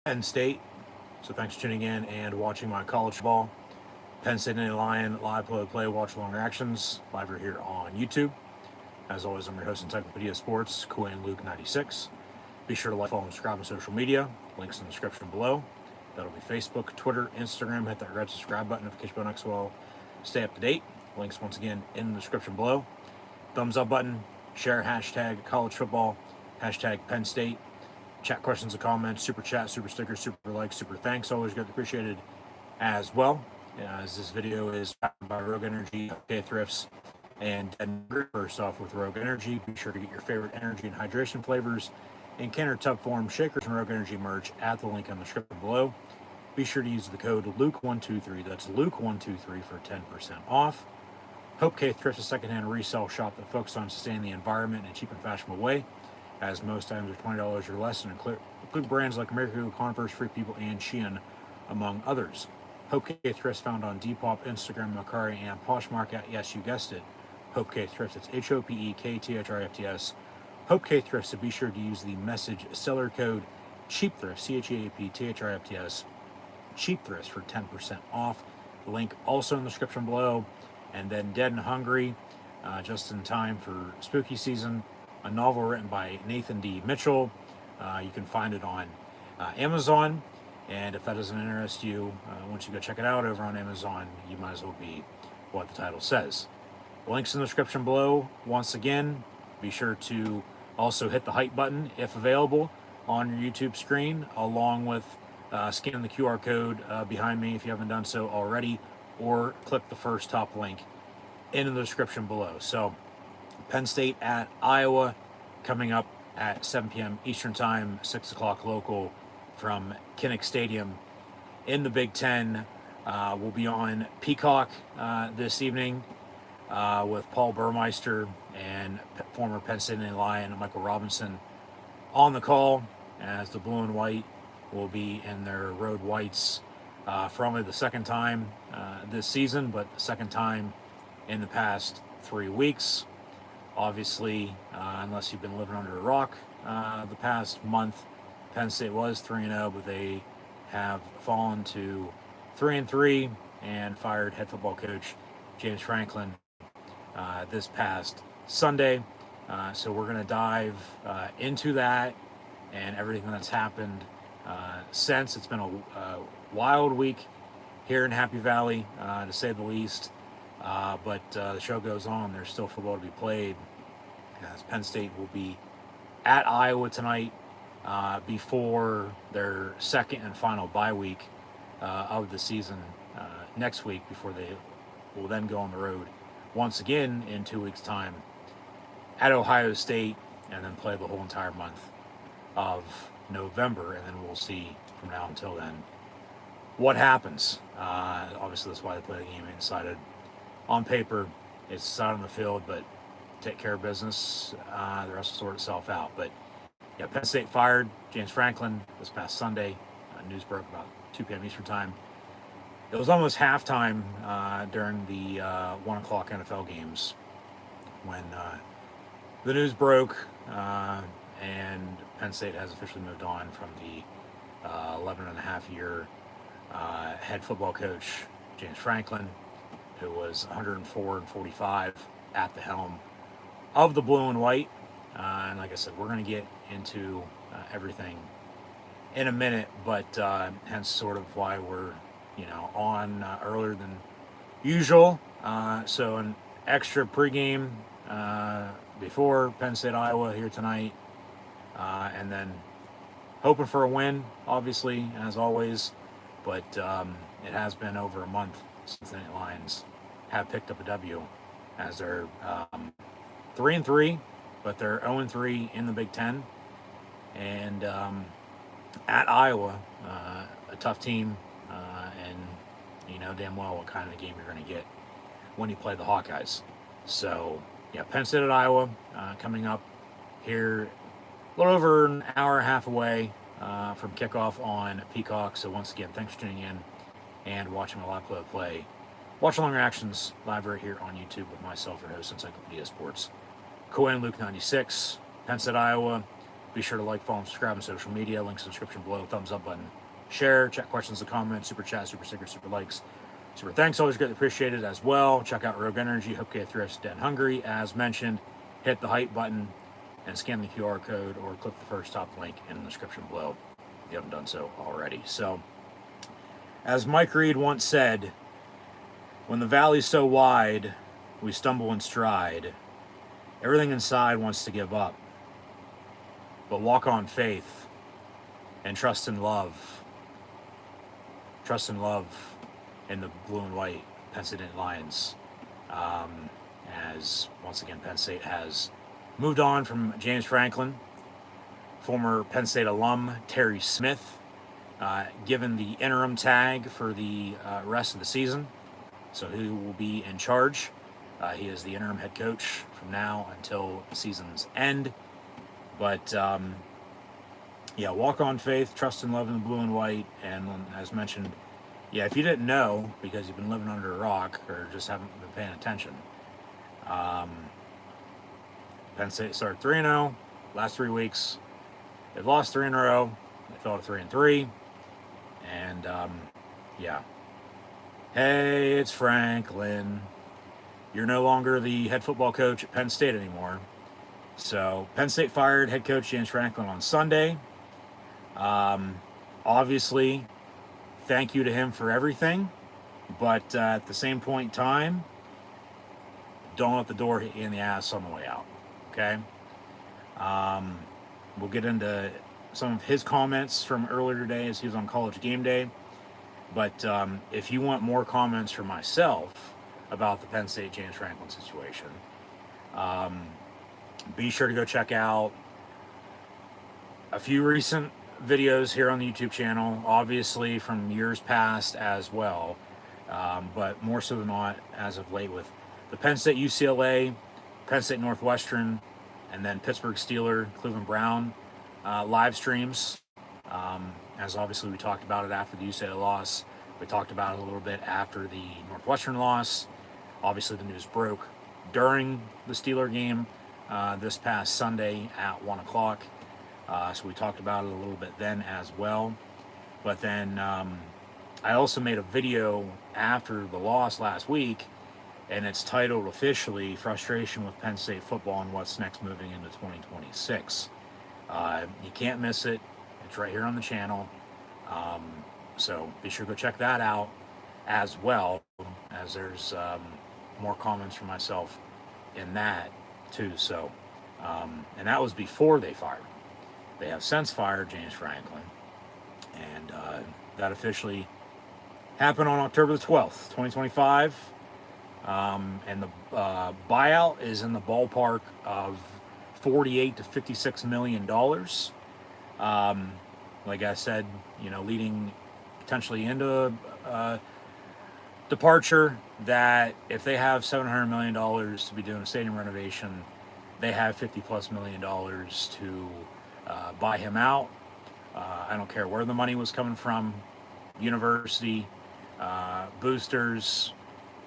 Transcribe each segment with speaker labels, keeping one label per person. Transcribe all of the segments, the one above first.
Speaker 1: Penn State. So thanks for tuning in and watching my college ball. Penn State and Lion live play, watch along reactions live right here on YouTube. As always, I'm your host, Encyclopedia Sports, Quinn Luke 96. Be sure to like, follow, and subscribe on social media. Links in the description below. That'll be Facebook, Twitter, Instagram. Hit that red subscribe button, notification button as well. Stay up to date. Links once again in the description below. Thumbs up button. Share hashtag college football. Hashtag Penn State. Chat questions and comments, super chat, super stickers, super likes, super thanks. Always get appreciated as well. As this video is powered by Rogue Energy, HopeKThrifts, and Denver. First off, with Rogue Energy, be sure to get your favorite energy and hydration flavors in can or tub form, shakers, and Rogue Energy merch at the link in the description below. Be sure to use the code Luke123. That's Luke123 for 10% off. HopeKThrifts, a secondhand resale shop that focuses on sustaining the environment in a cheap and fashionable way, as most items are $20 or less and include brands like American Eagle, Converse, Free People, and Shein, among others. HopeKThrifts found on Depop, Instagram, Mercari, and Poshmark at, yes, you guessed it, HopeKThrifts. It's HopeKThrifts. HopeKThrifts, so be sure to use the message seller code CHEAPTHRIFTS, CHEAPTHRIFTS, CHEAPTHRIFTS for 10% off. Link also in the description below. And then Dead and Hungry, just in time for spooky season, a novel written by Nathan D. Mitchell. You can find it on Amazon, and if that doesn't interest you, once you go check it out over on Amazon, you might as well be what the title says. Links in the description below. Once again, be sure to also hit the hype button if available on your YouTube screen, along with scanning the QR code behind me if you haven't done so already, or click the first top link in the description below. So Penn State at Iowa coming up at 7 p.m. Eastern Time, 6 o'clock local from Kinnick Stadium in the Big Ten. We'll be on Peacock this evening with Paul Burmeister and former Penn State Lion Michael Robinson on the call, as the blue and white will be in their road whites for only the second time this season, but the second time in the past 3 weeks. Obviously, unless you've been living under a rock the past month, Penn State was 3-0, but they have fallen to 3-3 and fired head football coach James Franklin this past Sunday. So we're going to dive into that and everything that's happened since. It's been a wild week here in Happy Valley, to say the least. But the show goes on. There's still football to be played, as Penn State will be at Iowa tonight before their second and final bye week of the season next week, before they will then go on the road once again in 2 weeks' time at Ohio State, and then play the whole entire month of November, and then we'll see from now until then what happens. Obviously, that's why they play the game decided on paper. It's decided on the field, but take care of business. The rest will sort itself out. But yeah, Penn State fired James Franklin this past Sunday. News broke about 2 p.m. Eastern Time. It was almost halftime during the 1 o'clock NFL games when the news broke, and Penn State has officially moved on from the 11-and-a-half-year head football coach James Franklin, who was 104-45 at the helm of the blue and white. And like I said, we're going to get into everything in a minute, but hence sort of why we're on earlier than usual. So an extra pregame before Penn State Iowa here tonight, and then hoping for a win, obviously, as always. But it has been over a month since the Lions have picked up a W, as they're 3-3, but they're 0-3 in the Big Ten, and at Iowa, a tough team, and you know damn well what kind of game you're going to get when you play the Hawkeyes. So yeah, Penn State at Iowa coming up here a little over an hour and a half away from kickoff on Peacock. So once again, thanks for tuning in and watching my live play. Watch along reactions live right here on YouTube with myself, your host, Encyclopedia Sports, Quinn Luke 96, Penn State, Iowa. Be sure to like, follow, and subscribe on social media. Links in the description below. Thumbs up button. Share. Chat questions and comments. Super chat, super stickers, super likes. Super thanks. Always greatly appreciated as well. Check out Rogue Energy, HopeKThrifts, Dead Hungry. As mentioned, hit the hype button and scan the QR code or click the first top link in the description below if you haven't done so already. So, as Mike Reed once said, when the valley's so wide, we stumble and stride. Everything inside wants to give up. But walk on faith and trust in love. Trust in love in the blue and white Penn State Lions. As once again, Penn State has moved on from James Franklin, former Penn State alum Terry Smith, given the interim tag for the rest of the season. So he will be in charge. He is the interim head coach from now until the season's end. But yeah, walk on faith, trust in love in the blue and white. And as mentioned, yeah, if you didn't know because you've been living under a rock or just haven't been paying attention, Penn State started 3-0 last 3 weeks. They've lost 3 in a row. They fell to 3-3. And yeah. Hey, it's Franklin. You're no longer the head football coach at Penn State anymore. So Penn State fired head coach James Franklin on Sunday. Obviously, thank you to him for everything. But at the same point in time, don't let the door hit you in the ass on the way out. Okay? We'll get into some of his comments from earlier today as he was on College Game Day. But if you want more comments from myself about the Penn State James Franklin situation, be sure to go check out a few recent videos here on the YouTube channel, obviously from years past as well, but more so than not as of late with the Penn State UCLA, Penn State Northwestern, and then Pittsburgh Steeler, Cleveland Brown live streams. As obviously we talked about it after the UCLA loss. We talked about it a little bit after the Northwestern loss. Obviously the news broke during the Steeler game this past Sunday at 1 o'clock. So we talked about it a little bit then as well. But then I also made a video after the loss last week, and it's titled officially Frustration with Penn State Football and What's Next Moving into 2026. You can't miss it. It's right here on the channel. So be sure to go check that out as well, as there's more comments from myself in that too. So, and that was before they fired. They have since fired James Franklin, and that officially happened on October the 12th, 2025. And the buyout is in the ballpark of $48 to $56 million. Like I said, you know, leading potentially into departure, that if they have $700 million to be doing a stadium renovation, they have $50+ million to buy him out. I don't care where the money was coming from, university, boosters,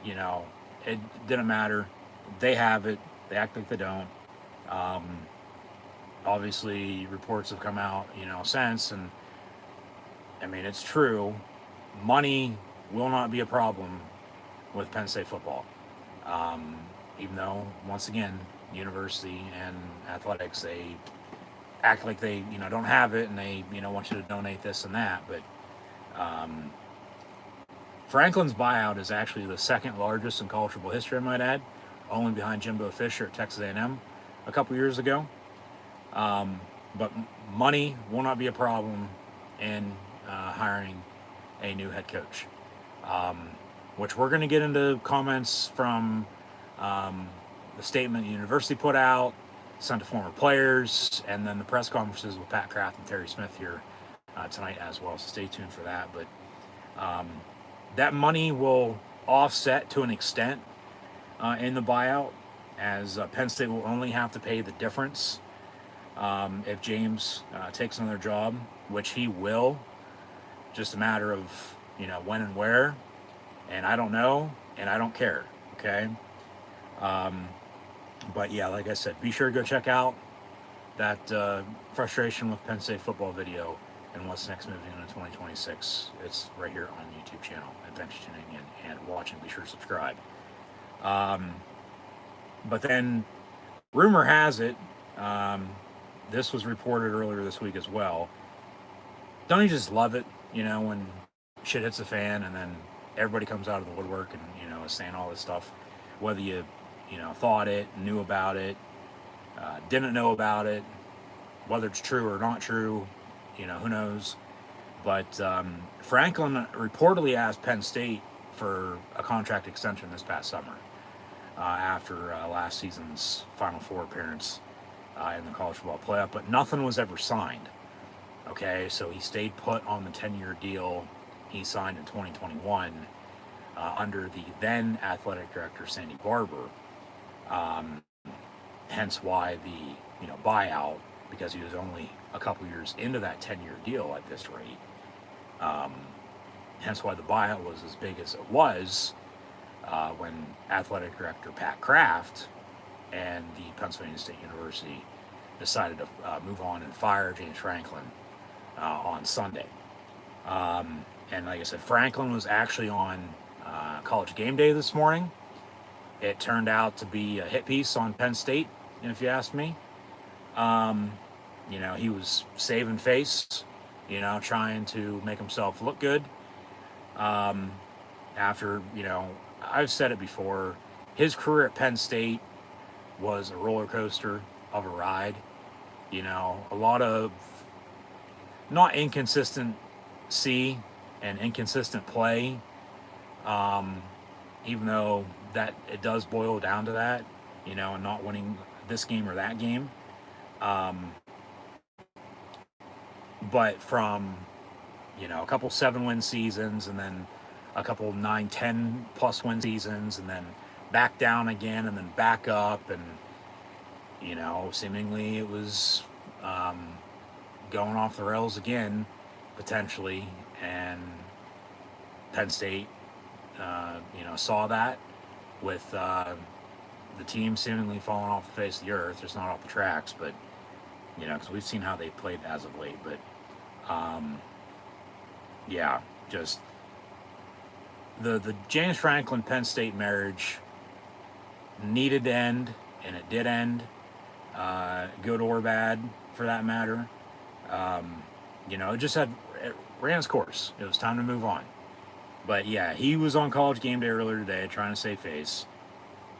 Speaker 1: you know, it didn't matter. They have it. They act like they don't. Obviously, reports have come out, you know, since, and I mean, it's true. Money will not be a problem with Penn State football. Even though, once again, university and athletics, they act like they, you know, don't have it, and they, you know, want you to donate this and that. But Franklin's buyout is actually the second largest in college football history, I might add, only behind Jimbo Fisher at Texas A&M a couple years ago. But money will not be a problem in hiring a new head coach, which we're going to get into comments from the statement the university put out, sent to former players, and then the press conferences with Pat Kraft and Terry Smith here tonight as well. So stay tuned for that. But that money will offset to an extent in the buyout, as Penn State will only have to pay the difference if James takes another job, which he will. Just a matter of, you know, when and where. And I don't know, and I don't care. Okay. But yeah, like I said, be sure to go check out that frustration with Penn State football video and what's next moving into 2026. It's right here on the YouTube channel. And thanks for tuning in and watching. Be sure to subscribe. But then, rumor has it, this was reported earlier this week as well. Don't you just love it, when shit hits the fan and then everybody comes out of the woodwork and, is saying all this stuff, whether you thought it, knew about it, didn't know about it, whether it's true or not true, who knows. But Franklin reportedly asked Penn State for a contract extension this past summer after last season's Final Four appearance in the college football playoff, but nothing was ever signed. Okay, so he stayed put on the 10-year deal he signed in 2021 under the then athletic director, Sandy Barber. Hence why the buyout, because he was only a couple years into that 10-year deal at this rate. Hence why the buyout was as big as it was when athletic director Pat Kraft and the Pennsylvania State University decided to move on and fire James Franklin on Sunday. And like I said, Franklin was actually on College Game Day this morning. It turned out to be a hit piece on Penn State, if you ask me. He was saving face, trying to make himself look good. After, I've said it before, his career at Penn State was a roller coaster of a ride. A lot of not inconsistency and inconsistent play, even though that it does boil down to that, and not winning this game or that game. But from, a couple 7-win seasons and then a couple 9, 10 plus win seasons and then back down again and then back up, and, seemingly it was going off the rails again, potentially, and Penn State, saw that with the team seemingly falling off the face of the earth, just not off the tracks, but, because we've seen how they played as of late, but, just the James Franklin Penn State marriage needed to end, and it did end, good or bad for that matter. It ran its course. It was time to move on. But yeah, he was on College Game Day earlier today trying to save face,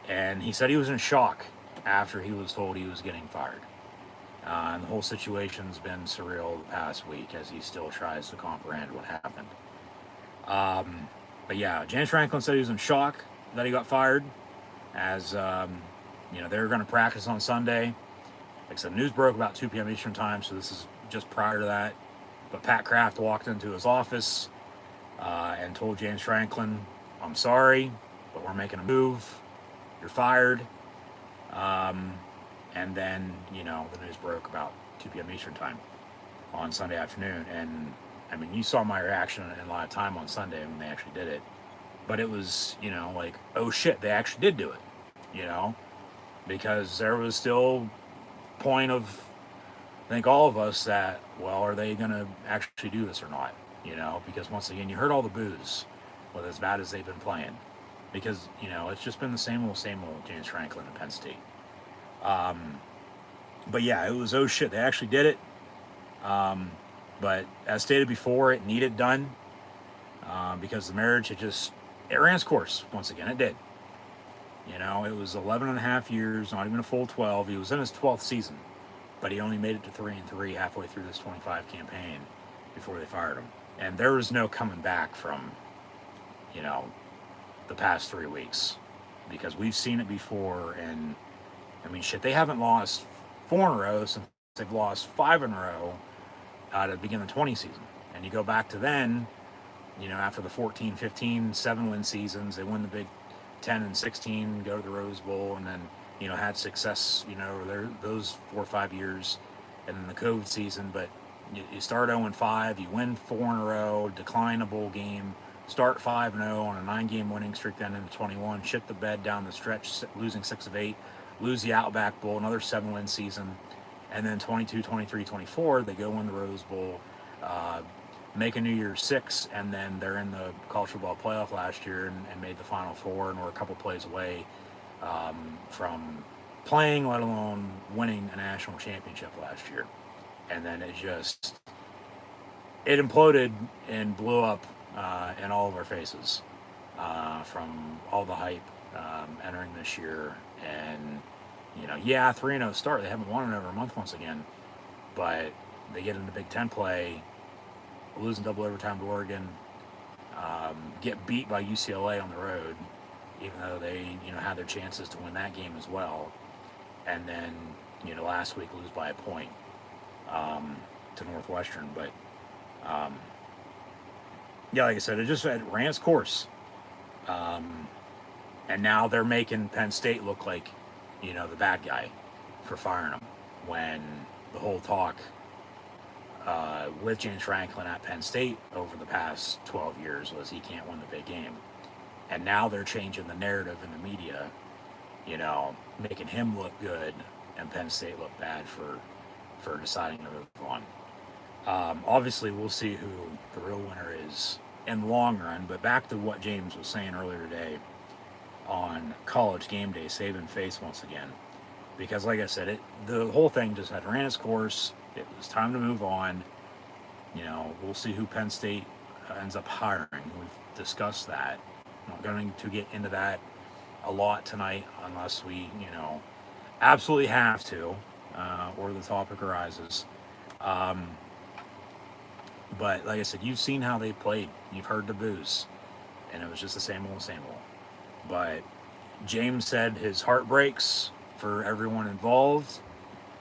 Speaker 1: and he said he was in shock after he was told he was getting fired. And the whole situation's been surreal the past week as he still tries to comprehend what happened. But yeah, James Franklin said he was in shock that he got fired, as they were going to practice on Sunday. Like I said, news broke about 2 p.m. Eastern time, so this is just prior to that. But Pat Kraft walked into his office and told James Franklin, "I'm sorry, but we're making a move. You're fired." And then, the news broke about 2 p.m. Eastern time on Sunday afternoon. And, you saw my reaction in live time on Sunday when they actually did it. But it was, like, oh shit, they actually did do it, because there was still point of, I think, all of us that, well, are they going to actually do this or not? Because once again, you heard all the boos with as bad as they've been playing. Because, it's just been the same old James Franklin and Penn State. But yeah, it was, oh shit, they actually did it. But as stated before, it needed done. Because the marriage, it ran its course. Once again, it did. It was 11 and a half years, not even a full 12. He was in his 12th season, but he only made it to 3-3 halfway through this 25 campaign before they fired him. And there was no coming back from, the past 3 weeks, because we've seen it before. And they haven't lost 4 in a row since they've lost 5 in a row to begin the 20 season. And you go back to then, after the 14, 15, 7-win seasons, they win the Big 10 and 16, go to the Rose Bowl, and then, had success, those 4 or 5 years, and then the COVID season. But you start 0-5, you win 4 in a row, decline a bowl game, start 5-0 on a 9-game winning streak, then into 21, shit the bed down the stretch, losing 6 of 8, lose the Outback Bowl, another 7-win season, And then 22, 23, 24, they go win the Rose Bowl, uh, make a New Year's Six, and then they're in the college football playoff last year and made the Final Four and were a couple plays away from playing, let alone winning a national championship last year. And then it imploded and blew up in all of our faces from all the hype entering this year. And, yeah, 3-0 start. They haven't won in over a month once again. But they get into Big Ten play, losing double overtime to Oregon, get beat by UCLA on the road, even though they, had their chances to win that game as well. And then, last week lose by a point to Northwestern. But, yeah, like I said, it ran its course. And now they're making Penn State look like, the bad guy for firing them, when the whole talk with James Franklin at Penn State over the past 12 years was he can't win the big game. And now they're changing the narrative in the media, making him look good and Penn State look bad for deciding to move on. Obviously, we'll see who the real winner is in the long run. But back to what James was saying earlier today on College Game Day, saving face once again. Because, like I said, the whole thing just had ran its course. It was time to move on. We'll see who Penn State ends up hiring. We've discussed that. I'm not going to get into that a lot tonight unless we, absolutely have to, or the topic arises. But like I said, you've seen how they played. You've heard the boos. And it was just the same old, same old. But James said his heart breaks for everyone involved,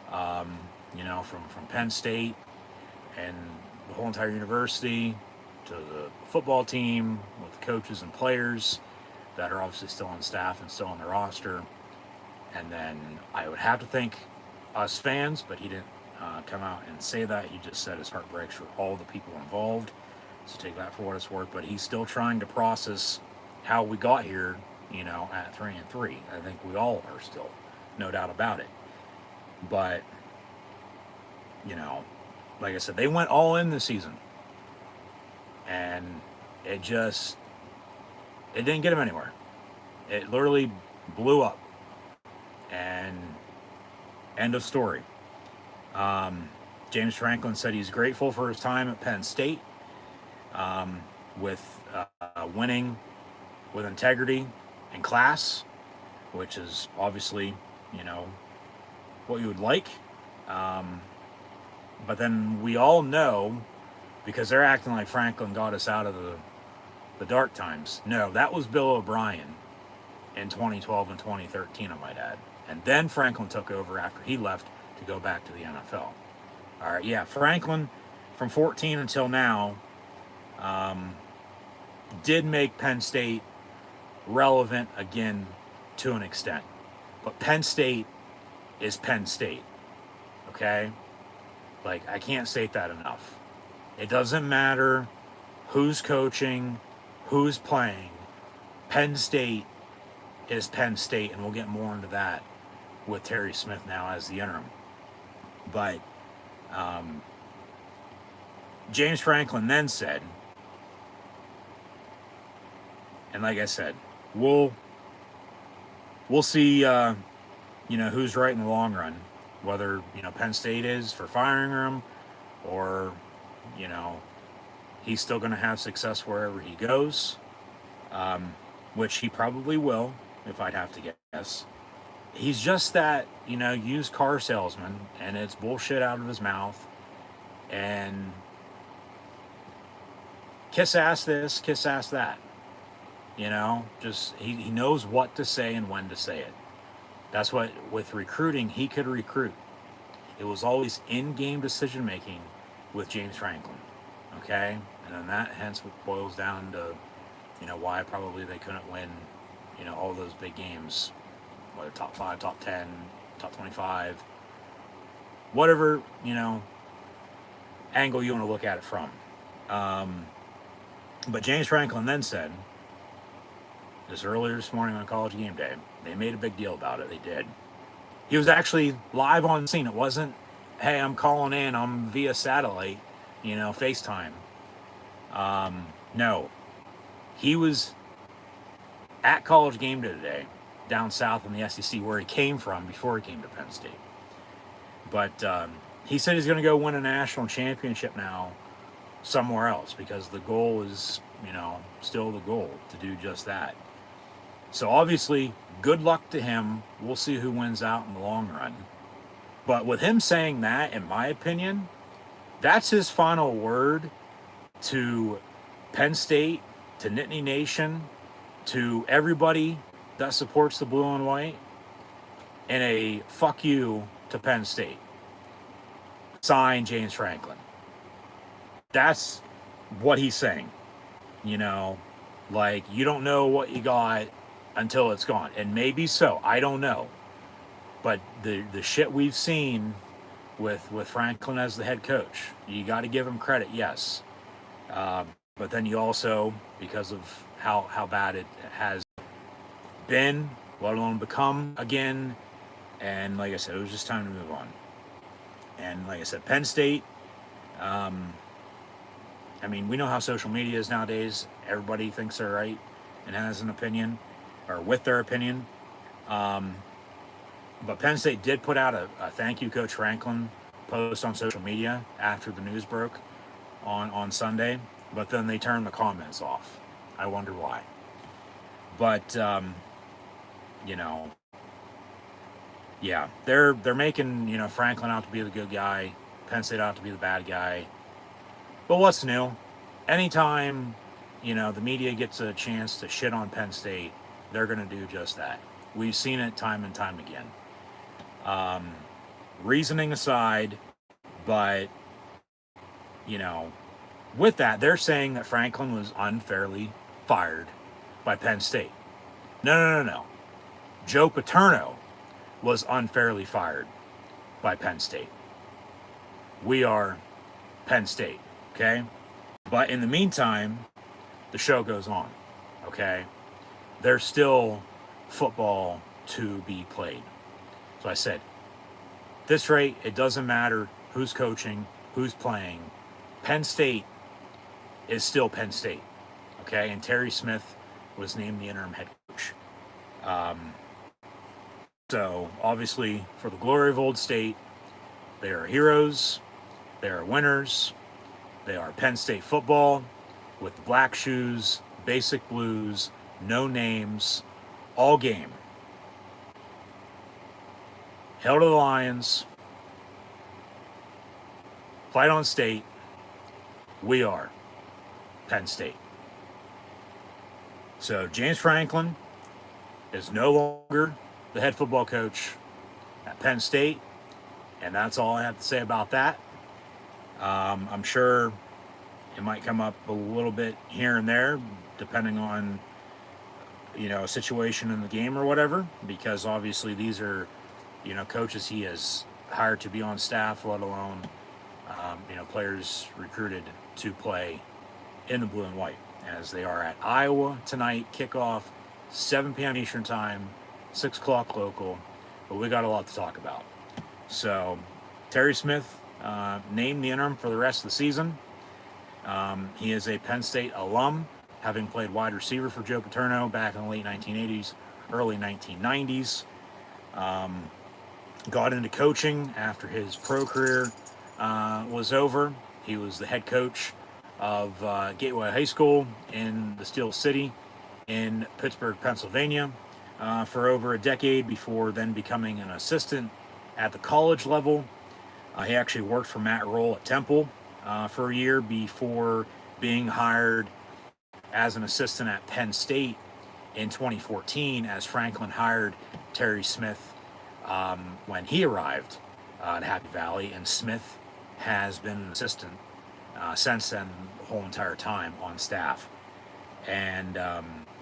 Speaker 1: from Penn State and the whole entire university to the football team with the coaches and players that are obviously still on staff and still on the roster. And then I would have to think us fans, but he didn't come out and say that. He just said his heart breaks for all the people involved. So take that for what it's worth. But he's still trying to process how we got here, at 3-3. I think we all are still, no doubt about it. But, like I said, they went all in this season. And it didn't get them anywhere. It literally blew up. And end of story. James Franklin said he's grateful for his time at Penn State, with winning with integrity and class, which is obviously, what you would like. But then we all know, because they're acting like Franklin got us out of the dark times. No, that was Bill O'Brien in 2012 and 2013, I might add. And then Franklin took over after he left to go back to the NFL. All right, yeah, Franklin from 14 until now did make Penn State relevant again to an extent. But Penn State is Penn State, okay? Like, I can't state that enough. It doesn't matter who's coaching, who's playing. Penn State is Penn State, and we'll get more into that with Terry Smith now as the interim. But James Franklin then said, and like I said, we'll see, who's right in the long run, whether, Penn State is for firing him or, he's still going to have success wherever he goes, which he probably will, if I'd have to guess. He's just that, used car salesman, and it's bullshit out of his mouth, and kiss ass this, kiss ass that. Just he knows what to say and when to say it. That's what, with recruiting, he could recruit. It was always in-game decision-making with James Franklin, okay? And then that hence boils down to, why probably they couldn't win, all those big games, whether top 5, top 10, top 25, whatever, angle you want to look at it from. But James Franklin then said, this earlier this morning on College Game Day, they made a big deal about it. They did. He was actually live on scene. It wasn't hey, I'm calling in, I'm via satellite, FaceTime. No, he was at College Game Day today, down south in the SEC, where he came from before he came to Penn State. But he said he's going to go win a national championship now somewhere else, because the goal is, still the goal to do just that. So obviously, good luck to him. We'll see who wins out in the long run. But with him saying that, in my opinion, that's his final word to Penn State, to Nittany Nation, to everybody that supports the blue and white, and a fuck you to Penn State. Sign James Franklin. That's what he's saying. Like, you don't know what you got until it's gone. And maybe so. I don't know. But the shit we've seen with Franklin as the head coach, you got to give him credit, yes. But then you also, because of how bad it has been, let alone become again, and like I said, it was just time to move on. And like I said, Penn State, we know how social media is nowadays. Everybody thinks they're right and has an opinion, or with their opinion. But Penn State did put out a thank you, Coach Franklin post on social media after the news broke on Sunday. But then they turned the comments off. I wonder why. But, yeah, they're making, Franklin out to be the good guy, Penn State out to be the bad guy. But what's new? Anytime, the media gets a chance to shit on Penn State, they're going to do just that. We've seen it time and time again. Reasoning aside, but, with that, they're saying that Franklin was unfairly fired by Penn State. No. Joe Paterno was unfairly fired by Penn State. We are Penn State, okay? But in the meantime, the show goes on, okay? There's still football to be played. So I said, this rate, it doesn't matter who's coaching, who's playing. Penn State is still Penn State, okay? And Terry Smith was named the interim head coach. So obviously, for the glory of Old State, they are heroes, they are winners, they are Penn State football with the black shoes, basic blues, no names, all game. Hail to the Lions. Fight on state. We are Penn State. So James Franklin is no longer the head football coach at Penn State, and that's all I have to say about that. I'm sure it might come up a little bit here and there, depending on a situation in the game or whatever, because obviously these are coaches he has hired to be on staff, let alone players recruited to play in the blue and white, as they are at Iowa tonight, kickoff 7 p.m. Eastern time, 6 o'clock local. But we got a lot to talk about. So Terry Smith named the interim for the rest of the season. He is a Penn State alum, having played wide receiver for Joe Paterno back in the late 1980s, early 1990s. Got into coaching after his pro career was over. He was the head coach of Gateway High School in the Steel City in Pittsburgh, Pennsylvania, for over a decade before then becoming an assistant at the college level. He actually worked for Matt Roll at Temple for a year before being hired as an assistant at Penn State in 2014, as Franklin hired Terry Smith when he arrived at Happy Valley, and Smith has been an assistant since then, the whole entire time on staff. And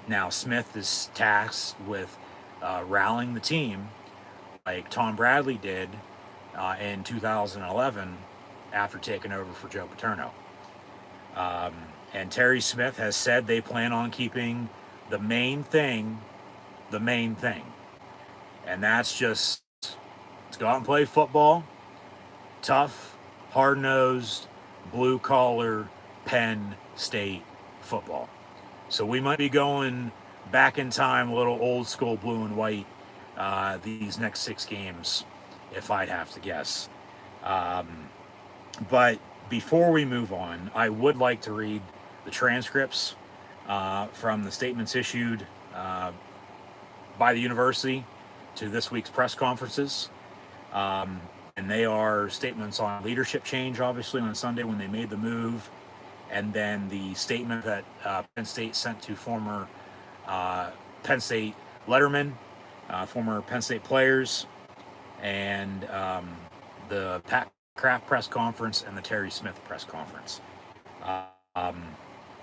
Speaker 1: now Smith is tasked with rallying the team like Tom Bradley did in 2011 after taking over for Joe Paterno. And Terry Smith has said they plan on keeping the main thing. And that's just to go out and play football, tough, hard-nosed, blue-collar Penn State football. So we might be going back in time, a little old school blue and white, these next 6 games, if I'd have to guess. But before we move on, I would like to read the transcripts from the statements issued by the university to this week's press conferences. And they are statements on leadership change, obviously, on Sunday when they made the move, and then the statement that Penn State sent to former Penn State lettermen, former Penn State players, and the Pat Kraft press conference and the Terry Smith press conference.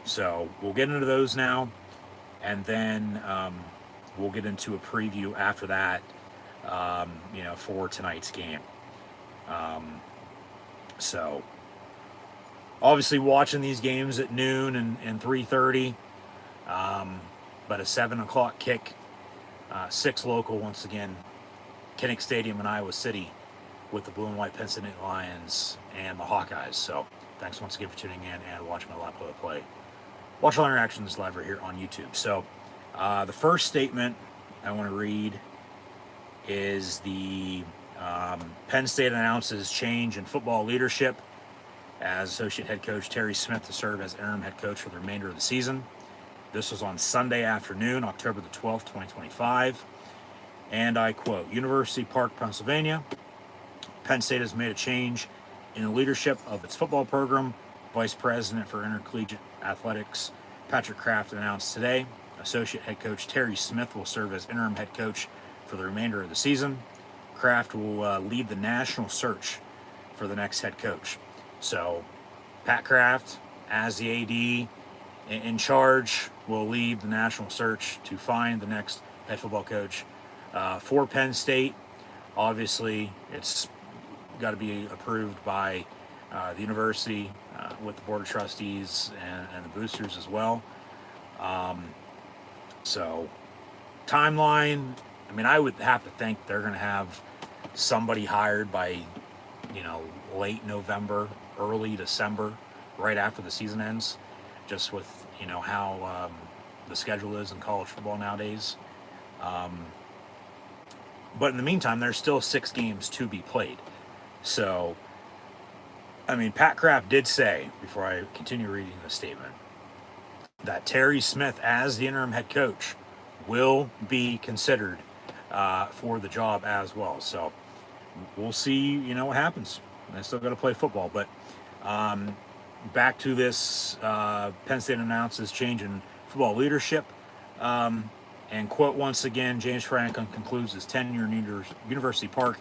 Speaker 1: So we'll get into those now, and then we'll get into a preview after that, for tonight's game. So obviously watching these games at noon and 3:30, but a 7 o'clock kick, 6 local once again, Kinnick Stadium in Iowa City with the blue and white Penn State Lions and the Hawkeyes. So thanks once again for tuning in and watching my live play. Watch all interactions live right here on YouTube. So the first statement I want to read is the Penn State announces change in football leadership as associate head coach Terry Smith to serve as interim head coach for the remainder of the season. This was on Sunday afternoon, October the 12th, 2025. And I quote, University Park, Pennsylvania. Penn State has made a change in the leadership of its football program. Vice President for Intercollegiate Athletics, Patrick Kraft, announced today associate head coach Terry Smith will serve as interim head coach for the remainder of the season. Kraft will lead the national search for the next head coach. So Pat Kraft, as the AD in charge, will lead the national search to find the next head football coach for Penn State. Obviously, it's got to be approved by the university with the board of trustees and the boosters as well. So timeline, I mean, I would have to think they're going to have somebody hired by, late November, early December, right after the season ends, just with, how the schedule is in college football nowadays. But in the meantime, there's still 6 games to be played. So, I mean, Pat Kraft did say, before I continue reading the statement, that Terry Smith, as the interim head coach, will be considered for the job as well. So we'll see, what happens. They still got to play football. But back to this, Penn State announces change in football leadership. And quote once again, James Franklin concludes his tenure in University Park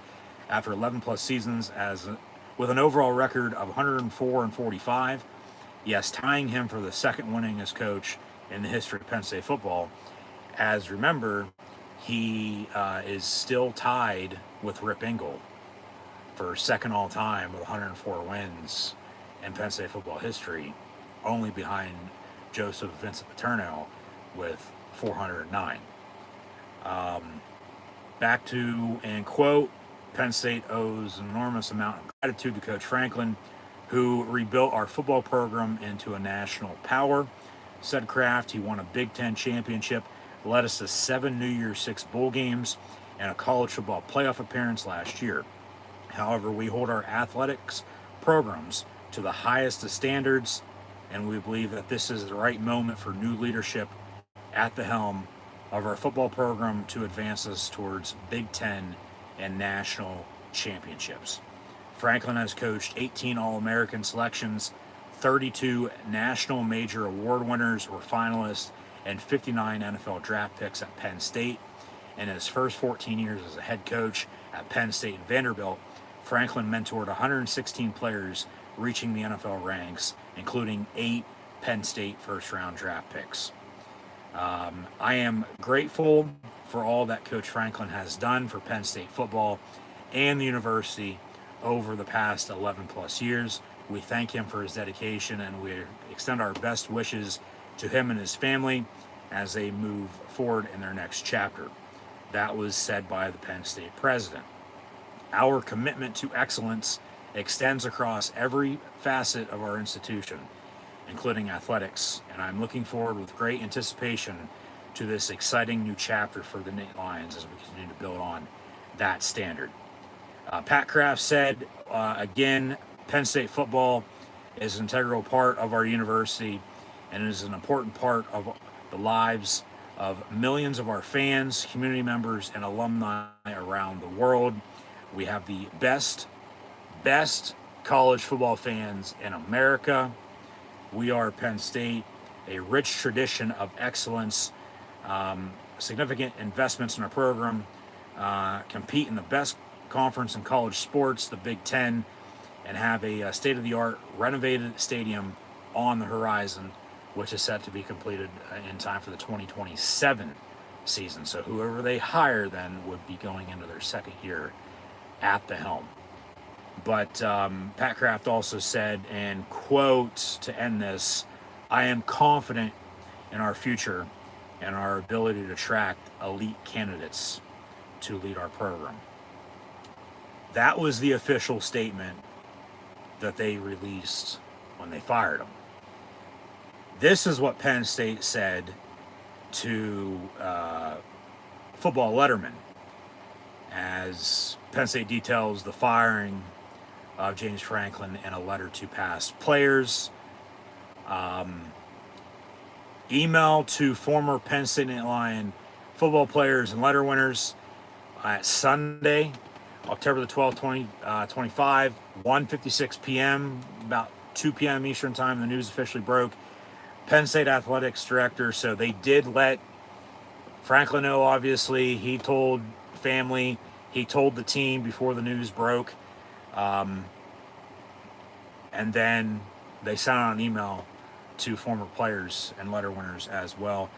Speaker 1: after 11 plus seasons with an overall record of 104-45. Yes, tying him for the second winningest coach in the history of Penn State football. As remember, he is still tied with Rip Engel for second all time with 104 wins in Penn State football history, only behind Joseph Vincent Paterno with 409. Back to, and quote, Penn State owes an enormous amount of gratitude to Coach Franklin, who rebuilt our football program into a national power. Said Kraft, he won a Big Ten championship, led us to 7 New Year's Six bowl games, and a college football playoff appearance last year. However, we hold our athletics programs to the highest of standards, and we believe that this is the right moment for new leadership at the helm of our football program to advance us towards Big Ten and national championships. Franklin has coached 18 All-American selections, 32 national major award winners or finalists, and 59 NFL draft picks at Penn State. In his first 14 years as a head coach at Penn State and Vanderbilt, Franklin mentored 116 players reaching the NFL ranks, including 8 Penn State first-round draft picks. I am grateful for all that Coach Franklin has done for Penn State football and the university over the past 11 plus years. We thank him for his dedication, and we extend our best wishes to him and his family as they move forward in their next chapter. That was said by the Penn State president. Our commitment to excellence extends across every facet of our institution, including athletics, and I'm looking forward with great anticipation to this exciting new chapter for the Nittany Lions as we continue to build on that standard. Pat Kraft said, again, Penn State football is an integral part of our university and is an important part of the lives of millions of our fans, community members, and alumni around the world. We have the best college football fans in America. We are Penn State, a rich tradition of excellence, significant investments in our program, compete in the best conference in college sports, the Big Ten, and have a state-of-the-art renovated stadium on the horizon, which is set to be completed in time for the 2027 season. So whoever they hire then would be going into their second year at the helm. But Pat Kraft also said, and quote to end this, "I am confident in our future and our ability to attract elite candidates to lead our program." That was the official statement that they released when they fired him. This is what Penn State said to football letterman as Penn State details the firing of James Franklin in a letter to past players. Email to former Penn State Lion football players and letter winners at Sunday, October the 12th, 2025, 1:56 p.m., about 2 p.m. Eastern Time, the news officially broke. Penn State Athletics Director, so they did let Franklin know, obviously. He told family, he told the team before the news broke. And then they sent out an email to former players and letter winners as well.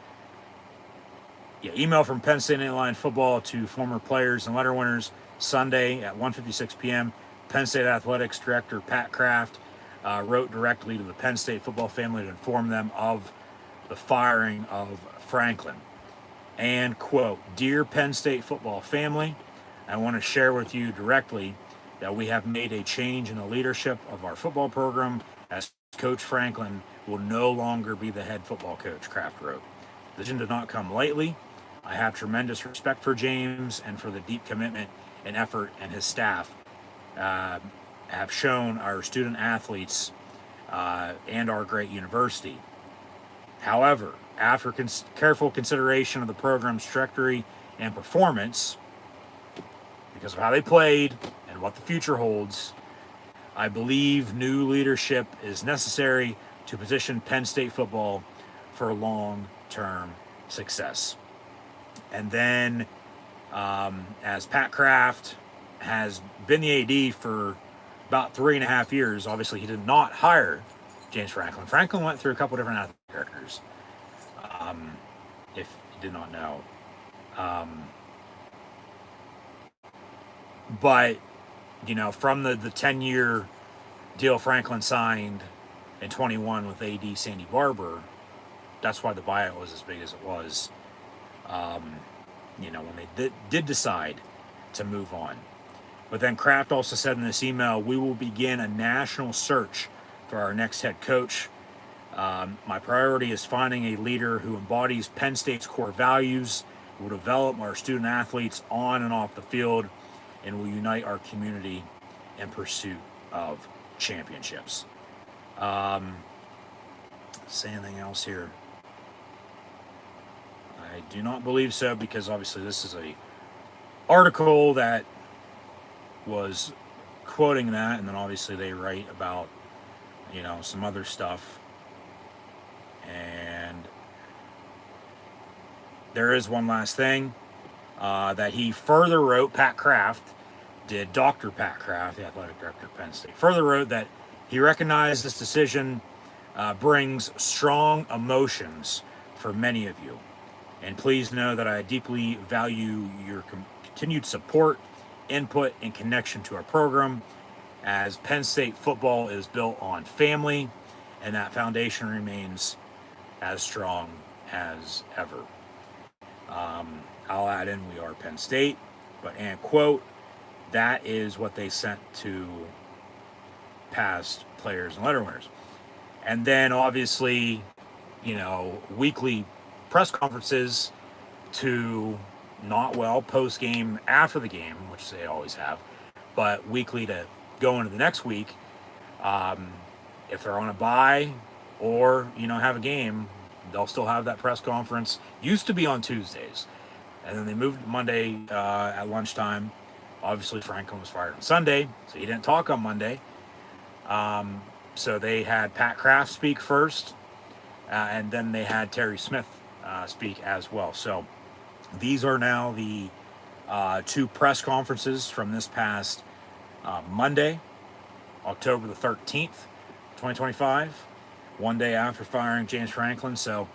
Speaker 1: Yeah, email from Penn State Lion football to former players and letter winners Sunday at 1:56 p.m. Penn State Athletics Director Pat Kraft wrote directly to the Penn State football family to inform them of the firing of Franklin. And quote, "Dear Penn State football family, I want to share with you directly that we have made a change in the leadership of our football program as Coach Franklin will no longer be the head football coach," Kraft wrote. "The decision did not come lightly. I have tremendous respect for James and for the deep commitment and effort and his staff have shown our student athletes and our great university. However, after careful consideration of the program's trajectory and performance, because of how they played and what the future holds, I believe new leadership is necessary to position Penn State football for long-term success." And then, as Pat Kraft has been the AD for about 3.5 years, obviously he did not hire James Franklin. Franklin went through a couple different athletic directors, if you did not know. But, you know, from the 10-year deal Franklin signed in 21 with AD Sandy Barber, that's why the buyout was as big as it was, you know, when they did decide to move on. But then Kraft also said in this email, "We will begin a national search for our next head coach. My priority is finding a leader who embodies Penn State's core values, will develop our student athletes on and off the field, and will unite our community in pursuit of championships." Say anything else here? I do not believe so, because obviously this is a article that was quoting that, and then obviously they write about, you know, some other stuff. And there is one last thing that he further wrote. Pat Kraft did. Dr. Pat Kraft, the athletic director of Penn State, further wrote that he recognized this decision brings strong emotions for many of you. And please know that I deeply value your continued support, input, and connection to our program, as Penn State football is built on family, and that foundation remains as strong as ever. I'll add in, we are Penn State, but, and quote, that is what they sent to past players and letter winners. And then obviously, weekly press conferences to post game after the game, which they always have, but weekly to go into the next week. If they're on a bye or, have a game, they'll still have that press conference. Used to be on Tuesdays, and then they moved to Monday at lunchtime. Obviously, Franklin was fired on Sunday, so he didn't talk on Monday. So they had Pat Kraft speak first, and then they had Terry Smith speak as well. So these are now the two press conferences from this past Monday, October the 13th, 2025, one day after firing James Franklin. So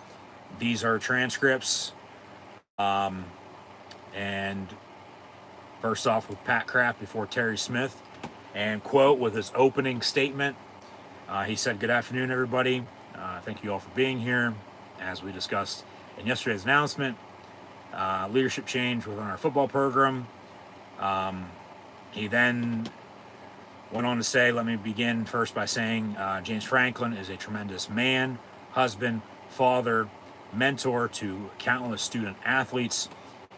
Speaker 1: these are transcripts. And first off with Pat Kraft before Terry Smith, and quote with his opening statement, he said, "Good afternoon, everybody. Thank you all for being here. As we discussed in yesterday's announcement, leadership change within our football program." He then went on to say, "Let me begin first by saying James Franklin is a tremendous man, husband, father, mentor to countless student athletes,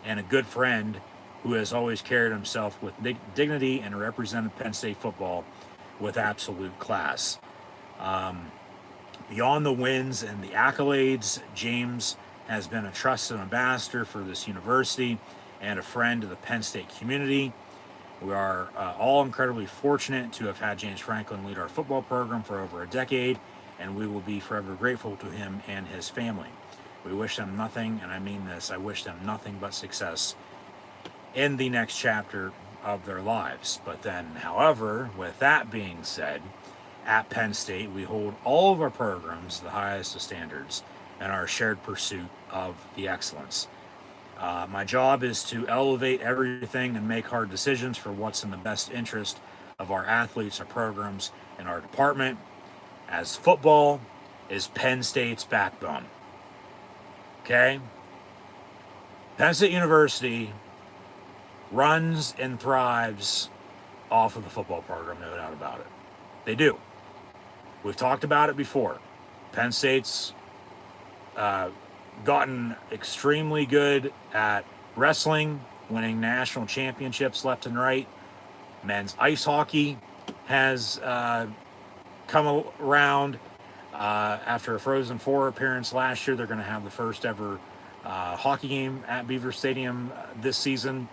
Speaker 1: and a good friend who has always carried himself with dignity and represented Penn State football with absolute class. Beyond the wins and the accolades, James has been a trusted ambassador for this university and a friend to the Penn State community. We are all incredibly fortunate to have had James Franklin lead our football program for over a decade, and we will be forever grateful to him and his family. We wish them nothing, and I mean this, I wish them nothing but success in the next chapter of their lives." But then, however, with that being said, at Penn State, we hold all of our programs to the highest of standards and our shared pursuit of the excellence. My job is to elevate everything and make hard decisions for what's in the best interest of our athletes, our programs, and our department, as football is Penn State's backbone. Okay? Penn State University runs and thrives off of the football program, no doubt about it. They do. We've talked about it before. Penn State's gotten extremely good at wrestling, winning national championships left and right. Men's ice hockey has come around. After a Frozen Four appearance last year, they're going to have the first ever hockey game at Beaver Stadium this season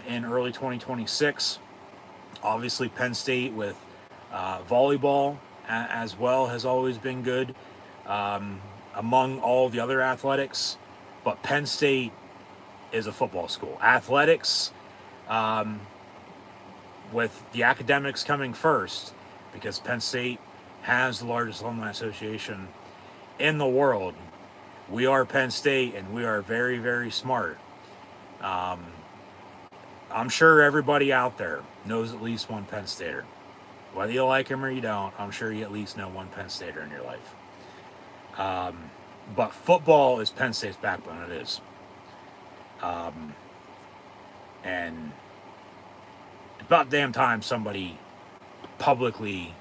Speaker 1: in early 2026. Obviously, Penn State with volleyball as well has always been good among all the other athletics, but Penn State is a football school. Athletics, with the academics coming first, because Penn State has the largest alumni association in the world. We are Penn State, and we are very, very smart. I'm sure everybody out there knows at least one Penn Stater. Whether you like him or you don't, I'm sure you at least know one Penn Stater in your life. But football is Penn State's backbone. It is. And it's about damn time somebody publicly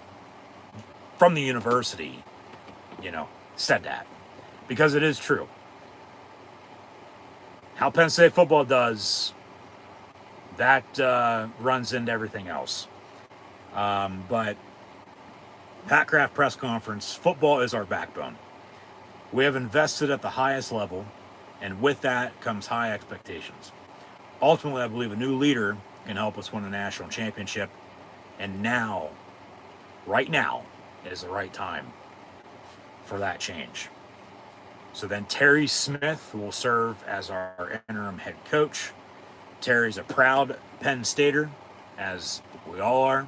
Speaker 1: from the university, said that. Because it is true. How Penn State football does, that runs into everything else. But Pat Kraft press conference, football is our backbone. We have invested at the highest level, and with that comes high expectations. Ultimately, I believe a new leader can help us win a national championship, and now, right now, is the right time for that change. So then Terry Smith will serve as our interim head coach. Terry's a proud Penn Stater, as we all are.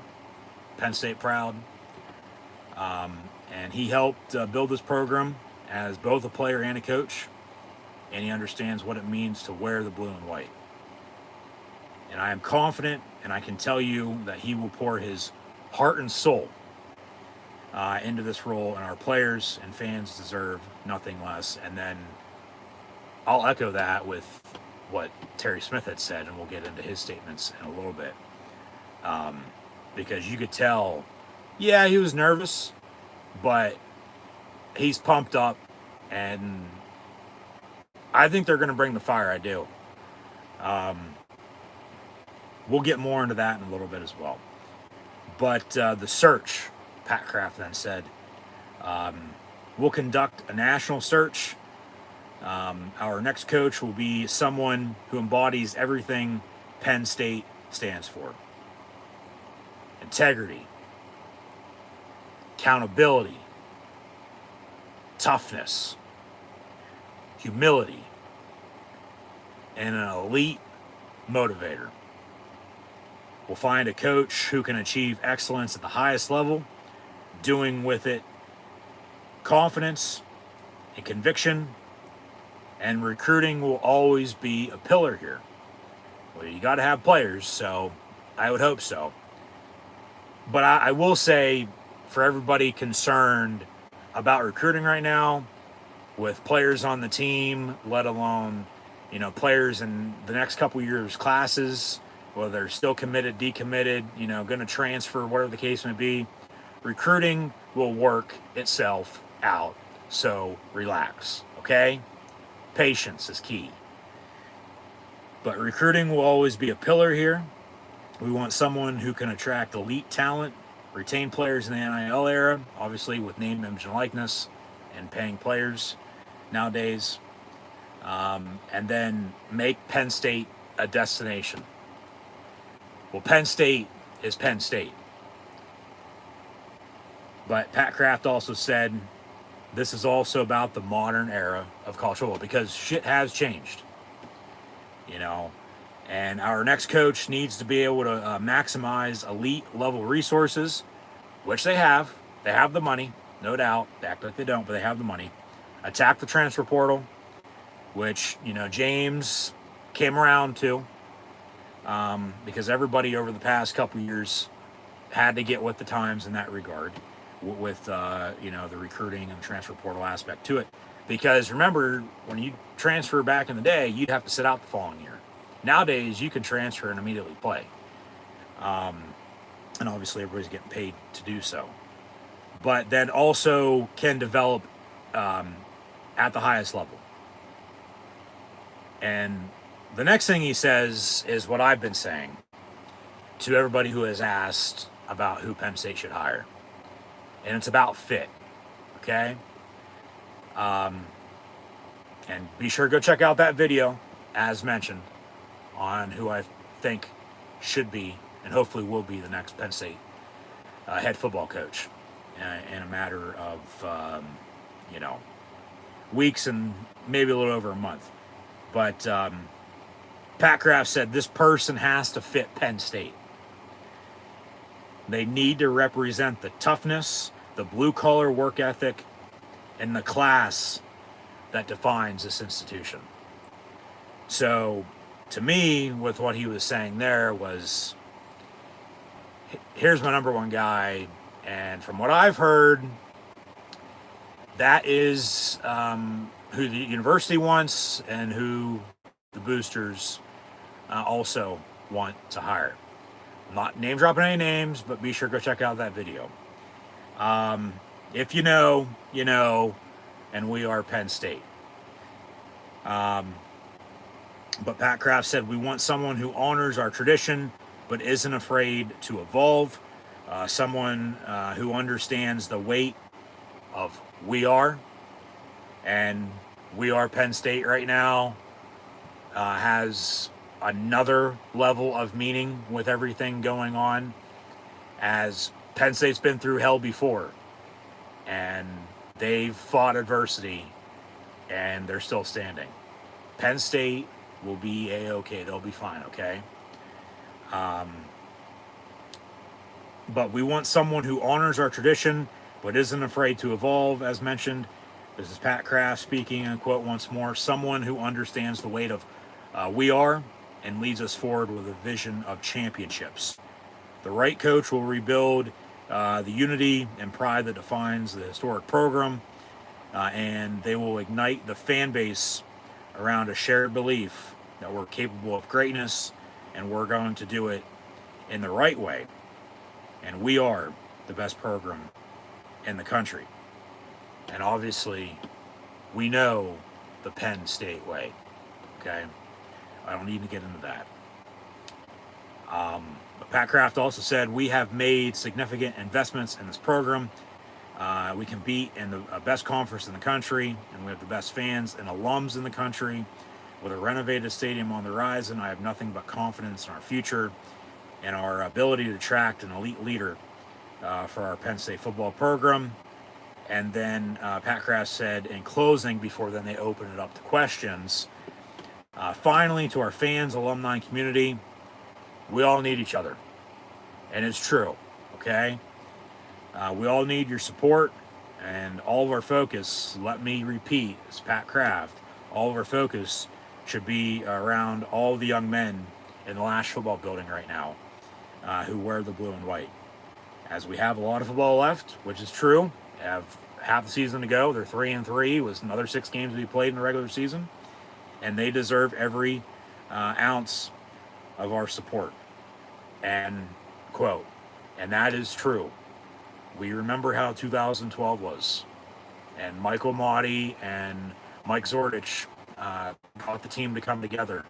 Speaker 1: Penn State proud. And he helped build this program as both a player and a coach, and he understands what it means to wear the blue and white. And I am confident, and I can tell you that he will pour his heart and soul into this role, and our players and fans deserve nothing less. And then I'll echo that with what Terry Smith had said, and we'll get into his statements in a little bit. Because you could tell Yeah, he was nervous, but he's pumped up, and I think they're going to bring the fire. I do. Um, we'll get more into that in a little bit as well. But the search, Pat Kraft then said, we'll conduct a national search. Our next coach will be someone who embodies everything Penn State stands for: integrity, accountability, toughness, humility, and an elite motivator. We'll find a coach who can achieve excellence at the highest level, doing with it confidence and conviction, and recruiting will always be a pillar here. Well, you got to have players, so I would hope so. But I will say, for everybody concerned about recruiting right now, with players on the team, let alone, players in the next couple years' classes, whether they're still committed, decommitted, going to transfer, whatever the case may be, recruiting will work itself out. So relax, okay? Patience is key. But recruiting will always be a pillar here. We want someone who can attract elite talent, retain players in the NIL era, obviously with name, image, and likeness, and paying players nowadays, and then make Penn State a destination. Well, Penn State is Penn State. But Pat Kraft also said this is also about the modern era of college football, because shit has changed. And our next coach needs to be able to maximize elite level resources, which they have. They have the money, no doubt. They act like they don't, but they have the money. Attack the transfer portal, which, James came around to, because everybody over the past couple years had to get with the times in that regard, with the recruiting and the transfer portal aspect to it. Because remember, when you transfer back in the day, you'd have to sit out the following year. Nowadays, you can transfer and immediately play. And obviously, everybody's getting paid to do so. But then also can develop at the highest level. And the next thing he says is what I've been saying to everybody who has asked about who Penn State should hire. And it's about fit, okay? And be sure to go check out that video, as mentioned, on who I think should be and hopefully will be the next Penn State head football coach in a matter of, weeks and maybe a little over a month. But Pat Kraft said this person has to fit Penn State. They need to represent the toughness, the blue-collar work ethic, and the class that defines this institution. So, to me, with what he was saying there was, here's my number one guy, and from what I've heard, that is who the university wants and who the boosters also want to hire. I'm not name dropping any names, but be sure to go check out that video. If you know, you know, and we are Penn State. But Pat Kraft said we want someone who honors our tradition but isn't afraid to evolve. Someone who understands the weight of we are. And we are Penn State right now has another level of meaning with everything going on, as Penn State's been through hell before. And they've fought adversity and they're still standing. Penn State will be A-okay. They'll be fine, okay? But we want someone who honors our tradition but isn't afraid to evolve, as mentioned. This is Pat Kraft speaking, and quote once more, someone who understands the weight of we are and leads us forward with a vision of championships. The right coach will rebuild the unity and pride that defines the historic program, and they will ignite the fan base around a shared belief that we're capable of greatness and we're going to do it in the right way. And we are the best program in the country. And obviously, we know the Penn State way. Okay? I don't need to get into that. But Pat Kraft also said, we have made significant investments in this program. We compete in the best conference in the country, and we have the best fans and alums in the country. With a renovated stadium on the horizon, I have nothing but confidence in our future and our ability to attract an elite leader for our Penn State football program. And then Pat Kraft said in closing, before then they open it up to questions, finally, to our fans, alumni community, we all need each other. And it's true, okay? We all need your support, and all of our focus, let me repeat, as Pat Kraft, all of our focus should be around all the young men in the Lash football building right now who wear the blue and white. As we have a lot of football left, which is true, have half the season to go. They're 3-3 with another 6 games to be played in the regular season, and they deserve every ounce of our support. And quote, and that is true. We remember how 2012 was, and Michael Motti and Mike Zordich brought the team to come together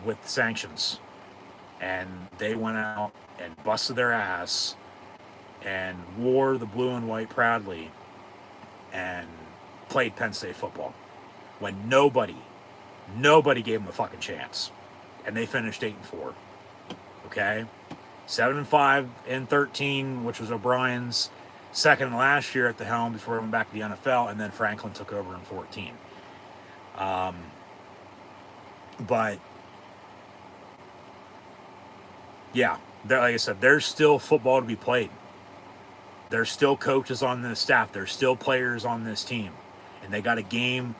Speaker 1: with sanctions, and they went out and busted their ass and wore the blue and white proudly and played Penn State football when nobody gave them a fucking chance, and they finished 8-4. Okay, 7-5 in 13, which was O'Brien's second last year at the helm before he went back to the NFL, and then Franklin took over in 14. But yeah, like I said, there's still football to be played. There's still coaches on this staff. There's still players on this team, and they got a game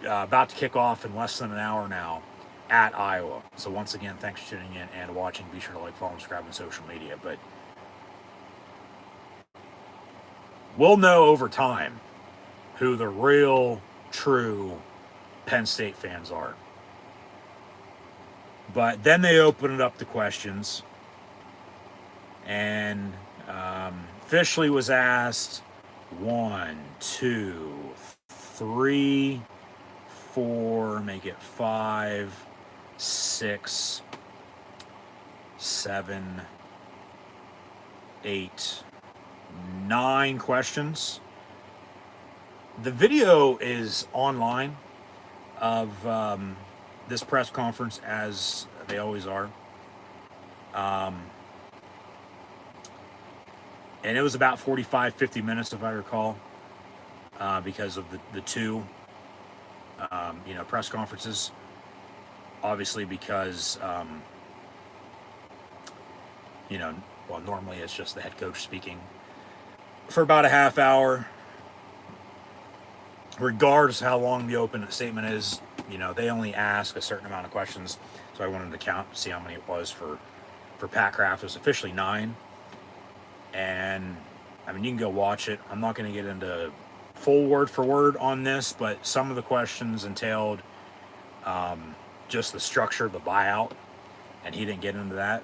Speaker 1: about to kick off in less than an hour now at Iowa. So once again, thanks for tuning in and watching. Be sure to like, follow, and subscribe on social media. But we'll know over time who the real, true Penn State fans are. But then they open it up to questions. And Fishley was asked 1, 2, 3, 4, make it 5, 6, 7, 8, 9 questions. The video is online of this press conference, as they always are. And it was about 45-50 minutes, if I recall, because of the two press conferences. Obviously, because normally it's just the head coach speaking for about a half hour. Regardless of how long the open statement is, they only ask a certain amount of questions. So I wanted to count, see how many it was for Pat Kraft. It was officially 9. And I mean, you can go watch it. I'm not going to get into full word for word on this, but some of the questions entailed just the structure of the buyout, and he didn't get into that.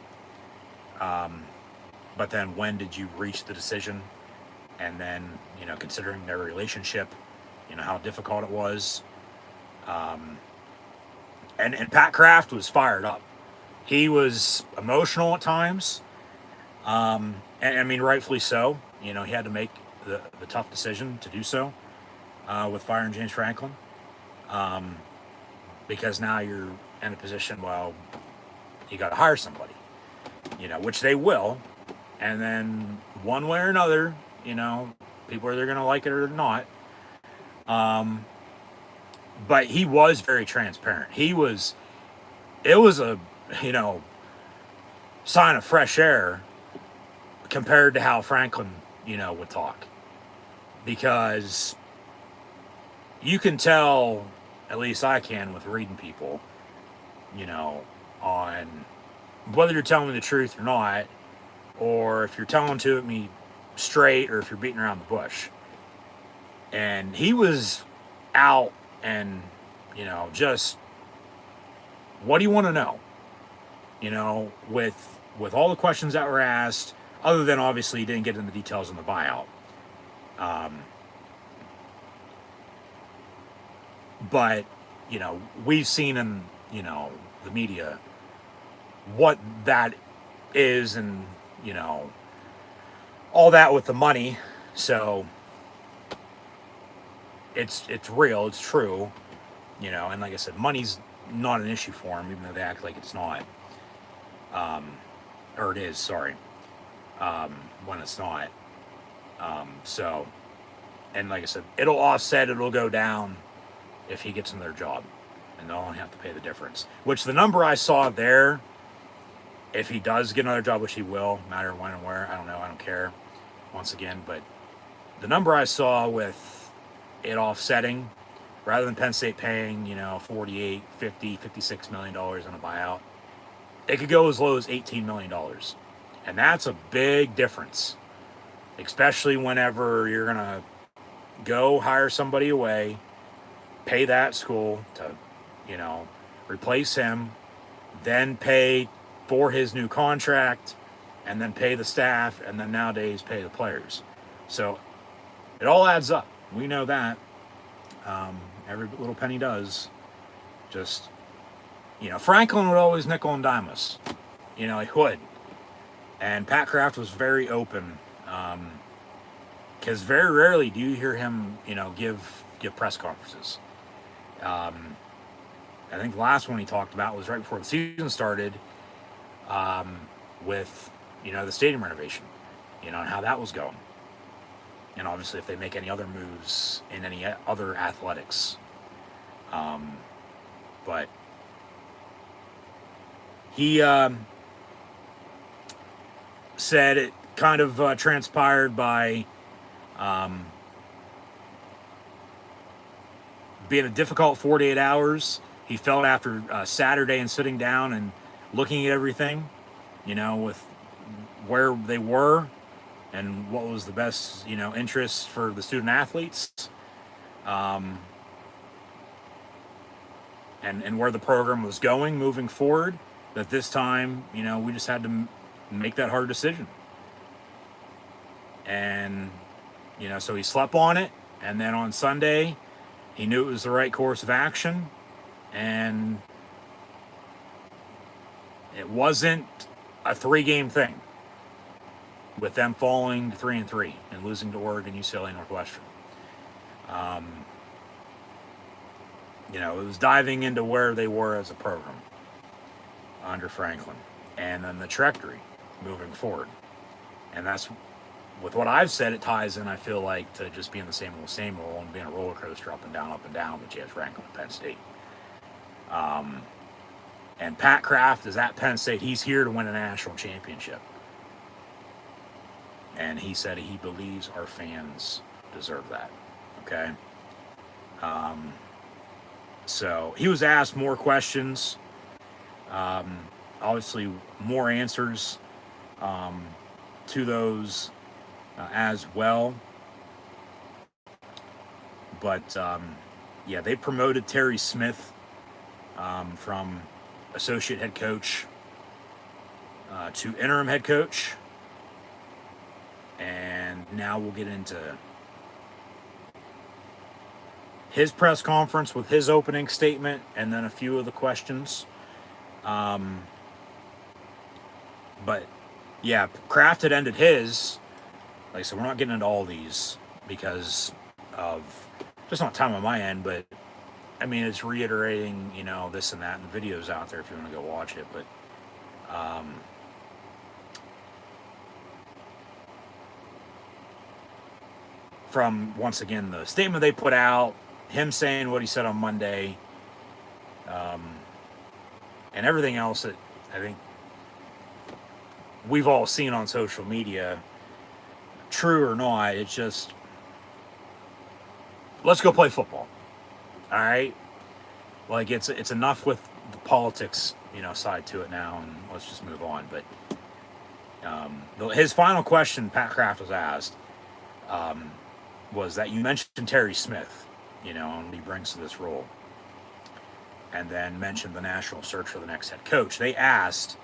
Speaker 1: But then, when did you reach the decision? And then, considering their relationship, how difficult it was. And Pat Kraft was fired up. He was emotional at times. And I mean, rightfully so. He had to make the tough decision to do so with firing James Franklin. Because now you're in a position, well, you got to hire somebody, which they will. And then one way or another, people are either going to like it or not. But he was very transparent. It was a, sign of fresh air compared to how Franklin, would talk. Because you can tell, at least I can with reading people, on whether you're telling me the truth or not, or if you're telling to me straight, or if you're beating around the bush. And he was out and, just, what do you want to know? With all the questions that were asked, other than obviously he didn't get into the details on the buyout. But, you know, we've seen in, you know, the media what that is, and, you know, all that with the money. So it's real, it's true, you know, and like I said, money's not an issue for him, even though they act like it's not. Or it is, sorry, when it's not. So, and like I said, it'll offset, it'll go down if he gets another job, and they'll only have to pay the difference. Which the number I saw there, if he does get another job, which he will, no matter when and where, I don't know, I don't care, once again, but the number I saw with it offsetting, rather than Penn State paying, you know, $48, $50, $56 million on a buyout, it could go as low as $18 million. And that's a big difference, especially whenever you're going to go hire somebody away, pay that school to, you know, replace him, then pay for his new contract, and then pay the staff, and then nowadays pay the players. So it all adds up. We know that. Every little penny does. Just, you know, Franklin would always nickel and dime us. You know, he would. And Pat Kraft was very open. Because very rarely do you hear him, you know, give press conferences. I think the last one he talked about was right before the season started, with, you know, the stadium renovation, you know, and how that was going. And obviously if they make any other moves in any other athletics. But he said it kind of transpired by being a difficult 48 hours. He felt after Saturday and sitting down and looking at everything, you know, with where they were and what was the best, you know, interest for the student athletes, and where the program was going moving forward, that this time, you know, we just had to make that hard decision. And, you know, so he slept on it, and then on Sunday, he knew it was the right course of action, and it wasn't a 3-game thing with them falling 3-3 and losing to Oregon, UCLA, Northwestern. You know, it was diving into where they were as a program under Franklin, and then the trajectory moving forward. And that's, with what I've said, it ties in, I feel like, to just being the same old, and being a roller coaster up and down, but you have Franklin and Penn State. And Pat Kraft is at Penn State. He's here to win a national championship. And he said he believes our fans deserve that. Okay? So he was asked more questions. Obviously, more answers to those as well. But, yeah, they promoted Terry Smith from associate head coach to interim head coach. And now we'll get into his press conference with his opening statement and then a few of the questions. But yeah, Kraft had ended his. Like I said, we're not getting into all these because of just not time on my end, but I mean, it's reiterating, you know, this and that, and the video's out there if you want to go watch it. But from, once again, the statement they put out, him saying what he said on Monday, and everything else that I think we've all seen on social media, true or not, it's just, let's go play football. All right? Like, it's enough with the politics, you know, side to it now, and let's just move on. But his final question Pat Kraft was asked was that you mentioned Terry Smith, you know, and he brings to this role, and then mentioned the national search for the next head coach. They asked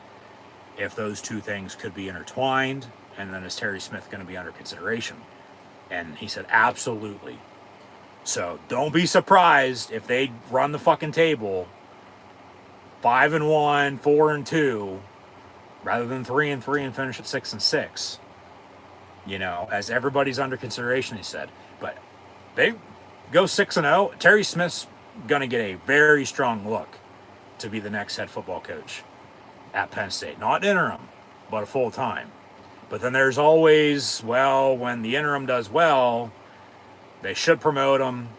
Speaker 1: if those two things could be intertwined, And then is Terry Smith going to be under consideration? And he said, absolutely. So don't be surprised if they run the fucking table 5-1, 4-2, rather than 3-3 and finish at 6-6. You know, as everybody's under consideration, he said. But they go 6-0. Terry Smith's going to get a very strong look to be the next head football coach at Penn State. Not interim, but a full time. But then there's always, well, when the interim does well, they should promote him.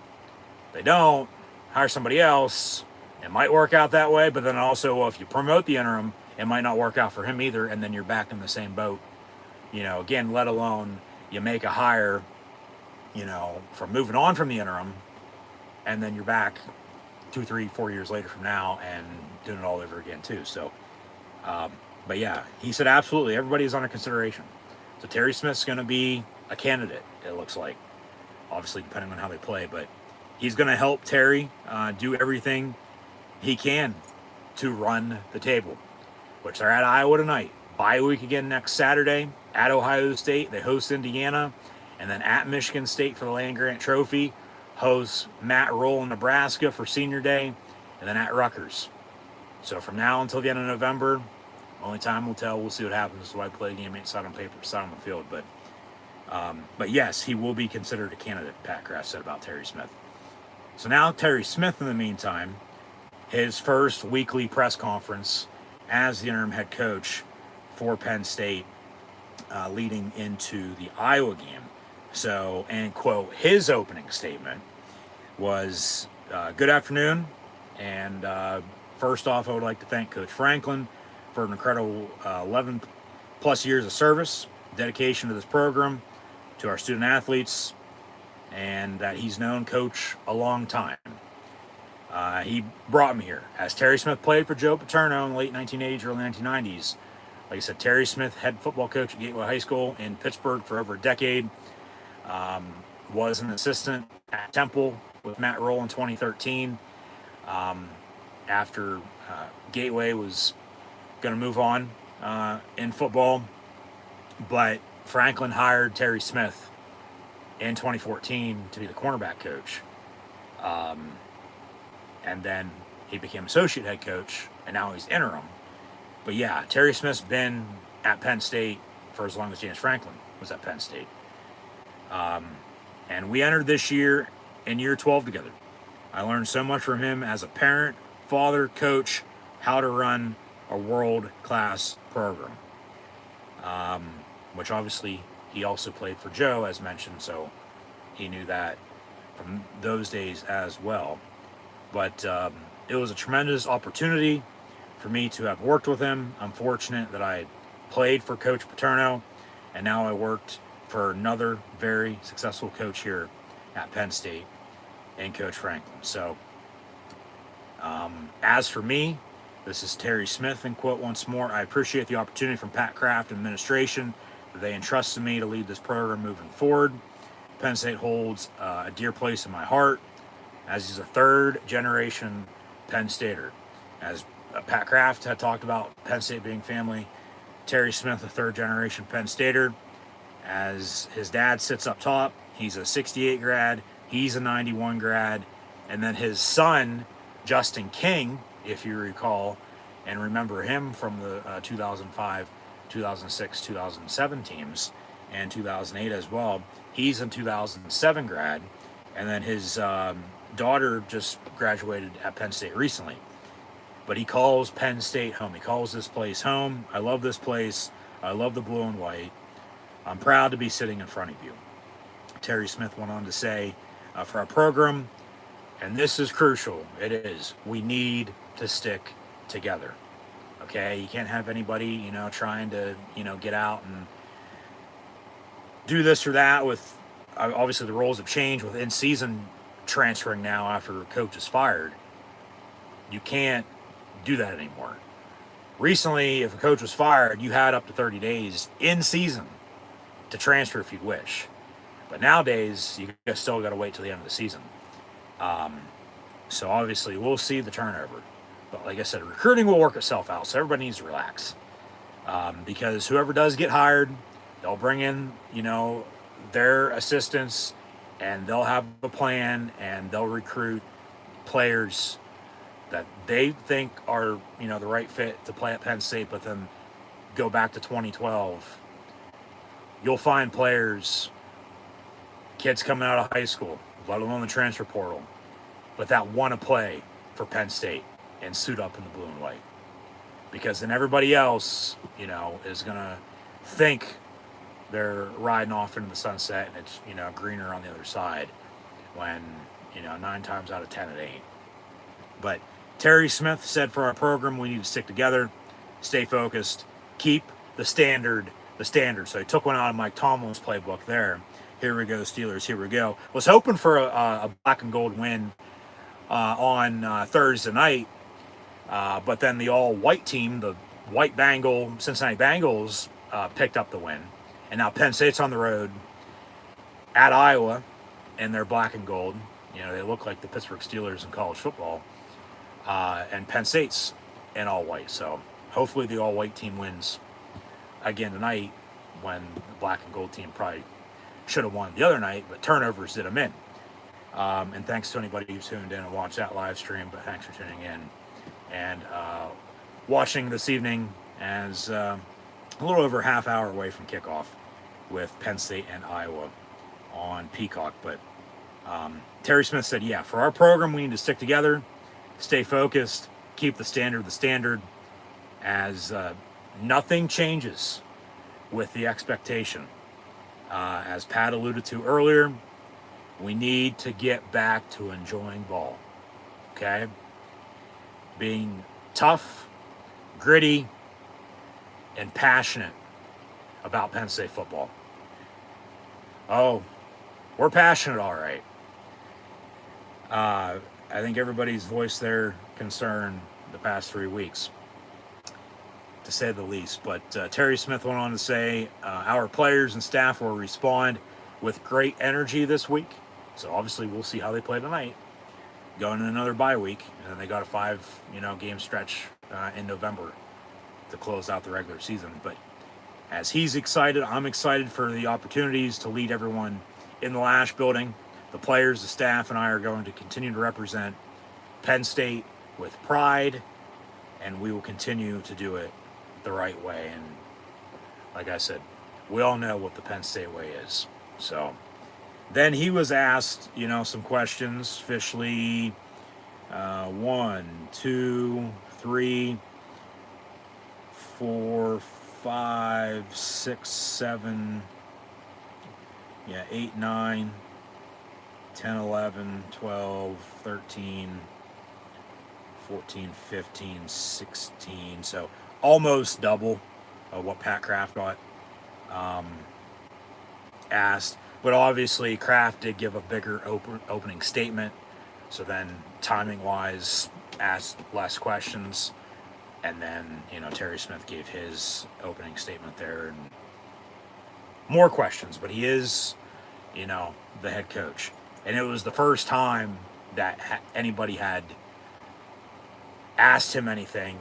Speaker 1: They don't, hire somebody else. It might work out that way, but then also, well, if you promote the interim, it might not work out for him either, and then you're back in the same boat. You know, again, let alone you make a hire, you know, from moving on from the interim, and then you're back 2, 3, 4 years later from now and doing it all over again too. So, but yeah, he said absolutely everybody is under consideration. So Terry Smith's going to be a candidate, it looks like. Obviously, depending on how they play, but he's going to help Terry do everything he can to run the table, which they're at Iowa tonight. Bye week again next Saturday at Ohio State. They host Indiana, and then at Michigan State for the Land-Grant Trophy. Hosts Matt Roll in Nebraska for Senior Day, and then at Rutgers. So from now until the end of November, only time will tell. We'll see what happens. So I play a game inside on paper, side on the field. But yes, he will be considered a candidate, Pat Kraft said about Terry Smith. So now Terry Smith, in the meantime, his first weekly press conference as the interim head coach for Penn State leading into the Iowa game. So, and quote, his opening statement was, good afternoon, and first off, I would like to thank Coach Franklin for an incredible 11 plus years of service, dedication to this program, to our student athletes, and that he's known Coach a long time. He brought me here. As Terry Smith played for Joe Paterno in the late 1980s, early 1990s. Like I said, Terry Smith, head football coach at Gateway High School in Pittsburgh for over a decade. Was an assistant at Temple with Matt Roll in 2013. After Gateway was going to move on in football. But Franklin hired Terry Smith in 2014 to be the cornerback coach. And then he became associate head coach, and now he's interim. But yeah, Terry Smith's been at Penn State for as long as James Franklin was at Penn State. And we entered this year in year 12 together. I learned so much from him as a parent, father, coach, how to run a world-class program. Which obviously he also played for Joe, as mentioned, so he knew that from those days as well. But it was a tremendous opportunity for me to have worked with him. I'm fortunate that I played for Coach Paterno, and now I worked for another very successful coach here at Penn State, and Coach Franklin. So, as for me, this is Terry Smith, and quote once more, I appreciate the opportunity from Pat Kraft and administration that they entrusted me to lead this program moving forward. Penn State holds a dear place in my heart, as he's a third-generation Penn Stater. As Pat Kraft had talked about Penn State being family, Terry Smith, a third-generation Penn Stater. As his dad sits up top, he's a 68 grad, he's a 91 grad, and then his son, Justin King, if you recall, and remember him from the 2005, 2006, 2007 teams, and 2008 as well, he's a 2007 grad, and then his daughter just graduated at Penn State recently. But he calls Penn State home. He calls this place home. I love this place. I love the blue and white. I'm proud to be sitting in front of you. Terry Smith went on to say, for our program, and this is crucial, it is, we need to stick together. Okay, you can't have anybody, trying to, get out and do this or that with, obviously the roles have changed with in-season transferring now after a coach is fired. You can't do that anymore. Recently, if a coach was fired, you had up to 30 days in season to transfer if you'd wish. But nowadays, you still got to wait till the end of the season. So obviously, we'll see the turnover. But like I said, recruiting will work itself out, so everybody needs to relax. Because whoever does get hired They'll bring in, their assistants, and they'll have a plan, and they'll recruit players that they think are, the right fit to play at Penn State. But then go back to 2012, you'll find players, kids coming out of high school, let alone the transfer portal, but that want to play for Penn State and suit up in the blue and white. Because then everybody else, is going to think they're riding off into the sunset and it's, greener on the other side when, 9 times out of 10 it ain't. But Terry Smith said for our program, we need to stick together, stay focused, keep the standard. So he took one out of Mike Tomlin's playbook there. Here we go, Steelers, here we go. Was hoping for a black and gold win on Thursday night, but then the all-white team, the white Cincinnati Bengals, picked up the win. And now Penn State's on the road at Iowa, and they're black and gold. They look like the Pittsburgh Steelers in college football. And Penn State's in all-white. So hopefully the all-white team wins again tonight, when the black and gold team probably should have won the other night, but turnovers did them in. And thanks to anybody who tuned in and watched that live stream, but thanks for tuning in and watching this evening as a little over a half hour away from kickoff with Penn State and Iowa on Peacock. But Terry Smith said, yeah, for our program, we need to stick together, stay focused, keep the standard, as nothing changes with the expectation. As Pat alluded to earlier, we need to get back to enjoying ball, okay? Being tough, gritty, and passionate about Penn State football. Oh, we're passionate, all right. I think everybody's voiced their concern the past 3 weeks, to say the least. But Terry Smith went on to say, our players and staff will respond with great energy this week. So obviously we'll see how they play tonight, going in another bye week, and then they got a 5 game stretch in November to close out the regular season. But as he's excited, I'm excited for the opportunities to lead everyone in the Lash building. The players, the staff, and I are going to continue to represent Penn State with pride, and we will continue to do it the right way. And like I said, we all know what the Penn State way is. So then he was asked, some questions. Officially, 1, 2, 3, 4, 5, 6, 7, 8, 9, 10, 11, 12, 13, 14, 15, 16. So almost double of what Pat Kraft got asked. But obviously, Kraft did give a bigger opening statement. So then, timing-wise, asked less questions. And then, Terry Smith gave his opening statement there. And more questions. But he is, the head coach. And it was the first time that anybody had asked him anything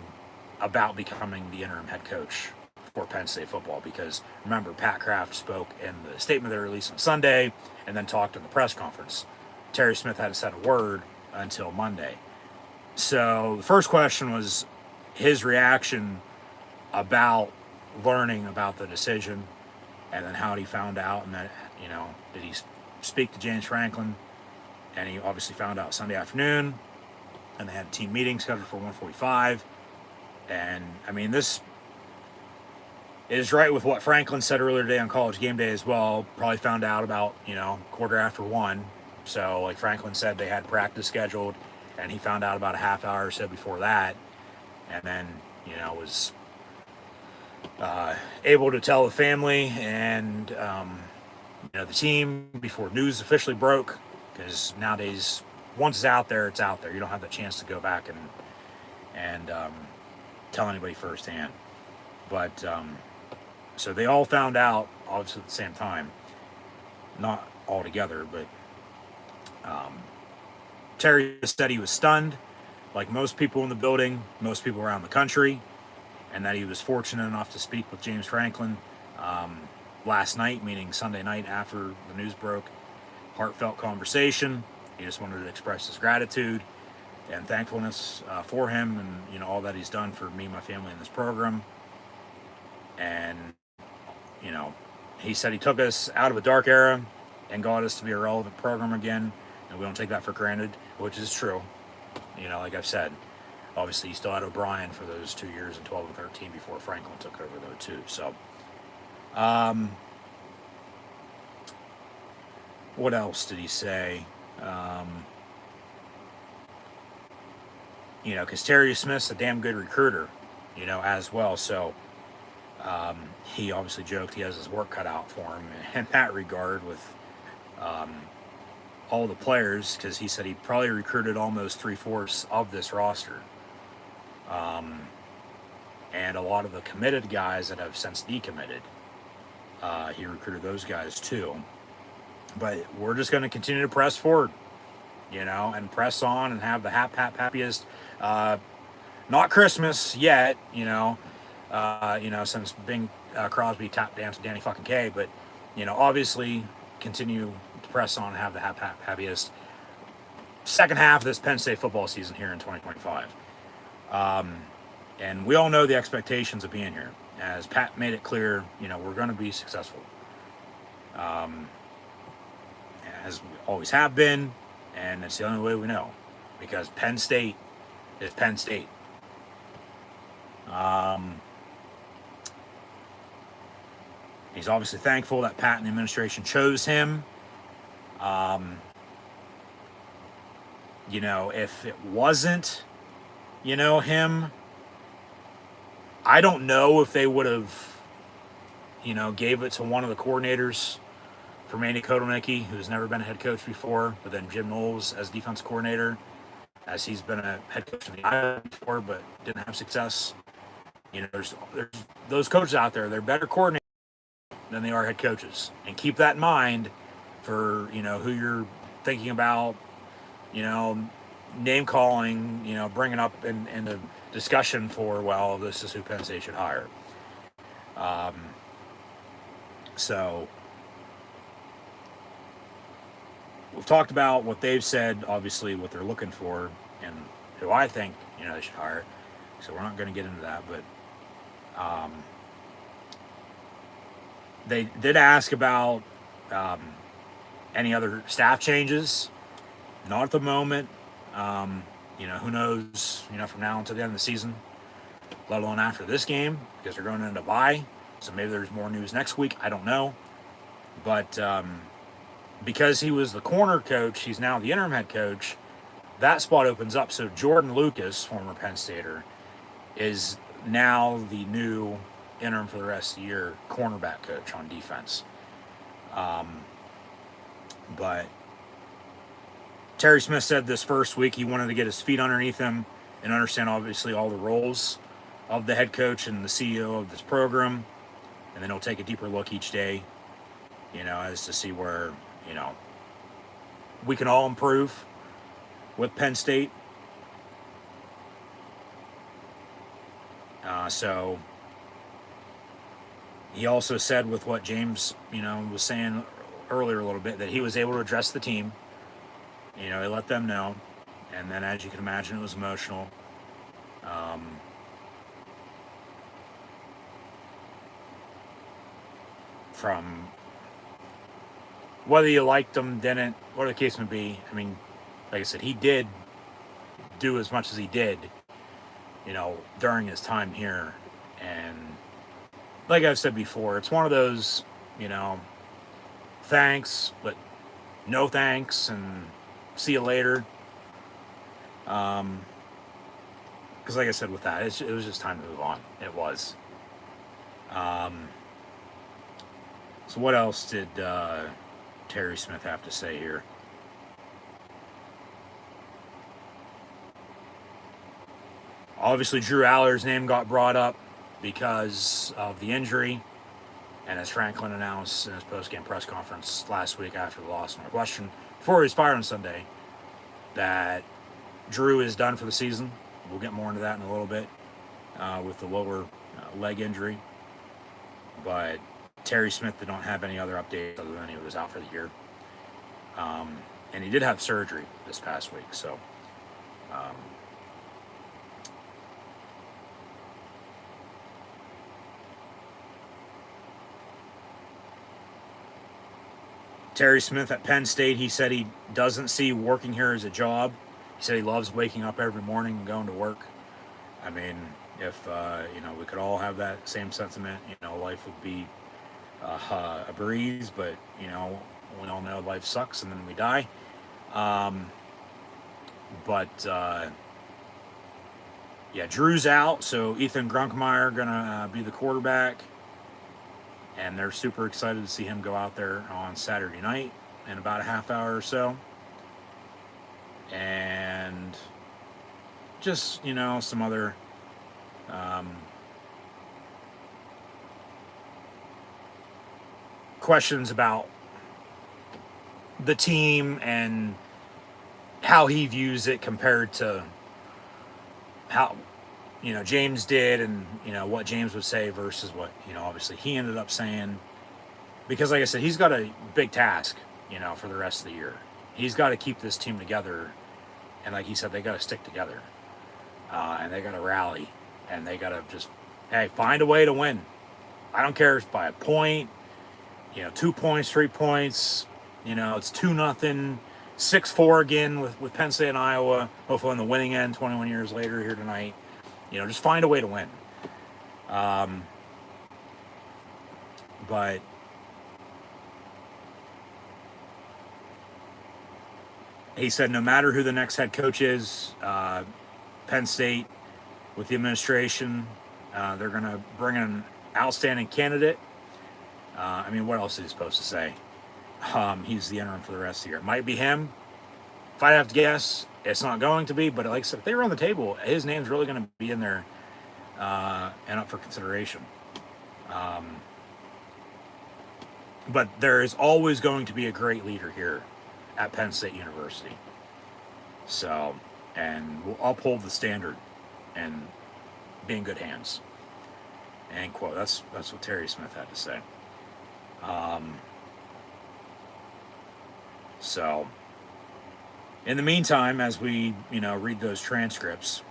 Speaker 1: about becoming the interim head coach for Penn State football. Because, remember, Pat Kraft spoke in the statement they released on Sunday and then talked in the press conference. Terry Smith hadn't said a word until Monday. So the first question was his reaction about learning about the decision, and then how he found out, and that, did he speak to James Franklin? And he obviously found out Sunday afternoon, and they had a team meeting scheduled for 1:45. And this is right with what Franklin said earlier today on College Game Day as well. Probably found out about, quarter after 1. So like Franklin said, they had practice scheduled, and he found out about a half hour or so before that. And then, was able to tell the family and, the team before news officially broke. Because nowadays, once it's out there, it's out there. You don't have the chance to go back and tell anybody firsthand. But so they all found out, obviously at the same time, not all together. But Terry said he was stunned, like most people in the building, most people around the country, and that he was fortunate enough to speak with James Franklin. last night, meaning Sunday night after the news broke. Heartfelt conversation. He just wanted to express his gratitude and thankfulness for him, and all that he's done for me and my family in this program. And he said he took us out of a dark era and got us to be a relevant program again, and we don't take that for granted, which is true. Like I've said, obviously you still had O'Brien for those 2 years in 12 and 13 before Franklin took over though too. So what else did he say? Because Terry Smith's a damn good recruiter, as well. So he obviously joked he has his work cut out for him in that regard with all the players, because he said he probably recruited almost 3/4 of this roster. And a lot of the committed guys that have since decommitted, he recruited those guys too. But we're just going to continue to press forward, and press on and have the happiest, not Christmas yet, since Bing Crosby tap danced Danny fucking K, but, obviously continue to press on and have the happiest second half of this Penn State football season here in 2025. And we all know the expectations of being here. As Pat made it clear, we're going to be successful. As we always have been, and it's the only way we know, because Penn State is Penn State. He's obviously thankful that Pat and the administration chose him. If it wasn't, him, I don't know if they would have, gave it to one of the coordinators from Andy Kotelnicki, who's never been a head coach before, but then Jim Knowles as defense coordinator, as he's been a head coach in the Iowa before, but didn't have success. There's those coaches out there, they're better coordinators than they are head coaches. And keep that in mind for, who you're thinking about, name calling, bringing up in the discussion for, well, this is who Penn State should hire. So we've talked about what they've said, obviously what they're looking for, and who I think, they should hire. So we're not going to get into that, but they did ask about any other staff changes. Not at the moment. Who knows, from now until the end of the season, let alone after this game, because they're going into a bye. So maybe there's more news next week. I don't know. But because he was the corner coach, he's now the interim head coach. That spot opens up. So Jordan Lucas, former Penn Stater, is now the new interim for the rest of the year cornerback coach on defense. But Terry Smith said this first week he wanted to get his feet underneath him and understand, obviously, all the roles of the head coach and the CEO of this program. And then he'll take a deeper look each day, as to see where, we can all improve with Penn State. So he also said, with what James, was saying earlier a little bit, that he was able to address the team. He let them know. And then, as you can imagine, it was emotional. From whether you liked him, didn't, whatever the case may be, like I said, he did do as much as he did, during his time here. And like I've said before, it's one of those, thanks, but no thanks, and see you later. Because like I said with that, it was just time to move on. It was. So what else did Terry Smith have to say here? Obviously, Drew Aller's name got brought up because of the injury. And as Franklin announced in his post-game press conference last week after the loss to Northwestern, before he was fired on Sunday, that Drew is done for the season. We'll get more into that in a little bit with the lower leg injury. But Terry Smith did not have any other updates other than he was out for the year. And he did have surgery this past week, so Terry Smith at Penn State, he said he doesn't see working here as a job. He said he loves waking up every morning and going to work. I mean, if we could all have that same sentiment, life would be a breeze. But we all know life sucks and then we die. Drew's out, so Ethan Grunkmeyer gonna be the quarterback, and they're super excited to see him go out there on Saturday night in about a half hour or so. And just some other questions about the team and how he views it compared to how James did, and what James would say versus what obviously he ended up saying. Because like I said, he's got a big task for the rest of the year. He's got to keep this team together, and like he said, they got to stick together, and they got to rally, and they got to just find a way to win. I don't care if it's by a point, 2 points, 3 points. It's 2-0, 6-4 again with Penn State and Iowa. Hopefully on the winning end, 21 years later here tonight. Just find a way to win. But he said no matter who the next head coach is, Penn State, with the administration, they're going to bring in an outstanding candidate. What else is he supposed to say? He's the interim for the rest of the year. It might be him. If I have to guess, it's not going to be. But like I said, if they were on the table, his name's really going to be in there and up for consideration. But there is always going to be a great leader here at Penn State University. So, and we'll uphold the standard and be in good hands. End quote. That's what Terry Smith had to say. So, in the meantime, as we, read those transcripts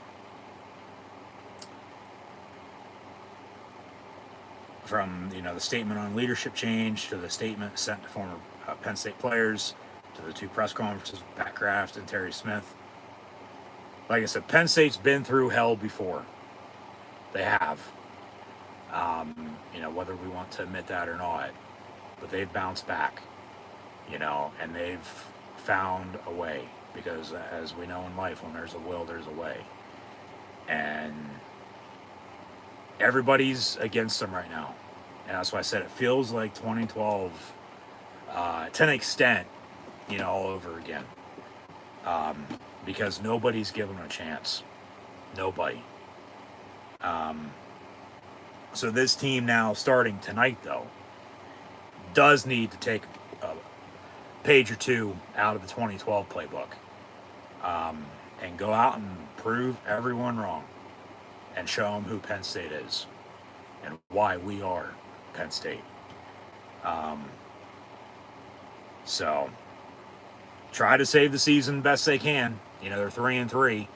Speaker 1: from, the statement on leadership change to the statement sent to former Penn State players to the two press conferences with Pat Kraft and Terry Smith. Like I said, Penn State's been through hell before. They have. Whether we want to admit that or not, but they've bounced back. And they've found a way, because as we know in life, when there's a will, there's a way. And everybody's against them right now. And that's why I said it feels like 2012 to an extent, all over again. Because nobody's given them a chance. Nobody. So this team now, starting tonight, though, does need to take a page or two out of the 2012 playbook and go out and prove everyone wrong and show them who Penn State is and why we are Penn State. So try to save the season best they can. They're 3-3,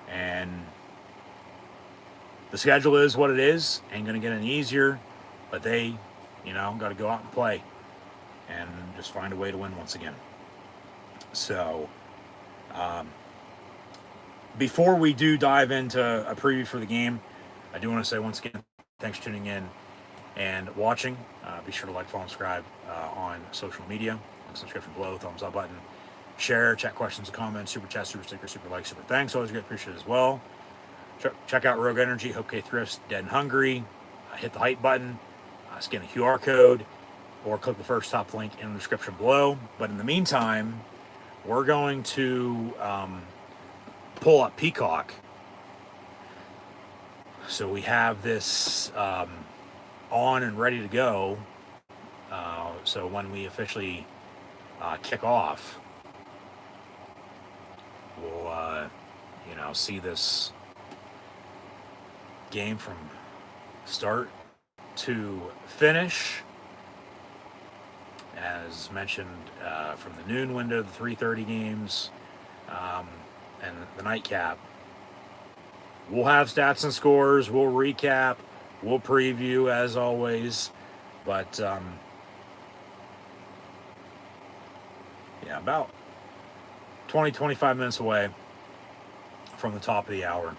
Speaker 1: and the schedule is what it is. Ain't going to get any easier, but they, got to go out and play and just find a way to win once again. So, before we do dive into a preview for the game, I do want to say once again, thanks for tuning in and watching. Be sure to like, follow, and subscribe on social media. Subscription below, thumbs up button, share, chat questions and comments, super chat, super sticker, super like, super thanks. Always great, appreciate it as well. Check out Rogue Energy, HopeKThrifts, Dead and Hungry. Hit the hype button, scan the QR code, or click the first top link in the description below. But in the meantime, we're going to pull up Peacock. So we have this on and ready to go. So when we officially kick off, we'll see this game from start to finish as mentioned, from the noon window, the 3:30 games, and the nightcap. We'll have stats and scores. We'll recap. We'll preview as always. But yeah, about 20-25 minutes away from the top of the hour.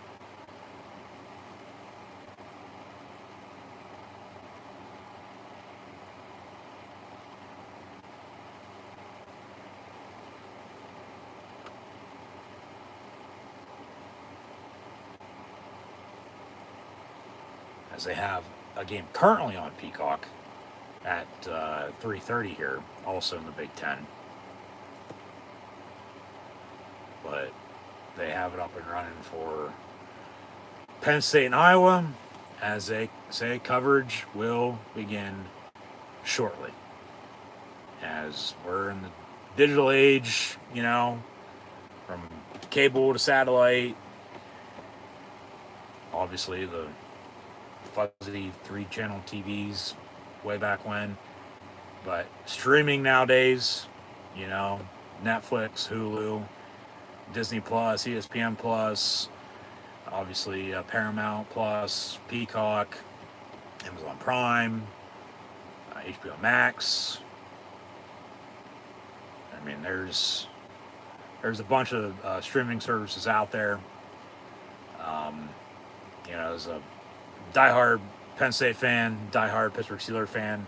Speaker 1: As they have a game currently on Peacock at 3:30 here, also in the Big Ten. But they have it up and running for Penn State and Iowa. As they say, coverage will begin shortly. As we're in the digital age, you know, from cable to satellite, obviously the fuzzy 3-channel TVs way back when, but streaming nowadays, you know, Netflix, Hulu, Disney Plus, ESPN Plus, obviously Paramount Plus, Peacock, Amazon Prime, HBO Max. I mean, there's a bunch of streaming services out there. You know, as a diehard Penn State fan, diehard Pittsburgh Steelers fan,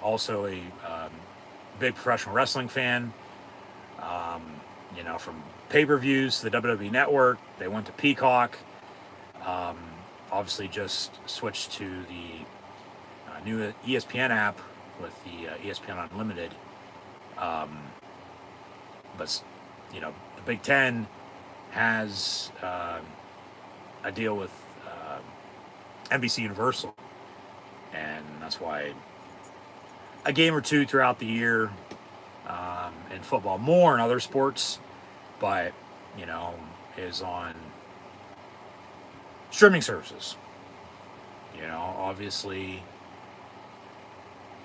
Speaker 1: also a big professional wrestling fan. You know, from pay-per-views to the WWE Network, they went to Peacock. Obviously, just switched to the new ESPN app with the ESPN Unlimited. But you know, the Big Ten has a deal with NBC Universal, and that's why a game or two throughout the year in football, more in other sports, but you know, is on streaming services. You know, obviously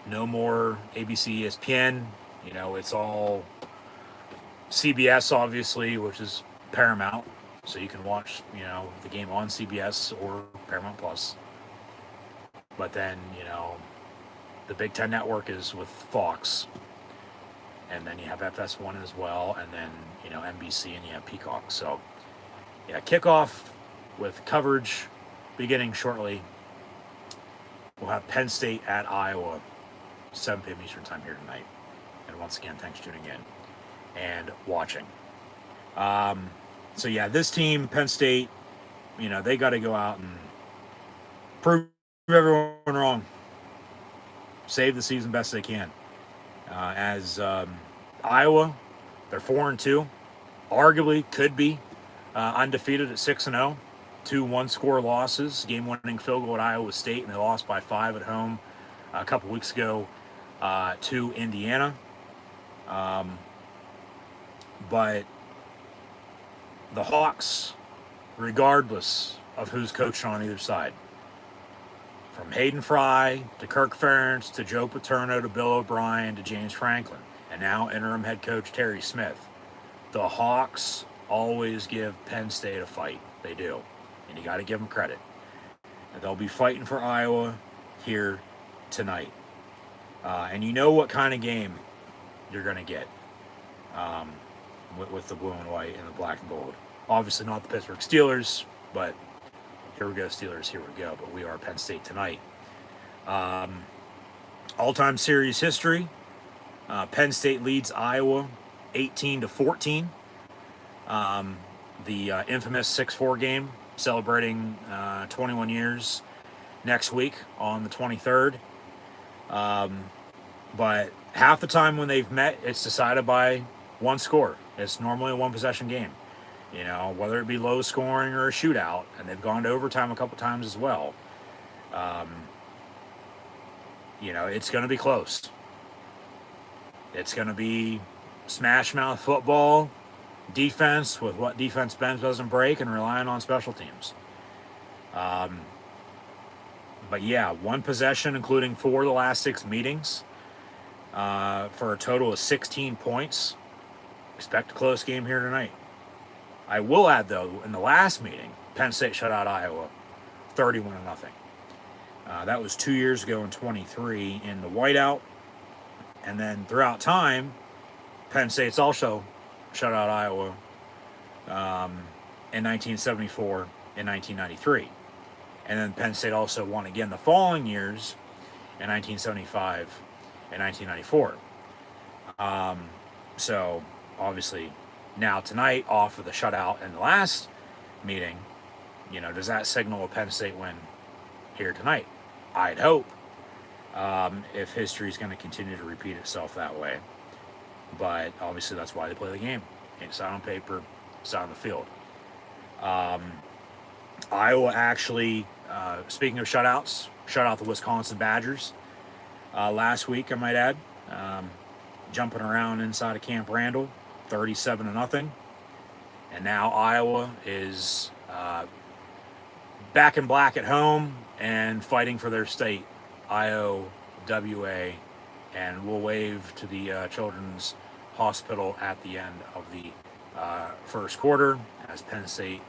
Speaker 1: no more ABC, ESPN. You know, it's all CBS, obviously, which is Paramount. So you can watch, you know, the game on CBS or Paramount Plus. But then, you know, the Big Ten Network is with Fox. And then you have FS1 as well. And then, you know, NBC, and you have Peacock. So, yeah, kickoff with coverage beginning shortly. We'll have Penn State at Iowa, 7 p.m. Eastern Time here tonight. And once again, thanks for tuning in and watching. So yeah, this team, Penn State, you know, they got to go out and prove everyone wrong. Save the season best they can. As Iowa, they're 4-2. Arguably could be undefeated at 6-0. 2 one-score losses, game-winning field goal at Iowa State, and they lost by 5 at home a couple weeks ago to Indiana. But the Hawks, regardless of who's coaching on either side, from Hayden Fry to Kirk Ferentz to Joe Paterno to Bill O'Brien to James Franklin, and now interim head coach Terry Smith, the Hawks always give Penn State a fight. They do. And you got to give them credit. And they'll be fighting for Iowa here tonight. And you know what kind of game you're going to get. With the blue and white and the black and gold. Obviously not the Pittsburgh Steelers, but here we go, Steelers, here we go. But we are Penn State tonight. All-time series history. Penn State leads Iowa 18-14. The infamous 6-4 game, celebrating 21 years next week on the 23rd. But half the time when they've met, it's decided by one score. It's normally a one-possession game, you know, whether it be low scoring or a shootout, and they've gone to overtime a couple times as well. You know, it's going to be close. It's going to be smash mouth football, defense with what defense bends doesn't break, and relying on special teams. But yeah, one possession, including 4 of the last 6 meetings. for a total of 16 points. Expect a close game here tonight. I will add, though, in the last meeting, Penn State shut out Iowa 31-0. That was 2 years ago in 23 in the whiteout. And then throughout time, Penn State's also shut out Iowa in 1974 and 1993. And then Penn State also won again the following years in 1975 and 1994. So obviously now tonight, off of the shutout in the last meeting, does that signal a Penn State win here tonight? I'd hope, if history is going to continue to repeat itself that way. But obviously that's why they play the game. It's out on paper, it's out on the field. Iowa actually, speaking of shutouts, shut out the Wisconsin Badgers last week, I might add. Jumping around inside of Camp Randall, 37-0. And now Iowa is back in black at home and fighting for their state, IOWA, and will wave to the Children's Hospital at the end of the first quarter, as Penn State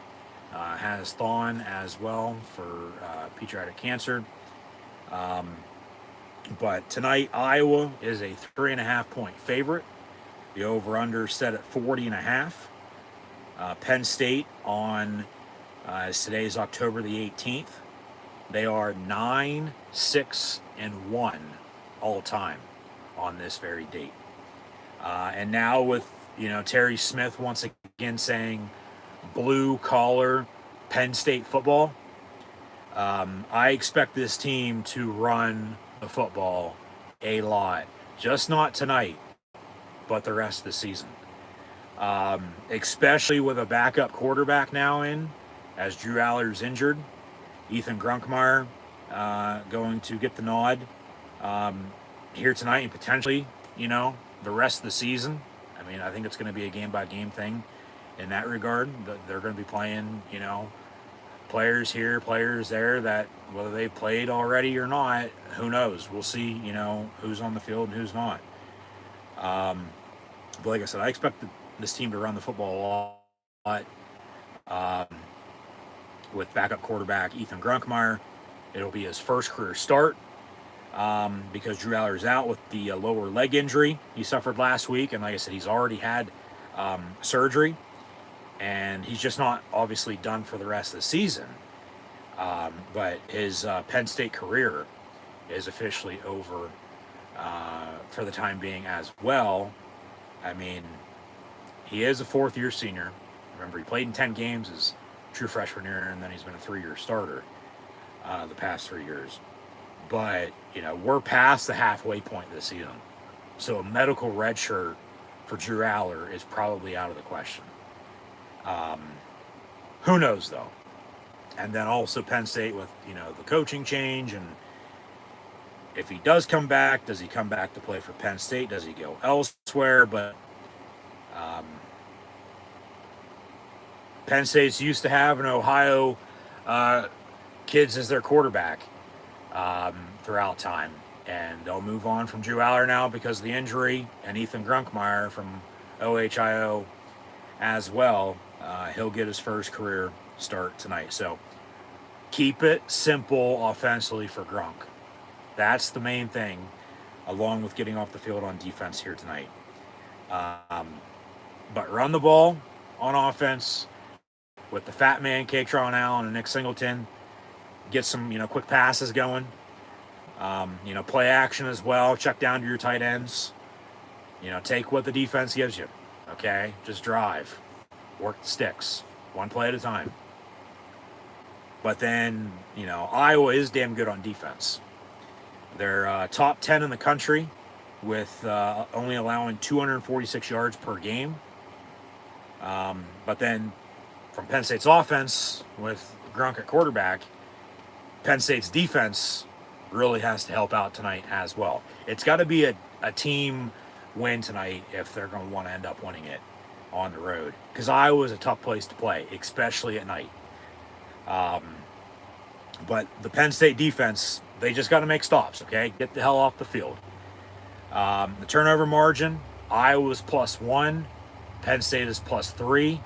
Speaker 1: has Thawne as well for pediatric cancer. But tonight, Iowa is a 3.5-point favorite. The over-under set at 40.5. Penn State on, as today's October the 18th, they are 9-6-1 all time on this very date. And now with, Terry Smith once again saying blue collar Penn State football, I expect this team to run the football a lot. Just not tonight, but the rest of the season. Especially with a backup quarterback now in, as Drew Aller's injured. Ethan Grunkmeyer going to get the nod here tonight and potentially, the rest of the season. I mean, I think it's going to be a game-by-game thing in that regard. They're going to be playing, players here, players there, that whether they've played already or not, who knows? We'll see, who's on the field and who's not. But like I said, I expect this team to run the football a lot. With backup quarterback Ethan Grunkmeyer, it'll be his first career start because Drew Aller's out with the lower leg injury he suffered last week. And like I said, he's already had surgery. And he's just not obviously done for the rest of the season. But his Penn State career is officially over for the time being as well. I mean, he is a fourth-year senior. Remember, he played in 10 games as true freshman year, and then he's been a 3-year starter the past 3 years. But, we're past the halfway point this season. So a medical redshirt for Drew Aller is probably out of the question. Who knows, though? And then also Penn State with, the coaching change. And if he does come back, does he come back to play for Penn State? Does he go elsewhere? But Penn State's used to have an Ohio kids as their quarterback throughout time. And they'll move on from Drew Aller now because of the injury, and Ethan Grunkmeyer from OHIO as well. He'll get his first career start tonight. So keep it simple offensively for Grunk. That's the main thing, along with getting off the field on defense here tonight. But run the ball on offense with the fat man, Katron Allen, and Nick Singleton. Get some, quick passes going. Play action as well. Check down to your tight ends. Take what the defense gives you. Okay? Just drive. Work the sticks. One play at a time. But then, Iowa is damn good on defense. They're top 10 in the country with only allowing 246 yards per game. But then from Penn State's offense with Gronk at quarterback, Penn State's defense really has to help out tonight as well. It's got to be a team win tonight if they're going to want to end up winning it on the road. Because Iowa is a tough place to play, especially at night. But the Penn State defense, they just got to make stops, okay? Get the hell off the field. The turnover margin, Iowa's +1, Penn State is +3.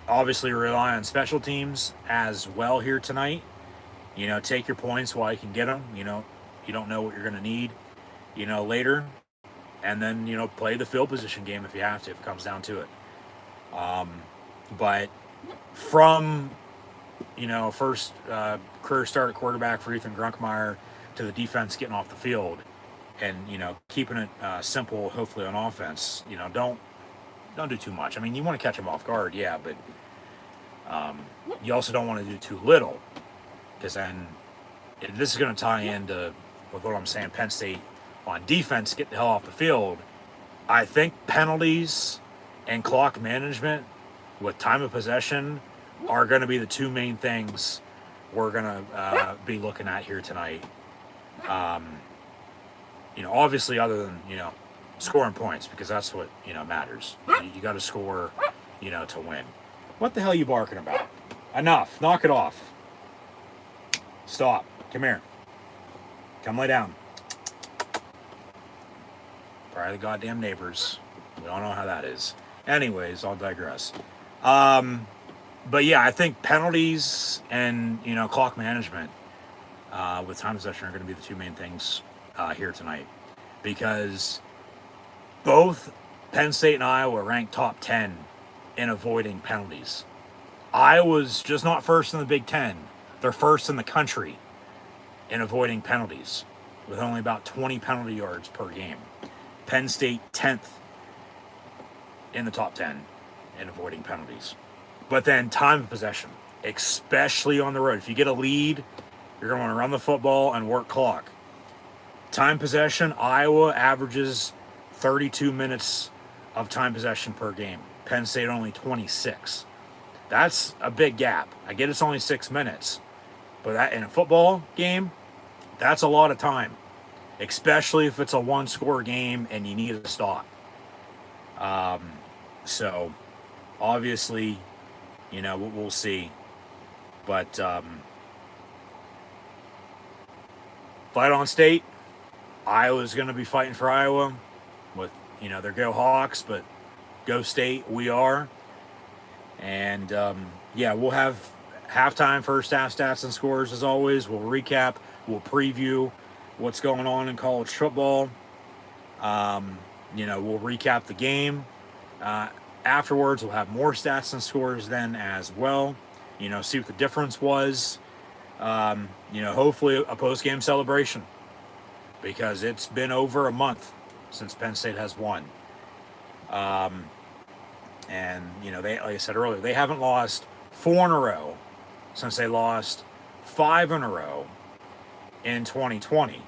Speaker 1: Obviously rely on special teams as well here tonight. Take your points while you can get them. You don't know what you're going to need, later. And then, play the field position game if you have to, if it comes down to it. But from, first career start quarterback for Ethan Grunkmeyer to the defense getting off the field and, keeping it simple, hopefully on offense, don't do too much. I mean, you want to catch them off guard, yeah, but you also don't want to do too little, because then this is going to tie into with what I'm saying. Penn State on defense, get the hell off the field. I think penalties and clock management with time of possession are going to be the two main things we're going to be looking at here tonight. Obviously, other than scoring points, because that's what matters. You got to score, to win. What the hell are you barking about? Enough. Knock it off. Stop. Come here. Come lay down. Probably the goddamn neighbors. We all know how that is. Anyways, I'll digress. But yeah, I think penalties and clock management with time possession are going to be the two main things here tonight, because both Penn State and Iowa are ranked top 10 in avoiding penalties. Iowa's just not first in the Big Ten; they're first in the country in avoiding penalties, with only about 20 penalty yards per game. Penn State 10th in the top 10 in avoiding penalties. But then time of possession, especially on the road. If you get a lead, you're going to want to run the football and work clock. Time possession, Iowa averages 32 minutes of time possession per game. Penn State only 26. That's a big gap. I get it's only 6 minutes, but that in a football game, that's a lot of time, especially if it's a one-score game and you need a stop. So, obviously, we'll see. But fight on state. Iowa's going to be fighting for Iowa with, their Go Hawks, but Go State, we are. And, we'll have halftime, first half stats and scores as always. We'll recap. We'll preview what's going on in college football. We'll recap the game. Afterwards, we'll have more stats and scores then as well. See what the difference was. Hopefully a post-game celebration, because it's been over a month since Penn State has won. They, like I said earlier, they haven't lost 4 in a row since they lost 5 in a row in 2020.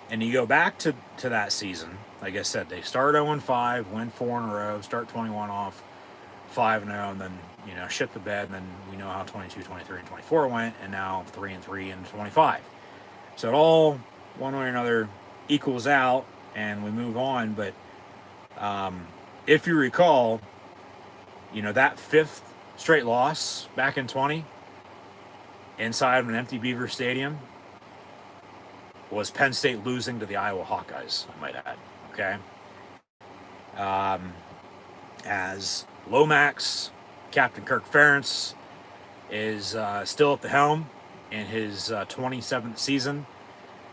Speaker 1: And you go back to that season, like I said, they start 0-5, win 4 in a row, start 21 off 5-0, and then, shit the bed, and then we know how 22, 23, and 24 went, and now 3-3 and 25. So it all, one way or another, equals out, and we move on. But if you recall, that 5th straight loss back in 20, inside of an empty Beaver Stadium, was Penn State losing to the Iowa Hawkeyes, I might add. Okay. As Lomax, Captain Kirk Ferentz, is still at the helm in his 27th season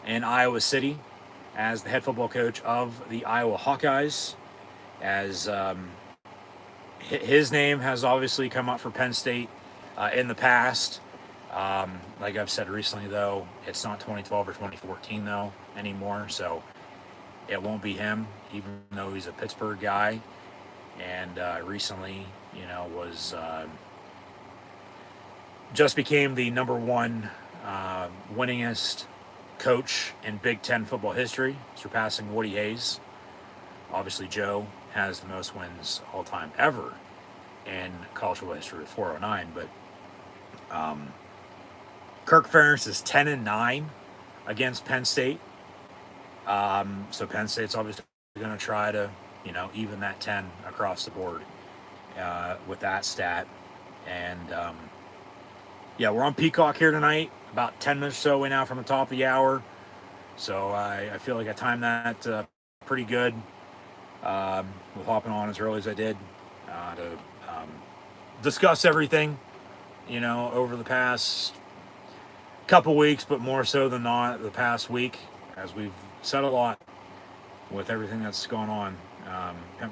Speaker 1: in Iowa City as the head football coach of the Iowa Hawkeyes, as his name has obviously come up for Penn State in the past. Like I've said recently, though, it's not 2012 or 2014 though anymore, so it won't be him, even though he's a Pittsburgh guy, and recently, was just became the number 1 winningest coach in Big Ten football history, surpassing Woody Hayes. Obviously, Joe has the most wins all time ever in college football history with 409, but Kirk Ferentz is 10-9 against Penn State. So Penn State's obviously going to try to, even that 10 across the board with that stat. And we're on Peacock here tonight, about 10 minutes or so away now from the top of the hour. So I feel like I timed that pretty good with hopping on as early as I did to discuss everything, over the past couple weeks, but more so than not the past week, as we've said a lot with everything that's going on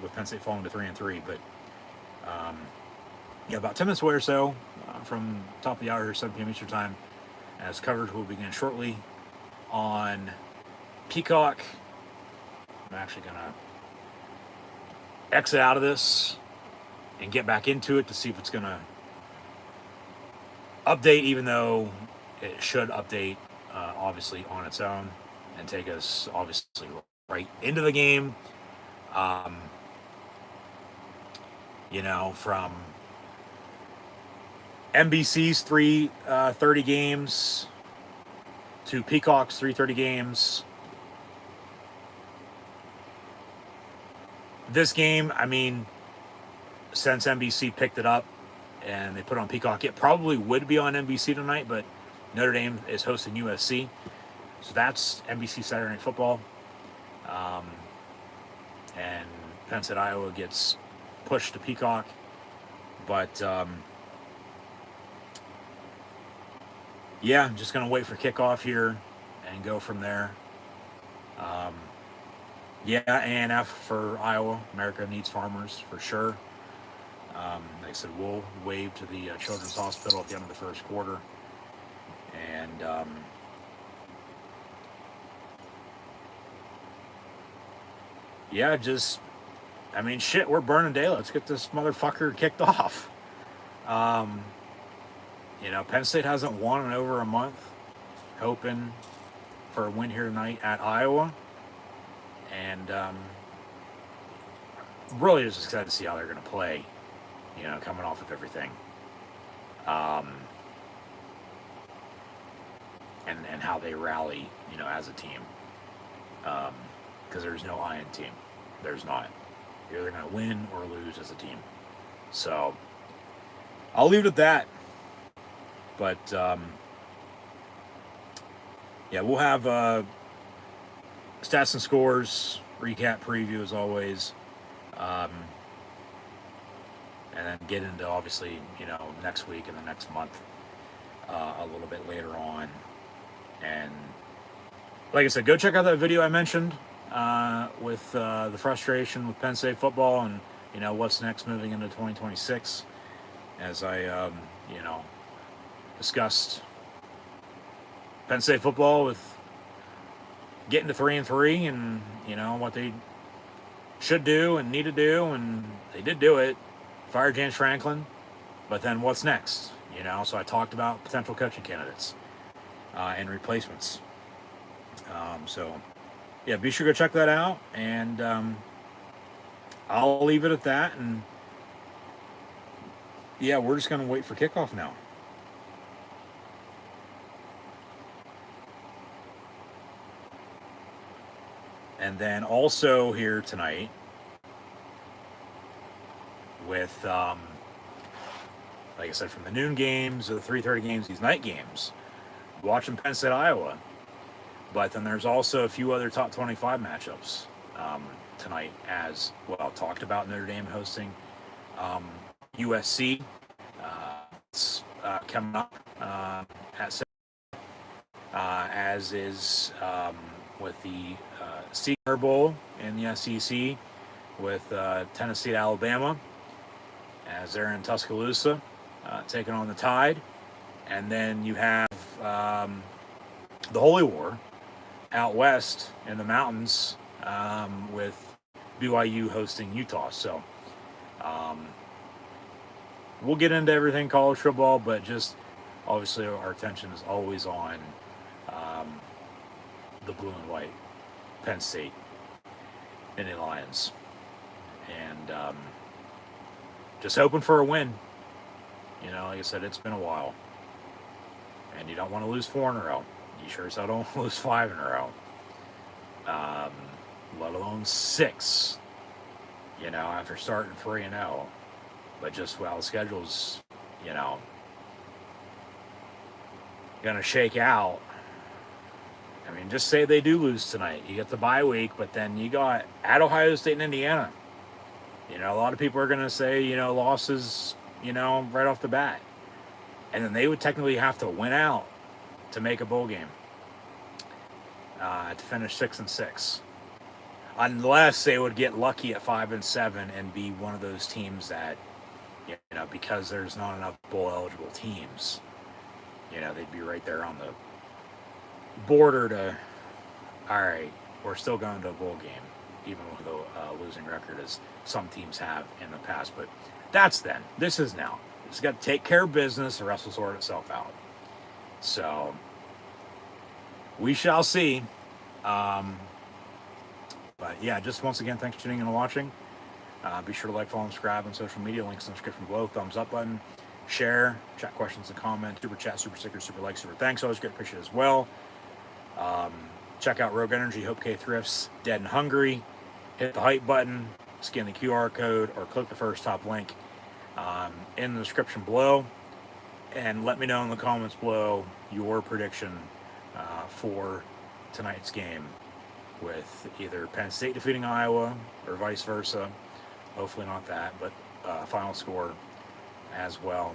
Speaker 1: with Penn State falling to 3-3. But about 10 minutes away or so from top of the hour here, 7 p.m. Eastern Time, as coverage will begin shortly on Peacock. I'm actually going to exit out of this and get back into it to see if it's going to update, even though it should update obviously on its own and take us obviously right into the game. From NBC's 3:30 games to Peacock's 3:30 games. This game, since NBC picked it up and they put it on Peacock, it probably would be on NBC tonight, but Notre Dame is hosting USC. So that's NBC Saturday Night Football. And Penn State, Iowa gets pushed to Peacock. But, I'm just going to wait for kickoff here and go from there. A&F for Iowa. America needs farmers, for sure. Like I said, we'll wave to the Children's Hospital at the end of the first quarter. And we're burning day. Let's get this motherfucker kicked off. Penn State hasn't won in over a month. Hoping for a win here tonight at Iowa. And really just excited to see how they're going to play, coming off of everything. And how they rally, as a team. Because there's no I in team. There's not. You're either going to win or lose as a team. So, I'll leave it at that. But, we'll have stats and scores, recap preview as always. And then get into, obviously, next week and the next month a little bit later on. And like I said, go check out that video I mentioned with the frustration with Penn State football and, what's next moving into 2026. As I, discussed Penn State football with getting to 3-3 and, what they should do and need to do. And they did do it. Fire James Franklin. But then what's next? So I talked about potential coaching candidates and replacements. Be sure to go check that out. And I'll leave it at that. And we're just going to wait for kickoff now. And then also here tonight with, like I said, from the noon games, the 3:30 games, these night games, watching Penn State, Iowa. But then there's also a few other top 25 matchups tonight as well. Talked about Notre Dame hosting USC. It's coming up at 7, as is with the Senior Bowl in the SEC with Tennessee at Alabama, as they're in Tuscaloosa taking on the Tide. And then you have the Holy War out west in the mountains with BYU hosting Utah. So we'll get into everything college football, but just obviously our attention is always on the blue and white Penn State Nittany Lions. And just hoping for a win. Like I said, it's been a while. And you don't want to lose 4 in a row. You sure as hell don't want to lose 5 in a row. Let alone 6. After starting 3-0. But just while the schedule's, gonna shake out, I mean, just say they do lose tonight. You get the bye week, but then you got at Ohio State and Indiana. You know, a lot of people are going to say, you know, losses, you know, right off the bat. And then they would technically have to win out to make a bowl game, to finish 6-6. Unless they would get lucky at 5-7 and be one of those teams that, you know, because there's not enough bowl eligible teams, you know, they'd be right there on the border to, all right, we're still going to a bowl game, even with a losing record, as some teams have in the past. But that's then. This is now. It's got to take care of business. The rest will sort itself out. So we shall see. But yeah, just once again, thanks for tuning in and watching. Be sure to like, follow, and subscribe on social media. Links in the description below. Thumbs up button. Share. Chat questions and comment. Super chat, super sticker, super like, super thanks. Always great appreciate as well. Check out Rogue Energy, HopeKThrifts, Dead and Hungry. Hit the hype button. Scan the QR code or click the first top link in the description below. And let me know in the comments below your prediction for tonight's game, with either Penn State defeating Iowa or vice versa. Hopefully not that, but final score as well.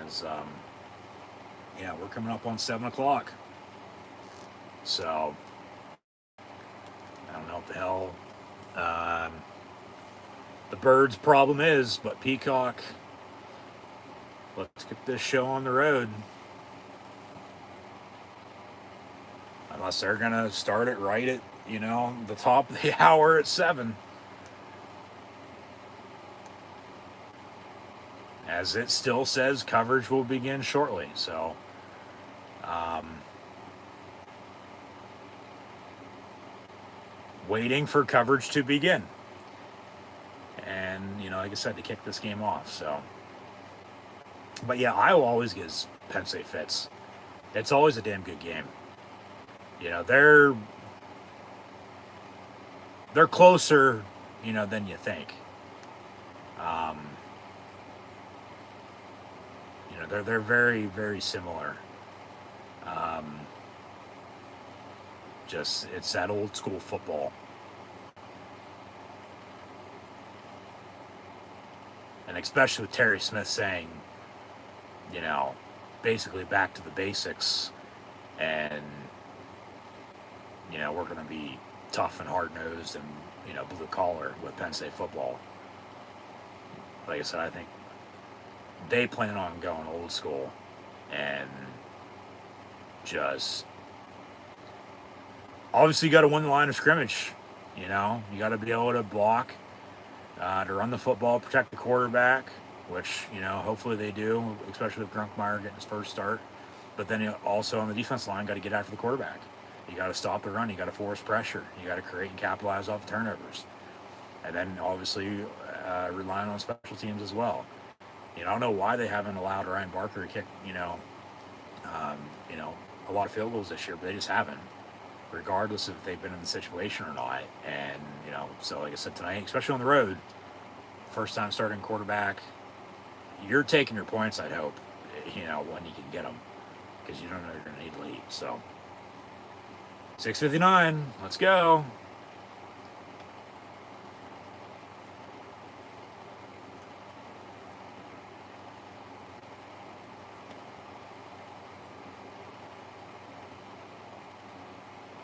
Speaker 1: As yeah, we're coming up on 7 o'clock. So I don't know what the hell the Birds' problem is, but Peacock, let's get this show on the road. Unless they're gonna start it right at, you know, the top of the hour at 7. As it still says, coverage will begin shortly. So, waiting for coverage to begin. And, you know, like I said, to kick this game off. So, but yeah, Iowa always gives Penn State fits. It's always a damn good game. You know, they're closer, you know, than you think. You know, they're very, very similar. Just, it's that old school football. And especially with Terry Smith saying, you know, basically back to the basics, and, you know, we're going to be tough and hard-nosed and, you know, blue-collar with Penn State football. Like I said, I think they plan on going old school and just, obviously you got to win the line of scrimmage. You know, you got to be able to block, to run the football, protect the quarterback, which, you know, hopefully they do, especially with Grunkmeyer getting his first start. But then you also on the defense line, got to get after the quarterback. You got to stop the run. You got to force pressure. You got to create and capitalize off turnovers. And then obviously relying on special teams as well. You know, I don't know why they haven't allowed Ryan Barker to kick, you know, a lot of field goals this year, but they just haven't, regardless if they've been in the situation or not. And, you know, so like I said tonight, especially on the road, first time starting quarterback, you're taking your points, I'd hope, you know, when you can get them, because you don't know you're going to need to lead. So 6:59, let's go.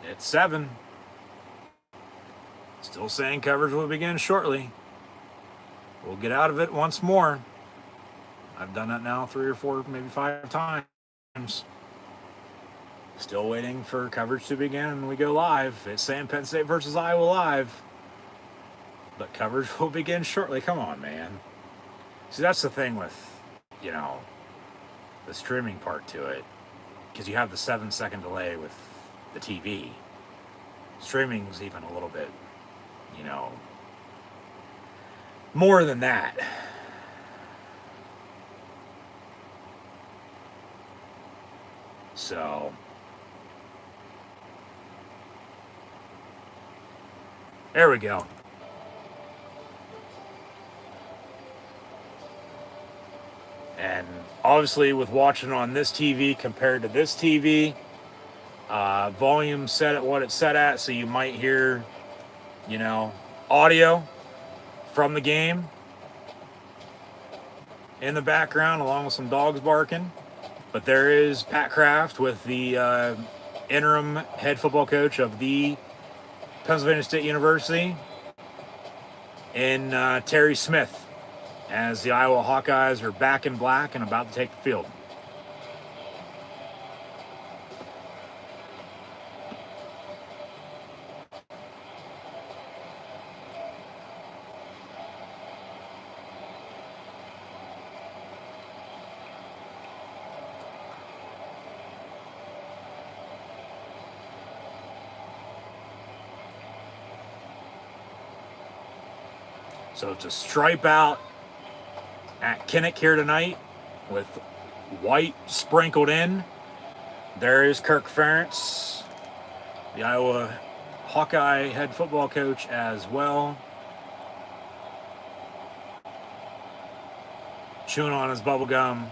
Speaker 1: It's 7. Still saying coverage will begin shortly. We'll get out of it once more. I've done that now 3 or 4, maybe 5 times. Still waiting for coverage to begin and we go live. It's saying Penn State versus Iowa live. But coverage will begin shortly. Come on, man. See, that's the thing with, you know, the streaming part to it. Because you have the 7-second delay with the TV. Streaming's even a little bit, you know, more than that. So there we go. And obviously with watching on this TV compared to this TV, Volume set at what it's set at, so you might hear, audio from the game in the background along with some dogs barking. But there is Pat Kraft with the interim head football coach of the Pennsylvania State University, and Terry Smith, as the Iowa Hawkeyes are back in black and about to take the field. So it's a stripe out at Kinnick here tonight with white sprinkled in. There is Kirk Ferentz, the Iowa Hawkeye head football coach as well, chewing on his bubble gum.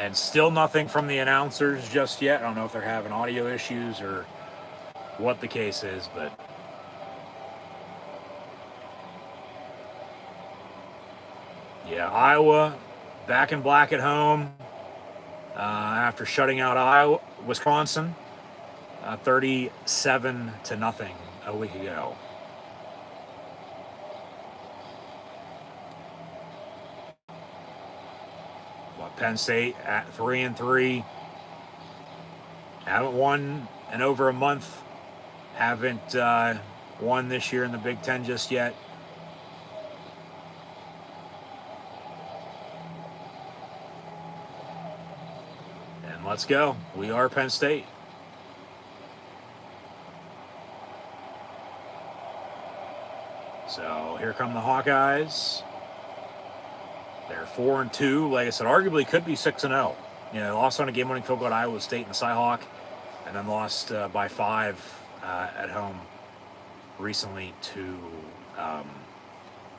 Speaker 1: And still nothing from the announcers just yet. I don't know if they're having audio issues or what the case is, but yeah, Iowa back in black at home after shutting out Wisconsin 37-0 a week ago. Penn State at 3-3. Haven't won in over a month. Haven't won this year in the Big Ten just yet. And let's go. We are Penn State. So here come the Hawkeyes. They're 4-2. Like I said, arguably could be 6-0. They lost on a game-winning field goal at Iowa State in the Cyhawk, and then lost by 5 at home recently to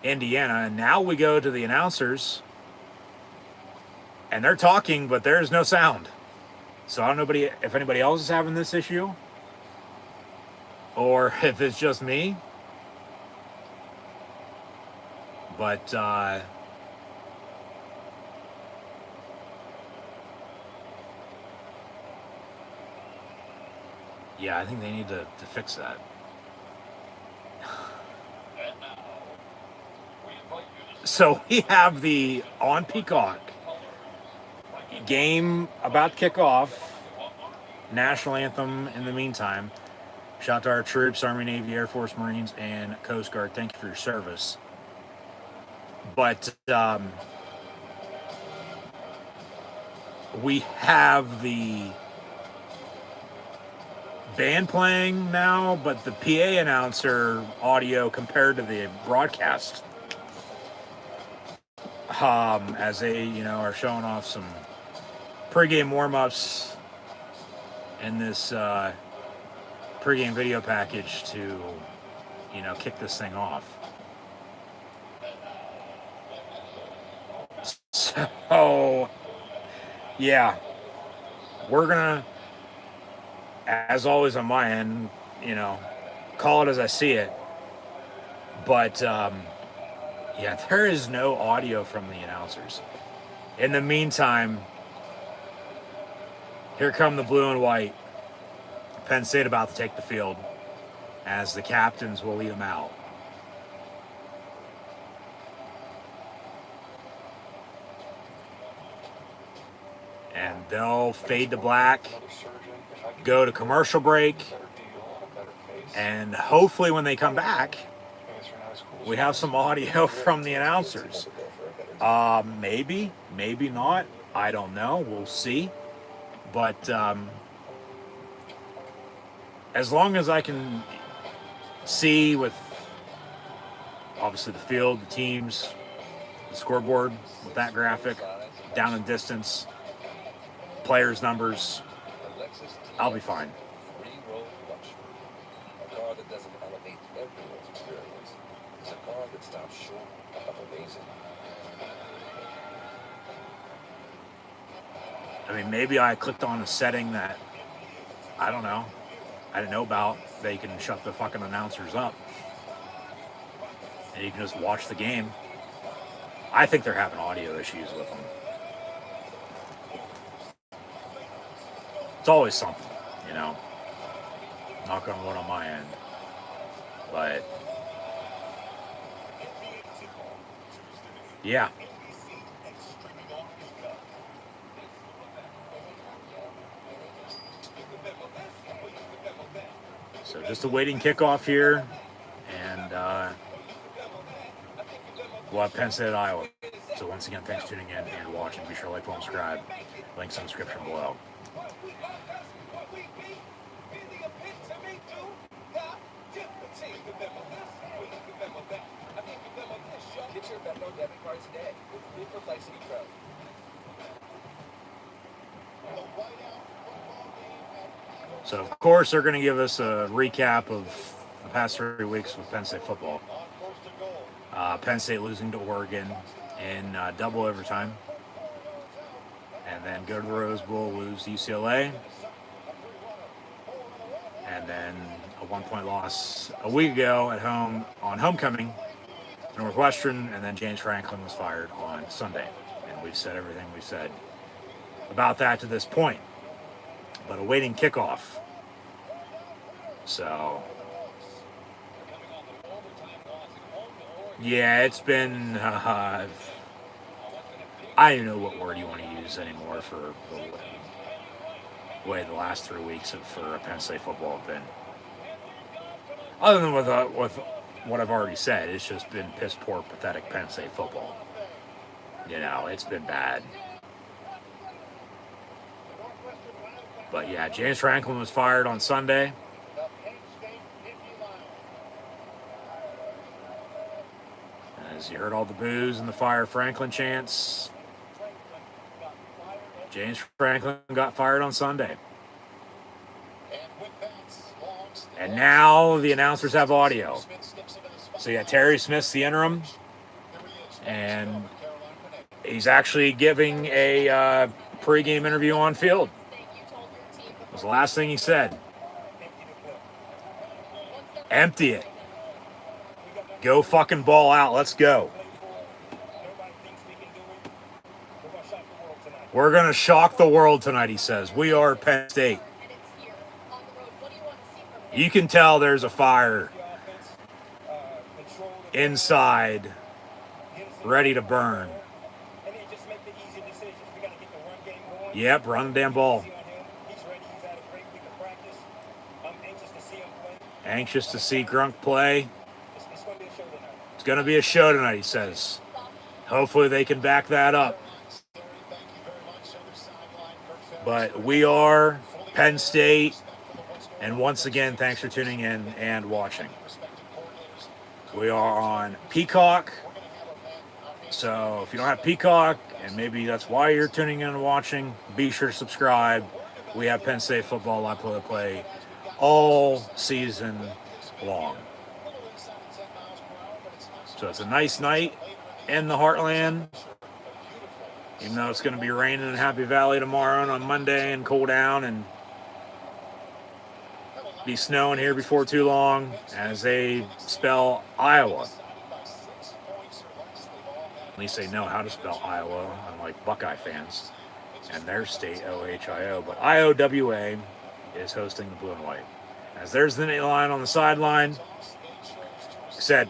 Speaker 1: Indiana. And now we go to the announcers, and they're talking, but there's no sound. So I don't know if anybody else is having this issue, or if it's just me. But yeah, I think they need to fix that. So we have the on Peacock game about to kick off. National anthem in the meantime. Shout out to our troops, Army, Navy, Air Force, Marines, and Coast Guard. Thank you for your service. But we have the band playing now, but the PA announcer audio compared to the broadcast, as they are showing off some pregame warm-ups in this pregame video package to kick this thing off. So yeah, we're gonna, as always on my end, call it as I see it. But, yeah, there is no audio from the announcers. In the meantime, here come the blue and white. Penn State about to take the field, as the captains will lead them out. And they'll fade to black, go to commercial break, and hopefully when they come back, we have some audio from the announcers. Maybe not. I don't know. We'll see. But as long as I can see with obviously the field, the teams, the scoreboard with that graphic, down in distance, players' numbers, I'll be fine. I mean, maybe I clicked on a setting that, I don't know, I didn't know about. They can shut the fucking announcers up. And you can just watch the game. I think they're having audio issues with them. It's always something, you know. Knock on wood on my end. But yeah. So just awaiting kickoff here. And we'll have Penn State at Iowa. So once again, thanks for tuning in and watching. Be sure to like, follow, and subscribe. Links in the description below. So, of course, they're going to give us a recap of the past 3 weeks with Penn State football. Penn State losing to Oregon in double overtime. And then go to the Rose Bowl, lose to UCLA. And then a 1-point loss a week ago at home on homecoming to Northwestern. And then James Franklin was fired on Sunday. And we've said everything we said about that to this point. But awaiting kickoff. So, yeah, it's been, I don't even know what word you want to use anymore for the way the last 3 weeks for Penn State football have been. Other than with what I've already said, it's just been piss poor, pathetic Penn State football. You know, it's been bad. But yeah, James Franklin was fired on Sunday. As you heard all the boos and the fire Franklin chants, James Franklin got fired on Sunday. And now the announcers have audio. So yeah, Terry Smith's the interim. And he's actually giving a pregame interview on field. Was the last thing he said. Empty it. Go fucking ball out. Let's go. We're going to shock the world tonight, he says. We are Penn State. You can tell there's a fire inside, ready to burn. Yep, run the damn ball. Anxious to see Grunk play. It's going to be a show tonight, he says. Hopefully they can back that up. But we are Penn State. And once again, thanks for tuning in and watching. We are on Peacock. So if you don't have Peacock, and maybe that's why you're tuning in and watching, be sure to subscribe. We have Penn State football live play all season long. So it's a nice night in the Heartland. Even though it's going to be raining in Happy Valley tomorrow and on Monday and cool down and be snowing here before too long as they spell Iowa. At least they know how to spell Iowa, unlike Buckeye fans and their state, OHIO. But IOWA is hosting the blue and white. As there's the Nittany Lion on the sideline. Said,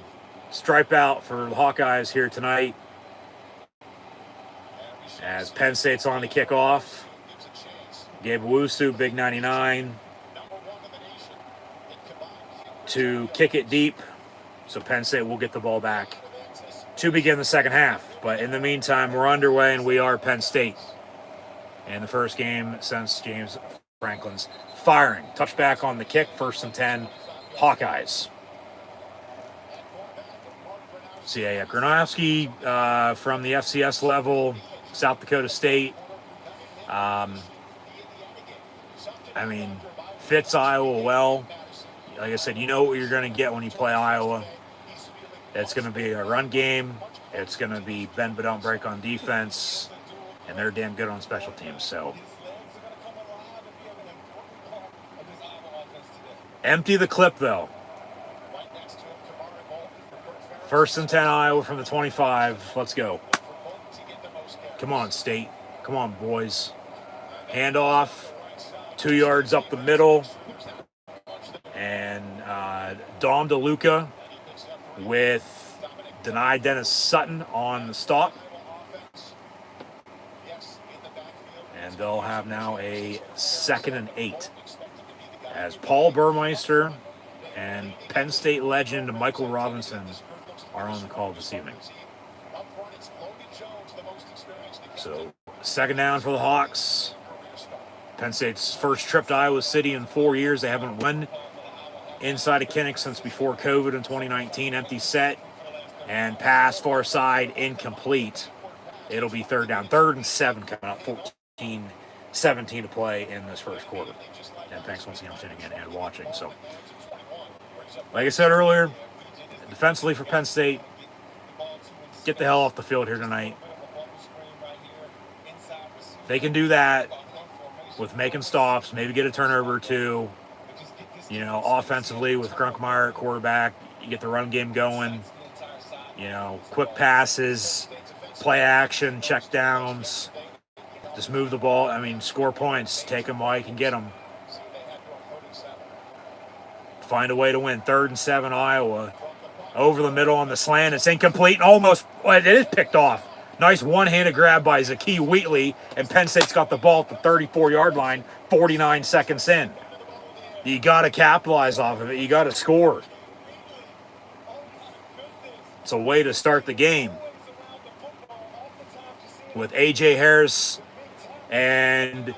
Speaker 1: stripe out for the Hawkeyes here tonight. As Penn State's on to kick off. Gabe Owusu, big 99. To kick it deep. So Penn State will get the ball back to begin the second half. But in the meantime, we're underway and we are Penn State. And the first game since James Franklin's firing. Touchback on the kick, 1st and 10, Hawkeyes. So yeah, Gronowski from the FCS level, South Dakota State. I mean, fits Iowa well. Like I said, you know what you're going to get when you play Iowa. It's going to be a run game. It's going to be bend but don't break on defense. And they're damn good on special teams. So empty the clip, though. 1st and 10 Iowa from the 25. Let's go. Come on, State. Come on, boys. Handoff. 2 yards up the middle. And Dom DeLuca with denied Dennis Sutton on the stop. And they'll have now a 2nd and 8. As Paul Burmeister and Penn State legend Michael Robinson are on the call this evening. So, 2nd down for the Hawks. Penn State's first trip to Iowa City in 4 years. They haven't won inside of Kinnick since before COVID in 2019. Empty set and pass far side incomplete. It'll be 3rd down. 3rd and 7 coming up. 14-17 to play in this first quarter. And thanks once again for tuning in and watching. So, like I said earlier, defensively for Penn State, get the hell off the field here tonight. They can do that with making stops, maybe get a turnover or two. You know, offensively with Grunkmeyer at quarterback, you get the run game going. You know, quick passes, play action, check downs. Just move the ball. I mean, score points. Take them while you can get them. Find a way to win. 3rd and 7 Iowa. Over the middle on the slant. It's incomplete. Almost. Well, it is picked off. Nice one-handed grab by Zakee Wheatley. And Penn State's got the ball at the 34-yard line. 49 seconds in. You got to capitalize off of it. You got to score. It's a way to start the game. With A.J. Harris and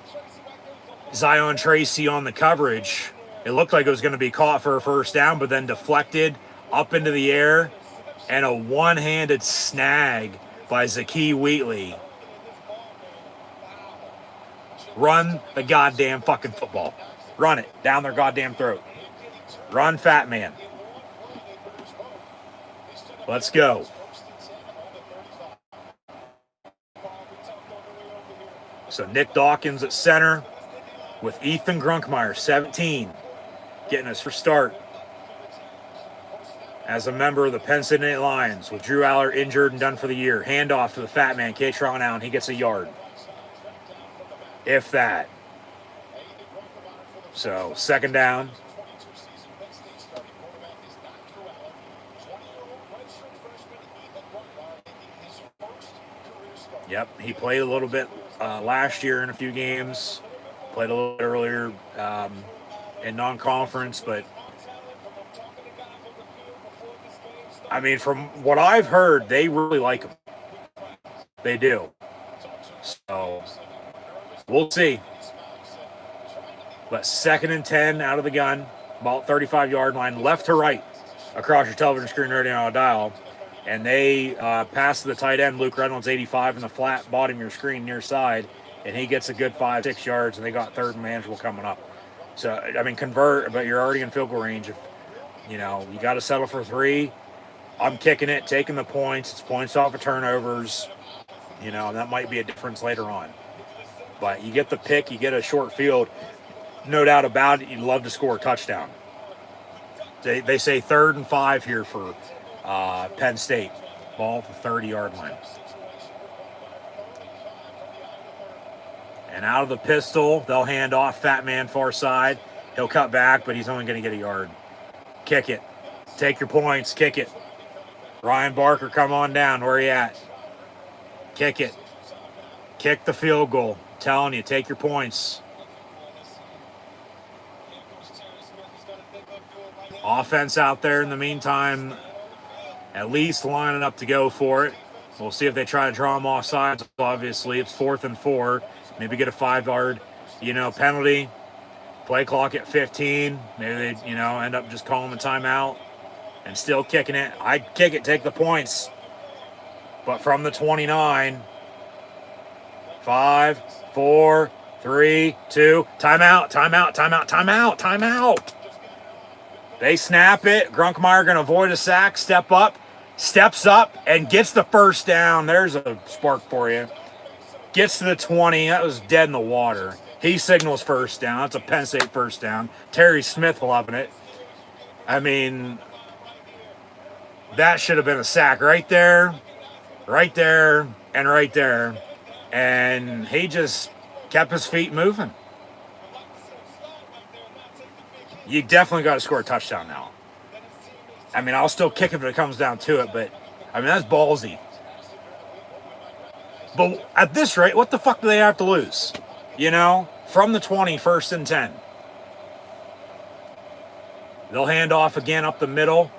Speaker 1: Zion Tracy on the coverage. It looked like it was going to be caught for a 1st down, but then deflected up into the air. And a one-handed snag by Zakee Wheatley. Run the goddamn fucking football. Run it down their goddamn throat. Run, fat man. Let's go. So Nick Dawkins at center with Ethan Grunkmeyer, 17, getting us for start as a member of the Penn State Lions with Drew Aller injured and done for the year. Handoff to the fat man, Kaytron Allen. He gets a yard. If that. So 2nd down. Yep, he played a little bit last year in a few games. Played a little bit earlier in non-conference, but I mean, from what I've heard, they really like him. They do. So we'll see. But 2nd and 10 out of the gun, about 35-yard line, left to right across your television screen right on a dial. And they pass to the tight end, Luke Reynolds, 85, in the flat bottom of your screen near side. And he gets a good 5-6 yards, and they got 3rd and manageable coming up. So, I mean, convert, but you're already in field goal range. If, you know, you got to settle for 3. I'm kicking it, taking the points. It's points off of turnovers. You know, that might be a difference later on. But you get the pick, you get a short field. No doubt about it, you'd love to score a touchdown. They say 3rd and 5 here for Penn State. Ball at the 30-yard line. And out of the pistol, they'll hand off fat man far side. He'll cut back, but he's only going to get a yard. Kick it. Take your points. Kick it. Ryan Barker, come on down. Where are you at? Kick it. Kick the field goal. Telling you, take your points. Offense out there in the meantime, at least lining up to go for it. We'll see if they try to draw them off sides. Obviously, it's 4th and 4. Maybe get a 5-yard, penalty. Play clock at 15. Maybe they, end up just calling a timeout and still kicking it. I'd kick it, take the points. But from the 29, 5, 4, 3, 2, timeout. They snap it. Grunkmeyer going to avoid a sack, step up, steps up and gets the first down. There's a spark for you. Gets to the 20. That was dead in the water. He signals first down. That's a Penn State first down. Terry Smith loving it. I mean, that should have been a sack right there, and right there. And he just kept his feet moving. You definitely got to score a touchdown now. I mean, I'll still kick if it comes down to it, but, I mean, that's ballsy. But at this rate, what the fuck do they have to lose? You know, from the 20, 1st and 10. They'll hand off again up the middle.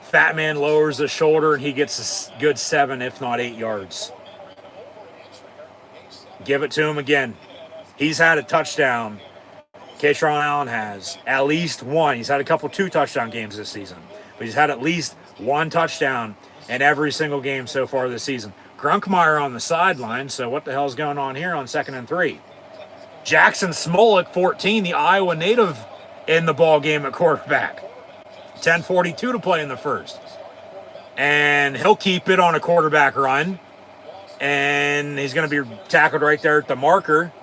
Speaker 1: Fat man lowers the shoulder, and he gets a good 7, if not 8 yards. Give it to him again. He's had a touchdown. Kaytron Allen has at least one. He's had a couple 2-touchdown games this season. But he's had at least one touchdown in every single game so far this season. Grunkmeyer on the sideline, so what the hell's going on here on 2nd and 3? Jackson Smolik, 14, the Iowa native, in the ball game at quarterback. 10:42 to play in the first. And he'll keep it on a quarterback run. And he's going to be tackled right there at the marker.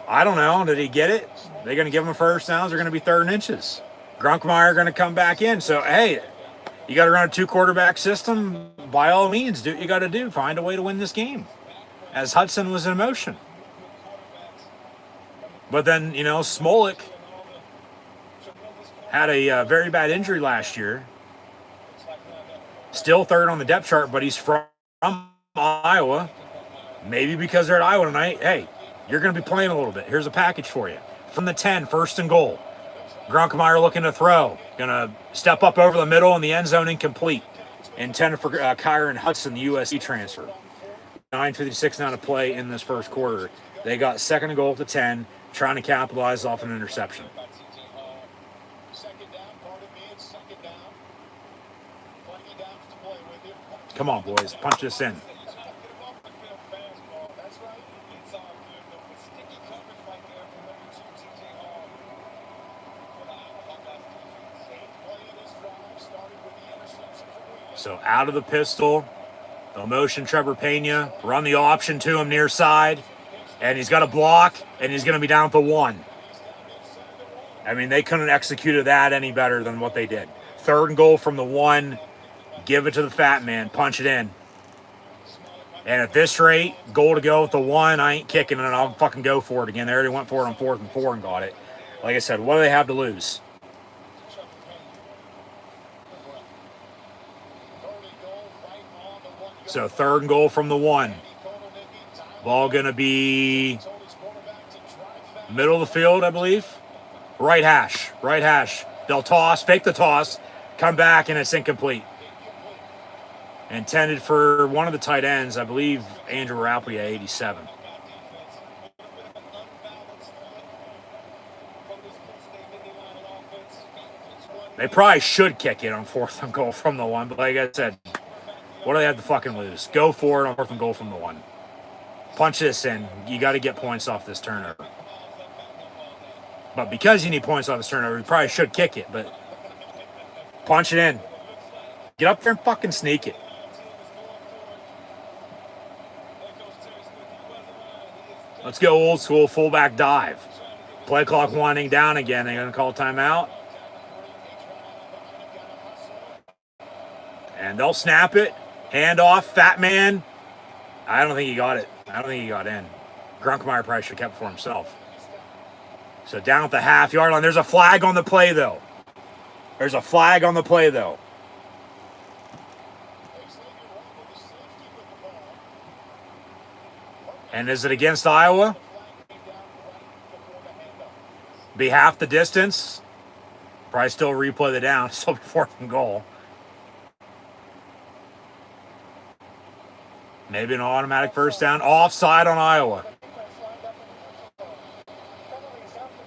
Speaker 1: I don't know. Did he get it? They're going to give him a first down. They're going to be 3rd and inches. Grunkmeyer going to come back in. So, hey, you got to run a 2-quarterback system. By all means, do what you got to do. Find a way to win this game. As Hudson was in motion. But then, you know, Smolik had a very bad injury last year. Still 3rd on the depth chart, but he's from Iowa. Maybe because they're at Iowa tonight. Hey, you're going to be playing a little bit. Here's a package for you. From the 10, 1st and goal. Grunkmeyer looking to throw. Going to step up over the middle in the end zone, incomplete. Intended for Kyron Hudson, the USC transfer. 9:56 now to play in this first quarter. They got 2nd and goal at the 10, trying to capitalize off an interception. Come on, boys. Punch this in. So out of the pistol, they'll motion Trevor Pena, run the option to him near side, and he's got a block, and he's going to be down to 1. I mean, they couldn't have executed that any better than what they did. 3rd and goal from the 1. Give it to the fat man. Punch it in. And at this rate, goal to go with the 1. I ain't kicking it. I'll fucking go for it again. They already went for it on 4th and 4 and got it. Like I said, what do they have to lose? So 3rd and goal from the 1. Ball going to be middle of the field, I believe. Right hash. Right hash. They'll toss, fake the toss, come back, and it's incomplete. Intended for one of the tight ends, I believe Andrew Rapley at 87. They probably should kick it on 4th and goal from the 1, but like I said, what do they have to fucking lose? Go for it on 4th and goal from the 1. Punch this in. You got to get points off this turnover. But because you need points off this turnover, you probably should kick it, but punch it in. Get up there and fucking sneak it. Let's go old school fullback dive. Play clock winding down again. They're going to call timeout. And they'll snap it. Hand off. Fat man. I don't think he got it. I don't think he got in. Grunkmeyer probably should have kept it for himself. So down at the half-yard line. There's a flag on the play, though. There's a flag on the play, though. And is it against Iowa? Be half the distance. Probably still replay the down. Still be 4th and goal. Maybe an automatic first down. Offside on Iowa.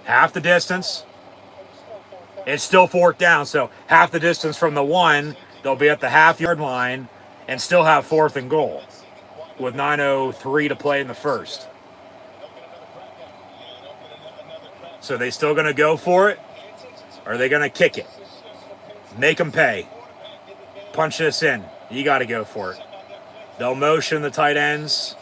Speaker 1: Half the distance. It's still 4th down. So half the distance from the 1. They'll be at the half-yard line and still have 4th and goal with 9:03 to play in the first. So they still going to go for it? Or are they going to kick it? Make them pay. Punch this in. You got to go for it. They'll motion the tight ends.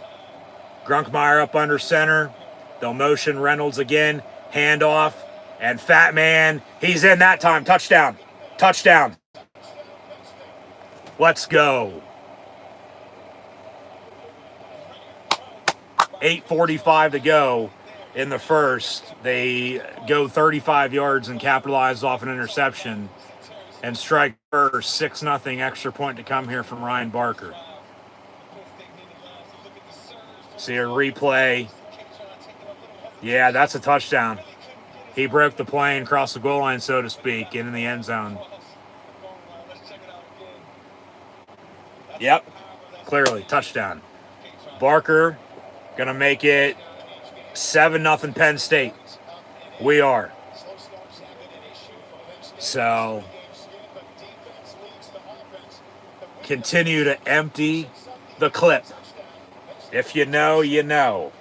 Speaker 1: Grunkmeyer up under center. They'll motion Reynolds again. Handoff. And Fat Man, he's in that time. Touchdown. Touchdown. Let's go. 8:45 to go in the first. They go 35 yards and capitalize off an interception and strike first. 6-0 extra point to come here from Ryan Barker. See a replay. Yeah, that's a touchdown. He broke the plane, crossed the goal line, so to speak, in the end zone. Yep, clearly, touchdown. Barker going to make it 7-0 Penn State. We are. So, continue to empty the clip. If you know, you know.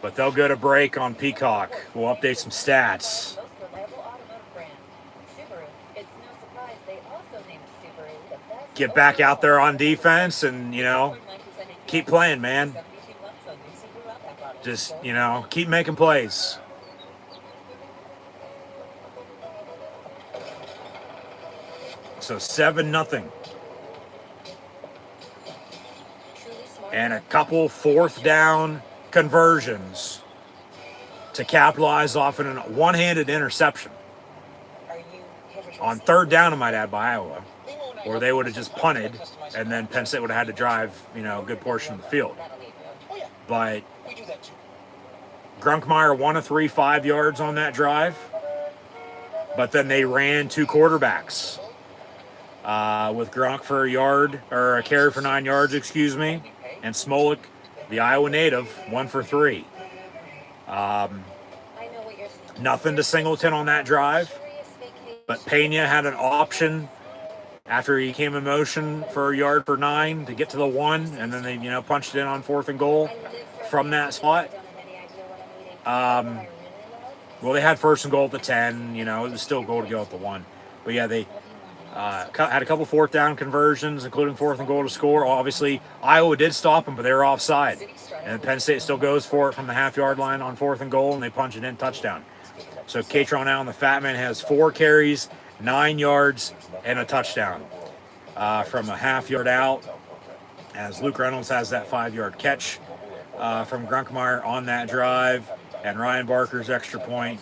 Speaker 1: But they'll go to break on Peacock. We'll update some stats. Get back out there on defense and, keep playing, man. Just, keep making plays. So 7-0. And a couple fourth down conversions to capitalize off an one-handed interception. On third down, I might add, by Iowa. Or they would have just punted, and then Penn State would have had to drive, a good portion of the field. But Grunkmeyer 1 of 3, 5 yards on that drive. But then they ran two quarterbacks. With Gronk for a carry for 9 yards, and Smolik, the Iowa native, 1 for 3. Nothing to Singleton on that drive, but Pena had an option after he came in motion for a yard for 9 to get to the 1, and then they, punched it in on 4th and goal from that spot. Well, they had 1st and goal at the 10, it was still a goal to go at the 1. But yeah, they had a couple fourth down conversions, including 4th and goal to score. Obviously, Iowa did stop them, but they were offside. And Penn State still goes for it from the half-yard line on 4th and goal, and they punch it in, touchdown. So Katron Allen, the Fat Man, has 4 carries, 9 yards, and a touchdown from a half-yard out, as Luke Reynolds has that 5-yard catch from Grunkmeyer on that drive, and Ryan Barker's extra point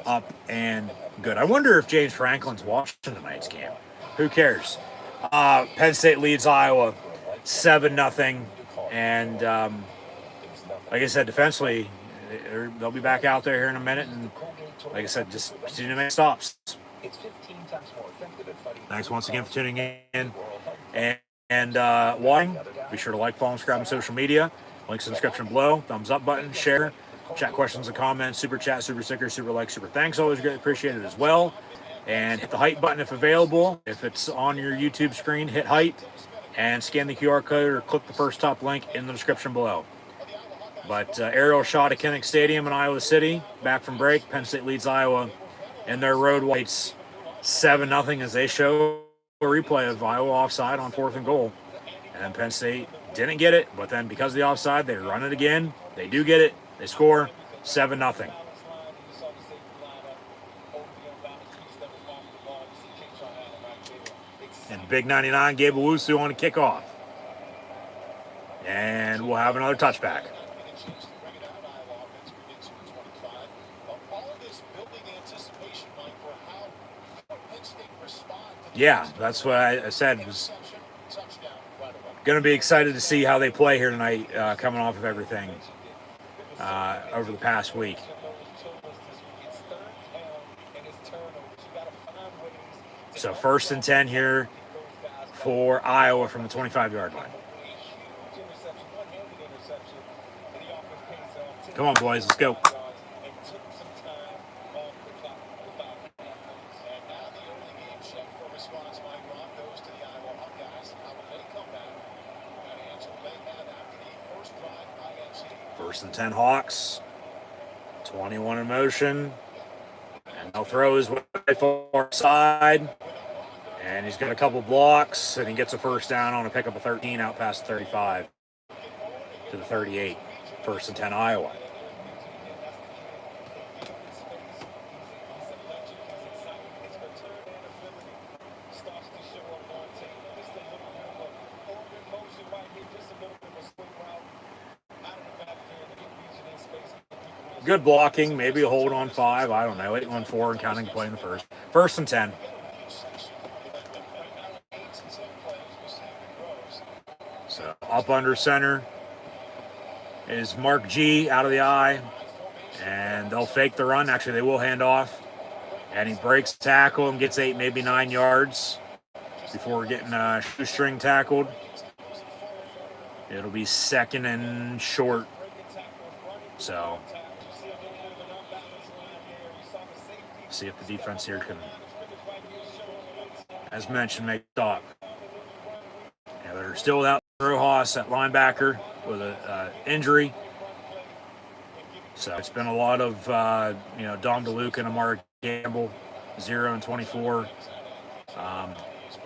Speaker 1: up and good. I wonder if James Franklin's watching tonight's game. Who cares? Penn State leads Iowa 7-0, and like I said, defensively, they'll be back out there here in a minute, and like I said, just continue to make stops. Thanks once again for tuning in and watching. Be sure to like, follow, and subscribe on social media. Links in the description below. Thumbs up button, share, chat questions and comments, super chat, super sticker, super like, super thanks. Always greatly appreciated as well. And hit the hype button if available. If it's on your YouTube screen, hit hype and scan the QR code or click the first top link in the description below. But aerial shot at Kinnick Stadium in Iowa City. Back from break. Penn State leads Iowa in their road whites 7-0 as they show a replay of Iowa offside on 4th and goal. And then Penn State didn't get it, but then because of the offside, they run it again. They do get it. They score 7-0. And Big 99 gave Owusu on a kickoff. And we'll have another touchback. Yeah, that's what I said. Was going to be excited to see how they play here tonight, coming off of everything over the past week. So 1st and 10 here for Iowa from the 25-yard line. Come on, boys, let's go. First and 10 Hawks. 21 in motion. And they'll throw his way far side. And he's got a couple blocks, and he gets a first down on a pickup of 13 out past 35 to the 38. 1st and 10 Iowa. Good blocking, maybe a hold on 5. I don't know. 8-1-4 and counting play in the first. 1st and 10. So up under center is Mark G out of the eye. And they'll fake the run. Actually, they will hand off. And he breaks tackle and gets 8, maybe 9 yards before getting shoestring tackled. It'll be 2nd and short. So see if the defense here can, as mentioned, make a stop. Yeah, they're still without Rojas at linebacker with an injury. So it's been a lot of, Dom DeLuca and Amari Campbell, 0 and 24.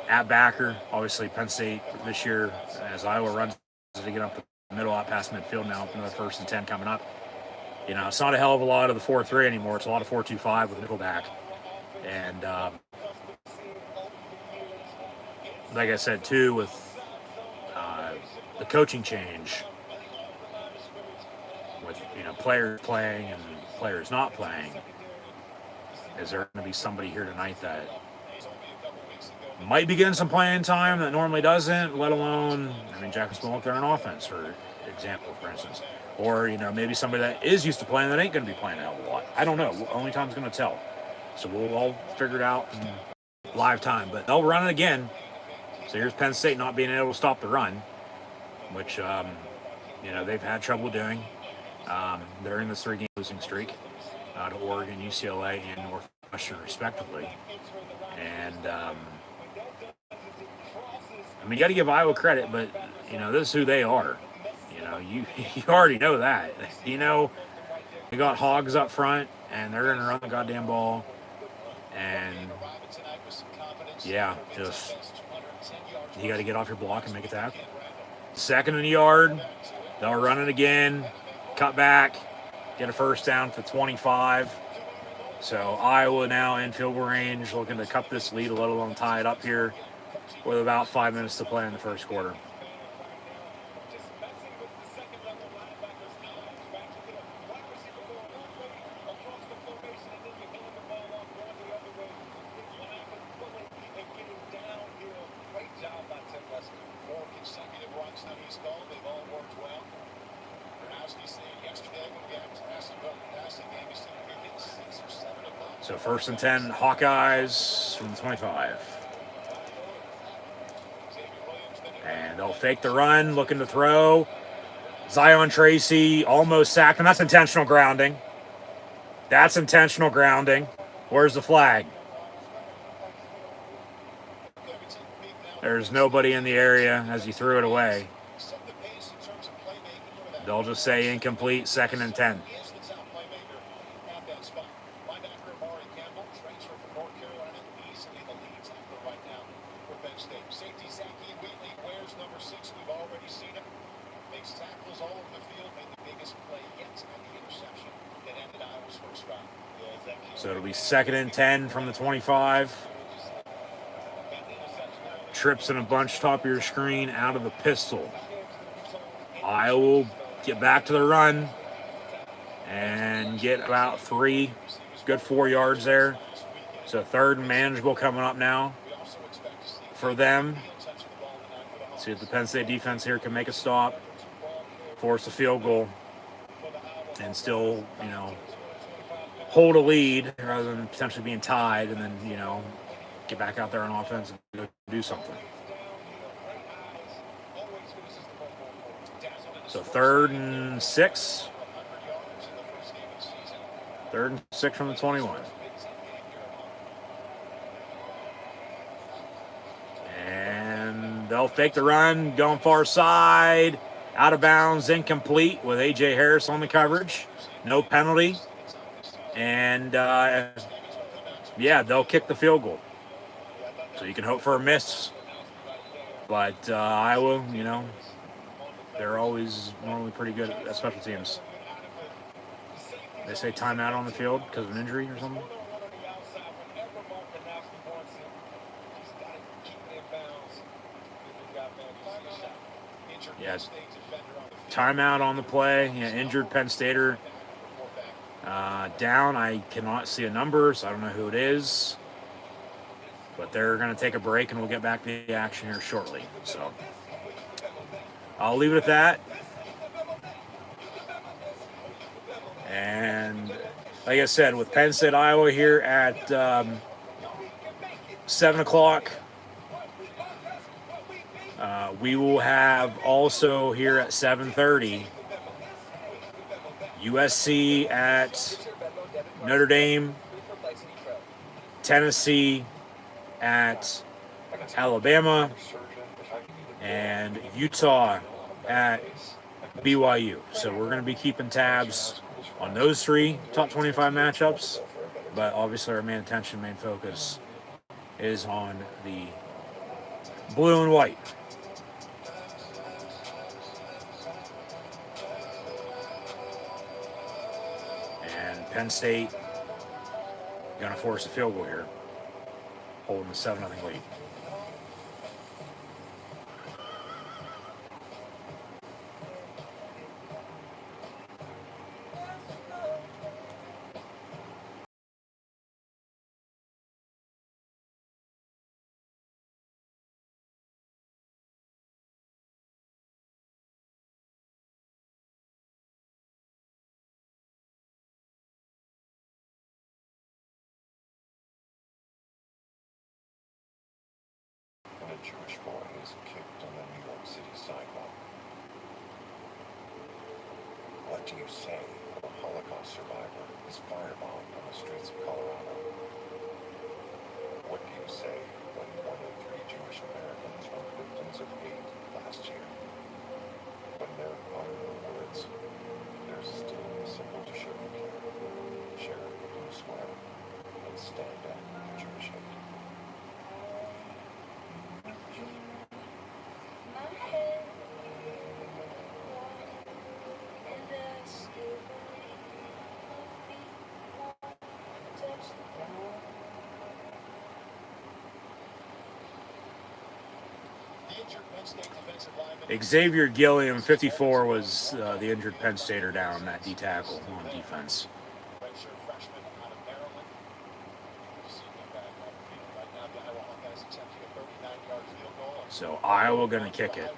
Speaker 1: At backer, obviously Penn State this year, as Iowa runs to get up the middle, out past midfield now, another 1st and 10 coming up. It's not a hell of a lot of the 4-3 anymore. It's a lot of 4-2-5 with nickelback. And like I said, too, with the coaching change, with players playing and players not playing, is there going to be somebody here tonight that might be getting some playing time that normally doesn't, let alone, Jack Smoke there on offense, for example, for instance. Or, maybe somebody that is used to playing that ain't going to be playing a hell of a lot. I don't know. Only time's going to tell. So we'll all figure it out in live time. But they'll run it again. So here's Penn State not being able to stop the run, which, they've had trouble doing. They're in this 3-game losing streak to Oregon, UCLA, and Northwestern, respectively. And, you got to give Iowa credit, but, this is who they are. You already know that. You got Hogs up front, and they're going to run the goddamn ball. And, yeah, just you got to get off your block and make a tackle. 2nd and a yard. They'll run it again. Cut back. Get a first down for 25. So Iowa now in field goal range, looking to cut this lead a little and tie it up here with about 5 minutes to play in the first quarter. So 1st and 10, Hawkeyes from the 25. And they'll fake the run, looking to throw. Zion Tracy almost sacked, and that's intentional grounding. That's intentional grounding. Where's the flag? There's nobody in the area as he threw it away. They'll just say incomplete, 2nd and 10. So it'll be 2nd and 10 from the 25. Trips in a bunch, top of your screen, out of the pistol. Iowa will get back to the run and get about 3, good 4 yards there. So 3rd and manageable coming up now for them. See if the Penn State defense here can make a stop, force a field goal, and still, hold a lead rather than potentially being tied, and then, get back out there on offense and do something. So 3rd and 6. 3rd and 6 from the 21. And they'll fake the run, going far side, out of bounds, incomplete with A.J. Harris on the coverage. No penalty. And, they'll kick the field goal. So you can hope for a miss. But Iowa, they're always normally pretty good at special teams. They say timeout on the field because of an injury or something. Yeah, timeout on the play. Yeah, injured Penn Stater. Down. I cannot see a number, so I don't know who it is. But they're going to take a break, and we'll get back to the action here shortly. So I'll leave it at that. And like I said, with Penn State, Iowa here at 7 o'clock, we will have also here at 7:30 USC at Notre Dame, Tennessee at Alabama, and Utah at BYU. So we're going to be keeping tabs on those 3 top 25 matchups, but obviously our main focus is on the blue and white. And Penn State going to force a field goal here, holding the 7-0 lead.
Speaker 2: A Jewish boy is kicked on the New York City sidewalk. What do you say of a Holocaust survivor is firebombed on the streets of Colorado? What do you say when 1 in 3 Jewish Americans were victims of hate last year? When there are no words, there's still a symbol to show you care. Share it with you swear, and stand up for Jewish hate.
Speaker 1: Xavier Gilliam, 54, was the injured Penn Stater down that D tackle on defense. So Iowa going to kick it.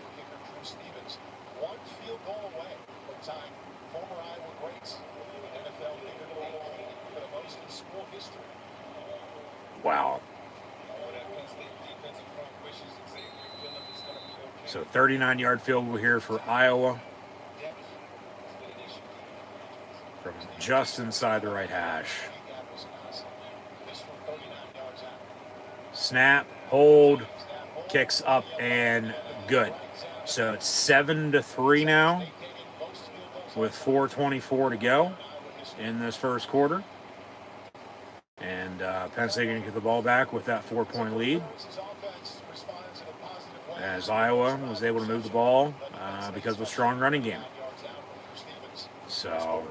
Speaker 1: Wow. So 39-yard field goal here for Iowa from just inside the right hash. Snap, hold, kicks up and good. So it's 7-3 now with 4:24 to go in this first quarter. And Penn State going to get the ball back with that 4-point lead, as Iowa was able to move the ball because of a strong running game. So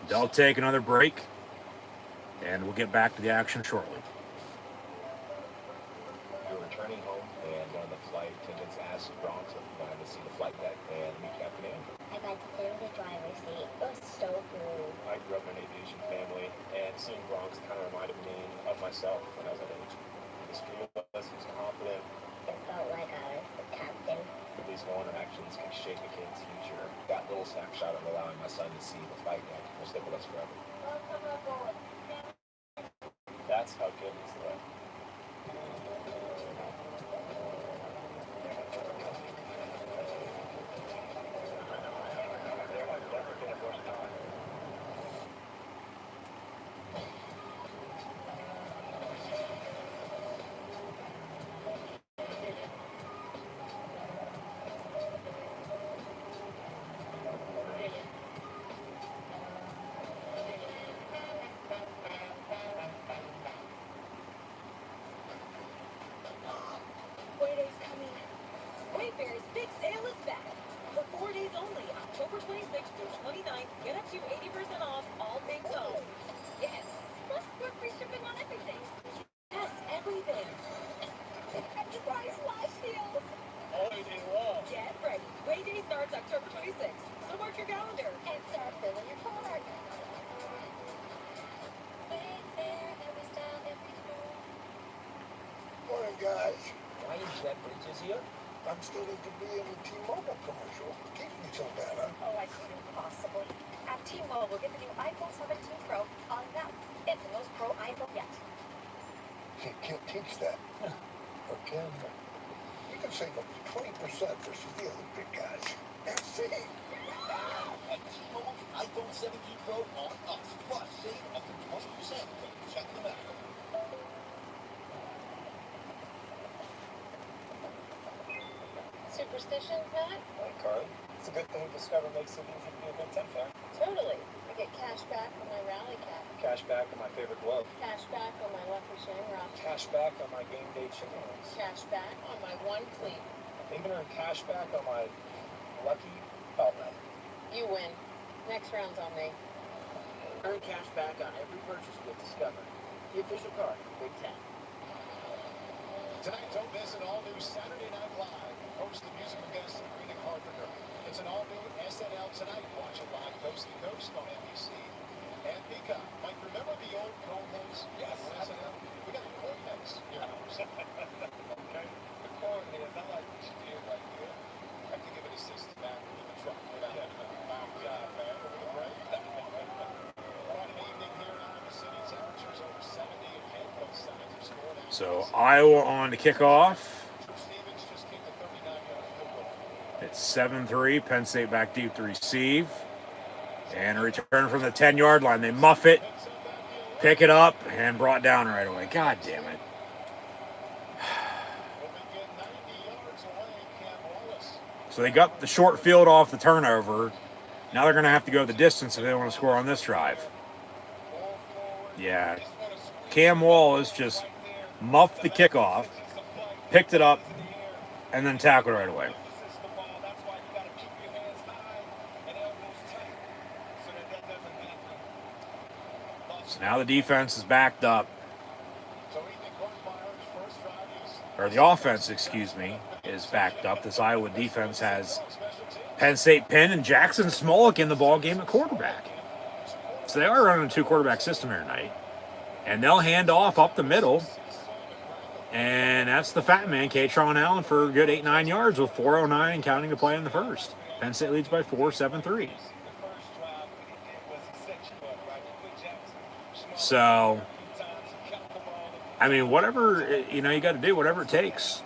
Speaker 1: they'll take another break, and we'll get back to the action shortly.
Speaker 2: You're returning home, and one of the flight attendants asked Bronx if you wanted to see the flight deck and meet Captain Andrew.
Speaker 3: I got to sit in the driver's seat. It was so cool.
Speaker 2: I grew up in an aviation family, and seeing Bronx kind of reminded me of myself when I was at age. His feel was, he was confident.
Speaker 3: It felt like I was the captain.
Speaker 2: These small interactions can shape a kid's future. That little snapshot of allowing my son to see the flight deck will stick with us forever. That's how good is the way.
Speaker 4: Bear's big sale is back. For 4 days only, October 26th through 29th, get up to 80% off all big phones. Yes.
Speaker 3: Plus, we're free shipping on everything.
Speaker 4: Yes, everything.
Speaker 3: Try flash deal.
Speaker 5: All day long.
Speaker 4: Get ready. Way Day starts October 26th. So mark your calendar.
Speaker 3: And start filling your card. Wayfair, every style, every flow.
Speaker 5: Morning, guys.
Speaker 6: Why is that bridges here?
Speaker 5: I'm studying to be in the T-Mobile commercial. Keep me so bad, huh?
Speaker 7: Oh, I couldn't possibly. At T-Mobile, get the new iPhone 17 Pro on them. It's the most pro iPhone yet.
Speaker 5: You can't teach that. Or can you? You can save up to 20% versus the other big guys. And see?
Speaker 6: At T-Mobile, iPhone 17 Pro on us. Plus, save up to 20%. Check them out.
Speaker 7: Superstitions, Matt?
Speaker 8: Hey, Carly. It's a good thing Discover makes it easy to be a good temp there.
Speaker 7: Totally. I get cash back on my rally cap.
Speaker 8: Cash back on my favorite glove.
Speaker 7: Cash back on my lucky shamrock.
Speaker 8: Cash back on my game day chicken wings.
Speaker 7: Cash back on my one cleat.
Speaker 8: Even earn cash back on my lucky belt knife.
Speaker 7: You win. Next round's on me.
Speaker 6: Earn cash back on every purchase with Discover. The official card of Big Ten.
Speaker 9: Tonight, don't miss an all-new Saturday Night Live, hosted musical guest Sabrina Carpenter. It's an all-new SNL Tonight. Watch it live coast to coast on NBC and Peacock. Mike, remember the old co-hosts? Yes. On SNL? We got a co-host in your house. Okay. The coordinator, not like we should do it right here. I have to give an assistant back in the truck for that. Wow, job, man. Over the break. Quite an evening here in Iowa City. Temperatures over 70 and handball signs are scored out.
Speaker 1: So Iowa on to kick off.
Speaker 9: Stevens just kicked a 39-yard field goal.
Speaker 1: It's 7-3. Penn State back deep to receive. And a return from the 10-yard line. They muff it, pick it up, and brought down right away. God damn it. So they got the short field off the turnover. Now they're going to have to go the distance if they want to score on this drive. Yeah. Cam Wallace just muffed the kickoff, picked it up, and then tackled right away. So now the defense is backed up. Or the offense, excuse me, is backed up. This Iowa defense has Penn State, Penn, and Jackson Smolik in the ball game at quarterback. So they are running a two-quarterback system here tonight. And they'll hand off up the middle. And that's the fat man, Katron Allen, for a good 8-9 yards with 4:09 and counting to play in the first. Penn State leads by 4, 7-3. So, I mean, whatever, you got to do, whatever it takes.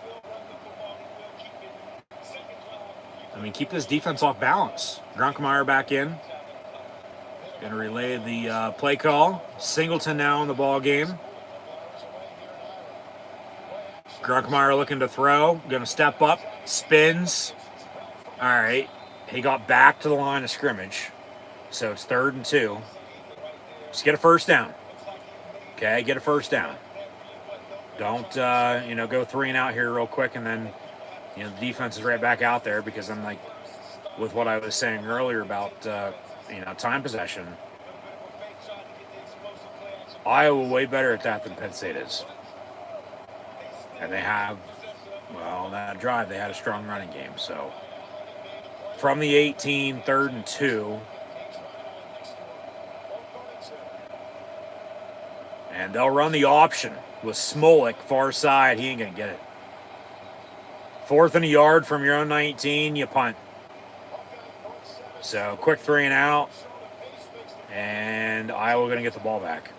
Speaker 1: I mean, keep this defense off balance. Drunkmeyer back in. Going to relay the play call. Singleton now in the ball game. Drunkmeyer looking to throw. Going to step up. Spins. All right. He got back to the line of scrimmage. So it's 3rd and 2. Just get a first down. Okay, get a first down. Don't, go 3 and out here real quick and then, the defense is right back out there because I'm like, with what I was saying earlier about, time possession. Iowa way better at that than Penn State is. And they have, that drive, they had a strong running game. So from the 18, 3rd and 2. And they'll run the option with Smolik, far side. He ain't going to get it. 4th and a yard from your own 19, you punt. So quick 3 and out. And Iowa going to get the ball back.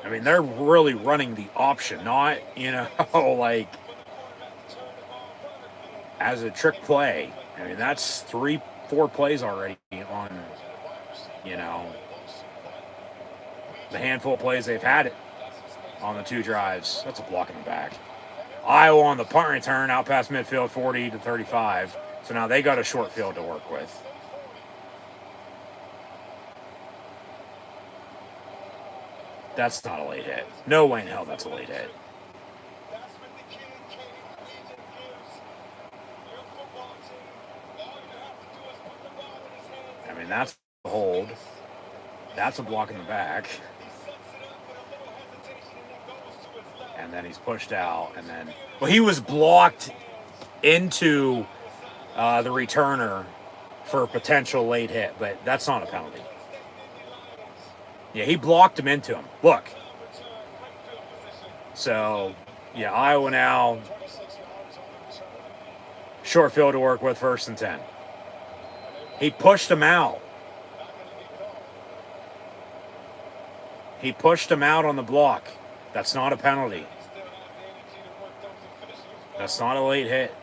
Speaker 1: I mean, they're really running the option, not, like as a trick play. I mean, that's 3-4 plays already on, the handful of plays they've had it on the 2 drives. That's a block in the back. Iowa on the punt return out past midfield, 40 to 35. So now they got a short field to work with. That's not a late hit. No way in hell that's a late hit.
Speaker 9: That's what the kid Kenny Region gives your football team. All you have to do is put the ball in his hands.
Speaker 1: I mean, that's a hold. That's a block in the back.
Speaker 9: He sets it up with a little hesitation and then goes to his left.
Speaker 1: And then he's pushed out. And then, well, he was blocked into the returner for a potential late hit, but that's not a penalty. Yeah, he blocked him into him. Look. So, yeah, Iowa now short field to work with, 1st and 10. He pushed him out. He pushed him out on the block. That's not a penalty. That's not a late hit.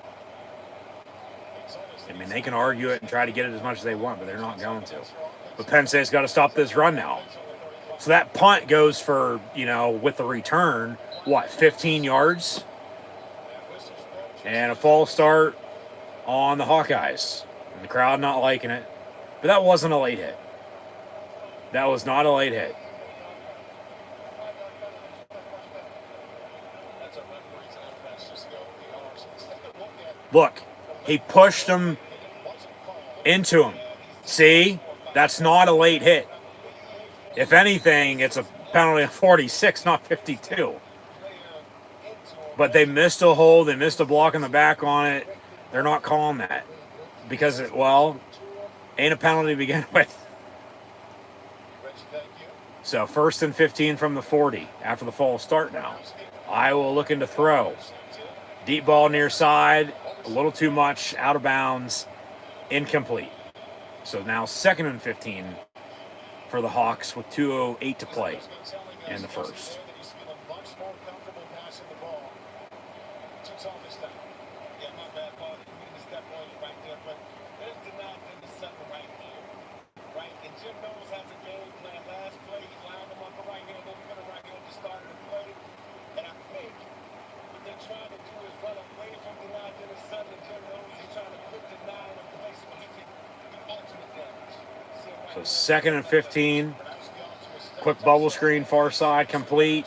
Speaker 1: I mean, they can argue it and try to get it as much as they want, but they're not going to. But Penn State's got to stop this run now. So that punt goes for, with the return, 15 yards? And a false start on the Hawkeyes. And the crowd not liking it. But that wasn't a late hit. That was not a late hit. Look, he pushed him into him. See? That's not a late hit. If anything, it's a penalty of 46, not 52. But they missed a hold. They missed a block in the back on it. They're not calling that. Because, ain't a penalty to begin with. So 1st and 15 from the 40 after the false start now. Iowa looking to throw. Deep ball near side. A little too much. Out of bounds. Incomplete. So now 2nd and 15 for the Hawks with 2:08 to play in the first. So 2nd and 15. Quick bubble screen, far side, complete.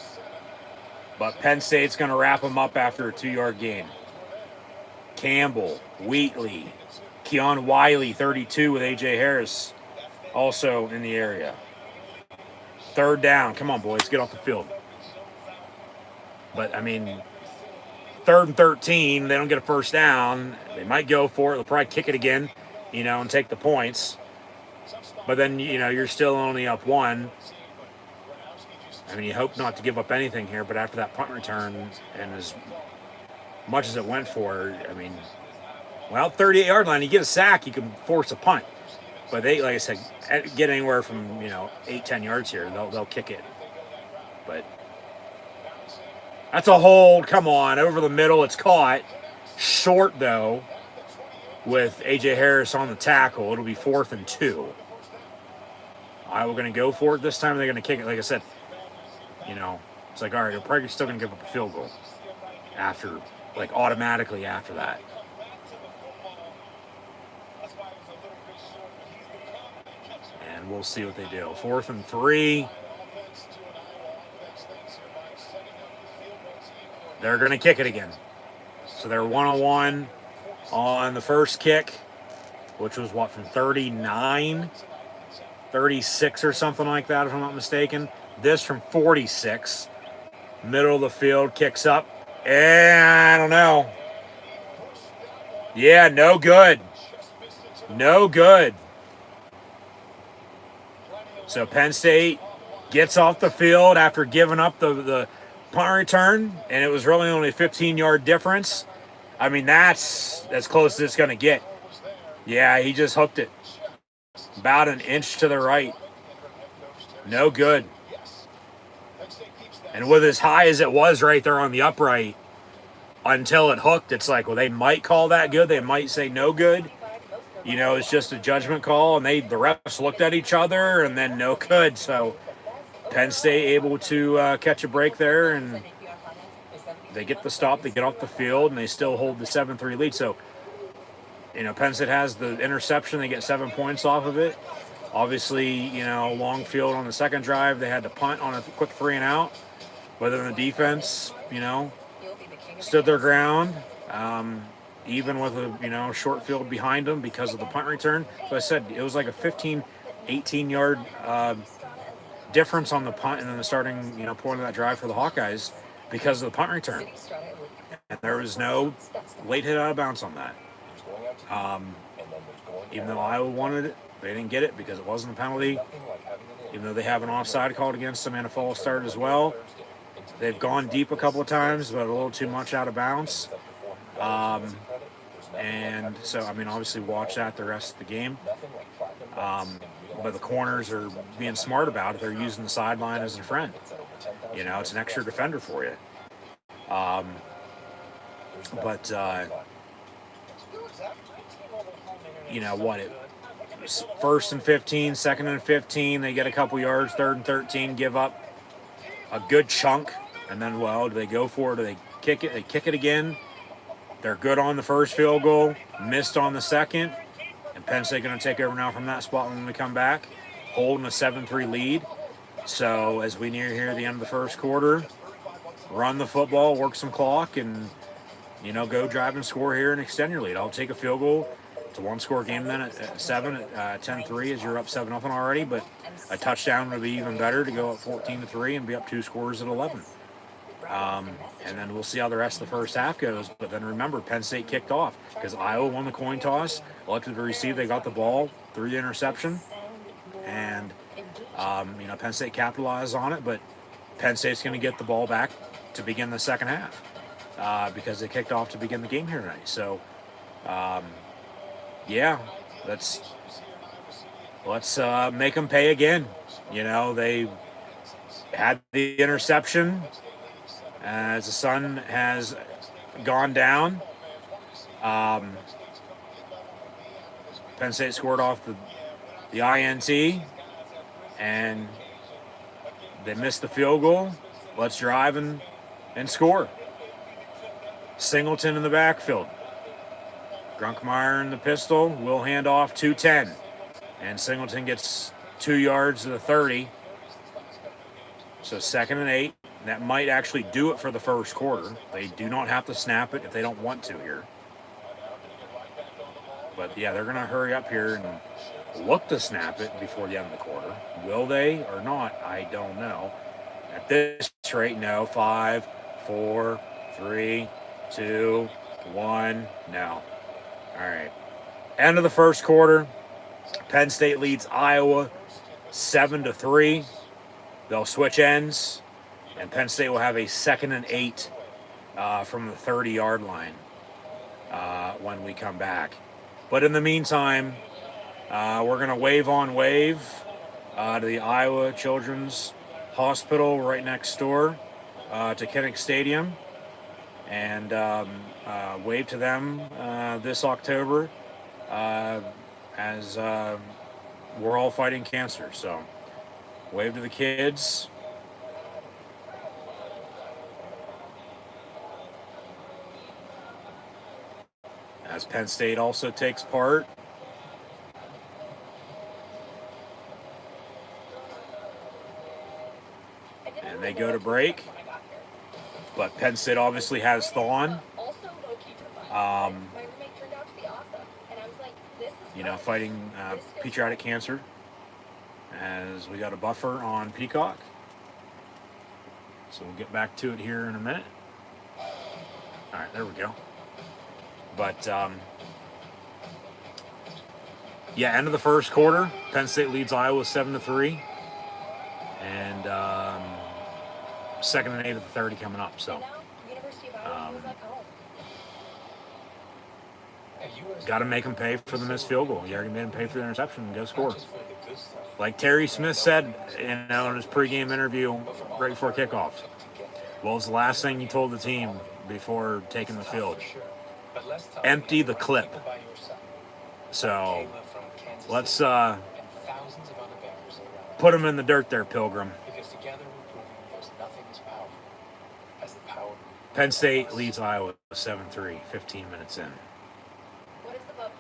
Speaker 1: But Penn State's going to wrap them up after a 2-yard gain. Campbell, Wheatley, Keon Wiley, 32 with A.J. Harris also in the area. 3rd down. Come on, boys, get off the field. But, 3rd and 13, they don't get a first down. They might go for it. They'll probably kick it again, and take the points. But then, you're still only up 1. You hope not to give up anything here, but after that punt return, and as much as it went for, 38-yard line, you get a sack, you can force a punt. But they, like I said, get anywhere from, 8-10 yards here, they'll kick it. But that's a hold, come on, over the middle, it's caught. Short, though, with A.J. Harris on the tackle. It'll be 4th and 2. Iowa going to go for it this time. They're going to kick it. Like I said, it's like, all right, they're probably still going to give up a field goal after, automatically after that. And we'll see what they do. 4th and 3. They're going to kick it again. So they're 1-on-1 on the first kick, which was from 39, 36 or something like that, if I'm not mistaken. This from 46, middle of the field, kicks up, and I don't know. Yeah, no good. No good. So Penn State gets off the field after giving up the punt return, and it was really only a 15-yard difference. That's as close as it's going to get. Yeah, he just hooked it. About an inch to the right. No good. And with as high as it was right there on the upright, until it hooked, it's like, well, they might call that good. They might say no good. It's just a judgment call. And the refs looked at each other, and then no good. So Penn State able to catch a break there, and they get the stop. They get off the field, and they still hold the 7-3 lead. So, Penn State has the interception. They get 7 points off of it. Obviously, you know, long field on the second drive. They had to punt on a quick 3 and out. But then the defense, you know, stood their ground, even with a, you know, short field behind them because of the punt return. So I said it was like a 15, 18-yard difference on the punt and then the starting, you know, point of that drive for the Hawkeyes because of the punt return. And there was no late hit out of bounds on that. Even though Iowa wanted it, they didn't get it because it wasn't a penalty. Even though they have an offside called against them and a false start as well. They've gone deep a couple of times, but a little too much out of bounds. And so, I mean, obviously watch that the rest of the game. But the corners are being smart about it. They're using the sideline as a friend. You know, it's an extra defender for you. You know what? First and 15, second and 15, they get a couple yards, third and 13, give up a good chunk. And then, well, do they go for it? Do they kick it? They kick it again. They're good on the first field goal, missed on the second. And Penn State going to take over now from that spot when we come back, holding a 7-3 lead. So as we near here the end of the first quarter, run the football, work some clock, and, you know, go drive and score here and extend your lead. I'll take a field goal. It's a one-score game then at 7, at 10-3 as you're up 7-0 already. But a touchdown would be even better to go up 14-3 and be up 2 scores at 11. And then we'll see how the rest of the first half goes. But then remember, Penn State kicked off because Iowa won the coin toss, elected to receive. They got the ball through the interception. And, you know, Penn State capitalized on it. But Penn State's going to get the ball back to begin the second half because they kicked off to begin the game here tonight. So, yeah, let's make them pay again. You know, they had the interception as the sun has gone down. Penn State scored off the INT, and they missed the field goal. Let's drive and score. Singleton in the backfield. Grunkmeyer in the pistol. Will hand off 2-10. And Singleton gets 2 yards to the 30. So 2nd and 8. That might actually do it for the first quarter. They do not have to snap it if they don't want to here. But, yeah, they're going to hurry up here and look to snap it before the end of the quarter. Will they or not? I don't know. At this rate, no. 5, 4, 3, 2, 1. No. All right. End of the first quarter. Penn State leads Iowa 7-3. They'll switch ends, and Penn State will have a 2nd and 8 from the 30-yard line when we come back. But in the meantime, we're going to wave on wave to the Iowa Children's Hospital right next door to Kinnick Stadium, and wave to them this October as we're all fighting cancer. So wave to the kids. As Penn State also takes part. And they go to break. But Penn State obviously has Thawne. You know, fighting pediatric cancer. As we got a buffer on Peacock. So we'll get back to it here in a minute. All right, there we go. But, yeah, end of the first quarter. Penn State leads Iowa 7-3. And 2nd and 8 of the 30 coming up. So, got to make them pay for the missed field goal. You already made them pay for the interception and go score. Like Terry Smith said, in his pregame interview right before kickoff. What was the last thing you told the team before taking the field? Empty the clip. So let's put them in the dirt there, Pilgrim. Penn State leads Iowa 7-3, 15 minutes in.
Speaker 7: What is the bug?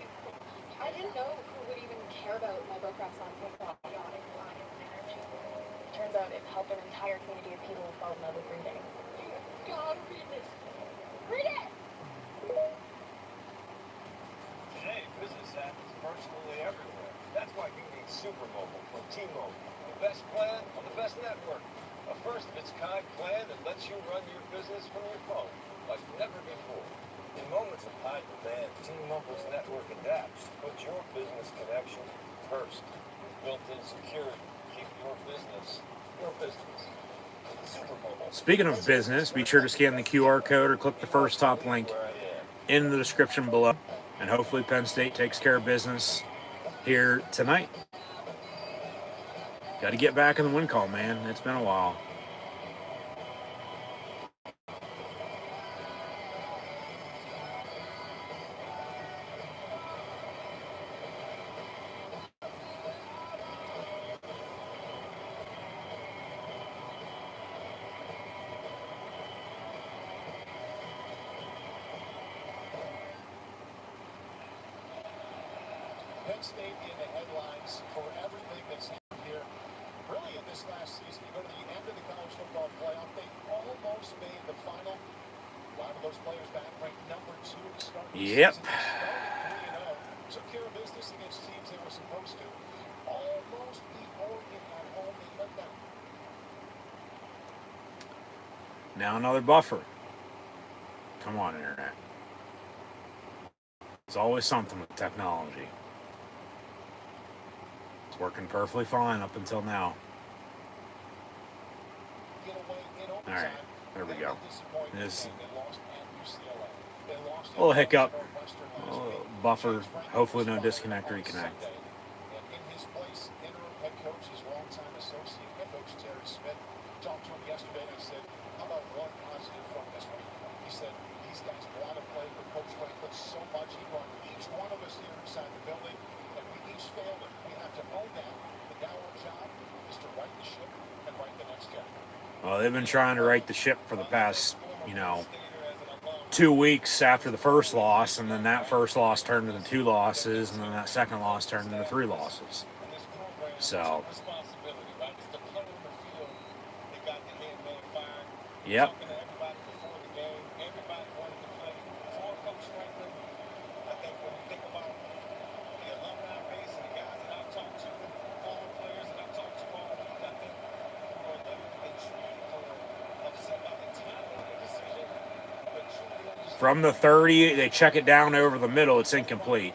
Speaker 7: I didn't know who would even care about my book wraps on football. turns out it helped an entire community of people who fell in love with reading.
Speaker 4: You gotta read this. Read it!
Speaker 2: Today, business happens virtually everywhere. That's why you need Super Mobile from T-Mobile. The best plan on the best network. A first-of-its-kind plan that lets you run your business from your phone like never before. In moments of high demand, T-Mobile's network adapts to put your business connection first. Built-in security. Keep your business your business. Super Mobile.
Speaker 1: Speaking of business, be sure to scan the QR code or click the first top link in the description below. And hopefully Penn State takes care of business here tonight. Got to get back in the win call, man. It's been a while.
Speaker 9: Penn State in the headlines for everything that's happened here. Really, in this last season, you go to the end of the college football playoff, they almost made the final. A lot of those players back ranked number 2 to start the
Speaker 1: Yep.
Speaker 9: season. They started 3-0. Took care of business against teams they were supposed to. Almost beat Oregon at home. They let them.
Speaker 1: Now another buffer. Come on, Internet. There's always something with technology. It's working perfectly fine up until now.
Speaker 9: Get away in overtime.
Speaker 1: All right, there we go.
Speaker 9: Disappointing
Speaker 1: This
Speaker 9: game. They lost at UCLA. They lost
Speaker 1: little
Speaker 9: at
Speaker 1: hiccup,
Speaker 9: Northwestern last
Speaker 1: little
Speaker 9: week.
Speaker 1: buffer. Hopefully no disconnect, reconnect.
Speaker 9: And in his place, interim head coach, his longtime associate head coach Terry Smith, talked to him yesterday and I said, how about one positive from this week? He said, these guys want to play for Coach Franklin so much. He brought each one of us here inside the building, and we each failed him. We have to own that. But now our job is to right the ship and write the next chapter.
Speaker 1: Well, they've been trying to right the ship for the past, 2 weeks after the first loss, and then that first loss turned into 2 losses, and then that second loss turned into 3 losses. So, yep. From the 30, they check it down over the middle. It's incomplete.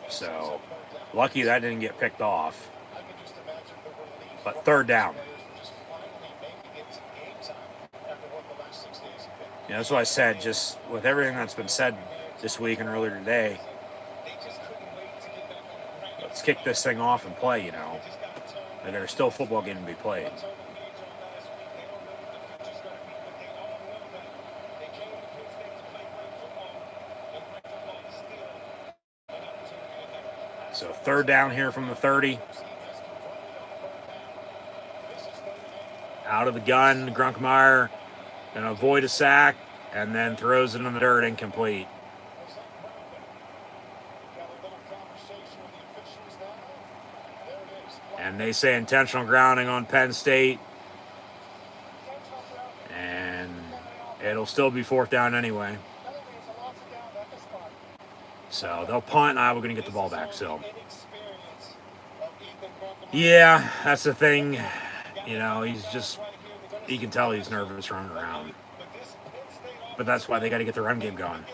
Speaker 1: So, lucky that didn't get picked off. But third down. Yeah, that's what I said. Just with everything that's been said this week and earlier today, let's kick this thing off and play, Like there's still a football game to be played. So third down here from the 30. Out of the gun, Grunkmeyer gonna avoid a sack and then throws it in the dirt, incomplete. And they say intentional grounding on Penn State. And it'll still be 4th down anyway. So they'll punt, and Iowa going to get the ball back. So, yeah, that's the thing. He's just, you can tell he's nervous running around. But that's why they got to get the run game going,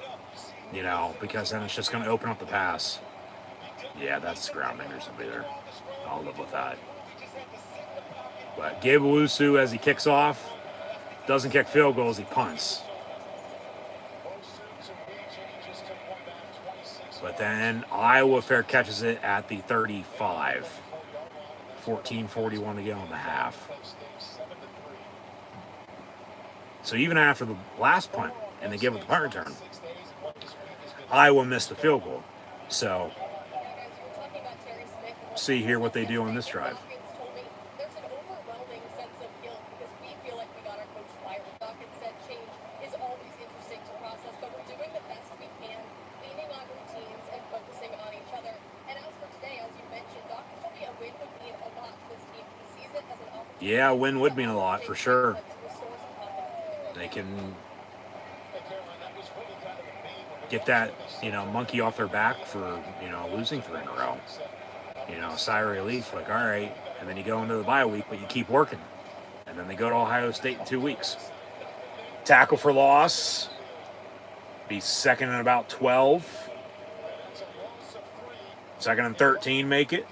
Speaker 1: because then it's just going to open up the pass. Yeah, that's grounding or something there. I'll live with that. But Gabe Owusu, as he kicks off, doesn't kick field goals, he punts. But then Iowa fair catches it at the 35. 14:41 to go in the half. So even after the last punt, and they give it the punt return, Iowa missed the field goal. So see here what they do on this drive.
Speaker 7: There's an overwhelming sense of guilt because we feel like we got our coach fired. Dawkins said change is always interesting to process, but we're doing the best we can, leaning on routines and focusing on each other. And as for today, as you mentioned, Dawkins told me a
Speaker 1: Yeah, a win would mean a lot for sure. They can get that, monkey off their back for, losing 3 in a row. Sigh of relief, like, all right. And then you go into the bye week, but you keep working. And then they go to Ohio State in 2 weeks. Tackle for loss. Be second and about 12. Second and 13, make it.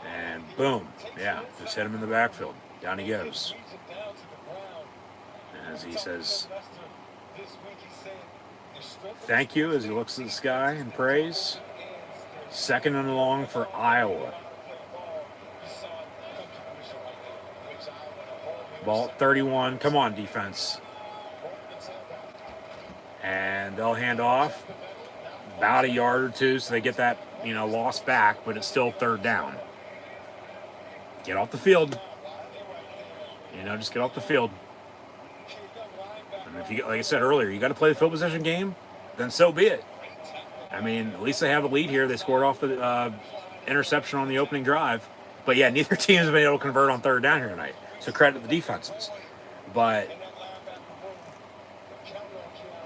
Speaker 1: And boom. Yeah, just hit him in the backfield. Down he goes. As he says, thank you, as he looks at the sky and prays. Second and long for Iowa. Ball at 31. Come on, defense. And they'll hand off about a yard or two, so they get that, loss back, but it's still 3rd down. Get off the field. Just get off the field. And if you, like I said earlier, you got to play the field position game, then so be it. I mean, at least they have a lead here. They scored off the interception on the opening drive. But yeah, neither team has been able to convert on 3rd down here tonight. So credit the defenses. But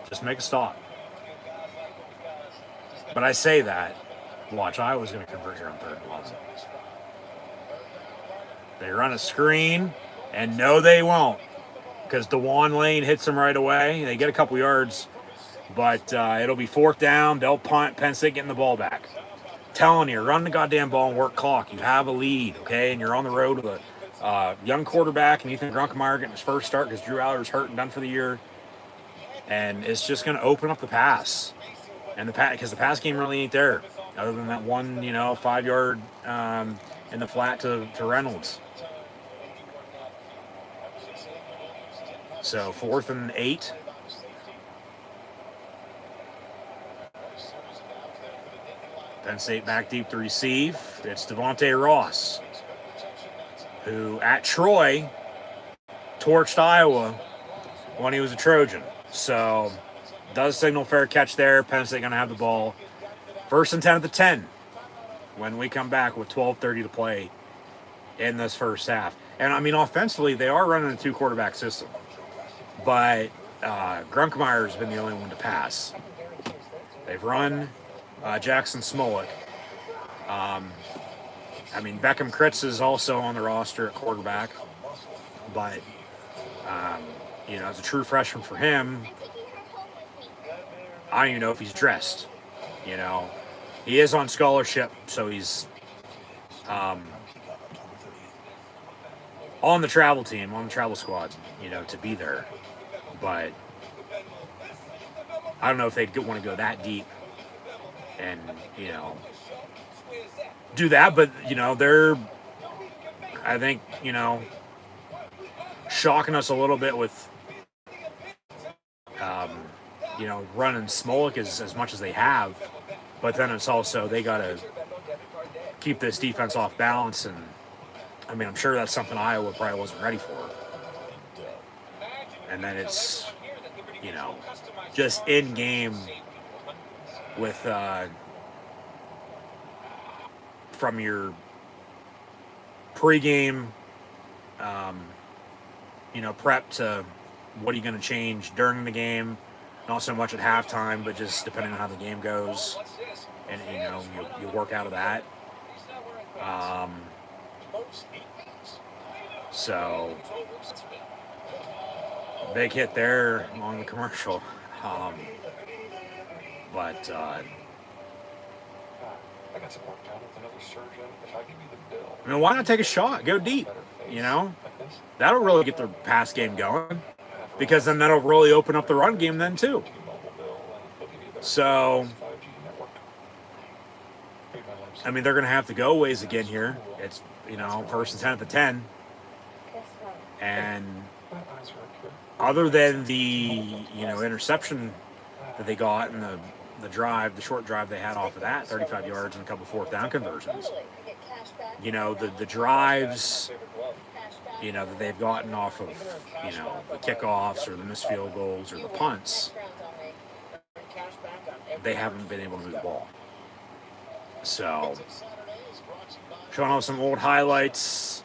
Speaker 1: just make a stop. But I say that. Watch, Iowa's going to convert here on 3rd and 11. They run a screen, and no, they won't. Because DeJuan Lane hits them right away. They get a couple yards, but it'll be 4th down. They'll punt. Penn State getting the ball back. Telling you, run the goddamn ball and work clock. You have a lead, okay? And you're on the road with a young quarterback and Ethan Grunkemeyer getting his first start because Drew Aller's hurt and done for the year. And it's just going to open up the pass. And because the pass game really ain't there, other than that one, 5-yard in the flat to Reynolds. So 4th and 8. Penn State back deep to receive. It's Devontae Ross, who at Troy torched Iowa when he was a Trojan. So does signal fair catch there. Penn State going to have the ball. 1st and 10 at the 10 when we come back with 12:30 to play in this first half. And, I mean, offensively, they are running a 2-quarterback system. But Grunkemeyer has been the only one to pass. They've run Jackson Smolik. I mean, Beckham Kritz is also on the roster at quarterback. But, as a true freshman for him, I don't even know if he's dressed. He is on scholarship, so he's on the travel team, on the travel squad, to be there. But I don't know if they'd want to go that deep and, do that. But, they're, I think, shocking us a little bit with, running Smolik as much as they have. But then it's also, they got to keep this defense off balance. And, I mean, I'm sure that's something Iowa probably wasn't ready for. And then it's, just in game with, from your pregame, prep to what are you going to change during the game. Not so much at halftime, but just depending on how the game goes. And, you work out of that. So, big hit there on the commercial. But
Speaker 2: I got some work done with another surgeon. If I give you the bill,
Speaker 1: I mean, why not take a shot? Go deep, That'll really get their pass game going. Because then that'll really open up the run game then, too. So, I mean, they're going to have to go ways again here. It's, 1st and 10 at the 10. And other than the, interception that they got in the short drive they had off of that, 35 yards and a couple 4th down conversions, the drives, that they've gotten off of, the kickoffs or the missed field goals or the punts, they haven't been able to move the ball. So, showing off some old highlights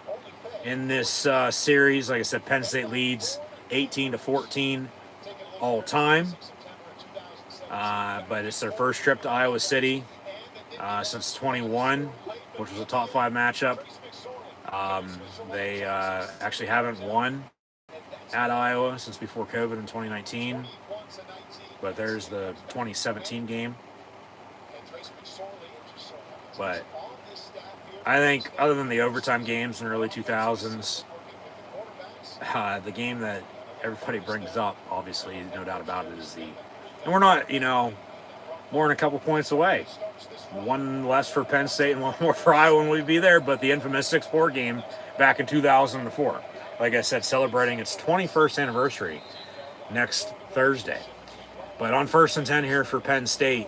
Speaker 1: in this series. Like I said, Penn State leads 18-14 all time. But it's their first trip to Iowa City since 21, which was a top 5 matchup. They actually haven't won at Iowa since before COVID in 2019. But there's the 2017 game. But I think other than the overtime games in the early 2000s, the game that everybody brings up, obviously, no doubt about it, is the... And we're not, more than a couple points away. One less for Penn State and one more for Iowa when we'd be there, but the infamous 6-4 game back in 2004. Like I said, celebrating its 21st anniversary next Thursday. But on 1st and 10 here for Penn State,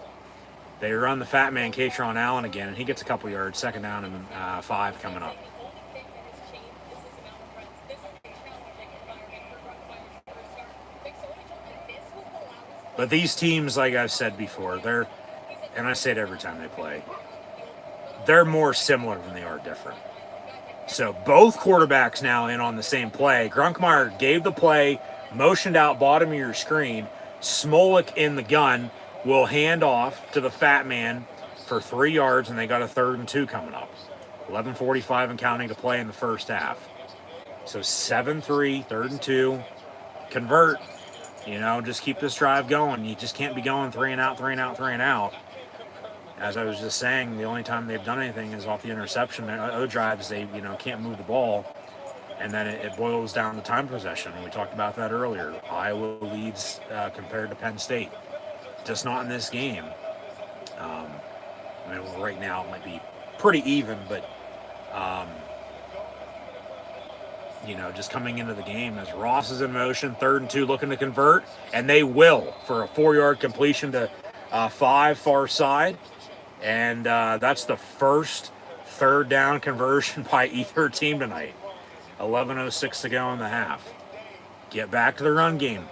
Speaker 1: they run the fat man, Katron Allen, again, and he gets a couple yards, 2nd down and 5 coming up. But these teams, like I've said before, and I say it every time they play, they're more similar than they are different. So both quarterbacks now in on the same play. Grunkmeyer gave the play, motioned out bottom of your screen. Smolik in the gun will hand off to the fat man for 3 yards, and they got a 3rd and 2 coming up. 11:45 and counting to play in the first half. So 7-3, 3rd and 2. Convert. Just keep this drive going. You just can't be going 3 and out, 3 and out, 3 and out. As I was just saying, the only time they've done anything is off the interception. Other drives, they can't move the ball. And then it boils down to time possession. We talked about that earlier. Iowa leads compared to Penn State. Just not in this game. Right now it might be pretty even, but just coming into the game as Ross is in motion, 3rd and 2 looking to convert, and they will for a 4-yard completion to 5 far side. And that's the first 3rd down conversion by either team tonight. 11:06 to go in the half. Get back to the run game.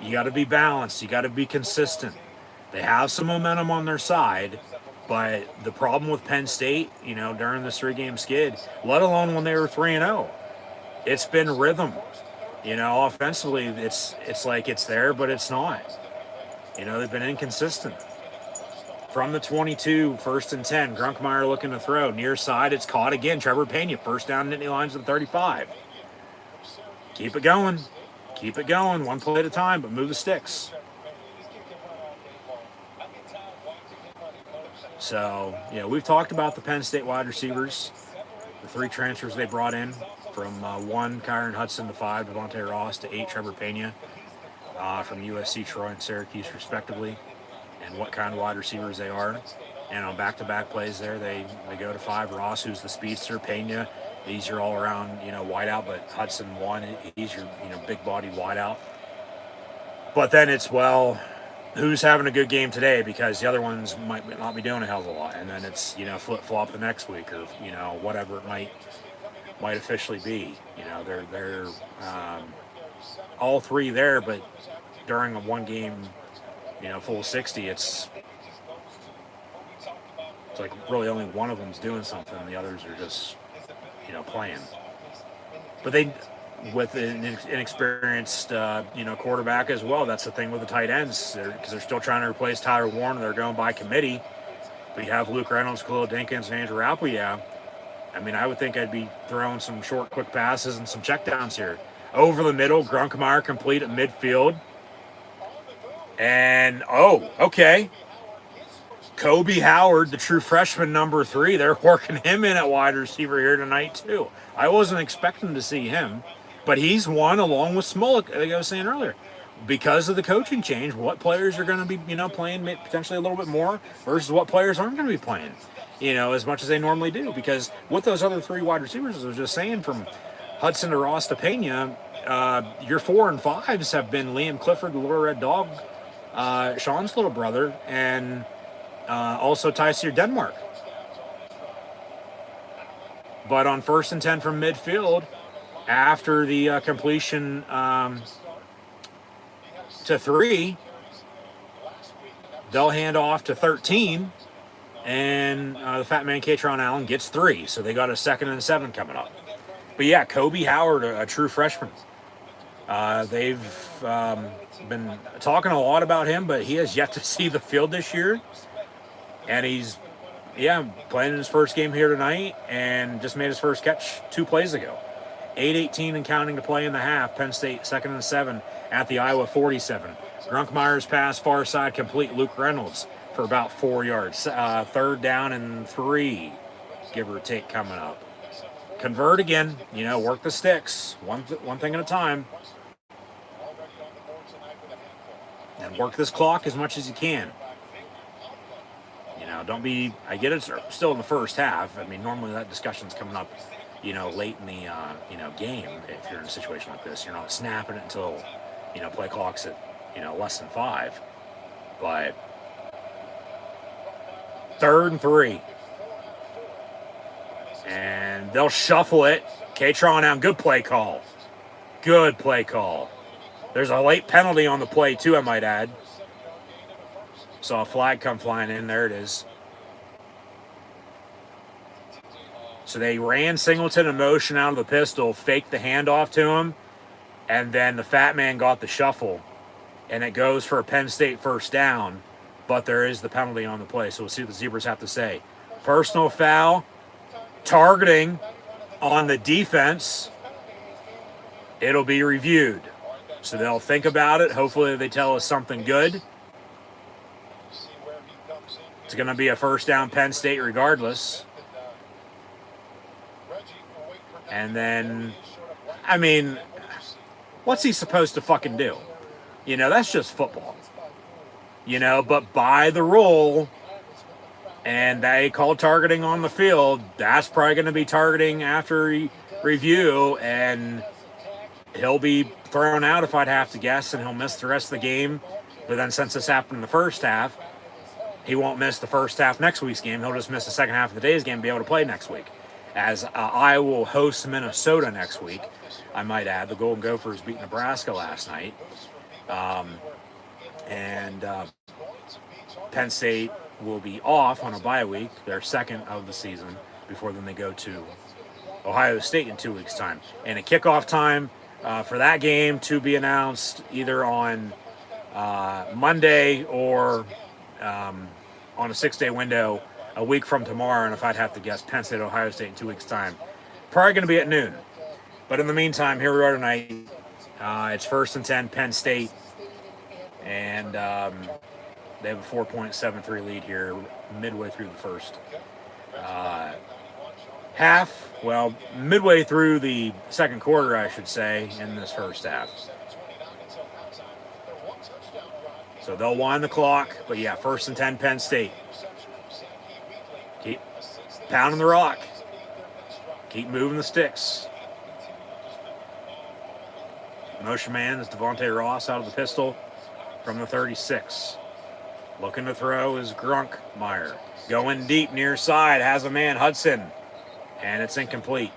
Speaker 1: You got to be balanced. You got to be consistent. They have some momentum on their side, but the problem with Penn State, during this 3-game skid, let alone when they were 3-0, it's been rhythm. Offensively, it's like it's there, but it's not. They've been inconsistent. From the 22, 1st and 10, Grunkmeyer looking to throw. Near side, it's caught again. Trevor Pena, 1st down, Nittany Lions at the 35. Keep it going. Keep it going. One play at a time, but move the sticks. So, we've talked about the Penn State wide receivers, the 3 transfers they brought in, from 1, Kyron Hudson, to 5, Devontae Ross, to 8, Trevor Pena, from USC, Troy, and Syracuse, respectively, and what kind of wide receivers they are. And on back-to-back plays there, they go to 5, Ross, who's the speedster, Pena, he's your all-around, wideout, but Hudson, 1, he's your, big-bodied wideout. But then it's, who's having a good game today, because the other ones might not be doing a hell of a lot, and then it's flip-flop the next week, or whatever it might officially be. They're all 3 there, but during a 1-game full 60, it's like really only one of them's doing something, the others are just playing. But they, with an inexperienced quarterback as well, that's the thing with the tight ends, because they're still trying to replace Tyler Warren. They're going by committee. But you have Luke Reynolds, Khalil Dinkins, and Andrew Appleyea. I would think I'd be throwing some short, quick passes and some checkdowns here. Over the middle, Grunkmeyer complete at midfield. And, okay. Kobe Howard, the true freshman, number 3, they're working him in at wide receiver here tonight, too. I wasn't expecting to see him, but he's one along with Smolik, like I was saying earlier. Because of the coaching change, what players are going to be, playing potentially a little bit more versus what players aren't going to be playing, as much as they normally do. Because with those other 3 wide receivers, as I was just saying, from Hudson to Ross to Pena, your 4 and 5s have been Liam Clifford, the Little Red Dog, Sean's little brother, and also Tyseer Denmark. But on 1st and 10 from midfield, after the completion to 3, they'll hand off to 13, and the fat man Katron Allen gets 3. So they got a 2nd and 7 coming up. But yeah, Kobe Howard, a true freshman. They've been talking a lot about him, but he has yet to see the field this year. And he's, playing in his first game here tonight and just made his first catch 2 plays ago. 8:18 and counting to play in the half. Penn State 2nd and 7 at the Iowa 47. Grunkmeyer's pass far side complete. Luke Reynolds for about 4 yards. 3rd down and 3, give or take, coming up. Convert again. Work the sticks. One thing at a time. And work this clock as much as you can. Don't be, I get it, still in the first half. I mean, normally that discussion's coming up, late in the, game. If you're in a situation like this, you're not snapping it until, play clock's at, less than 5. But 3rd and 3. And they'll shuffle it. Katron down. Good play call. Good play call. There's a late penalty on the play, too, I might add. Saw a flag come flying in. There it is. So they ran Singleton in motion out of the pistol, faked the handoff to him, and then the fat man got the shuffle. And it goes for a Penn State 1st down, but there is the penalty on the play. So we'll see what the Zebras have to say. Personal foul, targeting on the defense. It'll be reviewed. So they'll think about it. Hopefully they tell us something good. It's going to be a 1st down Penn State regardless. And then, I mean, what's he supposed to fucking do? That's just football. But by the rule, and they call targeting on the field, that's probably going to be targeting after review, and he'll be thrown out if I'd have to guess, and he'll miss the rest of the game. But then since this happened in the first half, he won't miss the first half next week's game. He'll just miss the second half of the day's game and be able to play next week. As Iowa will host Minnesota next week, I might add. The Golden Gophers beat Nebraska last night. Penn State will be off on a bye week, their 2nd of the season, before then they go to Ohio State in 2 weeks' time. And a kickoff time for that game to be announced either on Monday or on a 6-day window a week from tomorrow. And if I'd have to guess, Penn State, Ohio State in 2 weeks' time. Probably going to be at noon. But in the meantime, here we are tonight. It's 1st and 10, Penn State. And they have a 4.73 lead here midway through the first half. Well, midway through the second quarter, I should say, in this first half. So they'll wind the clock. But yeah, 1st and 10, Penn State. Keep pounding the rock. Keep moving the sticks. Motion man is Devontae Ross out of the pistol from the 36. Looking to throw is Grunkmeyer. Going deep near side, has a man, Hudson. And it's incomplete.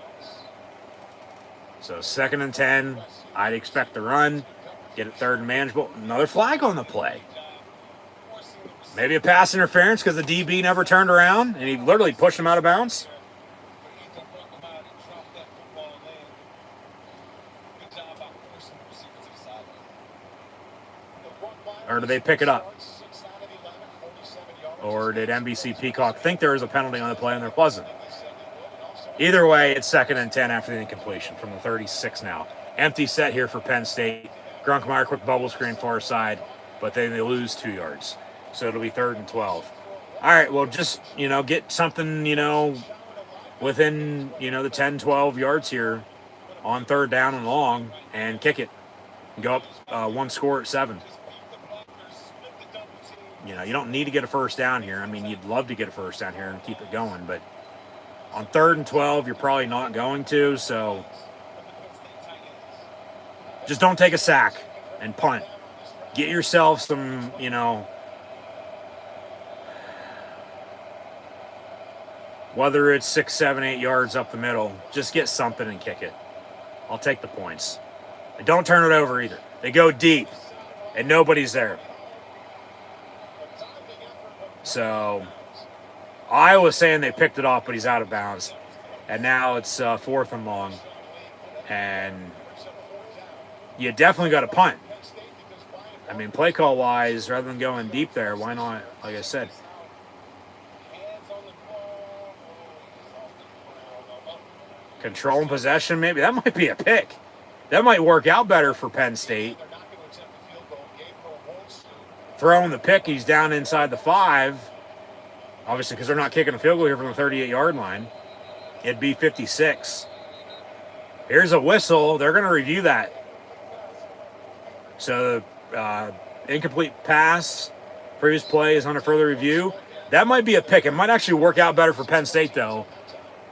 Speaker 1: So 2nd and 10. I'd expect the run. Get it 3rd and manageable. Another flag on the play. Maybe a pass interference because the DB never turned around and he literally pushed him out of bounds. Or did they pick it up? Or did NBC Peacock think there was a penalty on the play and there wasn't? Either way, it's 2nd and 10 after the incompletion from the 36 now. Empty set here for Penn State. Grunkmeyer, quick bubble screen far side, but then they lose 2 yards. So it'll be 3rd and 12. All right, well, just, get something, within, the 10, 12 yards here on 3rd down and long and kick it. Go up 1 score at 7. You don't need to get a 1st down here. I mean, you'd love to get a 1st down here and keep it going, but on 3rd and 12, you're probably not going to, so just don't take a sack and punt. Get yourself some, whether it's 6, 7, 8 yards up the middle, just get something and kick it. I'll take the points. And don't turn it over either. They go deep, and nobody's there. So Iowa's saying they picked it off, but he's out of bounds. And now it's 4th and long. And you definitely got to punt. I mean, play call wise, rather than going deep there, why not, like I said, control and possession maybe? That might be a pick. That might work out better for Penn State. Throwing the pick, he's down inside the 5. Obviously, because they're not kicking a field goal here from the 38-yard line. It'd be 56. Here's a whistle. They're going to review that. So, incomplete pass, previous play is under further review. That might be a pick. It might actually work out better for Penn State, though.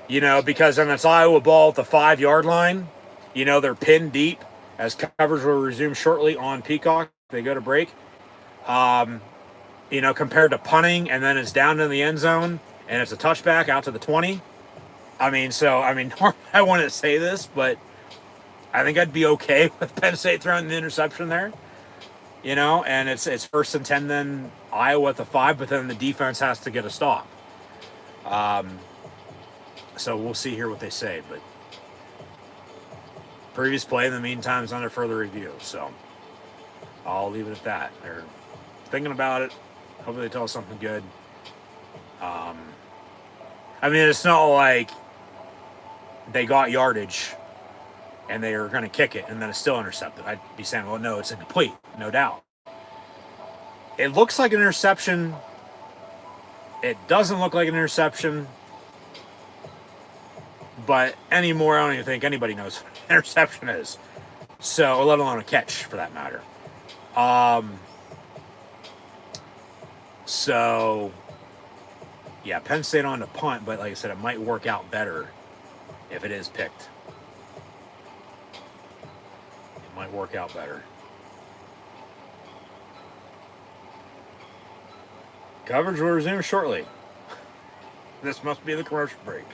Speaker 1: You know, because then it's Iowa ball at the 5-yard line. You know, they're pinned deep as coverage will resume shortly on Peacock. They go to break. You know, compared to punting, and then it's down in the end zone, and it's a touchback out to the 20. I mean, I want to say this, but I think I'd be okay with Penn State throwing the interception there. You know, and it's 1st and 10, then Iowa at the 5, but then the defense has to get a stop. So we'll see here what they say, but previous play in the meantime is under further review, so I'll leave it at that. They're thinking about it. Hopefully they tell us something good. I mean, it's not like they got yardage and they are going to kick it and then it's still intercepted. I'd be saying, well, no, it's incomplete, no doubt. It looks like an interception. It doesn't look like an interception. But anymore, I don't even think anybody knows what an interception is. So, let alone a catch, for that matter. So, yeah, Penn State on the punt, but like I said, it might work out better if it is picked. It might work out better. Coverage will resume shortly. This must be the commercial break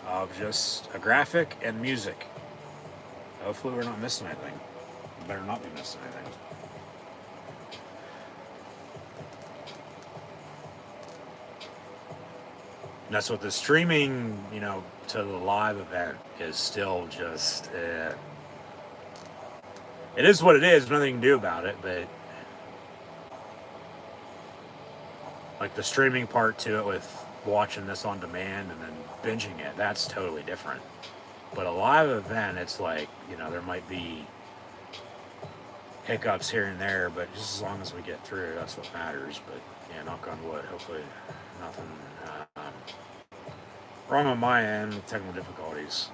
Speaker 1: of just a graphic and music. Hopefully we're not missing anything. We better not be missing anything. And that's what the streaming, you know, to the live event is still just, it is what it is. There's nothing you can do about it, but like the streaming part to it with watching this on demand and then binging it, that's totally different. But a live event, it's like, you know, there might be hiccups here and there, but just as long as we get through, that's what matters. But yeah, knock on wood, hopefully nothing wrong on my end with technical difficulties,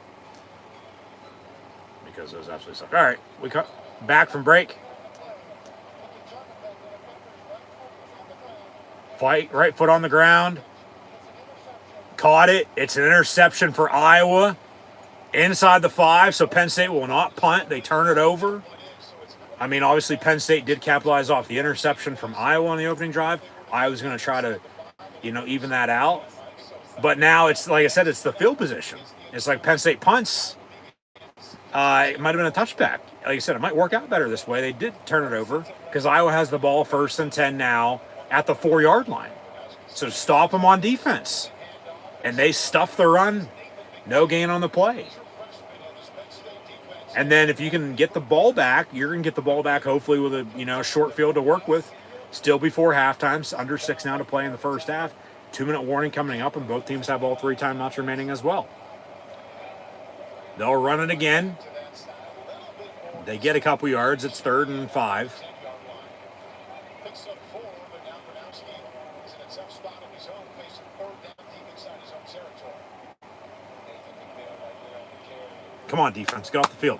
Speaker 1: because those absolutely suck. All right, we cut back from break. Fight, right foot on the ground. Caught it. It's an interception for Iowa. Inside the 5, so Penn State will not punt. They turn it over. I mean, obviously Penn State did capitalize off the interception from Iowa on the opening drive. Iowa's going to try to, you know, even that out. But now it's, like I said, it's the field position. It's like Penn State punts. It might have been a touchback. Like I said, it might work out better this way. They did turn it over because Iowa has the ball 1st and 10 now at the 4-yard line. So stop them on defense. And they stuff the run. No gain on the play. And then if you can get the ball back, you're going to get the ball back hopefully with a, you know, short field to work with. Still before halftime. Under 6 now to play in the first half. 2-minute warning coming up, and both teams have all 3 timeouts remaining as well. They'll run it again. They get a couple yards. It's 3rd and 5. Come on, defense. Get off the field.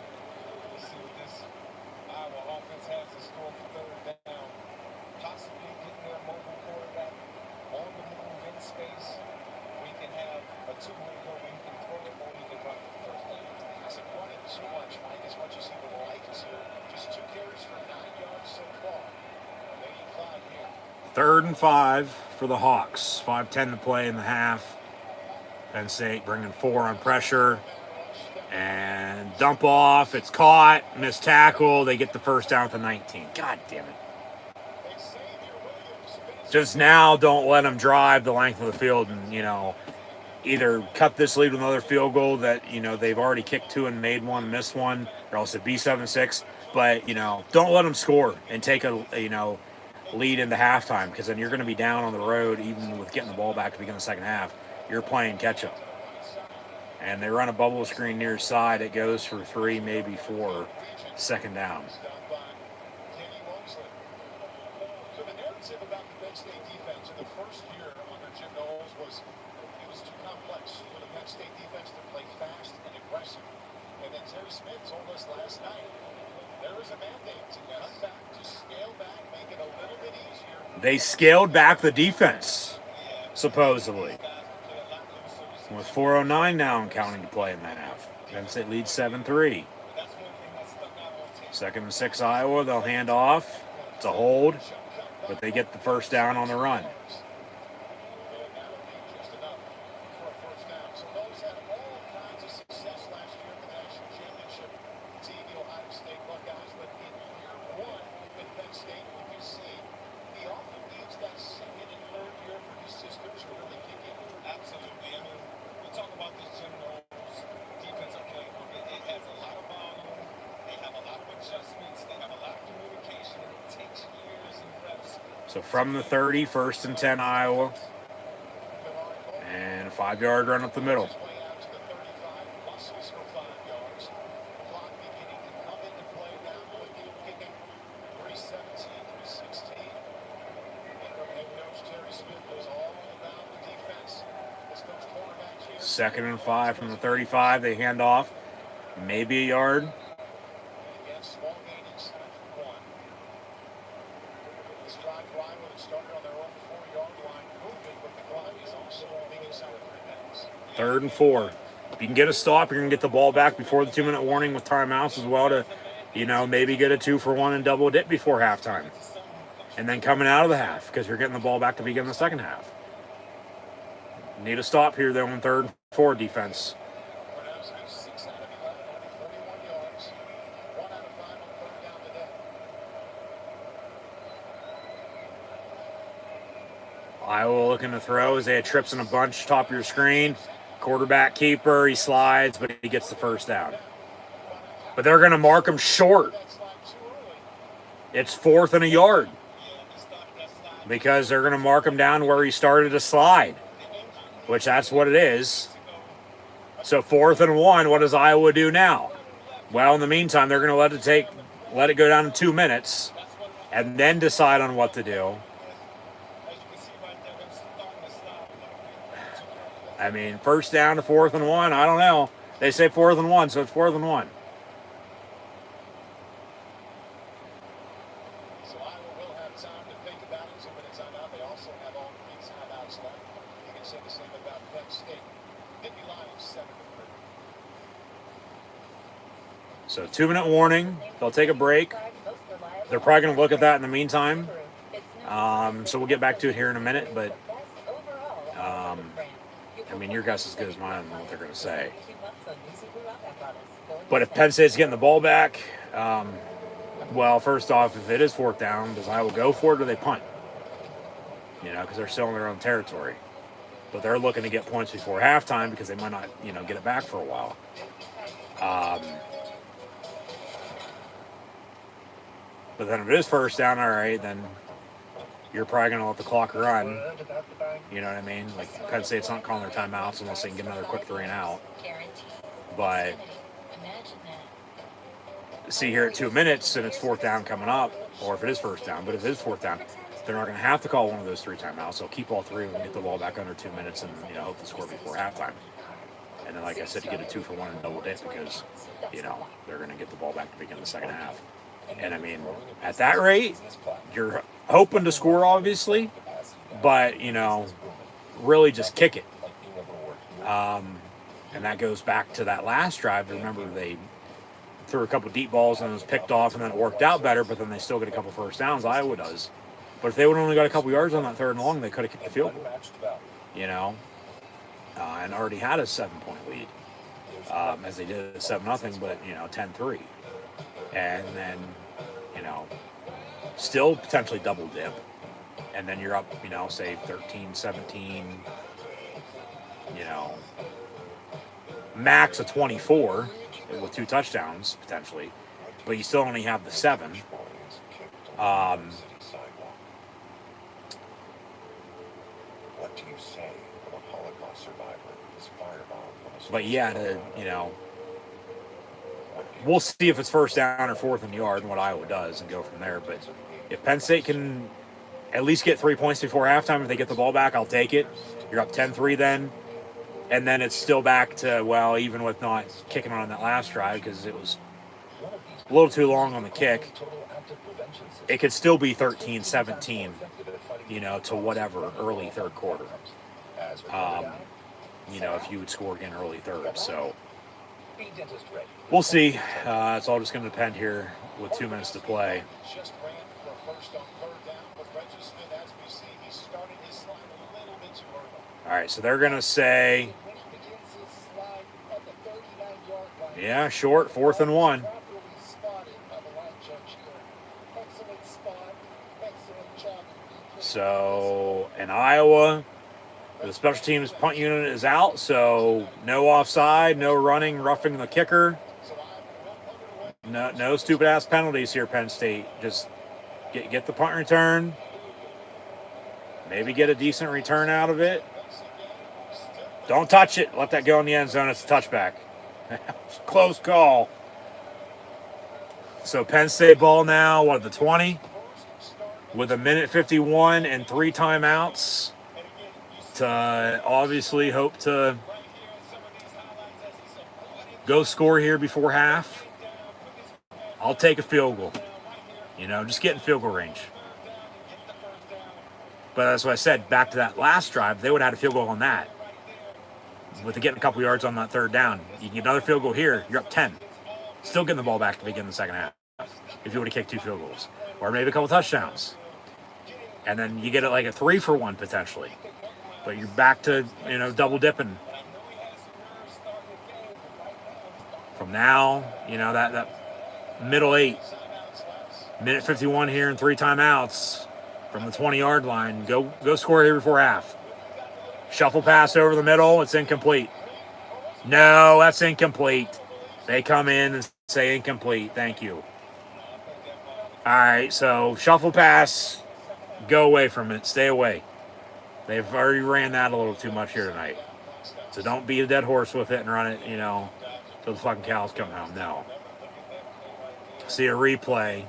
Speaker 1: Third and 5 for the Hawks. 5:10 to play in the half. Penn State bringing 4 on pressure. And dump off. It's caught. Missed tackle. They get the first down at the 19. God damn it. Just now, don't let them drive the length of the field and, you know, either cut this lead with another field goal that, you know, they've already kicked two and made one, missed one, or else it'd be 7-6. But, you know, don't let them score and take a you know, lead into halftime, because then you're going to be down on the road even with getting the ball back to begin the second half. You're playing catch-up. And they run a bubble screen near side. It goes for 3, maybe 4, second down.
Speaker 9: So the narrative about the Penn State defense in the first year under Jim Knowles was it was too complex for the Penn State defense to play fast and aggressive. And then Terry Smith told us last night there is a mandate to cut back, to scale back, make it a little bit easier.
Speaker 1: They scaled back the defense, supposedly. With 4:09 now and counting to play in the half. Penn State leads 7-3. 2nd and 6 Iowa. They'll hand off. It's a hold, but they get the first down on the run. So from the 30, 1st and 10 Iowa. And a 5-yard run up the middle. Second and 5 from the 35. They hand off. Maybe a yard. Third and 4. If you can get a stop, you're going to get the ball back before the 2-minute warning with timeouts as well to, you know, maybe get a 2-for-1 and double dip before halftime. And then coming out of the half, because you're getting the ball back to begin the second half. Need a stop here, though, on 3rd and 4 defense. Iowa looking to throw. Isaiah trips in a bunch, top of your screen. Quarterback keeper, he slides, but he gets the first down. But they're going to mark him short. It's 4th and a yard. Because they're going to mark him down where he started to slide. Which that's what it is. So 4th and 1, what does Iowa do now? Well, in the meantime, they're going to let it go down to 2 minutes and then decide on what to do. I mean, first down to 4th and 1, I don't know. They say 4th and 1, so it's 4th and 1.
Speaker 9: So Iowa will have time to think about it. 2 minutes timeout. They also have all 3 timeouts left. You can say the same about Penn State. Nittany Lions 7-3.
Speaker 1: So 2-minute warning. They'll take a break. They're probably going to look at that in the meantime. So we'll get back to it here in a minute, but I mean, your guess is as good as mine on what they're going to say. But if Penn State's getting the ball back, well, first off, if it is 4th down, does Iowa go for it or do they punt? You know, because they're still in their own territory. But they're looking to get points before halftime because they might not, you know, get it back for a while. But then if it is 1st down, all right, then you're probably going to let the clock run. You know what I mean? Like, Penn State's not calling their timeouts unless they can get another quick 3 and out. But see here at 2 minutes and it's 4th down coming up, or if it is 1st down, but if it is 4th down, they're not going to have to call one of those 3 timeouts. They'll keep all 3 and get the ball back under 2 minutes and, you know, hope to score before halftime. And then, like I said, you get a 2-for-1 and double dip because, you know, they're going to get the ball back to begin the second half. And I mean, at that rate, you're hoping to score, obviously, but, you know, really just kick it. And that goes back to that last drive. Remember, they threw a couple deep balls and it was picked off, and then it worked out better, but then they still get a couple first downs. Iowa does. But if they would have only got a couple yards on that 3rd and long, they could have kicked the field goal, you know, and already had a 7-point lead, as they did at 7-0, but, you know, 10-3. And then, you know, still potentially double dip and then you're up, say 13-17, max of 24 with 2 touchdowns potentially, but you still only have the 7.
Speaker 2: What do you say when a Holocaust survivor is firebombed on a
Speaker 1: But yeah, we'll see if it's first down or 4th and yard and what Iowa does and go from there. But if Penn State can at least get 3 points before halftime, if they get the ball back, I'll take it. You're up 10-3 then. And then it's still back to, well, even with not kicking on that last drive because it was a little too long on the kick, it could still be 13-17, to whatever, early third quarter. If you would score again early third. So we'll see. It's all just going to depend here with 2 minutes to play.
Speaker 9: Just ran for a first on third down, but Reggie Smith, as we see, he started his slide a little bit too early.
Speaker 1: All right, so they're going to say, yeah, short, 4th and 1. So in Iowa, the special teams punt unit is out, so no offside, no running, roughing the kicker. No stupid ass penalties here, Penn State. Just get the punt return. Maybe get a decent return out of it. Don't touch it. Let that go in the end zone. It's a touchback. Close call. So Penn State ball now, the 20? With 1:51 and 3 timeouts to obviously hope to go score here before half. I'll take a field goal. Just get in field goal range. But that's what I said. Back to that last drive, they would have had a field goal on that. With getting a couple yards on that third down, you can get another field goal here. You're up 10. Still getting the ball back to begin the second half. If you would have kicked 2 field goals, or maybe a couple touchdowns, and then you get it like a 3-for-1 potentially. But you're back to double dipping. From now, that middle 8, 1:51 here and 3 timeouts from the 20-yard line. Go score here before half. Shuffle pass over the middle. It's incomplete. No, that's incomplete. They come in and say incomplete. Thank you. All right, so shuffle pass. Go away from it. Stay away. They've already ran that a little too much here tonight. So don't beat a dead horse with it and run it, till the fucking cows come home. No. See a replay.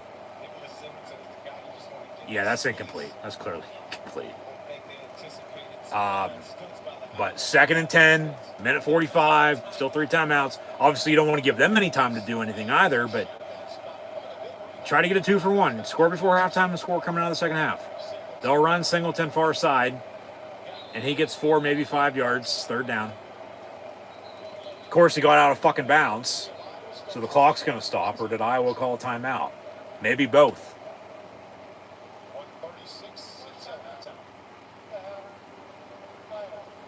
Speaker 1: Yeah, that's incomplete. That's clearly incomplete. But 2nd and 10, 1:45, still 3 timeouts. Obviously, you don't want to give them any time to do anything either, but try to get a 2-for-1. Score before halftime and score coming out of the second half. They'll run Singleton far side, and he gets 4, maybe 5 yards, third down. Of course, he got out of fucking bounds, so the clock's going to stop, or did Iowa call a timeout? Maybe both.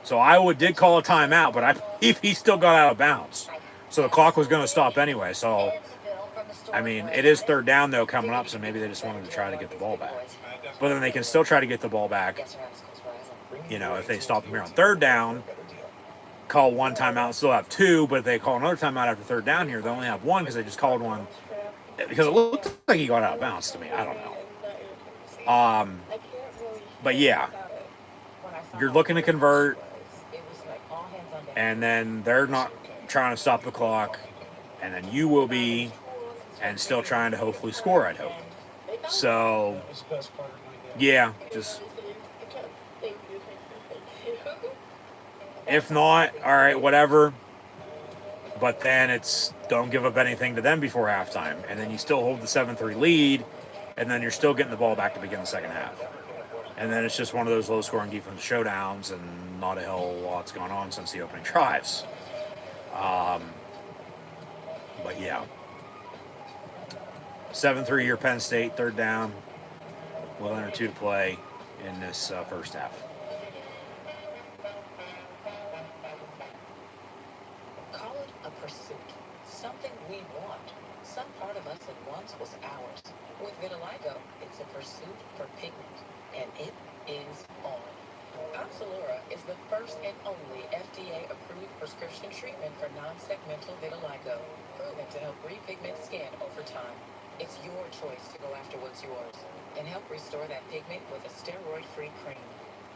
Speaker 1: So Iowa did call a timeout, but I believe he still got out of bounds. So the clock was going to stop anyway. So, it is third down, though, coming up, so maybe they just wanted to try to get the ball back. But then they can still try to get the ball back, if they stop them here on third down, call 1 timeout, still have 2, but if they call another timeout after third down here, they only have 1 because they just called 1. Because it looked like he got out of bounds to me. I don't know. But, yeah, you're looking to convert, and then they're not trying to stop the clock, and then you will be, and still trying to hopefully score, I'd hope. So, yeah, just if not, all right, whatever. But then it's don't give up anything to them before halftime, and then you still hold the 7-3 lead, and then you're still getting the ball back to begin the second half. And then it's just one of those low-scoring defensive showdowns, and not a hell of a lot's gone on since the opening drives. But yeah, 7-3 here, Penn State, third down, with under 2 to play in this first half.
Speaker 4: Call it a pursuit. Something
Speaker 10: we want. Some part of us that once was ours. With vitiligo, it's a pursuit for pigment, and it is on. Opzelura is the first and only FDA-approved prescription treatment for non-segmental vitiligo, proven to help repigment skin over time. It's your choice to go after what's yours and help restore that pigment with a steroid-free cream.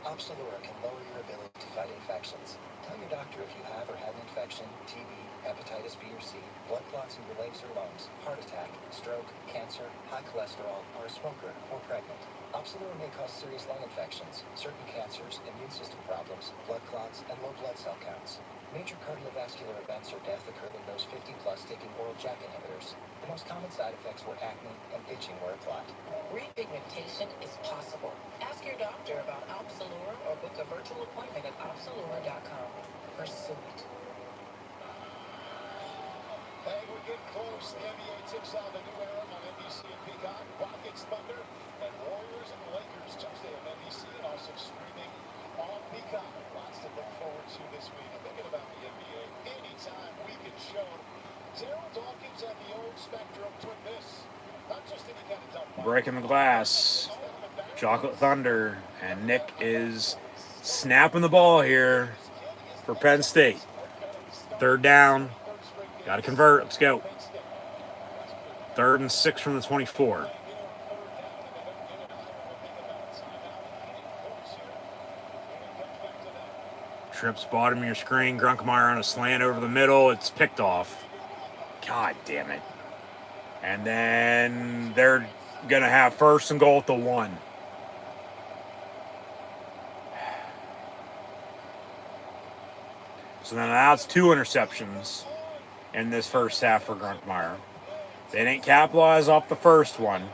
Speaker 11: Opzelura can lower your ability to fight infections. Tell your doctor if you have or had an infection, TB, hepatitis B or C, blood clots in your legs or lungs, heart attack, stroke, cancer, high cholesterol, are a smoker, or pregnant. Opzelura may cause serious lung infections, certain cancers, immune system problems, blood clots, and low blood cell counts. Major cardiovascular events or death occurred in those 50 plus taking oral JAK inhibitors. The most common side effects were acne and itching where applied.
Speaker 10: Repigmentation is possible. Ask your doctor about Opzelura or book a virtual appointment at opzelura.com. Pursue it.
Speaker 9: Hey, we're getting close. The NBA tips off a new era on NBC and Peacock. Rockets, Thunder, and Warriors and Lakers Tuesday on NBC and also streaming on Peacock. Lots to look forward to this week. Thinking about the NBA, anytime we can show Daryl Dawkins at the old Spectrum took this. Not just any kind of dump.
Speaker 1: Breaking the glass. Chocolate Thunder. And Nick is snapping the ball here for Penn State. Third down. Got to convert. Let's go. 3rd and 6 from the 24. Trips bottom of your screen. Grunkmeyer on a slant over the middle. It's picked off. God damn it. And then they're going to have 1st and goal at the 1. So then now it's 2 interceptions in this first half for Grunkmeyer. They didn't capitalize off the first one,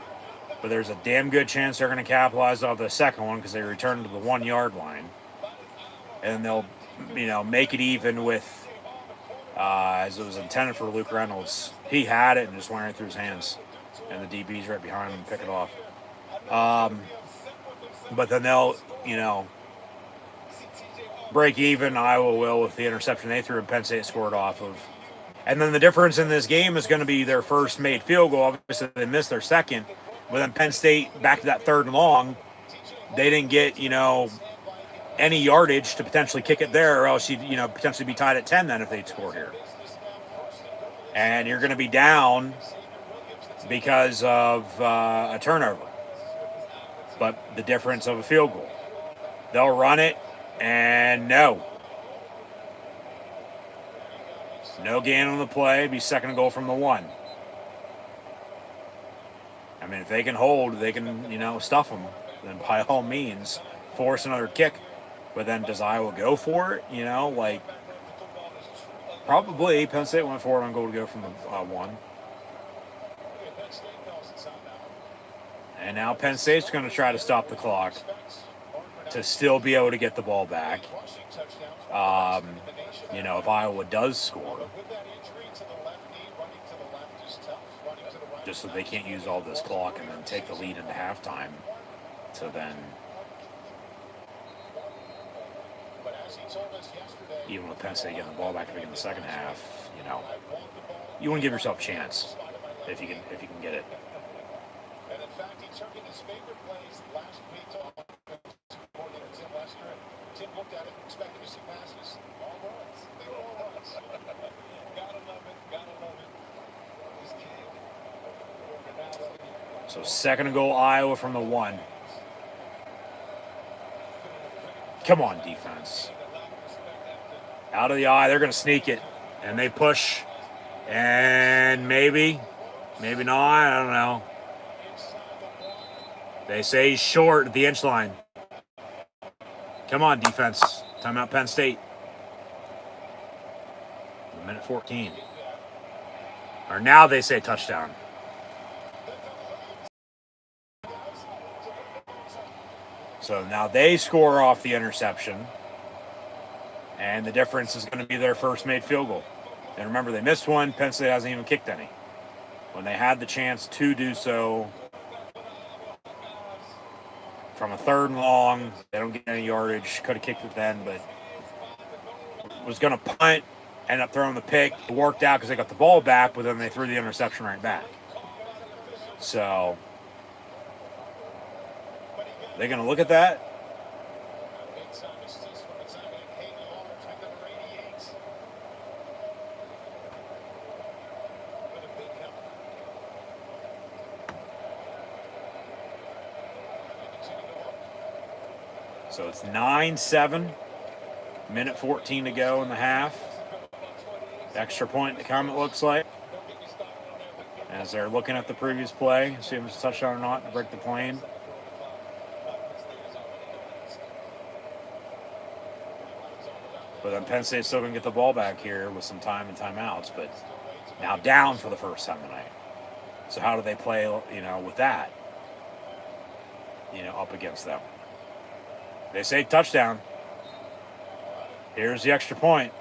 Speaker 1: but there's a damn good chance they're going to capitalize off the second one because they return to the 1 yard line. And they'll, make it even with, as it was intended for Luke Reynolds. He had it and just went right through his hands. And the DB's right behind him and pick it off. But then they'll, break even. Iowa will with the interception they threw and Penn State scored off of. And then the difference in this game is going to be their first made field goal. Obviously, they missed their second. But then Penn State, back to that 3rd and long, they didn't get, any yardage to potentially kick it there, or else you'd, potentially be tied at 10 then if they'd score here. And you're going to be down because of a turnover. But the difference of a field goal. They'll run it, and no. No gain on the play. Be 2nd and goal from the 1. I mean, if they can hold, they can, stuff them. Then by all means, force another kick. But then does Iowa go for it? Probably Penn State went for it on goal to go from the 1. And now Penn State's going to try to stop the clock to still be able to get the ball back. If Iowa does score. Just so they can't use all this clock and then take the lead into halftime. So then, even with Penn State getting the ball back to begin the second half, you want to give yourself a chance if you can get it.
Speaker 9: And in fact, he took in his favorite plays last week to coordinator Tim Lester. And Tim looked at it, expected to see passes. All runs. They were all runs. Gotta love it. Gotta love it. This kid.
Speaker 1: So 2nd and goal, Iowa from the 1. Come on, defense. Out of the eye, they're going to sneak it. And they push. And maybe not, I don't know. They say he's short at the inch line. Come on, defense. Timeout, Penn State. Minute 14. Or now they say touchdown. So now they score off the interception. And the difference is going to be their first made field goal. And remember, they missed one. Penn State hasn't even kicked any. When they had the chance to do so from a 3rd and long, they don't get any yardage. Could have kicked it then, but was going to punt ended up throwing the pick. It worked out because they got the ball back, but then they threw the interception right back. So they're going to look at that. So it's 9-7, minute 14 to go in the half. Extra point to come, it looks like. As they're looking at the previous play, see if it's a touchdown or not to break the plane. But then Penn State's still going to get the ball back here with some time and timeouts, but now down for the first time tonight. So how do they play, with that, up against them? They say touchdown. Here's the extra point.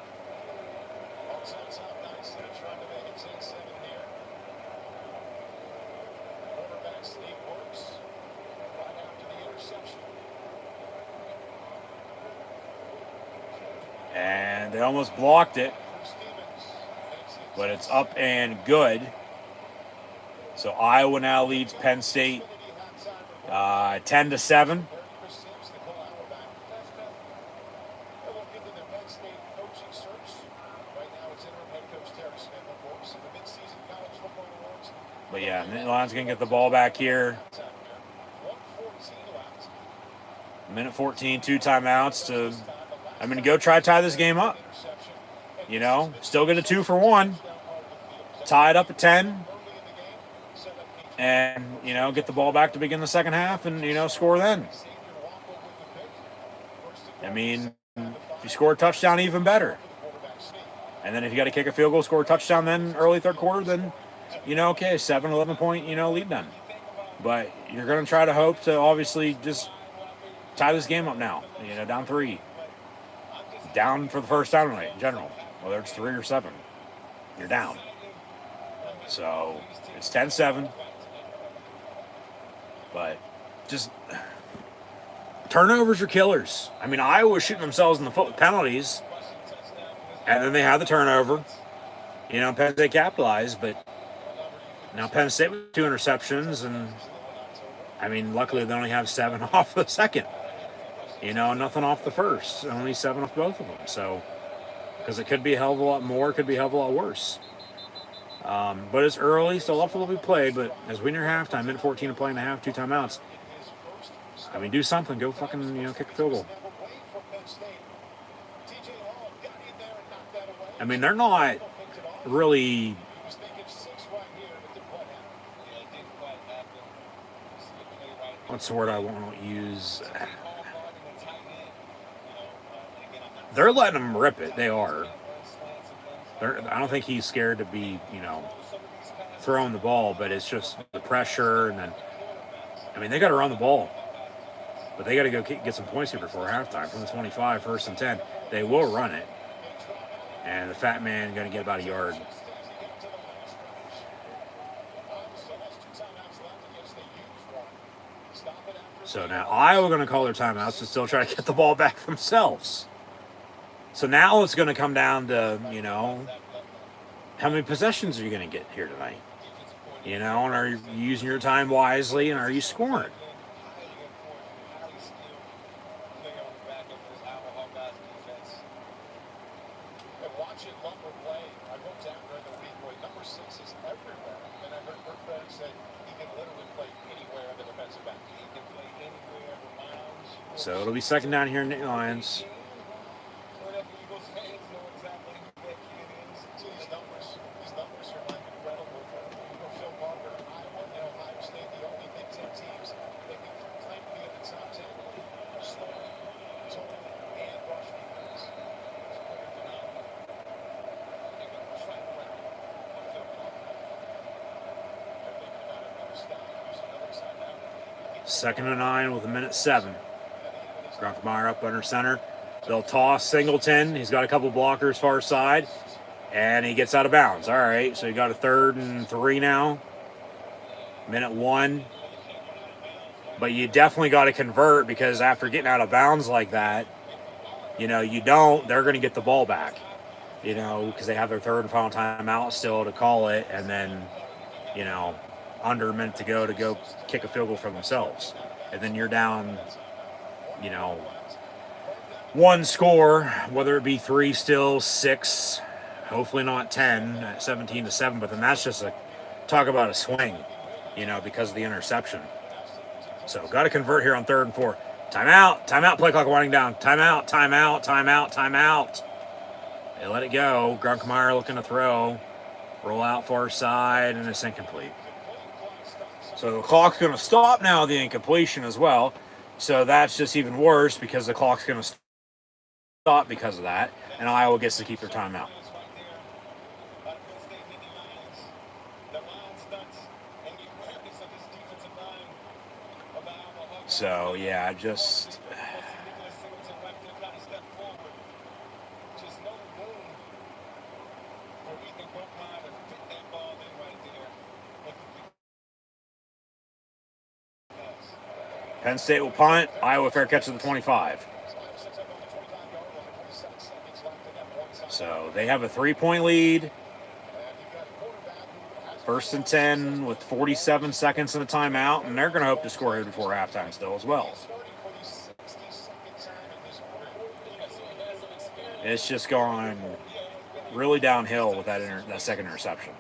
Speaker 1: And they almost blocked it, but it's up and good. So Iowa now leads Penn State 10-7. But yeah, Lions going to get the ball back here. Minute 14, 2 timeouts to, go try to tie this game up. Still get a 2 for 1. Tie it up at 10. And, get the ball back to begin the second half and, score then. If you score a touchdown, even better. And then if you got to kick a field goal, score a touchdown then early third quarter, then, okay, 7-11 point, lead then. But you're going to try to hope to obviously just tie this game up now, down 3. Down for the first time tonight in general, whether it's 3 or 7. You're down. So it's 10-7. But just turnovers are killers. Iowa's shooting themselves in the foot with penalties. And then they had the turnover. Penn State capitalized, but now Penn State with 2 interceptions, and luckily they only have 7 off the second. Nothing off the first, only 7 off both of them. So, because it could be a hell of a lot more, it could be a hell of a lot worse. But it's early, still left a little bit played, but as we near halftime, minute 14 to play and a half, 2 timeouts. Do something, go fucking, kick a field goal. They're not really. What's the word I won't use? They're letting him rip it. They are. I don't think he's scared to be, throwing the ball, but it's just the pressure. And then, they got to run the ball. But they got to go get some points here before halftime. From the 25, 1st and 10. They will run it. And the fat man going to get about a yard. So now Iowa going to call their timeouts to still try to get the ball back themselves. So now it's going to come down to, how many possessions are you going to get here tonight? And are you using your time wisely, and are you scoring? So it'll be second down here in the Lions. Second and 9 with a minute 7. Gronkmeyer up under center. They'll toss Singleton. He's got a couple blockers far side. And he gets out of bounds. All right, so you got a 3rd and 3 now. Minute 1. But you definitely got to convert, because after getting out of bounds like that, you don't, they're going to get the ball back. you know, because they have their third and final timeout still to call it, and then, you know, under a minute to go kick a field goal for themselves. And then you're down, you know, one score, whether it be 3 still, 6, hopefully not 10 at 17-7, but then that's just talk about a swing, you know, because of the interception. So got to convert here on 3rd and 4. Timeout, play clock winding down. Timeout. They let it go. Grunkmeyer looking to throw. Roll out far side, and it's incomplete. So the clock's going to stop now, the incompletion as well. So that's just even worse because the clock's going to stop because of that, and Iowa gets to keep their timeout. So, yeah, just... Penn State will punt. Iowa fair catch at the 25. So they have a 3-point lead. 1st and 10 with 47 seconds in the timeout, and they're going to hope to score here before halftime still as well. It's just gone really downhill with that second interception.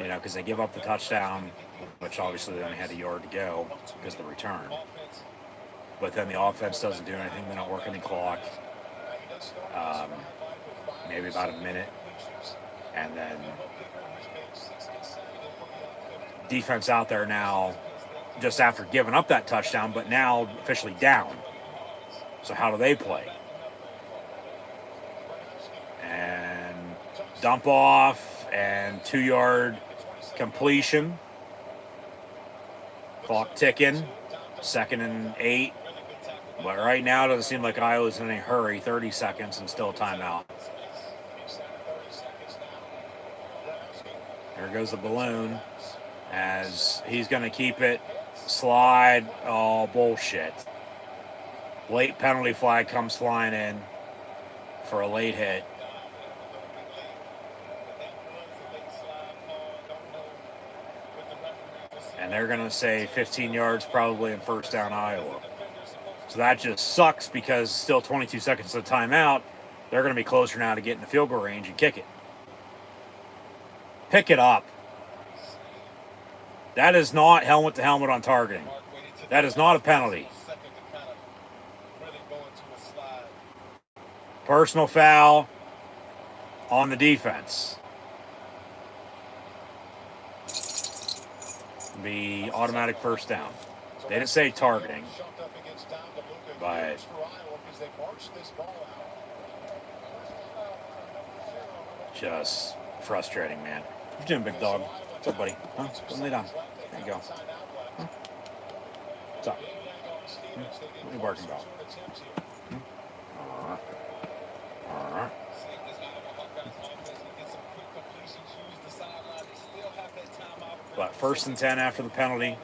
Speaker 1: You know, because they give up the touchdown, which obviously they only had a yard to go because of the return. But then the offense doesn't do anything. They don't work any clock. Maybe about a minute. And then defense out there now just after giving up that touchdown, but now officially down. So how do they play? And dump off and 2-yard completion. Clock ticking. 2nd and 8. But right now it doesn't seem like Iowa's in a hurry. 30 seconds and still a timeout. There goes the balloon as he's going to keep it. Slide. Oh, bullshit. Late penalty flag comes flying in for a late hit. And they're going to say 15 yards probably in 1st down Iowa. So that just sucks because still 22 seconds of timeout. They're going to be closer now to getting the field goal range and kick it. Pick it up. That is not helmet to helmet on targeting. That is not a penalty. Personal foul on the defense. Be automatic 1st down. They didn't say targeting, but just frustrating, man. What you doing, big dog? What's up, buddy? Huh? Go lay down. There you go. Huh? What's up? What are you barking about? But 1st and 10 after the penalty.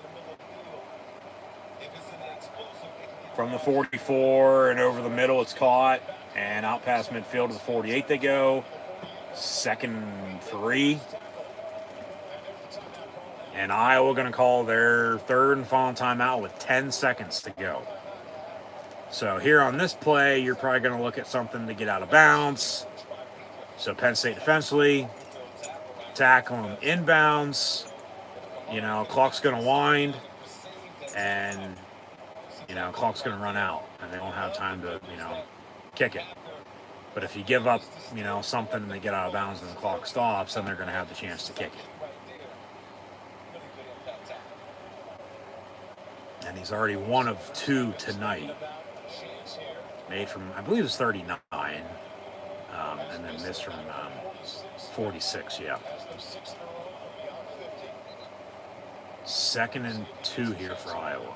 Speaker 1: From the 44 and over the middle, it's caught. And out past midfield to the 48 they go. 2nd and 3. And Iowa going to call their 3rd and final timeout with 10 seconds to go. So here on this play, you're probably going to look at something to get out of bounds. So Penn State defensively, tackle them inbounds. You know, clock's going to wind, and, you know, clock's going to run out, and they don't have time to, you know, kick it. But if you give up, you know, something and they get out of bounds and the clock stops, then they're going to have the chance to kick it. And he's already 1 of 2 tonight. Made from, I believe it's 39, and then missed from 46, yeah. 2nd and 2 here for Iowa.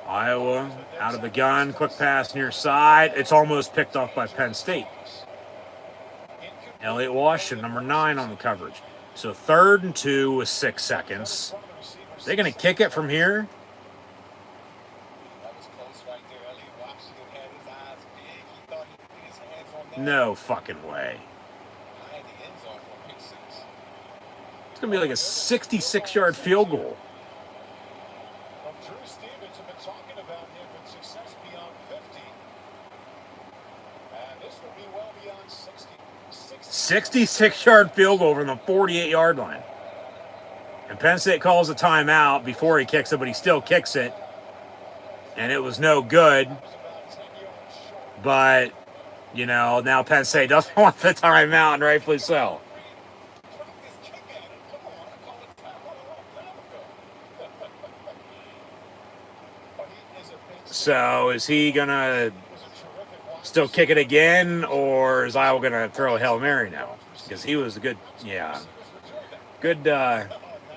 Speaker 1: Iowa out of the gun, quick pass near side. It's almost picked off by Penn State. Elliott Washington, number 9 on the coverage. So 3rd and 2 with 6 seconds. They're going to kick it from here. No fucking way. It's going to be like a 66-yard field goal.
Speaker 9: Drew Stevens have been talking about him with success beyond 50. And this would be well beyond 60.
Speaker 1: 66-yard field goal from the 48-yard line. And Penn State calls a timeout before he kicks it, but he still kicks it. And it was no good. But, you know, now Penn State doesn't want the timeout, and rightfully so. So is he going to still kick it again, or is Iowa going to throw a Hail Mary now? Because he was a good, good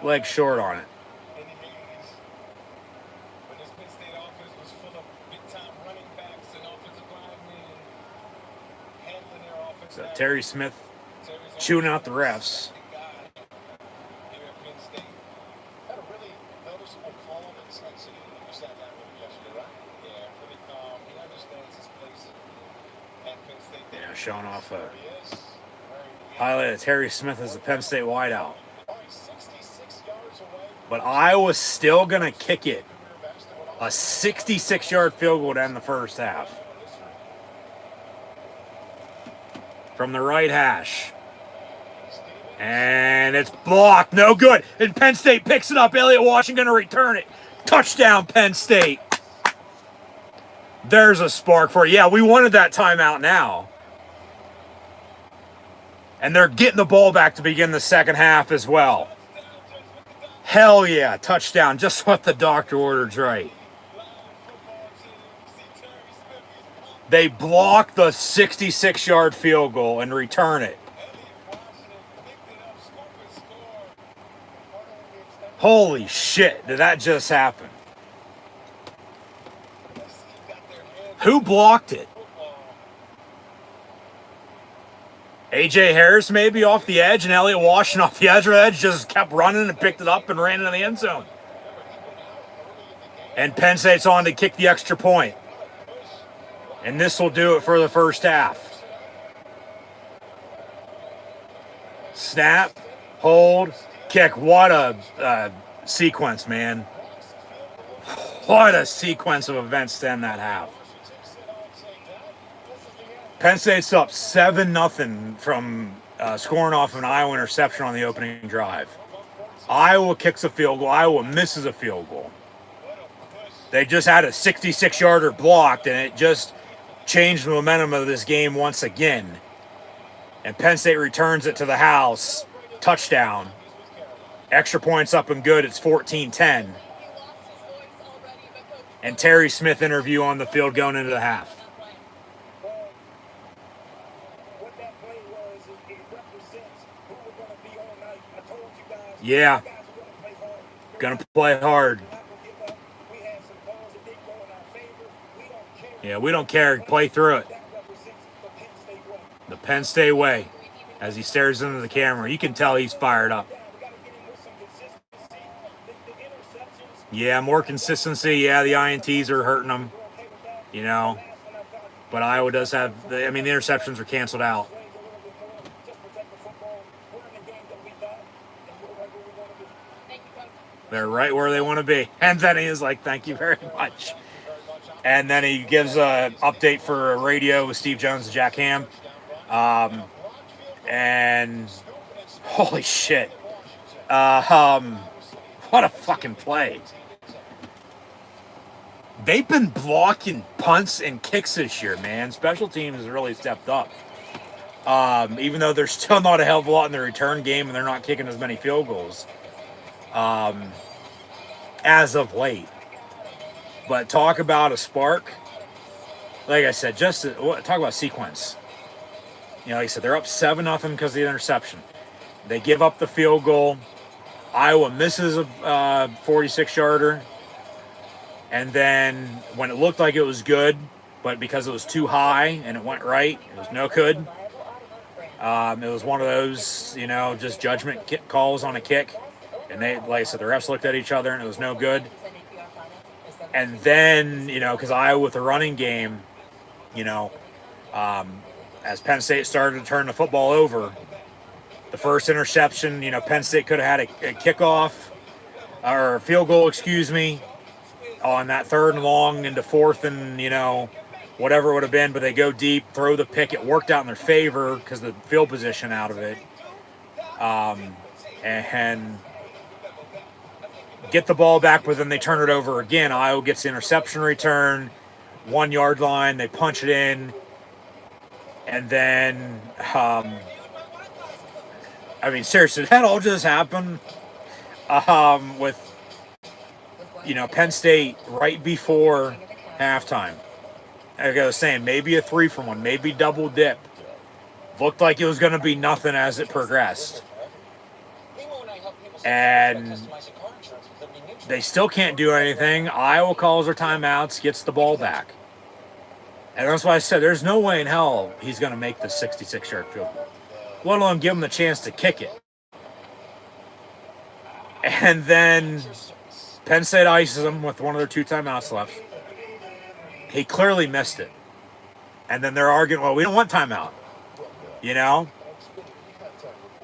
Speaker 1: leg short on it. So Terry Smith chewing out the refs. Yeah, showing off a highlight of Terry Smith as the Penn State wideout. But Iowa's still going to kick it. A 66-yard field goal to end the first half. From the right hash. And it's blocked. No good. And Penn State picks it up. Elliott Washington going to return it. Touchdown, Penn State. There's a spark for it. Yeah, we wanted that timeout now. And they're getting the ball back to begin the second half as well. Hell yeah, touchdown. Just what the doctor ordered, right. They block the 66-yard field goal and return it. Holy shit, did that just happen? Who blocked it? A.J. Harris maybe off the edge, and Elliott Washington off the edge just kept running and picked it up and ran into the end zone. And Penn State's on to kick the extra point. And this will do it for the first half. Snap, hold, kick. What a sequence, man. What a sequence of events to end that half. Penn State's up 7-0 from scoring off an Iowa interception on the opening drive. Iowa kicks a field goal. Iowa misses a field goal. They just had a 66-yarder blocked, and it just changed the momentum of this game once again. And Penn State returns it to the house. Touchdown. Extra points up and good. It's 14-10. And Terry Smith interview on the field going into the half. Yeah. Gonna play hard. Yeah, we don't care. Play through it. The Penn State way. As he stares into the camera. You can tell he's fired up. Yeah, more consistency. Yeah, the INTs are hurting them. You know. But Iowa does have... the interceptions are canceled out. They're right where they want to be. And then he is like, thank you very much. And then he gives an update for radio with Steve Jones and Jack Ham. And holy shit. What a fucking play. They've been blocking punts and kicks this year, man. Special teams has really stepped up. Even though there's still not a hell of a lot in the return game and they're not kicking as many field goals. As of late. But talk about a spark. Like I said, talk about sequence. You know, like I said, they're up 7-0 because of the interception. They give up the field goal. Iowa misses a 46-yarder. And then when it looked like it was good, but because it was too high and it went right, it was no good. It was one of those, just judgment calls on a kick. And they, like I said, the refs looked at each other and it was no good. And then, because Iowa with the running game, as Penn State started to turn the football over, the first interception, Penn State could have had a kickoff or a field goal, on that 3rd and long into 4th and, whatever it would have been, but they go deep, throw the pick. It worked out in their favor because the field position out of it. And get the ball back, but then they turn it over again. Iowa gets the interception return, 1 yard line, they punch it in. And then, seriously, that all just happened with, Penn State right before halftime. Like I was saying, maybe a 3-for-1, maybe double dip. Looked like it was going to be nothing as it progressed. And they still can't do anything. Iowa calls their timeouts, gets the ball back. And that's why I said there's no way in hell he's going to make the 66-yard field goal, let alone give him the chance to kick it. And then Penn State ices him with one of their 2 timeouts left. He clearly missed it. And then they're arguing, well, we don't want timeout,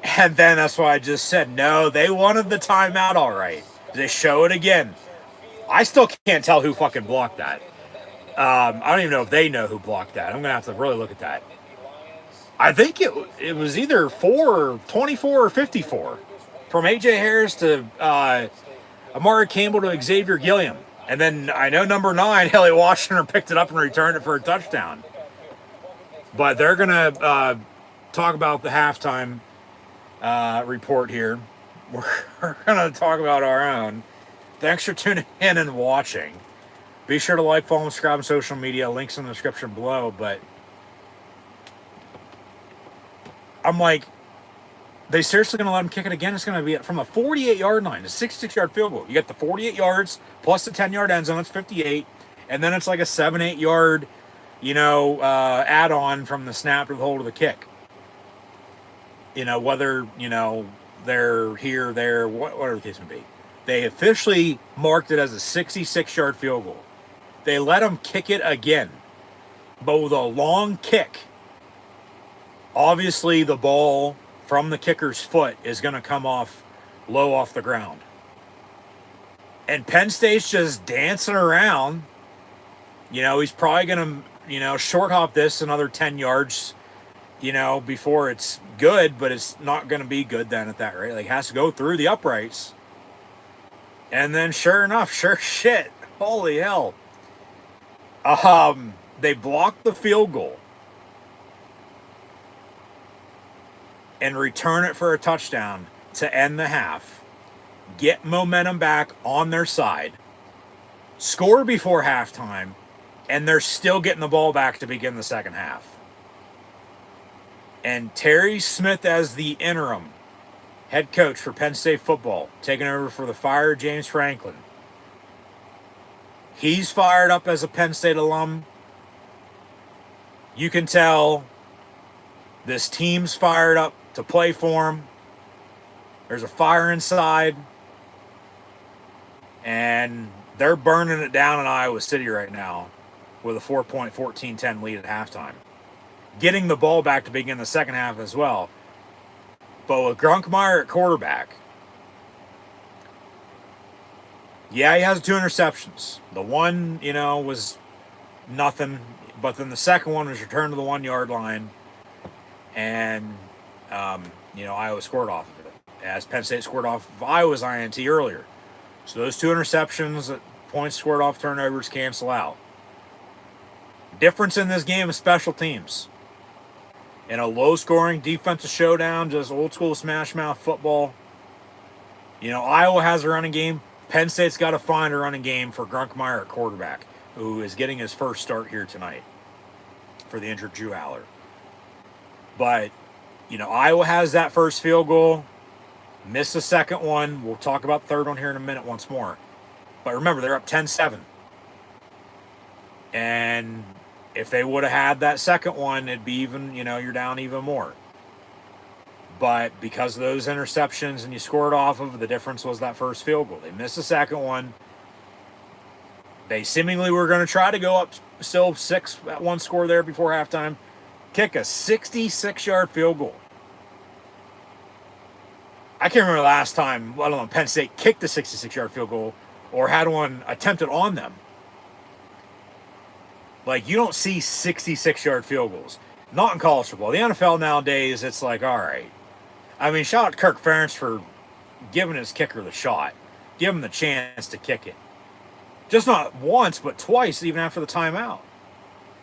Speaker 1: And then that's why I just said, no, they wanted the timeout all right. They show it again. I still can't tell who fucking blocked that. I don't even know if they know who blocked that. I'm going to have to really look at that. I think it was either 24 or 54. From A.J. Harris to Amari Campbell to Xavier Gilliam. And then I know number 9, Elliot Washington, picked it up and returned it for a touchdown. But they're going to talk about the halftime report here. We're going to talk about our own. Thanks for tuning in and watching. Be sure to like, follow, and subscribe on social media. Links in the description below. But I'm like, they seriously going to let him kick it again? It's going to be from a 48-yard line, a 66-yard field goal. You get the 48 yards plus the 10-yard end zone. It's 58. And then it's like a 7-8 yard, add-on from the snap to the hold of the kick. Whether, they're here, there, whatever the case may be. They officially marked it as a 66-yard field goal. They let him kick it again. But with a long kick, obviously the ball from the kicker's foot is going to come off low off the ground. And Penn State's just dancing around. He's probably going to, short hop this another 10 yards, before it's good, but it's not going to be good then at that rate. Like, it has to go through the uprights. And then sure enough, sure shit, holy hell. They blocked the field goal and return it for a touchdown to end the half, get momentum back on their side, score before halftime, and they're still getting the ball back to begin the second half. And Terry Smith as the interim head coach for Penn State football, taking over for the fired James Franklin. He's fired up as a Penn State alum. You can tell this team's fired up to play for him. There's a fire inside. And they're burning it down in Iowa City right now with a 4-point 14-10 lead at halftime. Getting the ball back to begin the second half as well. But with Grunkmeyer at quarterback, yeah, he has 2 interceptions. The one, was nothing. But then the second one was returned to the 1 yard line. And, Iowa scored off of it. As Penn State scored off of Iowa's INT earlier. So those 2 interceptions, points scored off turnovers, cancel out. Difference in this game is special teams. In a low-scoring defensive showdown, just old-school smash-mouth football. Iowa has a running game. Penn State's got to find a running game for Grunkmeyer at quarterback, who is getting his first start here tonight for the injured Drew Aller. But, Iowa has that first field goal. Missed the second one. We'll talk about the third one here in a minute once more. But remember, they're up 10-7. And if they would have had that second one, it'd be even, you're down even more. But because of those interceptions and you scored off of, the difference was that first field goal. They missed the second one. They seemingly were going to try to go up still 6 at one score there before halftime. Kick a 66-yard field goal. I can't remember the last time, I don't know, Penn State kicked a 66-yard field goal or had one attempted on them. Like, you don't see 66-yard field goals. Not in college football. The NFL nowadays, it's like, all right. I mean, shout out to Kirk Ferentz for giving his kicker the shot. Give him the chance to kick it. Just not once, but twice, even after the timeout.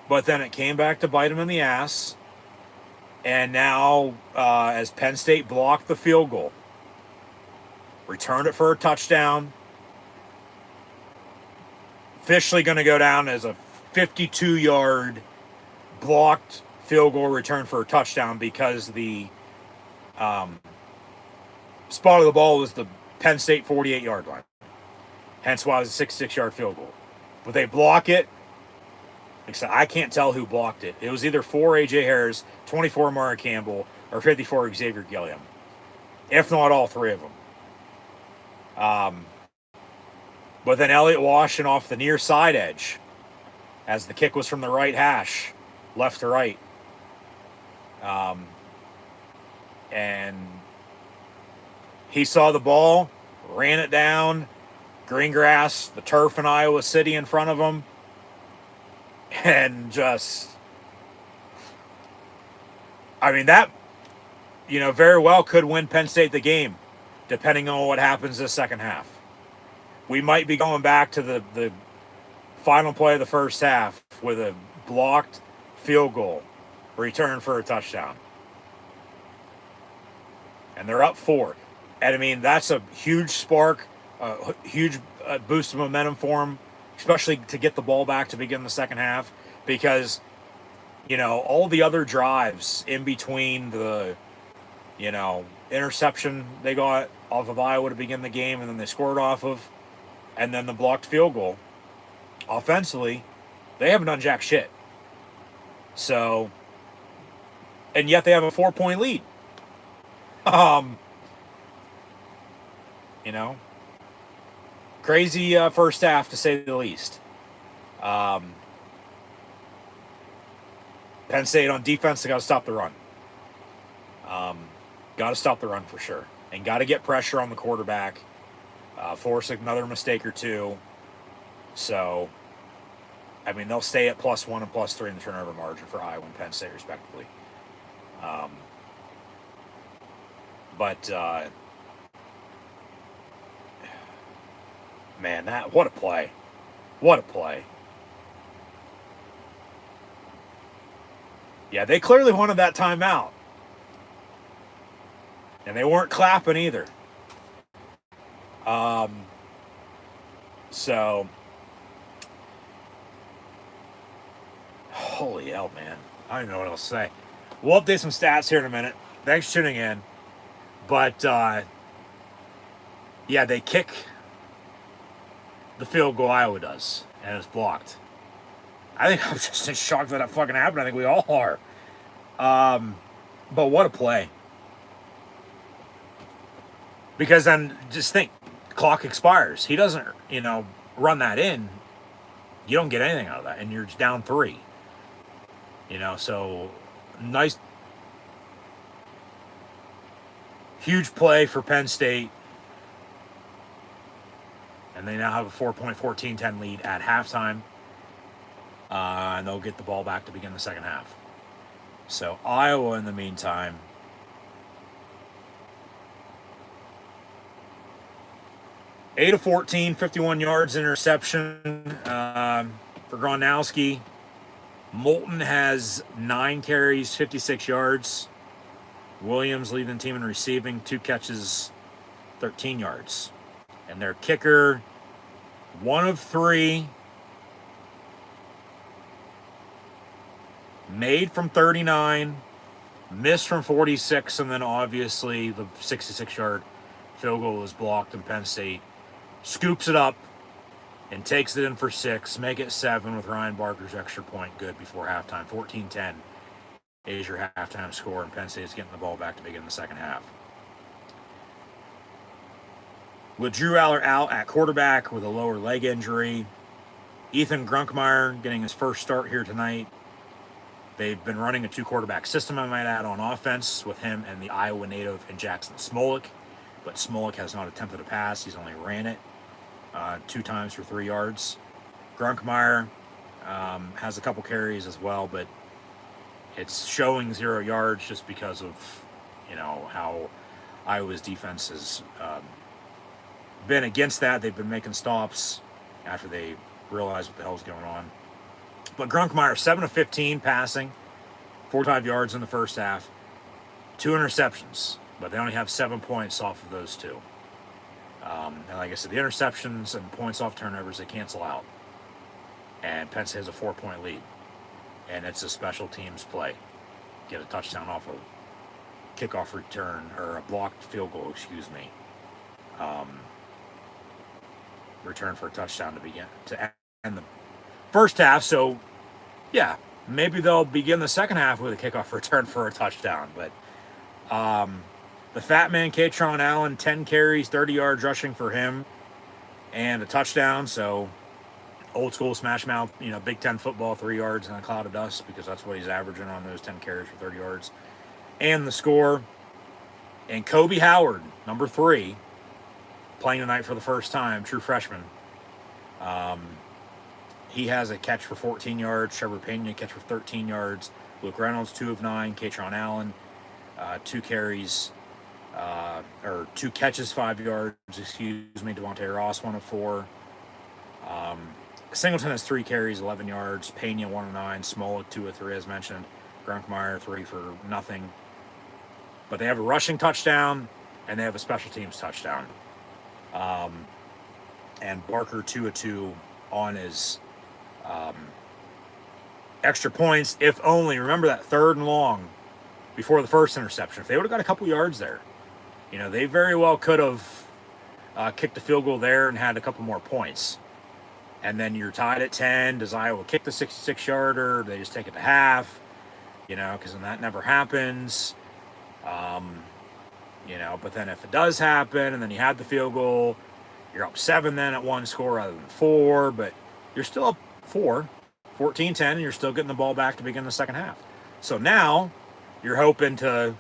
Speaker 1: But then it came back to bite him in the ass. And now, as Penn State blocked the field goal, returned it for a touchdown, officially going to go down as a 52-yard blocked field goal return for a touchdown because the spot of the ball was the Penn State 48-yard line. Hence why it was a 66-yard field goal. But they block it. Like I said, I can't tell who blocked it. It was either 4 A.J. Harris, 24 Mara Campbell, or 54 Xavier Gilliam. If not all three of them. But then Elliott Washington off the near side edge, as the kick was from the right hash, left to right. And he saw the ball, ran it down, green grass, the turf in Iowa City in front of him, and just, I mean, that, very well could win Penn State the game, depending on what happens this second half. We might be going back to the final play of the first half with a blocked field goal, return for a touchdown. And they're up 4. And I mean, that's a huge spark, a huge boost of momentum for them, especially to get the ball back to begin the second half, because, all the other drives in between the, interception they got off of Iowa to begin the game and then they scored off of, and then the blocked field goal, offensively, they haven't done jack shit. So, and yet they have a 4-point lead. Crazy first half to say the least. Penn State on defense, they got to stop the run. Got to stop the run for sure. And got to get pressure on the quarterback. Force another mistake or two. So, I mean, they'll stay at +1 and +3 in the turnover margin for Iowa and Penn State, respectively. Man, what a play. What a play. Yeah, they clearly wanted that timeout. And they weren't clapping either. So, holy hell, man. I don't even know what else to say. We'll update some stats here in a minute. Thanks for tuning in. But, yeah, they kick the field goal, Iowa does, and it's blocked. I think I'm just in shock that fucking happened. I think we all are. But what a play. Because then, just think, clock expires. He doesn't, run that in. You don't get anything out of that, and you're just down 3. So nice, huge play for Penn State. And they now have a 4.14-10 lead at halftime. And they'll get the ball back to begin the second half. So Iowa, in the meantime, eight of 14, 51 yards, interception for Gronowski. Moulton has 9 carries, 56 yards. Williams leading the team in receiving, 2 catches, 13 yards. And their kicker, 1 of 3. Made from 39, missed from 46, and then obviously the 66-yard field goal was blocked, and Penn State scoops it up and takes it in for 6, make it 7 with Ryan Barker's extra point good before halftime. 14-10 is your halftime score, and Penn State's getting the ball back to begin the second half. With Drew Aller out at quarterback with a lower leg injury, Ethan Grunkmeyer getting his first start here tonight. They've been running a 2-quarterback system, I might add, on offense with him and the Iowa native and Jackson Smolik. But Smolik has not attempted a pass. He's only ran it 2 times for 3 yards. Grunkmeyer has a couple carries as well, but it's showing 0 yards just because of, how Iowa's defense has been against that. They've been making stops after they realize what the hell's going on. But Grunkmeyer, 7 of 15 passing, 45 yards in the first half, 2 interceptions, but they only have 7 points off of those 2. And like I said, the interceptions and points off turnovers, they cancel out. And Penn State has a 4-point lead. And it's a special teams play. Get a touchdown off a kickoff return, or a blocked field goal, return for a touchdown to end the first half. So, yeah, maybe they'll begin the second half with a kickoff return for a touchdown. But the fat man, Katron Allen, 10 carries, 30 yards rushing for him, and a touchdown. So, old school smash mouth, Big Ten football, 3 yards in a cloud of dust, because that's what he's averaging on those 10 carries for 30 yards. And the score. And Kobe Howard, number 3, playing tonight for the first time, true freshman. He has a catch for 14 yards. Trevor Pena, catch for 13 yards. Luke Reynolds, 2 of 9. Katron Allen, 2 carries, or 2 catches, 5 yards, Devontae Ross, 1 of 4. Singleton has 3 carries, 11 yards. Pena, 1 of 9. Smolik, 2 of 3, as mentioned. Grunkmeyer, 3 for nothing. But they have a rushing touchdown, and they have a special teams touchdown. And Barker, 2 of 2 on his extra points, if only. Remember that 3rd and long before the first interception. If they would have got a couple yards there, they very well could have kicked a field goal there and had a couple more points. And then you're tied at 10. Does Iowa kick the 66-yarder? Do they just take it to half? Because then that never happens. But then if it does happen, and then you had the field goal, you're up 7 then at 1 score rather than 4, but you're still up 4, 14-10, and you're still getting the ball back to begin the second half. So now you're hoping to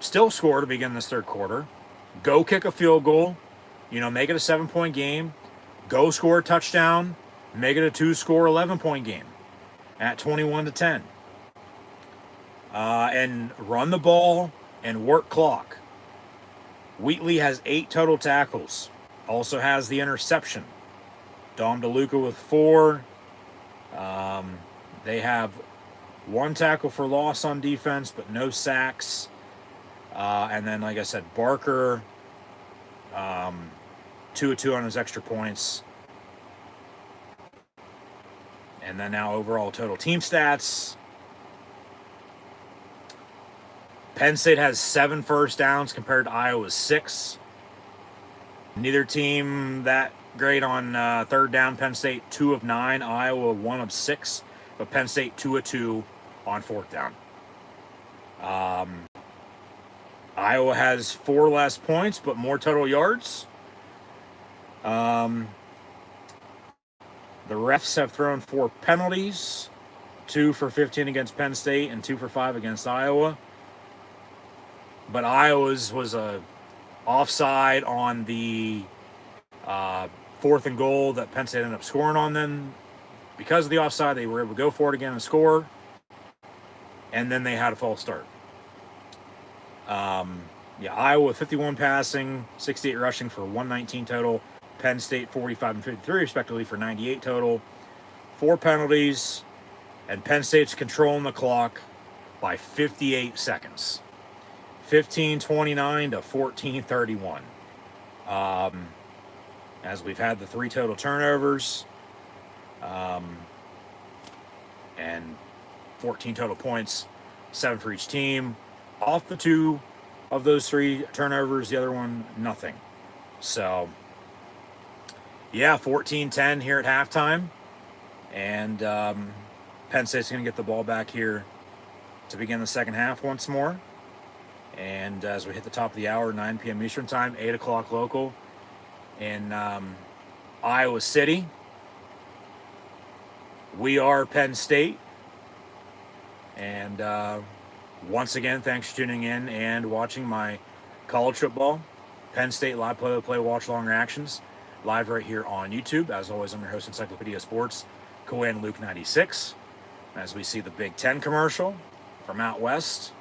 Speaker 1: still score to begin this third quarter, go kick a field goal, make it a 7-point game, go score a touchdown, make it a 2-score 11-point game at 21-10. And run the ball and work clock. Wheatley has 8 total tackles. Also has the interception. Dom DeLuca with 4. They have 1 tackle for loss on defense, but no sacks. And then, like I said, Barker, 2 of 2 on his extra points. And then now overall total team stats. Penn State has 7 first downs compared to Iowa's 6. Neither team that great on 3rd down. Penn State 2 of 9, Iowa 1 of 6, but Penn State 2 of 2 on 4th down. Iowa has 4 less points, but more total yards. The refs have thrown 4 penalties, 2 for 15 against Penn State and 2 for 5 against Iowa. But Iowa's was a offside on the 4th and goal that Penn State ended up scoring on them. Because of the offside, they were able to go for it again and score. And then they had a false start. Iowa 51 passing, 68 rushing for 119 total. Penn State 45 and 53 respectively for 98 total. 4 penalties, and Penn State's controlling the clock by 58 seconds. 15:29 to 14:31. As we've had the 3 total turnovers, and 14 total points, 7 for each team. Off the 2 of those 3 turnovers, the other one, nothing. So, yeah, 14-10 here at halftime. And Penn State's going to get the ball back here to begin the second half once more. And as we hit the top of the hour, 9 p.m. Eastern Time, 8 o'clock local in Iowa City. We are Penn State. And once again, thanks for tuning in and watching my college football, Penn State live play-by-play watch-along reactions, live right here on YouTube. As always, I'm your host, Encyclopedia Sports, Cohen Luke 96. As we see the Big Ten commercial from out west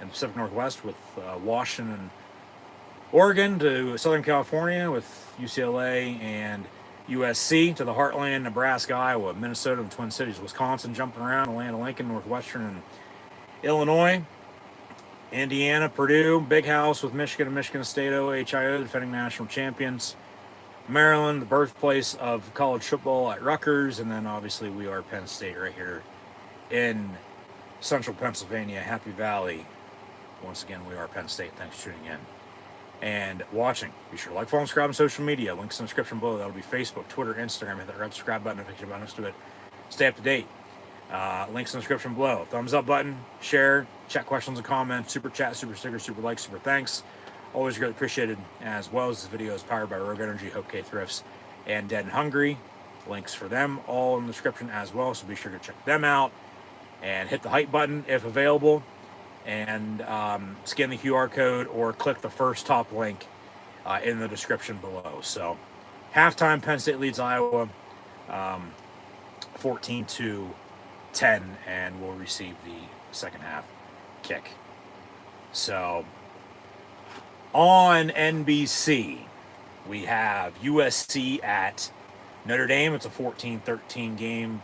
Speaker 1: in the Pacific Northwest with Washington, Oregon to Southern California with UCLA and USC to the heartland, Nebraska, Iowa, Minnesota, and Twin Cities, Wisconsin jumping around, Atlanta, Lincoln, Northwestern, and Illinois, Indiana, Purdue, Big House with Michigan and Michigan State, OHIO, defending national champions, Maryland, the birthplace of college football at Rutgers, and then obviously we are Penn State right here in central Pennsylvania, Happy Valley. Once again, we are Penn State. Thanks for tuning in and watching. Be sure to like, follow, and subscribe on social media. Links in the description below. That'll be Facebook, Twitter, Instagram. Hit that red subscribe button, notification button next to it. Stay up to date. Links in the description below. Thumbs up button, share, chat questions and comments, super chat, super stickers, super likes, super thanks. Always greatly appreciated, as well as this video is powered by Rogue Energy, HopeKThrifts, and Dead and Hungry. Links for them all in the description as well, so be sure to check them out. And hit the hype button if available, and scan the QR code or click the first top link in the description below. So, halftime, Penn State leads Iowa 14-10, and will receive the second half kick. So, on NBC, we have USC at Notre Dame. It's a 14-13 game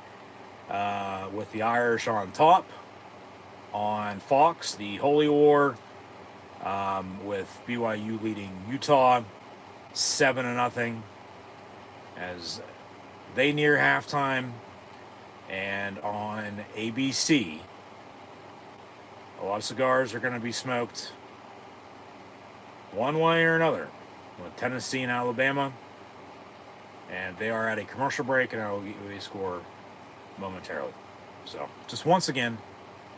Speaker 1: with the Irish on top. On Fox, the Holy War, with BYU leading Utah 7-0 as they near halftime. And on ABC, a lot of cigars are going to be smoked one way or another with Tennessee and Alabama. And they are at a commercial break, and I will give you a score momentarily. So, just once again,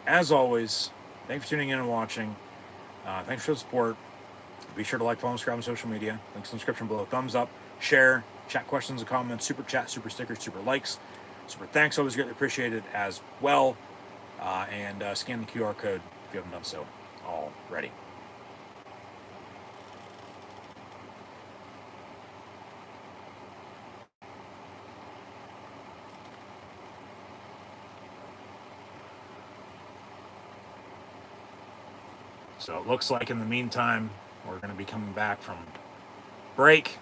Speaker 1: as always, thanks for tuning in and watching. Thanks for the support. Be sure to like, follow, and subscribe on social media. Links in the description below. Thumbs up, share, chat questions and comments, super chat, super stickers, super likes, super thanks. Always greatly appreciated as well. And scan the QR code if you haven't done so already. So it looks like in the meantime, we're going to be coming back from break.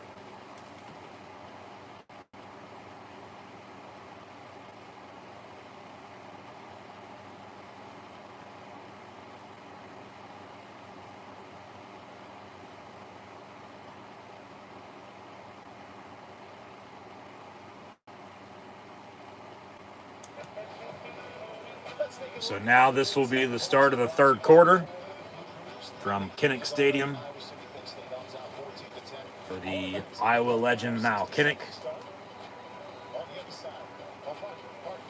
Speaker 1: So now this will be the start of the third quarter from Kinnick Stadium for the Iowa legend Mal Kinnick.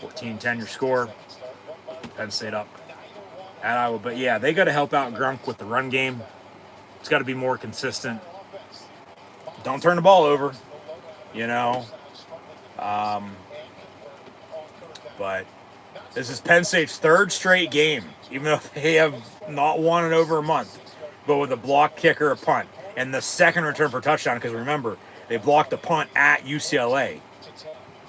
Speaker 1: 14-10 your score. Penn State up at Iowa. But yeah, they got to help out Grunk with the run game. It's got to be more consistent. Don't turn the ball over, you know. But this is Penn State's third straight game, even though they have not won in over a month, but with a block kicker, a punt, and the second return for touchdown, because remember, they blocked a punt at UCLA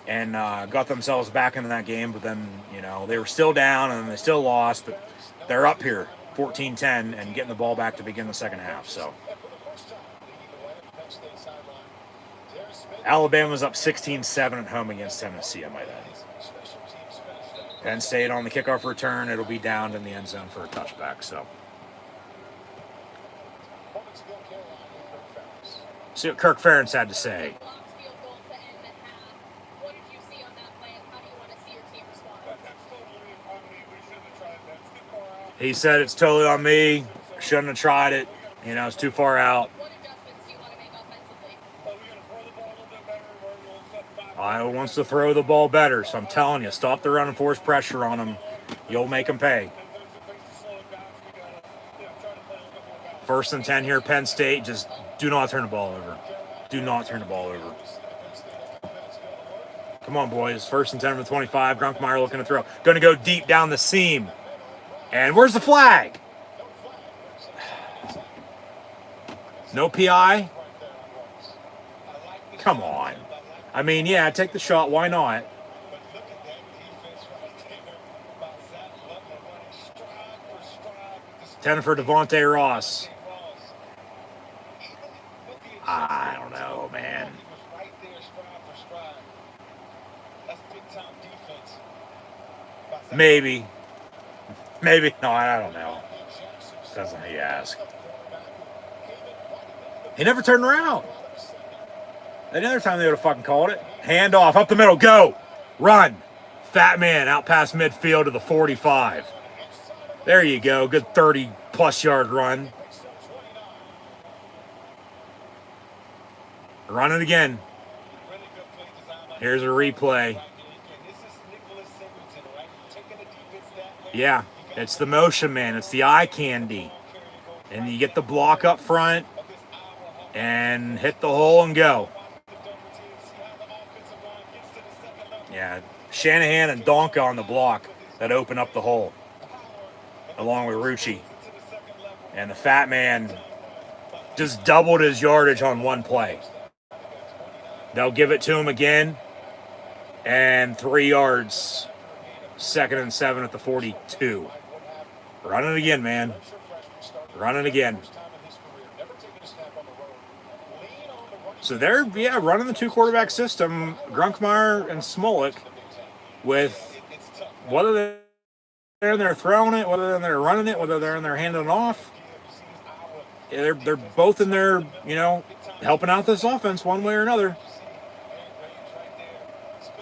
Speaker 1: and got themselves back into that game, but then, you know, they were still down and they still lost, but they're up here 14-10 and getting the ball back to begin the second half. So Alabama's up 16-7 at home against Tennessee, I might add. Penn State on the kickoff return, it'll be down in the end zone for a touchback. So see what Kirk Ferentz had to say. He said it's totally on me. Shouldn't have tried it. You know, it's too far out. Iowa wants to throw the ball better, so I'm telling you, stop the run and force pressure on them. You'll make them pay. 1st and 10 here, Penn State. Just do not turn the ball over. Do not turn the ball over. Come on, boys. 1st and 10 from the 25. Grunkmeyer looking to throw. Going to go deep down the seam. And where's the flag? No PI? Come on. I mean, yeah, take the shot. Why not? 10 for Devontae Ross. I don't know, man. Maybe. Maybe. No, I don't know. Doesn't he ask? He never turned around. Another time they would have fucking called it. Hand off, up the middle, go. Run. Fat man out past midfield to the 45. There you go. Good 30-plus yard run. Run it again. Here's a replay. Yeah, it's the motion, man. It's the eye candy. And you get the block up front and hit the hole and go. Yeah, Shanahan and Donka on the block that open up the hole, along with Rucci. And the fat man just doubled his yardage on one play. They'll give it to him again. And 3 yards. 2nd and 7 at the 42. Run it again, man. Run it again. So they're, running the 2-quarterback system. Grunkmeyer and Smolik, with whether they're in there throwing it, whether they're running it, whether they're in there handing it off. They're both in there, helping out this offense one way or another.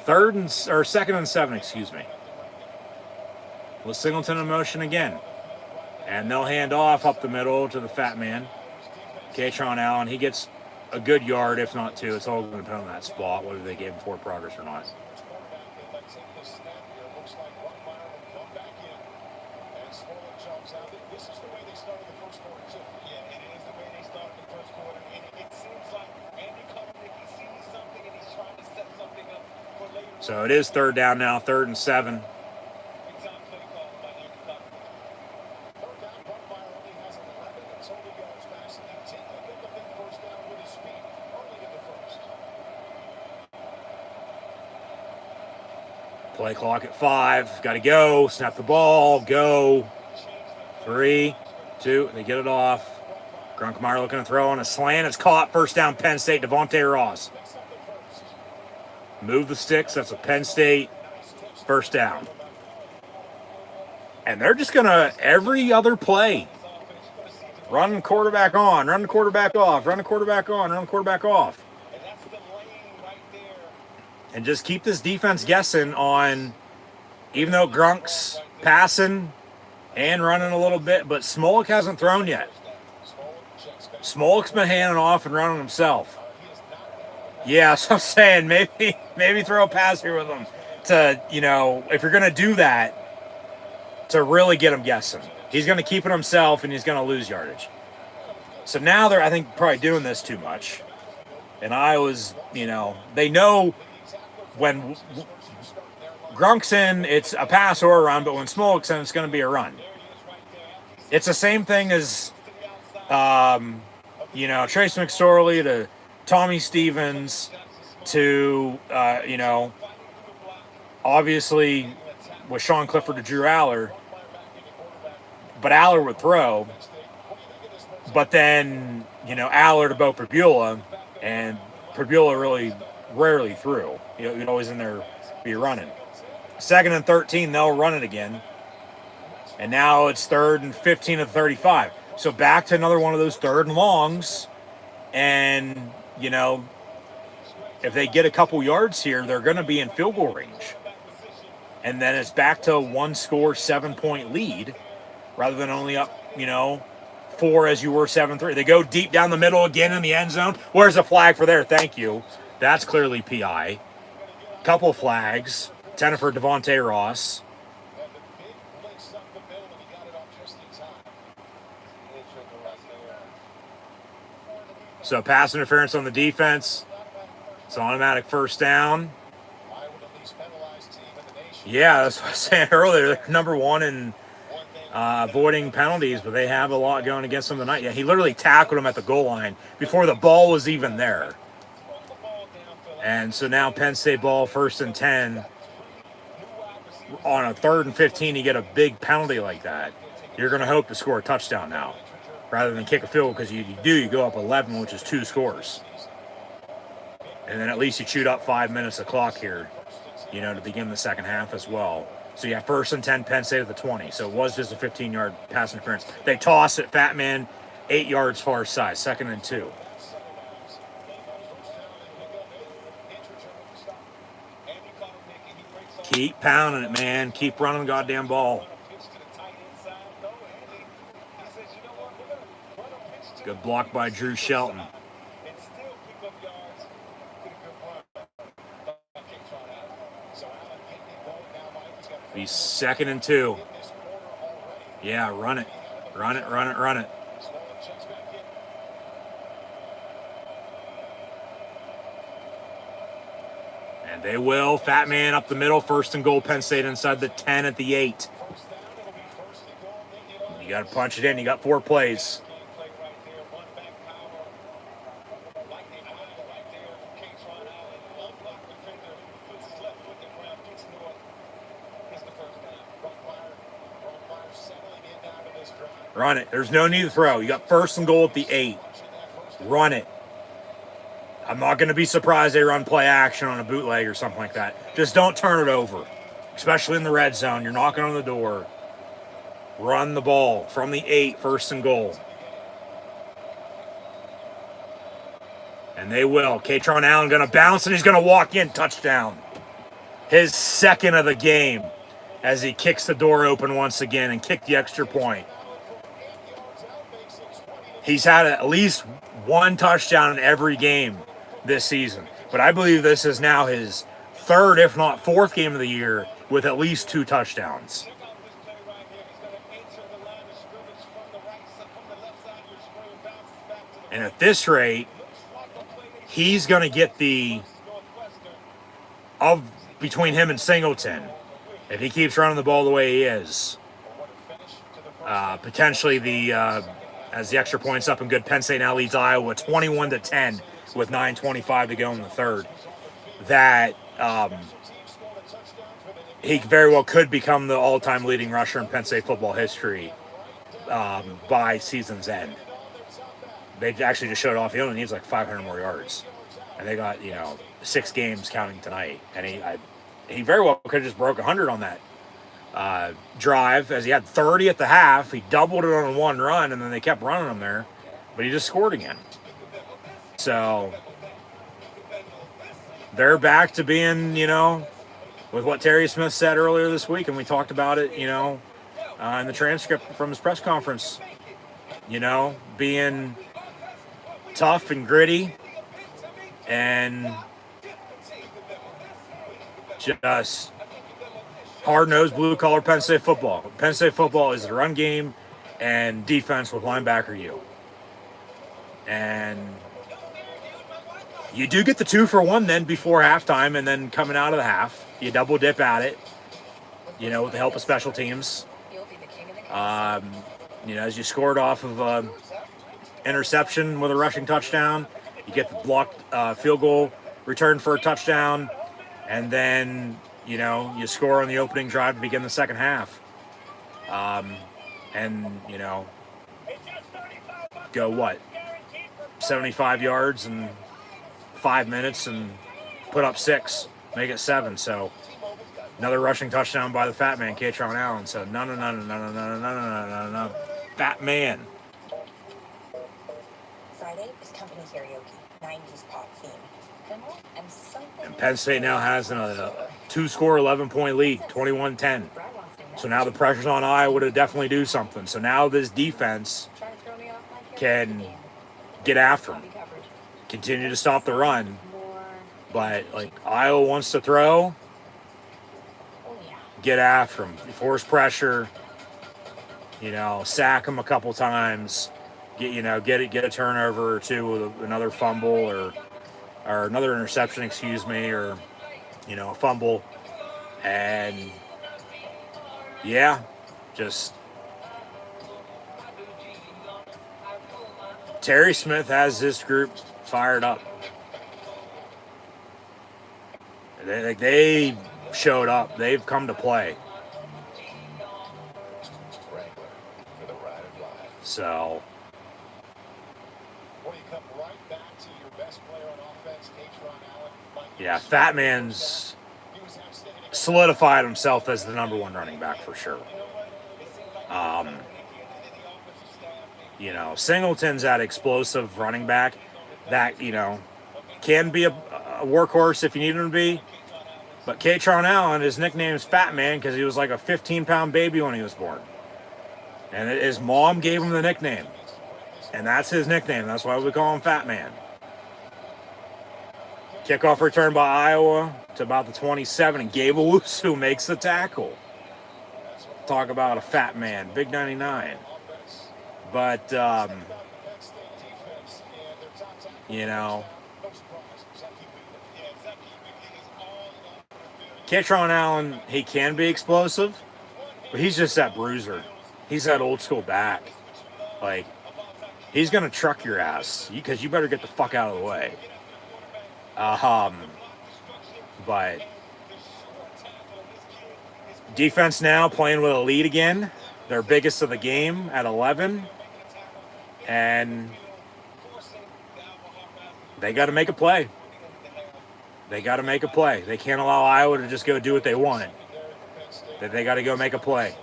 Speaker 1: 2nd and 7, excuse me. With Singleton in motion again. And they'll hand off up the middle to the fat man. Katron Allen, he gets a good yard, if not 2. It's all going to depend on that spot, whether they gave him forward progress or not. So it is 3rd down now, 3rd and 7. Play clock at 5. Got to go. Snap the ball. Go. 3, 2. They get it off. Grunkmeyer looking to throw on a slant. It's caught. 1st down, Penn State. Devontae Ross. Move the sticks. That's a Penn State 1st down. And they're just going to, every other play, run the quarterback on, run the quarterback off, run the quarterback on, run the quarterback off. And just keep this defense guessing on, even though Grunk's passing and running a little bit, but Smolik hasn't thrown yet. Smolik's been handing off and running himself. Yeah, so I'm saying maybe throw a pass here with him to, if you're going to do that, to really get him guessing. He's going to keep it himself and he's going to lose yardage. So now they're, I think, probably doing this too much. And Iowa's, they know when Grunk's in, it's a pass or a run, but when Smolik's in, it's going to be a run. It's the same thing as, Trace McSorley to Tommy Stevens to, obviously with Sean Clifford to Drew Aller, but Aller would throw, but then, Aller to Bo Pribula, and Pribula really rarely threw. He'd always in there be running. 2nd and 13, they'll run it again. And now it's 3rd and 15 and 35. So back to another one of those 3rd and longs. And, if they get a couple yards here, they're going to be in field goal range. And then it's back to a 1-score, 7-point lead rather than only up, 4 as you were 7-3. They go deep down the middle again in the end zone. Where's the flag for there? Thank you. That's clearly PI. couple flags. 10 for Devontae Ross.
Speaker 9: And the big blitz up the middle, and he got it off just in time.
Speaker 1: So pass interference on the defense. It's an automatic first down.
Speaker 9: Iowa, the least penalized team in the nation.
Speaker 1: Yeah, that's what I was saying earlier. They're number one in avoiding penalties, but they have a lot going against them tonight. Yeah, he literally tackled him at the goal line before the ball was even there. And so now Penn State ball, 1st and 10. On a 3rd and 15, you get a big penalty like that. You're going to hope to score a touchdown now, rather than kick a field goal, because you go up 11, which is 2 scores. And then at least you chewed up 5 minutes of clock here, to begin the second half as well. So you have 1st and 10, Penn State at the 20. So it was just a 15-yard pass interference. They toss it, Fat Man, 8 yards far side, 2nd and 2. Keep pounding it, man. Keep running the goddamn ball. Good block by Drew Shelton. He's 2nd and 2. Yeah, run it. Run it, run it, run it. And they will. Fat Man up the middle. 1st and goal. Penn State inside the 10 at the 8. You got to punch it in. You got 4 plays. Run it. There's no need to throw. You got 1st and goal at the 8. Run it. I'm not going to be surprised they run play action on a bootleg or something like that. Just don't turn it over, especially in the red zone. You're knocking on the door. Run the ball from the 8, 1st and goal. And they will. Katron Allen going to bounce, and he's going to walk in. Touchdown. His 2nd of the game as he kicks the door open once again and kicked the extra point. He's had at least 1 touchdown in every game this season. But I believe this is now his 3rd, if not 4th game of the year with at least 2 touchdowns. And at this rate, he's going to get between him and Singleton, if he keeps running the ball the way he is, potentially as the extra points up and good, Penn State now leads Iowa 21-10 with 9:25 to go in the 3rd. That he very well could become the all-time leading rusher in Penn State football history by season's end. They actually just showed off he only needs like 500 more yards, and they got 6 games counting tonight, and he very well could have just broke 100 on that drive, as he had 30 at the half. He doubled it on 1 run, and then they kept running him there, but he just scored again. So they're back to being, with what Terry Smith said earlier this week, and we talked about it, in the transcript from his press conference, being tough and gritty and just hard-nosed, blue-collar Penn State football. Penn State football is the run game and defense with linebacker U. And you do get the 2-for-1 then before halftime, and then coming out of the half, you double dip at it, with the help of special teams. As you scored off of interception with a rushing touchdown, you get the blocked field goal return for a touchdown, and then you score on the opening drive to begin the second half. Go 75 yards in 5 minutes and put up 6, make it 7. So another rushing touchdown by the Fat Man, Katron Allen. So no. Fat Man.
Speaker 10: Friday is company karaoke, 90s pop theme.
Speaker 1: And Penn State now has a 2-score, 11-point lead, 21-10. So now the pressure's on Iowa to definitely do something. So now this defense can get after him, continue to stop the run. But, like, Iowa wants to throw,
Speaker 10: Oh, yeah.
Speaker 1: get after them. Force pressure, sack them a couple times, get a turnover or two with another fumble or another interception, or, a fumble. And, yeah, just Terry Smith has this group fired up. They showed up. They've come to play.
Speaker 2: For the ride of life.
Speaker 1: So,
Speaker 9: Well, you come right back to your best player on offense, Allen.
Speaker 1: yeah, Fat Man's solidified himself as the number one running back for sure. Singleton's that explosive running back that, can be a workhorse if you need him to be. But Kaytron Allen, his nickname is Fat Man because he was like a 15-pound baby when he was born. And his mom gave him the nickname. And that's his nickname. That's why we call him Fat Man. Kickoff return by Iowa to about the 27, and Gabe Owusu makes the tackle. Talk about a fat man, big 99. But, Kaytron Allen, he can be explosive, but he's just that bruiser. He's that old school back. Like, he's going to truck your ass because you better get the fuck out of the way. But defense now playing with a lead again. Their biggest of the game at 11. And they got to make a play. They got to make a play. They can't allow Iowa to just go do what they want. They got to go make a play.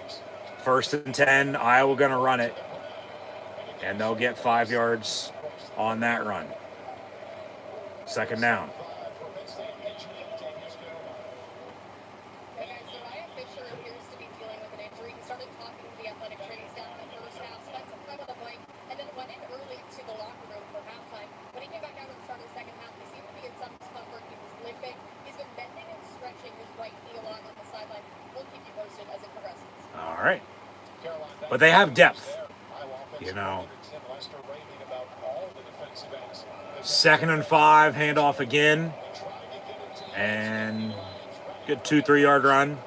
Speaker 1: 1st and 10, Iowa going to run it. And they'll get 5 yards on that run. 2nd down. All right. But they have depth, 2nd and 5, handoff again. And good 2-3 yard run.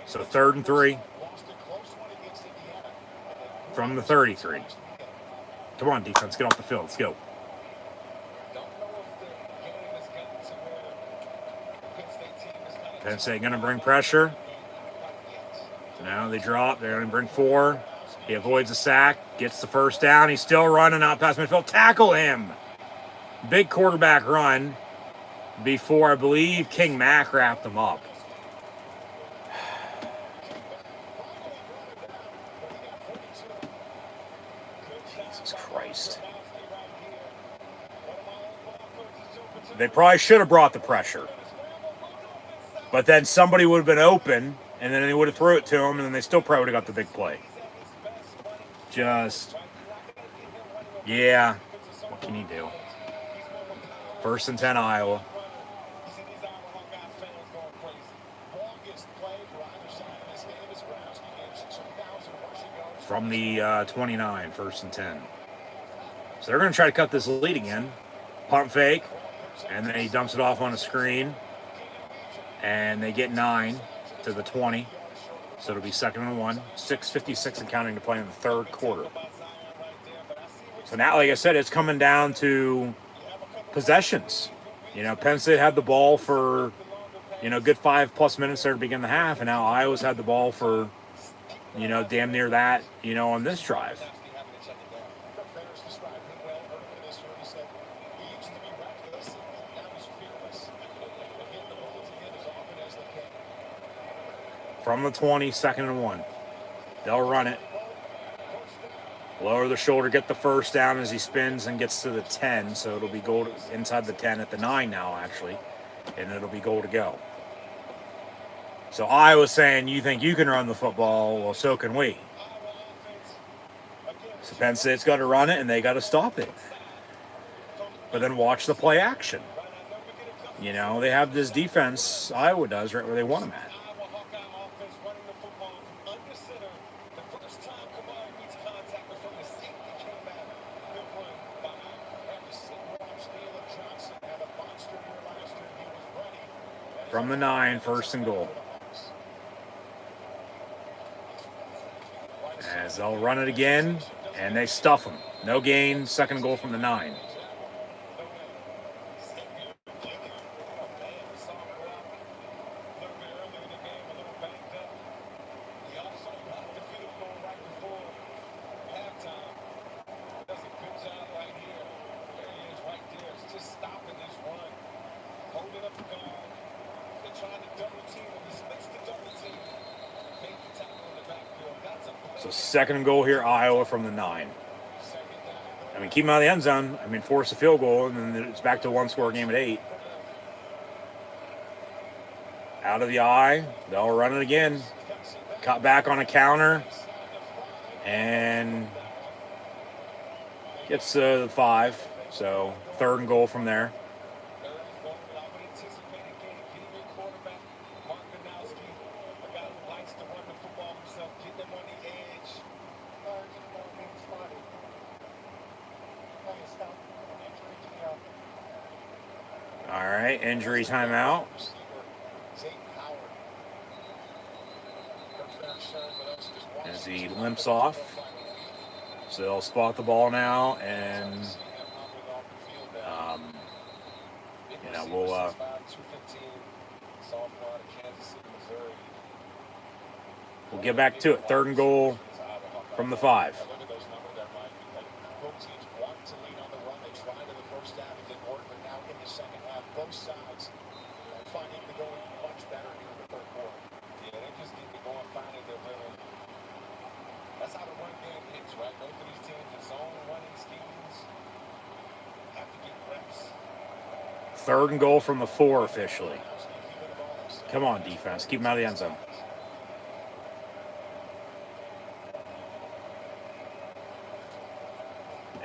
Speaker 1: So 3rd and 3 from the 33. Come on, defense, get off the field. Let's go. Penn State going to bring pressure. Now they drop. They're going to bring 4. He avoids a sack, gets the 1st down. He's still running out past midfield. Tackle him. Big quarterback run before, I believe, King Mack wrapped him up. Jesus Christ. They probably should have brought the pressure. But then somebody would have been open, and then they would have threw it to him, and then they still probably would have got the big play. Yeah. What can you do? 1st and 10, Iowa. From the 29, 1st and 10. So they're going to try to cut this lead again. Pump fake, and then he dumps it off on a screen. And they get 9 to the 20. So it'll be 2nd and 1. 6:56 and counting to play in the 3rd quarter. So now, like I said, it's coming down to possessions. Penn State had the ball for, good 5+ minutes there to begin the half. And now Iowa's had the ball for, damn near that, on this drive. From the 20, 2nd and 1. They'll run it. Lower the shoulder, get the first down as he spins and gets to the 10. So it'll be goal inside the 10 at the 9 now, actually. And it'll be goal to go. So I was saying, you think you can run the football? Well, so can we. So Penn State's got to run it, and they got to stop it. But then watch the play action. You know, they have this defense, Iowa does, right where they want them at. From the 9, first and goal. As they'll run it again, and they stuff them. No gain, second goal from the 9. So second and goal here, Iowa from the 9. I mean, keep them out of the end zone. I mean, force a field goal, and then it's back to a one-score game at 8. Out of the eye. They'll run it again. Cut back on a counter. And gets the 5. So third and goal from there. All right, injury timeout. As he limps off. So they'll spot the ball now, and you know, we'll get back to it. Third and goal from the 5.
Speaker 9: Both sides finding to go much better here in the third quarter. Yeah, they just need to go and find their rhythm. That's how the run game hits, right? Both of these teams, the zone running schemes have to get reps.
Speaker 1: Third and goal from the 4 officially. Come on, defense. Keep them out of the end zone.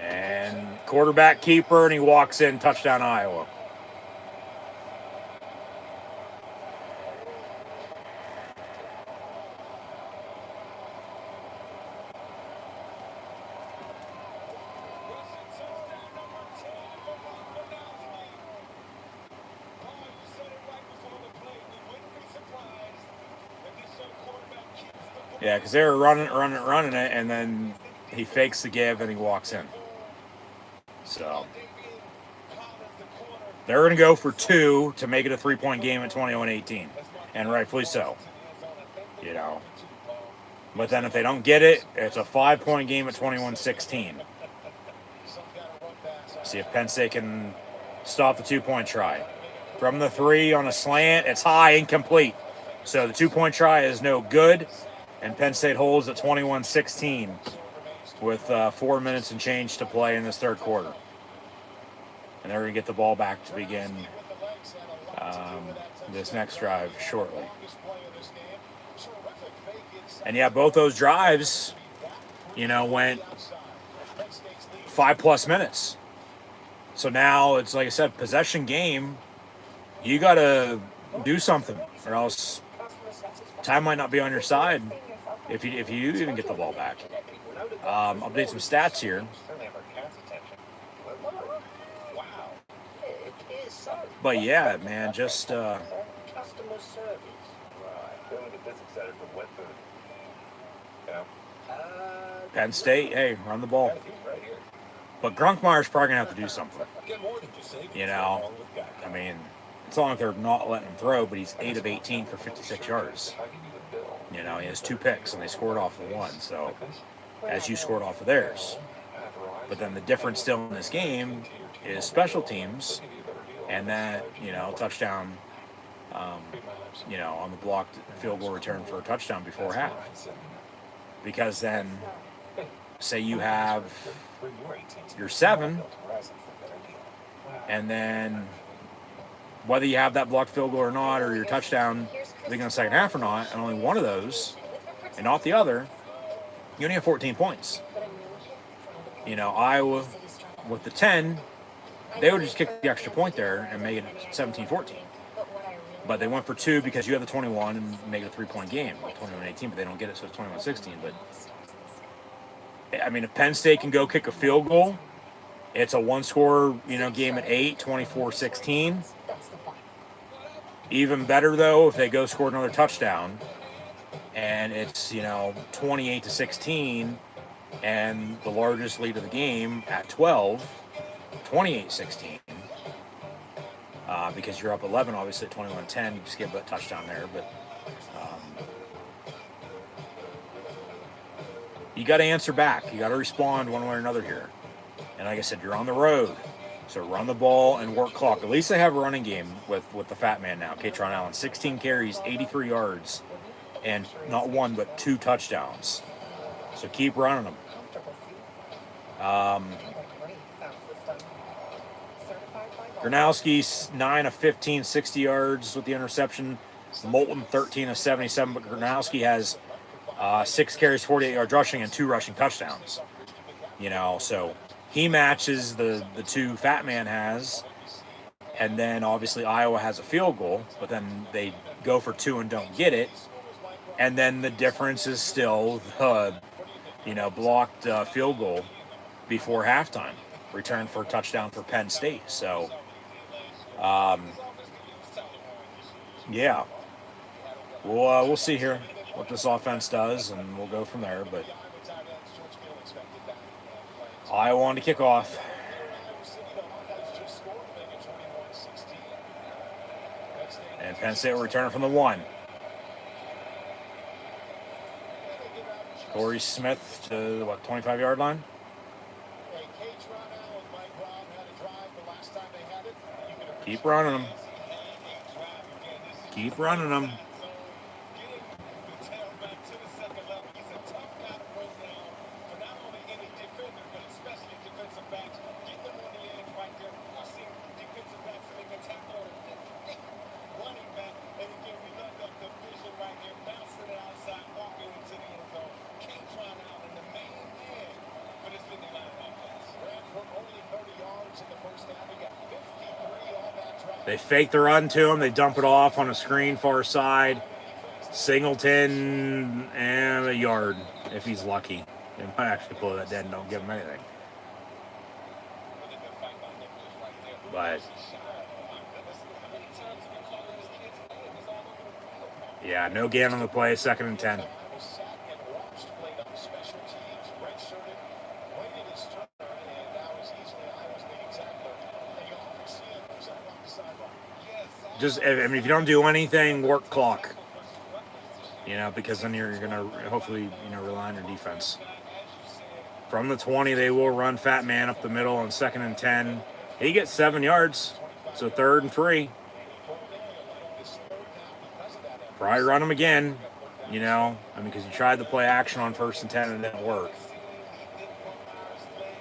Speaker 1: And quarterback keeper, and he walks in. Touchdown, Iowa. Yeah, because they were running it, and then he fakes the give, and he walks in. So they're going to go for 2 to make it a 3-point game at 21-18, and rightfully so. You know, but then if they don't get it, it's a 5-point game at 21-16. See if Penn State can stop the 2-point try. From the 3 on a slant, it's high, incomplete. So the 2-point try is no good. And Penn State holds at 21-16 with 4 minutes and change to play in this third quarter. And they're going to get the ball back to begin this next drive shortly. And yeah, both those drives, you know, went 5+ minutes. So now it's, like I said, possession game. You got to do something, or else time might not be on your side. If you even get the ball back. Update some stats here. But yeah, man, just Penn State, hey, run the ball. But Grunkmeyer's probably gonna have to do something. You know, I mean, it's not like they're not letting him throw, but he's 8 of 18 for 56 yards. You know, he has 2 picks, and they scored off of 1. So, as you scored off of theirs. But then the difference still in this game is special teams, and that, you know, touchdown, you know, on the blocked field goal return for a touchdown before half. Because then say you have your 7, and then whether you have that blocked field goal or not, or your touchdown, I think in the second half or not, and only one of those, and not the other, you only have 14 points. You know, Iowa, with the 10, they would just kick the extra point there and make it 17-14. But they went for 2 because you have the 21 and make it a 3-point game, 21-18, but they don't get it, so it's 21-16. But I mean, if Penn State can go kick a field goal, it's a one-score, game at 8, 24-16. Even better though if they go score another touchdown, and it's 28-16, and the largest lead of the game at 12, 28-16. Because you're up 11, obviously at 21-10, you just give a touchdown there, but you got to answer back. You got to respond one way or another here. And like I said, you're on the road, so run the ball and work clock. At least they have a running game with the fat man now, Katron Allen. 16 carries, 83 yards, and not 1 but 2 touchdowns. So keep running them. Gronowski, 9 of 15, 60 yards with the interception. Moulton, 13 of 77, but Gronowski has 6 carries, 48 yards rushing, and 2 rushing touchdowns. So he matches the 2 Fat Man has, and then obviously Iowa has a field goal, but then they go for 2 and don't get it. And then the difference is still blocked field goal before halftime, returned for a touchdown for Penn State. So, yeah, we'll see here what this offense does, and we'll go from there. But Iowa on to kick off. And Penn State will return from the 1. Corey Smith to the 25-yard line. Keep running them. Keep running them. They fake the run to him. They dump it off on a screen far side. Singleton and a yard if he's lucky. They might actually pull that dead and don't give him anything. But yeah, no gain on the play. 2nd and 10. Just, if you don't do anything, work clock. Because then you're going to hopefully, rely on your defense. From the 20, they will run Fat Man up the middle on 2nd and 10. He gets 7 yards, so 3rd and 3. Probably run him again, because you tried to play action on 1st and 10 and it didn't work.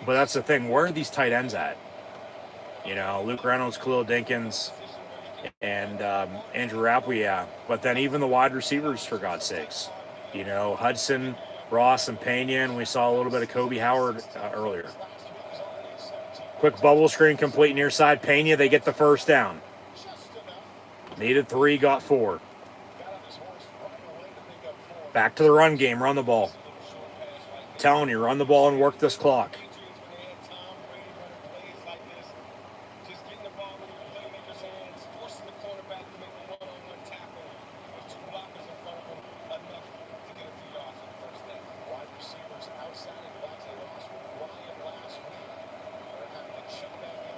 Speaker 1: But that's the thing. Where are these tight ends at? Luke Reynolds, Khalil Dinkins, and Andrew Rapp, yeah. But then even the wide receivers, for God's sakes. Hudson, Ross, and Pena, and we saw a little bit of Kobe Howard earlier. Quick bubble screen complete near side. Pena, they get the first down. Needed 3, got 4. Back to the run game, run the ball. Telling you, run the ball and work this clock.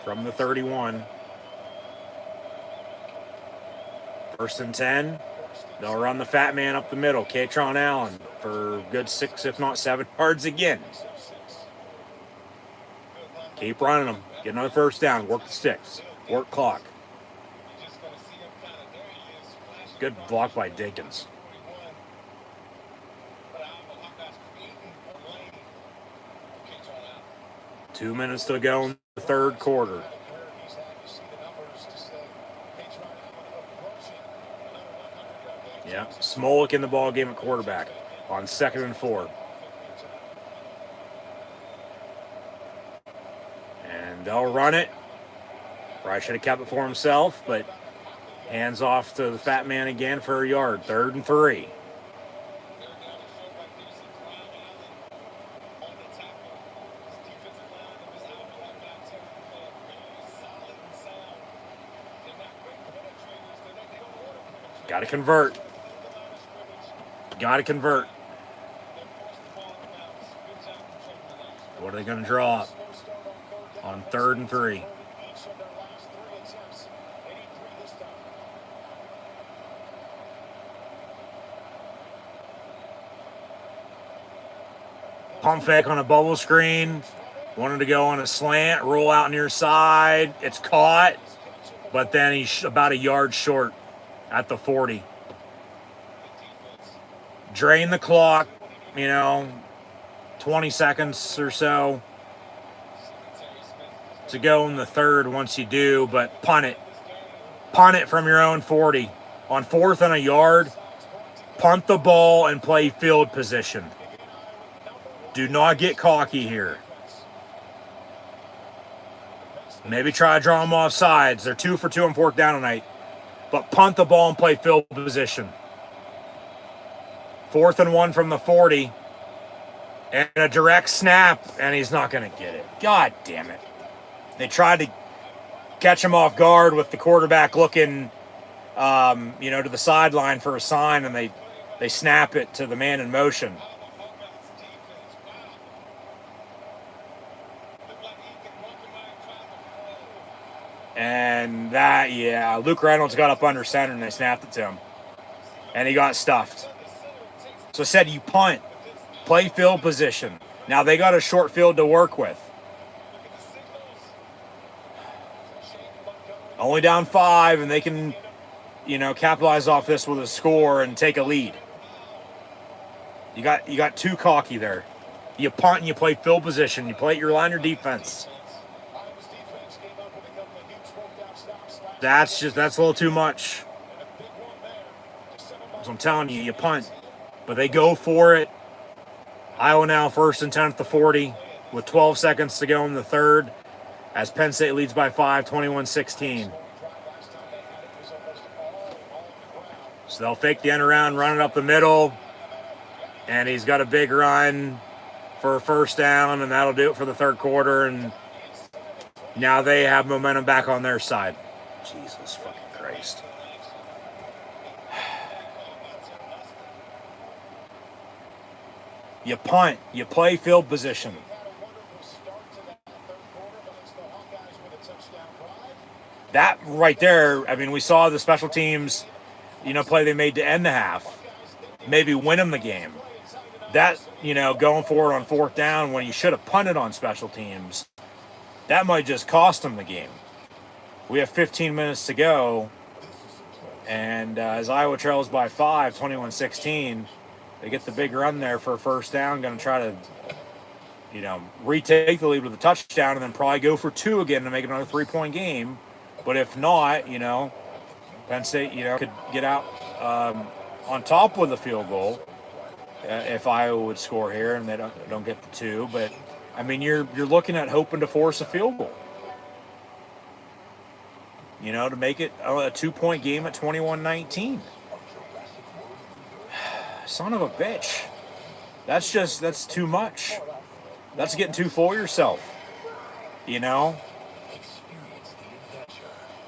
Speaker 1: From the 31. 1st and 10. They'll run the Fat Man up the middle. Katron Allen for good 6, if not 7 yards again. Keep running them. Get another first down. Work the sticks. Work clock. Good block by Dinkins. 2 minutes to go in the third quarter. Yeah, Smolik in the ball game at quarterback on 2nd and 4. And they'll run it. Probably should have kept it for himself, but hands off to the fat man again for a yard. 3rd and 3. Got to convert. Got to convert. What are they going to draw up on 3rd and 3? Pump fake on a bubble screen. Wanted to go on a slant, roll out near side. It's caught, but then he's about a yard short at the 40. Drain the clock, 20 seconds or so to go in the third once you do, but punt it. Punt it from your own 40. On 4th and a yard, punt the ball and play field position. Do not get cocky here. Maybe try to draw them off sides. They're 2 for 2 on 4th down tonight. But punt the ball and play field position. 4th and 1 from the 40. And a direct snap, and he's not going to get it. God damn it. They tried to catch him off guard with the quarterback looking, to the sideline for a sign, and they snap it to the man in motion. And Luke Reynolds got up under center and they snapped it to him. And he got stuffed. So I said you punt, play field position. Now they got a short field to work with. Only down 5, and they can, capitalize off this with a score and take a lead. You got too cocky there. You punt and you play field position. You play your line or defense. That's a little too much. So I'm telling you, you punt. But they go for it. Iowa now 1st and 10 at the 40 with 12 seconds to go in the third as Penn State leads by 5, 21-16. So they'll fake the end around, run it up the middle, and he's got a big run for a 1st down, and that'll do it for the third quarter, and now they have momentum back on their side. Jesus fucking Christ. You punt. You play field position. That right there, we saw the special teams, play they made to end the half. Maybe win them the game. That, going forward on 4th down when you should have punted on special teams, that might just cost them the game. We have 15 minutes to go, and as Iowa trails by 5, 21-16, they get the big run there for a 1st down, going to try to, retake the lead with a touchdown and then probably go for 2 again to make it another 3-point game. But if not, Penn State, could get out on top with a field goal if Iowa would score here and they don't get the 2. But, you're looking at hoping to force a field goal. To make it a 2-point game at 21-19. Son of a bitch. That's too much. That's getting too full of yourself.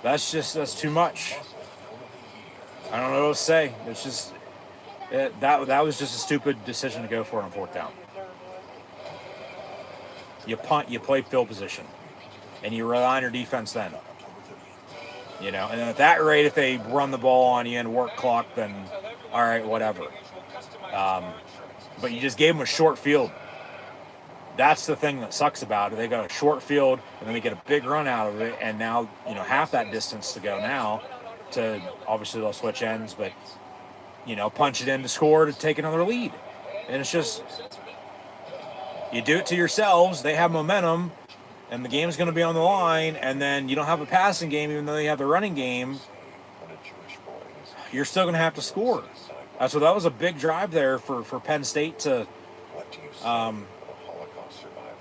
Speaker 1: That's too much. I don't know what to say. It's just, that was just a stupid decision to go for it on 4th down. You punt, you play field position. And you rely on your defense then. And at that rate, if they run the ball on you and work clock, then all right, whatever. But you just gave them a short field. That's the thing that sucks about it. They got a short field, and then they get a big run out of it, and now, half that distance to go now to, obviously they'll switch ends, but, punch it in to score to take another lead. And it's just, you do it to yourselves. They have momentum. and the game's going to be on the line, and then you don't have a passing game, even though you have the running game, you're still going to have to score. So that was a big drive there for Penn State to.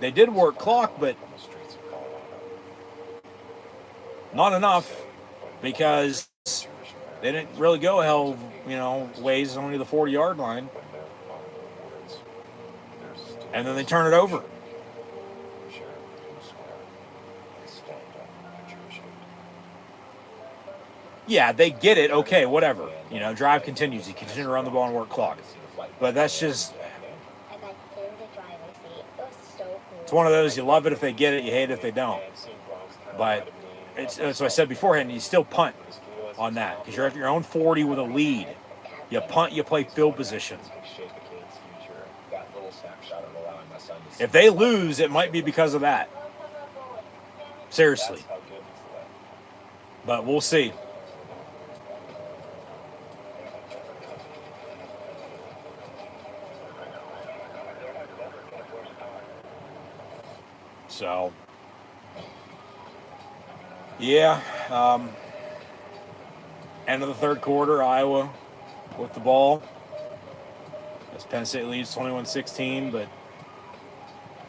Speaker 1: They did work clock, but not enough, because they didn't really go a hell of, ways, only the 40-yard line. And then they turn it over. Yeah, they get it. Okay, whatever. Drive continues. You continue to run the ball and work clock. But that's just... It's one of those, you love it if they get it, you hate it if they don't. But so I said beforehand, you still punt on that, because you're at your own 40 with a lead. You punt, you play field position. If they lose, it might be because of that. Seriously. But we'll see. So, yeah. End of the third quarter, Iowa with the ball. As Penn State leads 21-16, but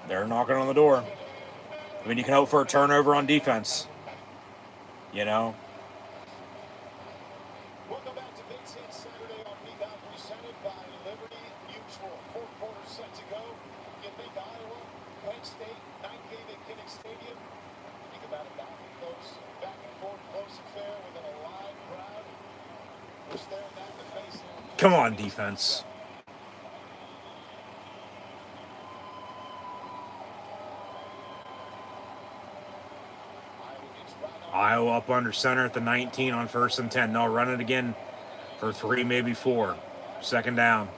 Speaker 1: they're knocking on the door. I mean, you can hope for a turnover on defense.
Speaker 9: Welcome back to Big Ten Saturday on Peacock, presented by Liberty Mutual. 4 quarters set to go. You think Iowa, Penn State, 9th game at Kinnick Stadium? Think about it, back and close, back and forth, close affair with an alive crowd. We're staring that in the face.
Speaker 1: Come on, defense. Iowa up under center at the 19 on 1st and 10. They'll run it again for 3, maybe 4. Second down.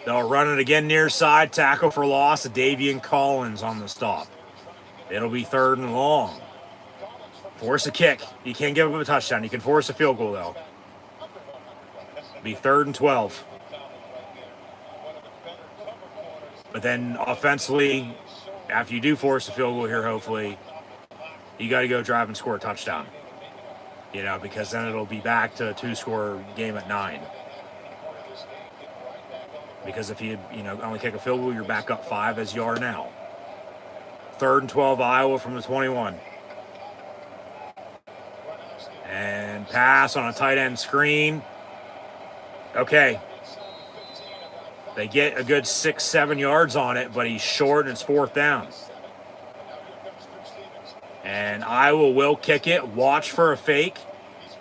Speaker 1: They'll run it again near side. Tackle for loss. Davian Collins on the stop. It'll be 3rd and long. Force a kick. You can't give up a touchdown. You can force a field goal, though. Be 3rd and 12. But then offensively, after you do force a field goal here, hopefully, you got to go drive and score a touchdown. Because then it'll be back to a 2-score game at 9. Because if you only kick a field goal, you're back up 5 as you are now. 3rd and 12, Iowa from the 21. And pass on a tight end screen. Okay. They get a good 6-7 yards on it, but he's short and it's 4th down. And Iowa will kick it. Watch for a fake.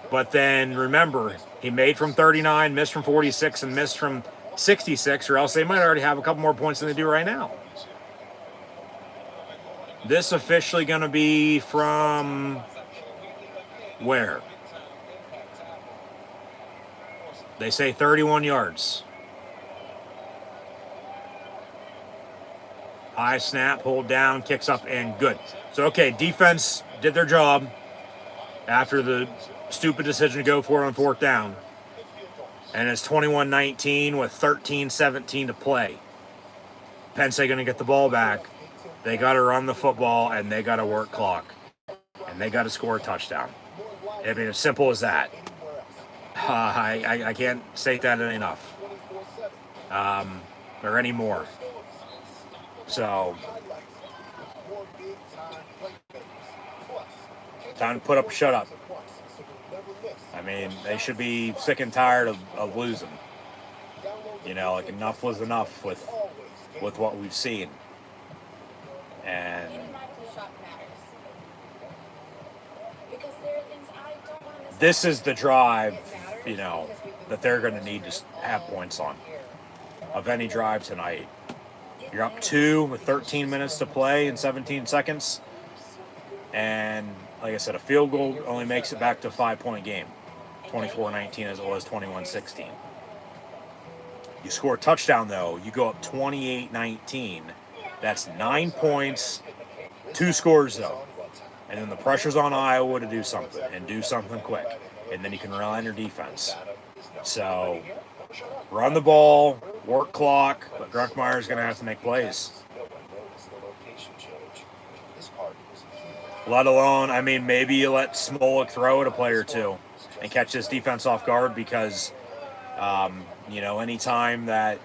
Speaker 1: But then remember, he made from 39, missed from 46, and missed from 66, or else they might already have a couple more points than they do right now. This officially going to be from where? They say 31 yards. High snap, hold down, kicks up, and good. So, okay, defense did their job after the stupid decision to go for it on 4th down. And it's 21-19 with 13-17 to play. Penn State going to get the ball back. They got to run the football, and they got to work clock. And they got to score a touchdown. I mean, as simple as that. I can't state that enough. Or any more. So, time to put up or shut up. I mean, they should be sick and tired of losing. Enough was enough with what we've seen. And this is the drive, that they're going to need to have points on. Of any drive tonight. You're up 2 with 13 minutes to play and 17 seconds. And like I said, a field goal only makes it back to a 5-point game. 24-19 as it was 21-16. You score a touchdown, though. You go up 28-19. That's 9 points. 2 scores, though. And then the pressure's on Iowa to do something, and do something quick. And then you can rely on your defense. So, run the ball, work clock, but Grunkmeyer's going to have to make plays. Let alone, I mean, maybe you let Smolik throw at a play or two and catch this defense off guard because, you know, anytime that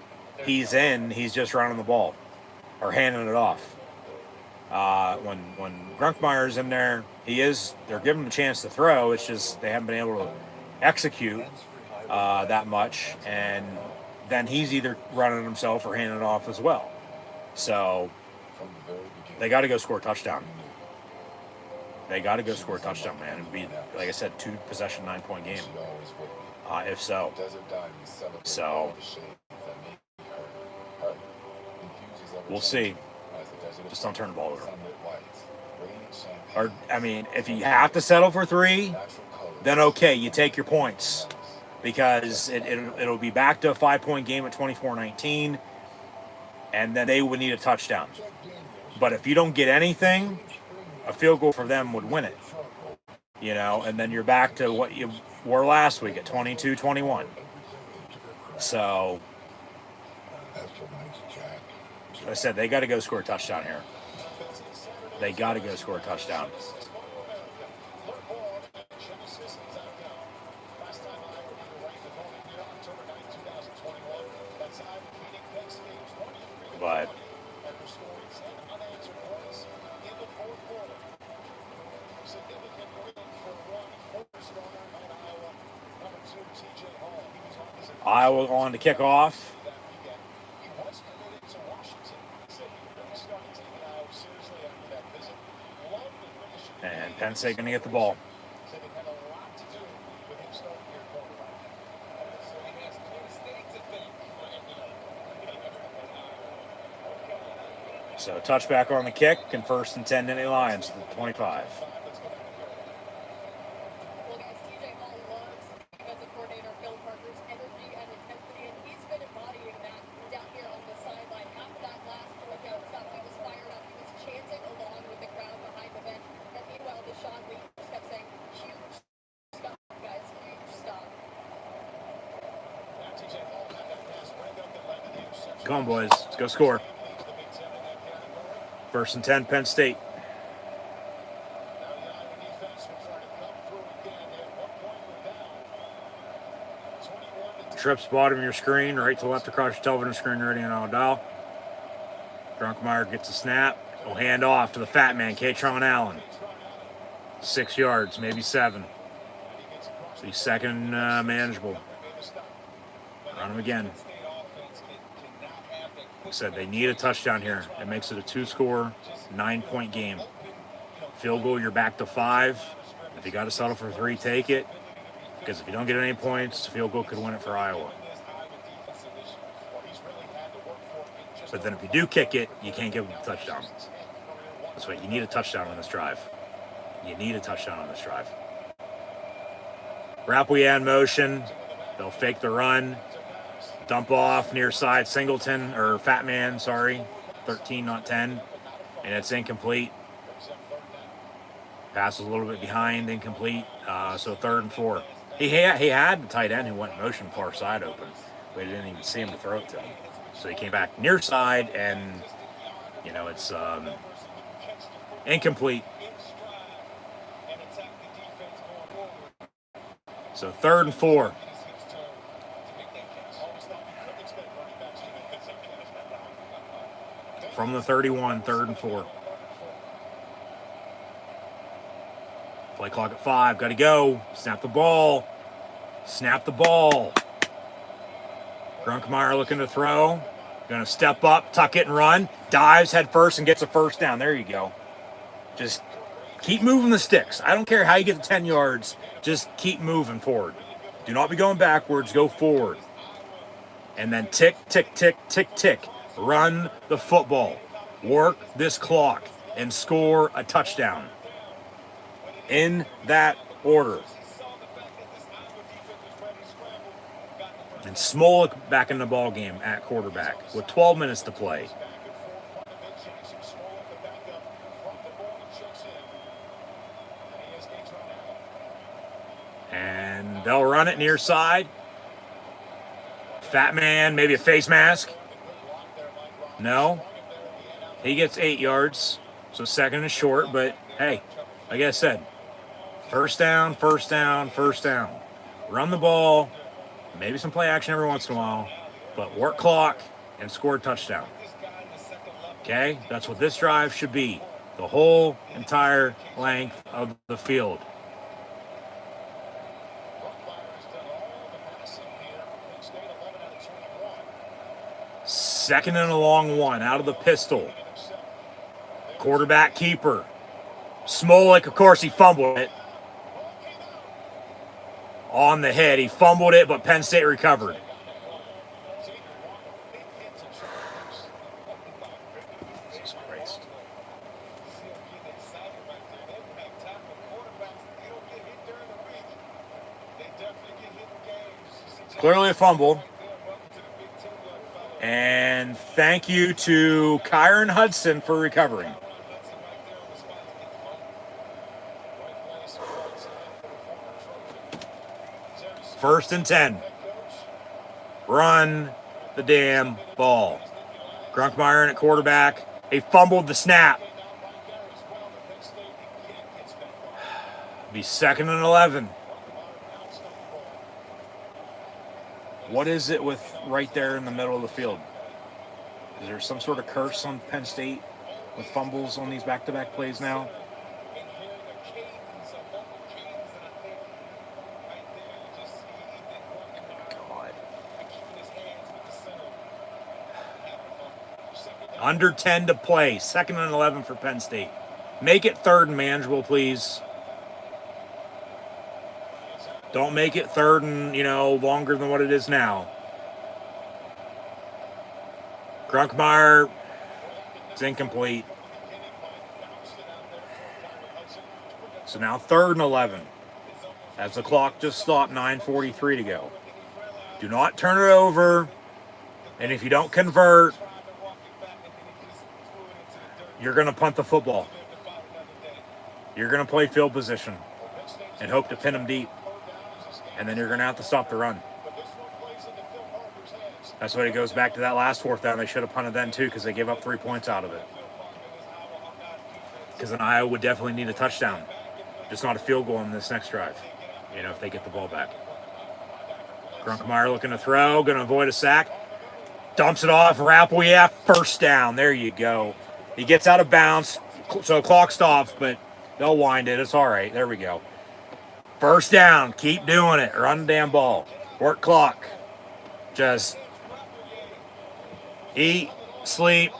Speaker 1: he's in, he's just running the ball or handing it off. When Grunkmeyer's in there, they're giving him a chance to throw. It's just they haven't been able to execute that much, and then he's either running himself or handing it off as well. So they got to go score a touchdown. They got to go score a touchdown, man. It'd be, like I said, 2-possession, 9-point game. If so. So we'll see. Just don't turn the ball over. Or, I mean, if you have to settle for 3, then okay, you take your points. Because it'll be back to a 5-point game at 24-19, and then they would need a touchdown. But if you don't get anything, a field goal for them would win it. You know, and then you're back to what you were last week at 22-21. So, like I said, they got to go score a touchdown here. They got to go score a touchdown. But Iowa on to kick off. And Penn State going to get the ball. So touchback on the kick and 1st and 10 Nittany Lions at the 25. Come on, boys. Let's go score. 1st and 10, Penn State. Trips bottom of your screen, right to left across your television screen, ready and on dial. Grunkmeyer gets a snap. He'll hand off to the fat man, Katron Allen. 6 yards, maybe 7. So he's second manageable. Run him again. Like I said, they need a touchdown here. It makes it a 2-score, 9-point game. Field goal, you're back to 5. If you got to settle for 3, take it. Because if you don't get any points, field goal could win it for Iowa. But then if you do kick it, you can't give them a touchdown. That's right. You need a touchdown on this drive. You need a touchdown on this drive. Rapouillet in motion. They'll fake the run. Dump off near side Singleton, or Fat Man, sorry. 13, not 10. And it's incomplete. Pass was a little bit behind, incomplete. So 3rd and 4. He had the tight end who went in motion far side open, but he didn't even see him to throw it to him. So he came back near side, and, you know, it's incomplete. So 3rd and 4. From the 31, 3rd and 4. Play clock at 5. Got to go. Snap the ball. Snap the ball. Grunkmeyer looking to throw. Going to step up, tuck it, and run. Dives head first and gets a 1st down. There you go. Just keep moving the sticks. I don't care how you get to 10 yards. Just keep moving forward. Do not be going backwards. Go forward. And then tick, tick, tick, tick, tick. Run the football. Work this clock and score a touchdown. In that order. And Smolik back in the ball game at quarterback with 12 minutes to play. run it near side. Fat man, maybe a face mask. No. He gets 8 yards. So second and short, but hey, like I said, first down, first down, first down. Run the ball, maybe some play action every once in a while, but work clock and score a touchdown. Okay, that's what this drive should be. The whole entire length of the field. Second and a long one out of the pistol. Quarterback keeper. Smolik, of course, he fumbled it. On the head, he fumbled it, but Penn State recovered. Jesus Christ. It's clearly a fumble. And thank you to Kyron Hudson for recovering. First and 10. Run the damn ball. Grunkmeyer in at quarterback. He fumbled the snap. Be second and 11. What is it with right there in the middle of the field? Is there some sort of curse on Penn State with fumbles on these back-to-back plays now? God. Under 10 to play. Second and 11 for Penn State. Make it third and manageable, please. Don't make it third and, longer than what it is now. Grunkmeyer, it's incomplete. So now third and 11. As the clock just stopped, 9:43 to go. Do not turn it over. And if you don't convert, you're going to punt the football. You're going to play field position and hope to pin them deep. And then you're going to have to stop the run. That's why it goes back to that last fourth down. They should have punted then, too, because they gave up 3 points out of it. Because then Iowa would definitely need a touchdown. Just not a field goal in this next drive, if they get the ball back. Grunkmeyer looking to throw, going to avoid a sack. Dumps it off. Rappel, yeah, first down. There you go. He gets out of bounds, so clock stops, but they'll wind it. It's all right. There we go. First down. Keep doing it. Run the damn ball. Work clock. Just eat, sleep.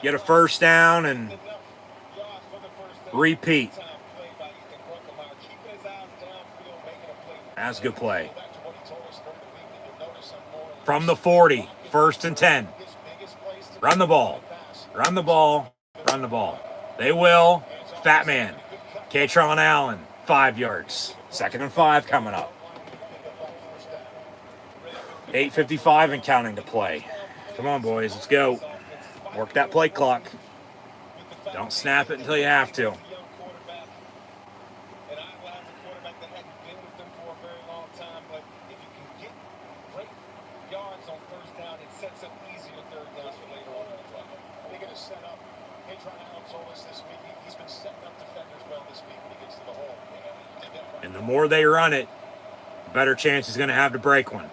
Speaker 1: Get a first down and repeat. That's a good play. From the 40. First and 10. Run the ball. Run the ball. Run the ball. They will. Fat man. Katron Allen, 5 yards. Second and 5 coming up. 8:55 and counting to play. Come on, boys. Let's go. Work that play clock. Don't snap it until you have to. And the more they run it, the better chance he's going to have to break one.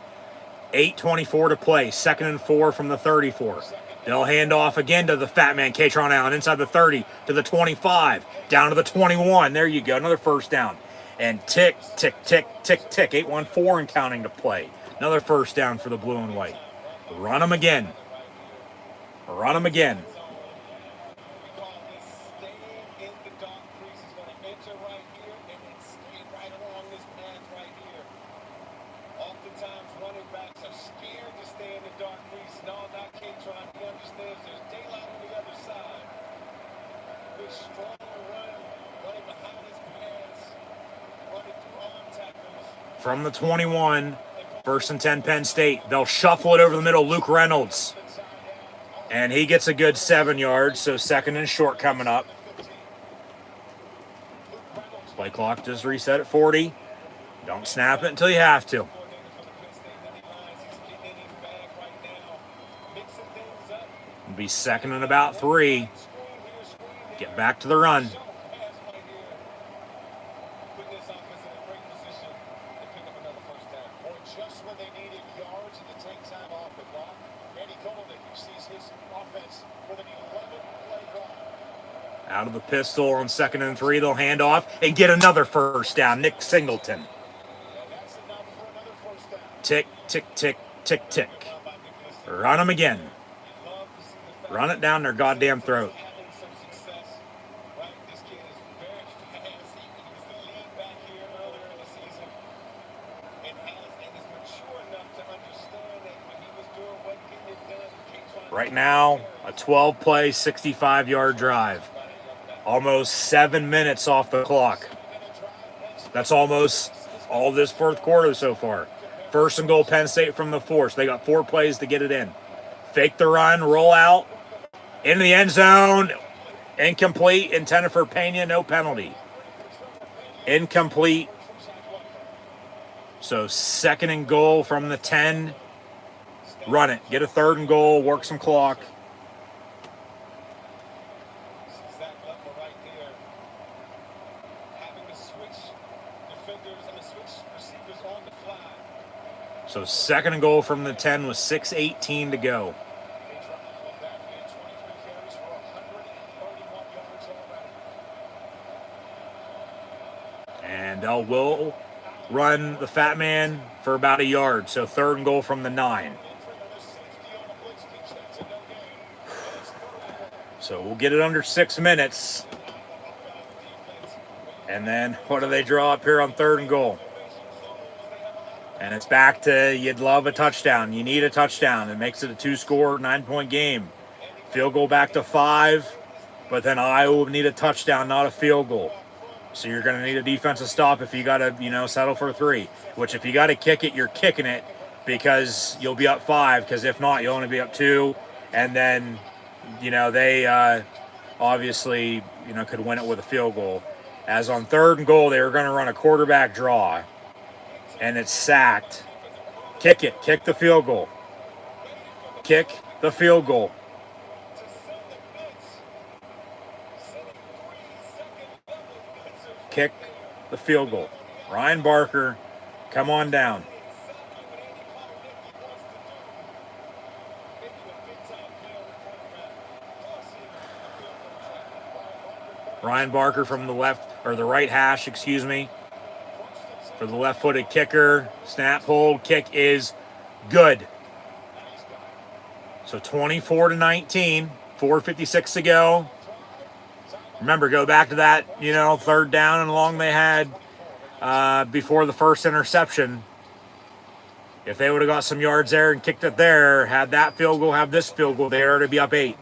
Speaker 1: 8:24 to play. Second and 4 from the 34. They'll hand off again to the fat man, Katron Allen, inside the 30 to the 25, down to the 21. There you go. Another first down. And tick, tick, tick, tick, tick. 8:14 and counting to play. Another first down for the blue and white. Run them again. Run them again. From the 21, first and 10 Penn State. They'll shuffle it over the middle. Luke Reynolds. And he gets a good 7 yards, so second and short coming up. Play clock just reset at 40. Don't snap it until you have to. It'll be second and about 3. Get back to the run.
Speaker 9: Just when they needed yards and to take time off the clock, Andy Kolnick sees his offense with an 11-play drive.
Speaker 1: Out of the pistol on second and 3, they'll hand off and get another first down. Nick Singleton.
Speaker 9: And that's enough for another first down.
Speaker 1: Tick, tick, tick, tick, tick. Run them again. Run it down their goddamn throat.
Speaker 9: Having some success, right? This kid is very fast. He was the lead back here earlier in the season, and is mature enough to understand that when he was doing what getting it done, he can't try to
Speaker 1: Right now, a 12-play, 65-yard drive. Almost 7 minutes off the clock. That's almost all this fourth quarter so far. First and goal, Penn State from the 4. So they got 4 plays to get it in. Fake the run, roll out, into the end zone. Incomplete, intended for Pena, no penalty. Incomplete. So second and goal from the 10. Run it. Get a third and goal, work some clock.
Speaker 9: Zach Lutler right there, having to switch defenders and to switch receivers on the fly.
Speaker 1: So second and goal from the 10 with 6:18 to go.
Speaker 9: They drive on that in 23 carries for 131 yards already.
Speaker 1: And they will run the fat man for about a yard. So third and goal from the 9. So we'll get it under 6 minutes. And then what do they draw up here on third and goal? And it's back to you'd love a touchdown. You need a touchdown. It makes it a 2-score, 9-point game. Field goal back to 5. But then Iowa would need a touchdown, not a field goal. So you're going to need a defensive stop if you got to, settle for 3. Which if you got to kick it, you're kicking it because you'll be up 5. Because if not, you'll only be up 2. And then, they obviously, could win it with a field goal. As on third and goal, they were going to run a quarterback draw. And it's sacked. Kick it. Kick the field goal. Kick the field goal. Kick the field goal. Ryan Barker, come on down. Ryan Barker from the left, or the right hash, for the left-footed kicker. Snap, hold, kick is good. So 24-19, 4:56 to go. Remember, go back to that, third down and long they had before the first interception. If they would have got some yards there and kicked it there, had that field goal, have this field goal there, to be up 8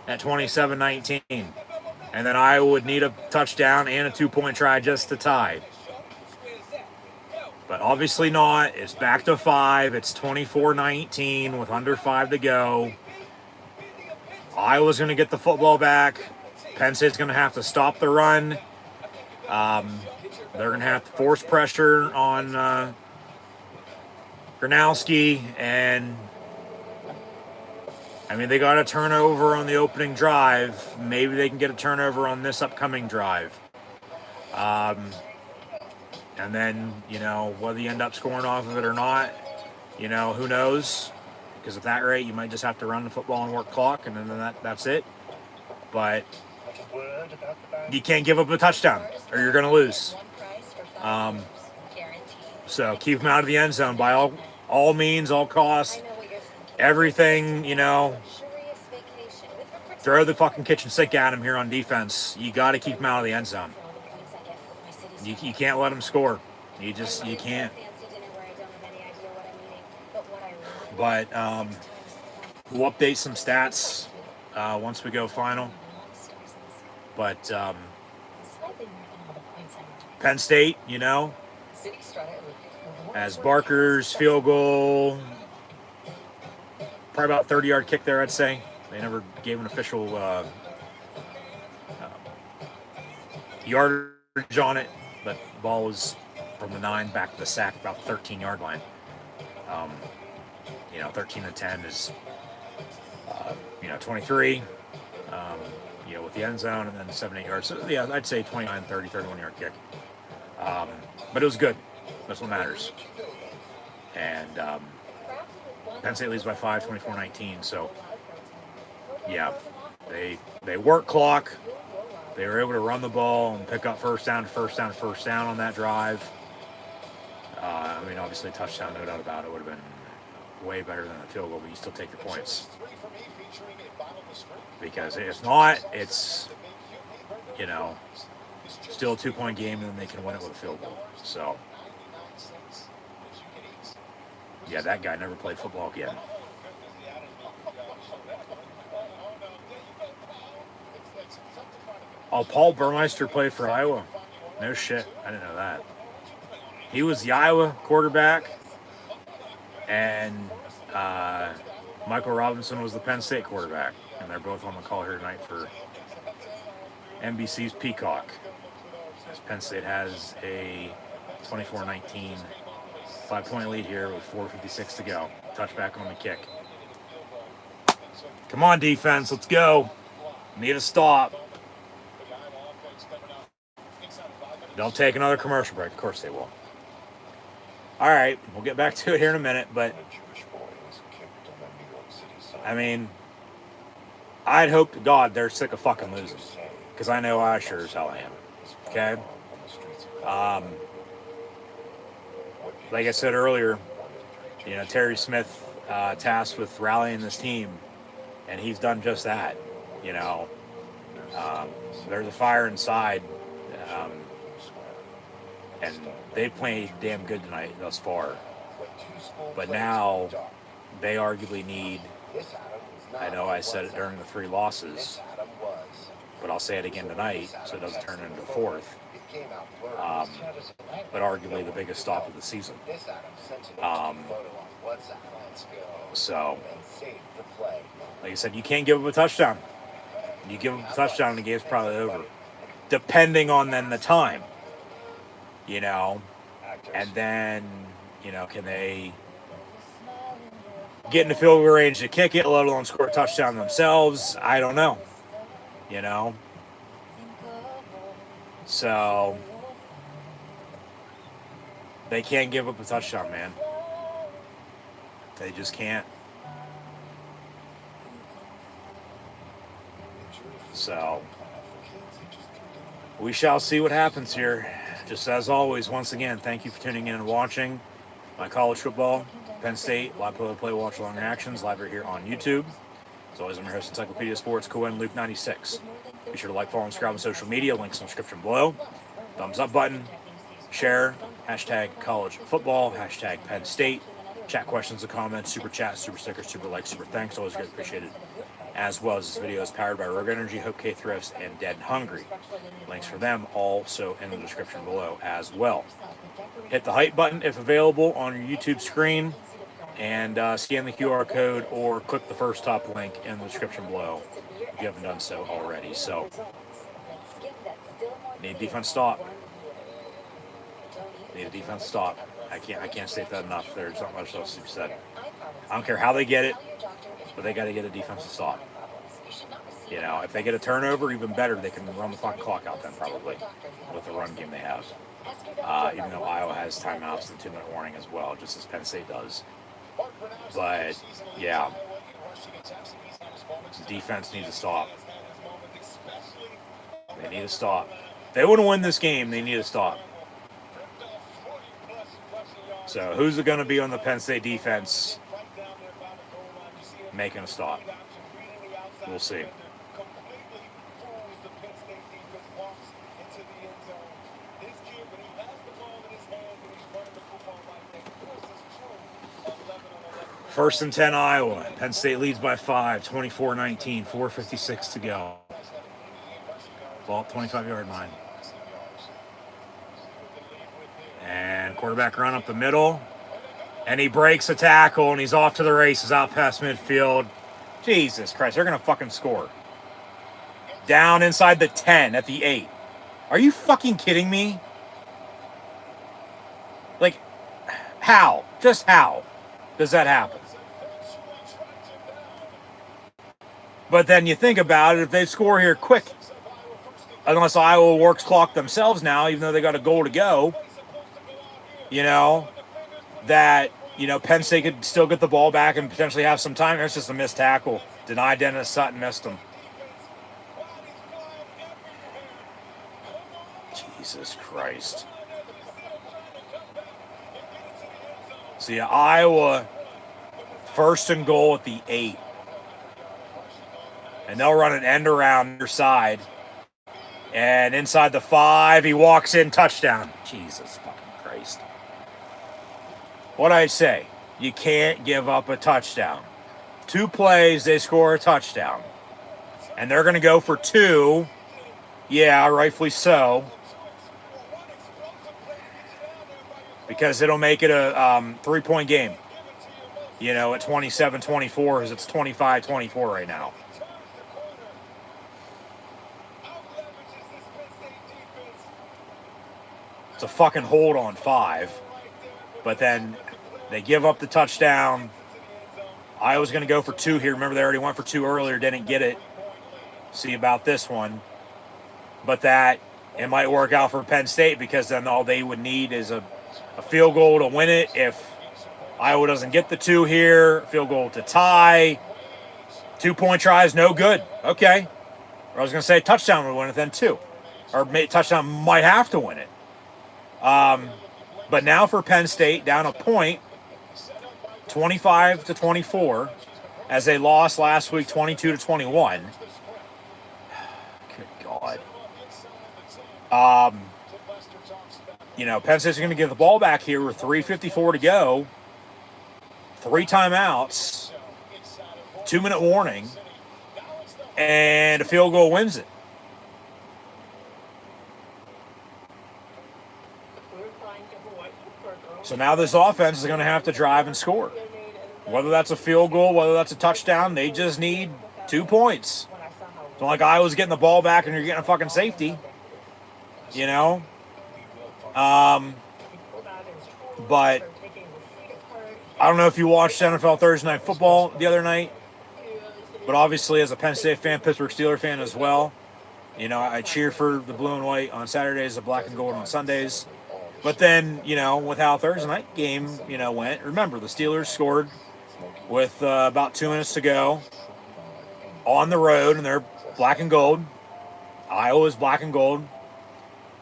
Speaker 1: at 27-19. And then Iowa would need a touchdown and a 2-point try just to tie. But obviously not. It's back to 5. It's 24-19 with under 5 to go. Iowa's going to get the football back. Penn State's going to have to stop the run. They're going to have to force pressure on Gronowski. And, they got a turnover on the opening drive. Maybe they can get a turnover on this upcoming drive. And then, whether you end up scoring off of it or not, who knows? Because at that rate, you might just have to run the football and work clock, and then that's it. But you can't give up a touchdown, or you're going to lose. So keep them out of the end zone by all means, all costs. Everything, throw the fucking kitchen sink at them here on defense. You got to keep them out of the end zone. You can't let them score. You can't. But we'll update some stats once we go final. But Penn State, as Barker's field goal, probably about 30-yard kick there, I'd say. They never gave an official yardage on it. But ball was from the 9 back to the sack, about the 13-yard line. 13 to 10 is, 23, with the end zone, and then 7-8 yards. So, yeah, I'd say 29, 30, 31-yard kick. But it was good. That's what matters. And Penn State leads by 5, 24-19. So, yeah, they work clock. They were able to run the ball and pick up first down on that drive. Obviously, touchdown, no doubt about it, would have been way better than a field goal, but you still take your points. Because if not, it's, still a 2-point game, and then they can win it with a field goal. So, yeah, that guy never played football again. Oh, Paul Burmeister played for Iowa. No shit, I didn't know that. He was the Iowa quarterback, and Michael Robinson was the Penn State quarterback, and they're both on the call here tonight for NBC's Peacock. As Penn State has a 24-19 5-point lead here with 4:56 to go. Touchback on the kick. Come on, defense, let's go. Need a stop. Don't take another commercial break. Of course they will. All right, we'll get back to it here in a minute, but I'd hope to God they're sick of fucking losing, because I know I sure as hell am. Okay? Like I said earlier, Terry Smith tasked with rallying this team, and he's done just that. There's a fire inside, and they played damn good tonight thus far. But now they arguably need, I know I said it during the 3 losses, but I'll say it again tonight so it doesn't turn into a 4th. But arguably the biggest stop of the season. So, like I said, you can't give up a touchdown. You give up a touchdown and the game's probably over. Depending on then the time. And then, can they get in the field goal range to kick it, let alone score a touchdown themselves? I don't know. So, they can't give up a touchdown, man. They just can't. So, we shall see what happens here. Just as always, once again, thank you for tuning in and watching my college football, Penn State, live play, watch along reactions, live right here on YouTube. As always, I'm your host, Encyclopedia Sports, Cohen Luke 96. Be sure to like, follow, and subscribe on social media. Links in the description below. Thumbs up button. Share. Hashtag college football. Hashtag Penn State. Chat questions and comments. Super chat, super stickers, super likes, super thanks. Always greatly appreciated. As well as this video is powered by Rogue Energy, HopeKThrifts, and Dead and Hungry. Links for them also in the description below as well. Hit the hype button if available on your YouTube screen, and scan the QR code or click the first top link in the description below if you haven't done so already. So, need defense stop. Need a defense stop. I can't state that enough. There's not much else to be said. I don't care how they get it, but they got to get a defensive stop. If they get a turnover, even better, they can run the fucking clock out then probably with the run game they have. Even though Iowa has timeouts and 2-minute warning as well, just as Penn State does. But, yeah, defense needs to stop. They need to stop. If they want to win this game, they need to stop. So, who's it going to be on the Penn State defense making a stop? We'll see. First and 10, Iowa. Penn State leads by 5, 24-19, 4:56 to go. Ball 25-yard line. And quarterback run up the middle. And he breaks a tackle, and he's off to the races out past midfield. Jesus Christ, they're going to fucking score. Down inside the 10 at the 8. Are you fucking kidding me? Like, how? Just how does that happen? But then you think about it, if they score here quick, unless Iowa works clock themselves now, even though they got a goal to go, that, Penn State could still get the ball back and potentially have some time. There's just a missed tackle. Denied. Dennis Sutton missed him. Jesus Christ. See, Iowa, 1st and goal at the 8. And they'll run an end around their side. And inside the 5, he walks in, touchdown. Jesus fucking Christ. What'd I say? You can't give up a touchdown. 2 plays, they score a touchdown. And they're going to go for 2. Yeah, rightfully so. Because it'll make it a 3-point game. At 27-24, as it's 25-24 right now. It's a fucking hold on 5. But then they give up the touchdown. Iowa's going to go for 2 here. Remember, they already went for 2 earlier, didn't get it. See about this one. But that, it might work out for Penn State, because then all they would need is a field goal to win it. If Iowa doesn't get the 2 here, field goal to tie. 2-point tries, no good. Okay. Or I was going to say touchdown would win it then too. Or touchdown might have to win it. But now for Penn State, down a point, 25-24, as they lost last week 22-21. Good God. Penn State's going to get the ball back here with 3:54 to go. 3 timeouts, 2-minute warning, and a field goal wins it. So now this offense is going to have to drive and score. Whether that's a field goal, whether that's a touchdown, they just need 2 points. It's not like Iowa's getting the ball back and you're getting a fucking safety. But I don't know if you watched NFL Thursday Night Football the other night, but obviously as a Penn State fan, Pittsburgh Steelers fan as well, I cheer for the blue and white on Saturdays, the black and gold on Sundays. But then, with how Thursday night game, went, remember, the Steelers scored with about 2 minutes to go on the road, and they're black and gold. Iowa's black and gold.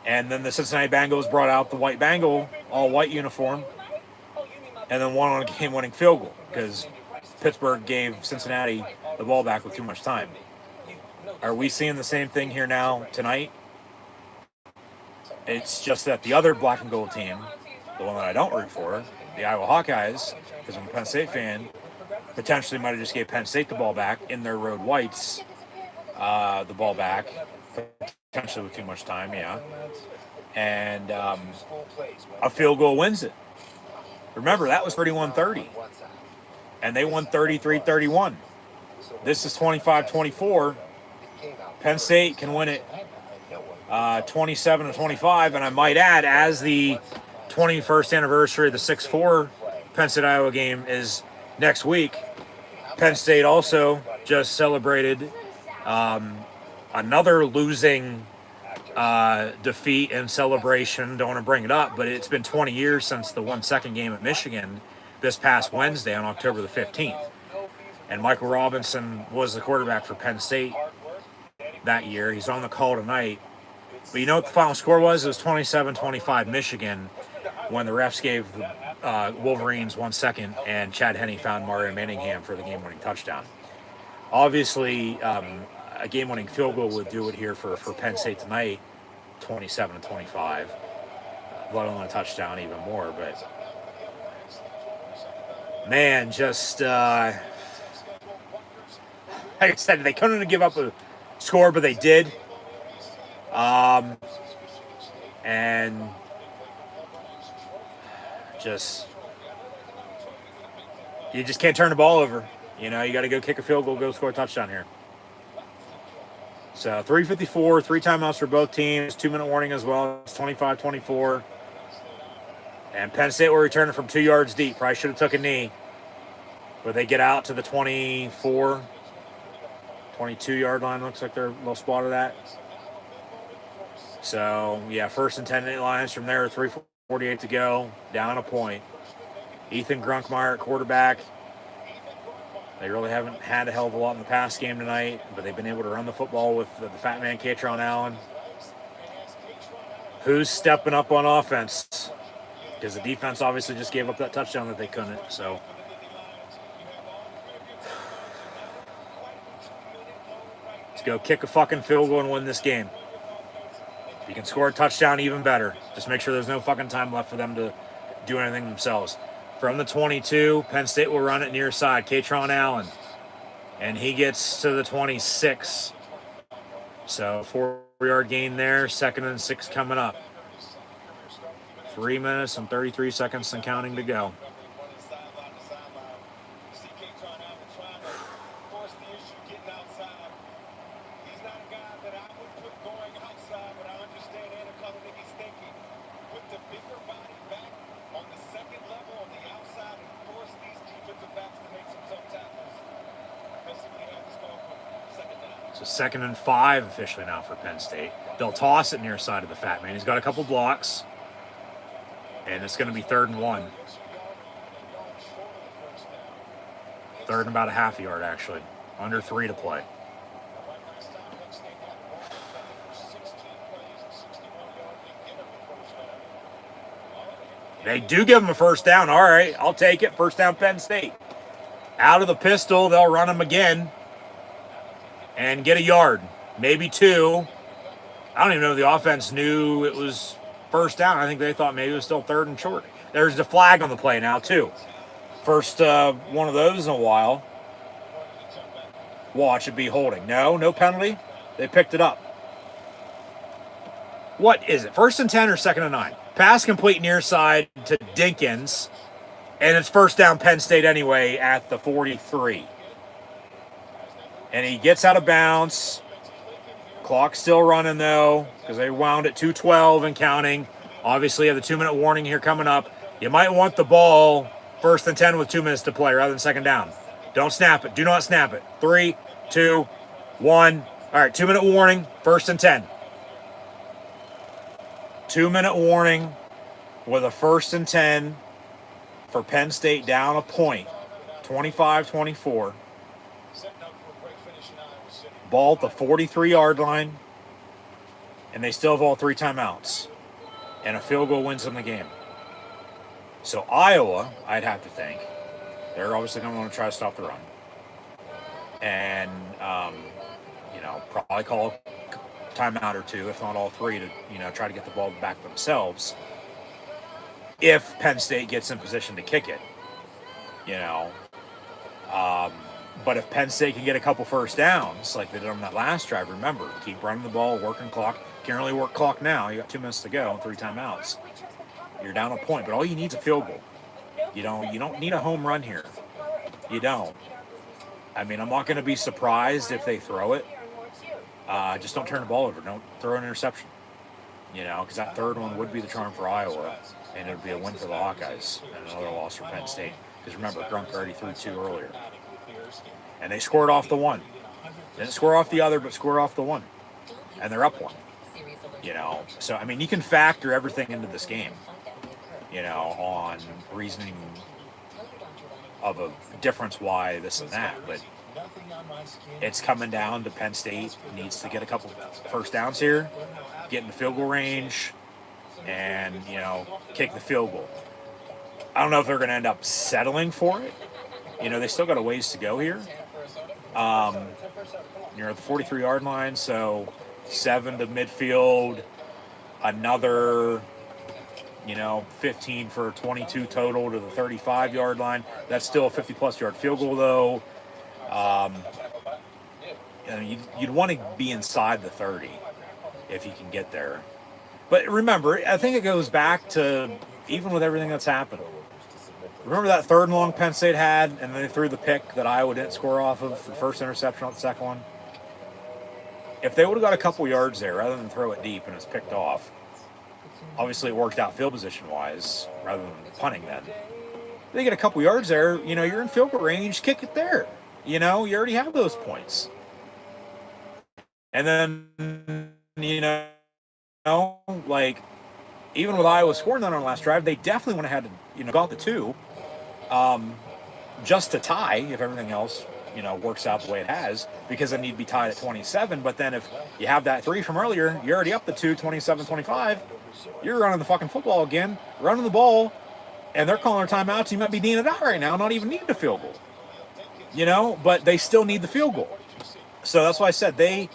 Speaker 1: And then the Cincinnati Bengals brought out the white Bengal, all-white uniform, and then won on a game-winning field goal because Pittsburgh gave Cincinnati the ball back with too much time. Are we seeing the same thing here now tonight? It's just that the other black and gold team, the one that I don't root for, the Iowa Hawkeyes, because I'm a Penn State fan, potentially might have just gave Penn State the ball back in their road whites, the ball back, potentially with too much time, yeah. And a field goal wins it. Remember, that was 31-30. And they won 33-31. This is 25-24. Penn State can win it 27-25. And I might add, as the 21st anniversary of the 6-4 Penn State-Iowa game is next week, Penn State also just celebrated another losing defeat and celebration. Don't want to bring it up, but it's been 20 years since the 1-2 game at Michigan this past Wednesday on October the 15th. And Michael Robinson was the quarterback for Penn State that year. He's on the call tonight. But you know what the final score was? It was 27-25 Michigan when the refs gave the Wolverines 1 second and Chad Henne found Mario Manningham for the game-winning touchdown. Obviously, a game-winning field goal would do it here for Penn State tonight, 27-25. Let alone a touchdown, even more. But man, just like I said, they couldn't give up a score, but they did. And you just can't turn the ball over. You got to go kick a field goal, go score a touchdown here. So 3:54, 3 timeouts for both teams, 2-minute warning as well. It's 25-24. And Penn State will return it from 2 yards deep. Probably should have took a knee. But they get out to the 24, 22-yard line. Looks like they're a little spot of that. So, yeah, 1st and 10 Lions from there. 3:48 to go. Down a point. Ethan Grunkmeyer at quarterback. They really haven't had a hell of a lot in the pass game tonight, but they've been able to run the football with the fat man, Katron Allen. Who's stepping up on offense? Because the defense obviously just gave up that touchdown that they couldn't. So, let's go kick a fucking field goal and win this game. If you can score a touchdown, even better. Just make sure there's no fucking time left for them to do anything themselves. From the 22, Penn State will run it near side. Katron Allen. And he gets to the 26. So 4-yard gain there. 2nd and 6 coming up. 3 minutes and 33 seconds and counting to go. So 2nd and 5 officially now for Penn State. They'll toss it near side of the fat man. He's got a couple blocks. And it's going to be 3rd and 1. 3rd and about a half a yard, actually. Under 3 to play. They do give him a 1st down. All right, I'll take it. 1st down, Penn State. Out of the pistol, they'll run him again. And get a yard. Maybe 2. I don't even know if the offense knew it was 1st down. I think they thought maybe it was still 3rd and short. There's the flag on the play now, too. First one of those in a while. Watch it be holding. No penalty. They picked it up. What is it? 1st and 10 or 2nd and 9? Pass complete near side to Dinkins. And it's 1st down Penn State anyway at the 43. And he gets out of bounds. Clock's still running, though, because they wound at 2:12 and counting. Obviously, you have the 2-minute warning here coming up. You might want the ball 1st and 10 with 2 minutes to play rather than 2nd down. Don't snap it. Do not snap it. 3, 2, 1. All right, 2-minute warning, 1st and 10. 2-minute warning with a 1st and 10 for Penn State down a point. 25-24. Ball at the 43-yard line. And they still have all 3 timeouts. And a field goal wins them the game. So Iowa, I'd have to think, they're obviously going to want to try to stop the run. And, probably call a timeout or 2, if not all 3, to, try to get the ball back themselves. If Penn State gets in position to kick it, But if Penn State can get a couple 1st downs, like they did on that last drive, remember, keep running the ball, working clock. Can't really work clock now. You got 2 minutes to go and 3 timeouts. You're down a point, but all you need is a field goal. You don't need a home run here. You don't. I mean, I'm not going to be surprised if they throw it. Just don't turn the ball over. Don't throw an interception. Because that 3rd one would be the charm for Iowa, and it would be a win for the Hawkeyes and another loss for Penn State. Because remember, Grunk already threw 2 earlier. And they scored off the 1. Didn't score off the other, but scored off the 1. And they're up 1. So, I mean, you can factor everything into this game, on reasoning of a difference why this and that. But it's coming down to Penn State needs to get a couple 1st downs here, get in the field goal range, and, kick the field goal. I don't know if they're going to end up settling for it. They still got a ways to go here. You're at the 43-yard line, so 7 to midfield, another, 15 for 22 total to the 35-yard line. That's still a 50-plus yard field goal, though. You'd want to be inside the 30 if you can get there. But remember, I think it goes back to, even with everything that's happened, remember that 3rd and long Penn State had, and they threw the pick that Iowa didn't score off of, the 1st interception on the 2nd one? If they would have got a couple yards there, rather than throw it deep and it's picked off, obviously it worked out field position wise rather than punting then. They get a couple yards there, you know, you're in field goal range, kick it there. You know, you already have those points. And then, you know, like, even with Iowa scoring that on the last drive, they definitely would have had to, you know, got the 2 just to tie if everything else, you know, works out the way it has, because they need to be tied at 27. But then if you have that 3 from earlier, you're already up the 2, 27-25. You're running the fucking football again, running the ball, and they're calling their timeouts. You might be kneeing it out right now, not even needing a field goal. You know, but they still need the field goal. So that's why I said they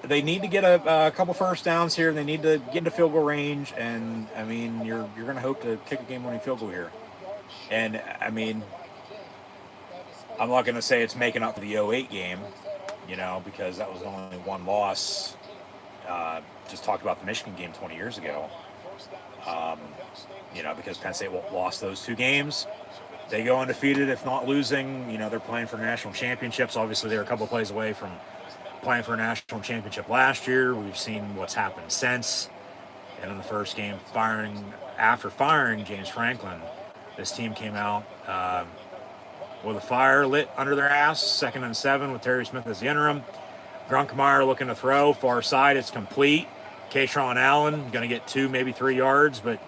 Speaker 1: need to get a couple first downs here. They need to get into field goal range, and I mean, you're going to hope to kick a game-winning field goal here. And I mean, I'm not going to say it's making up for the 08 game, you know, because that was only one loss. Just talked about the Michigan game 20 years ago. You know, because Penn State lost those 2 games. They go undefeated, if not losing. You know, they're playing for national championships. Obviously, they're a couple plays away from playing for a national championship last year. We've seen what's happened since. And in the first game, after firing James Franklin, this team came out with a fire lit under their ass. 2nd and 7 with Terry Smith as the interim. Grunkemeyer looking to throw. Far side, it's complete. Kaytron Allen going to get 2, maybe 3 yards, but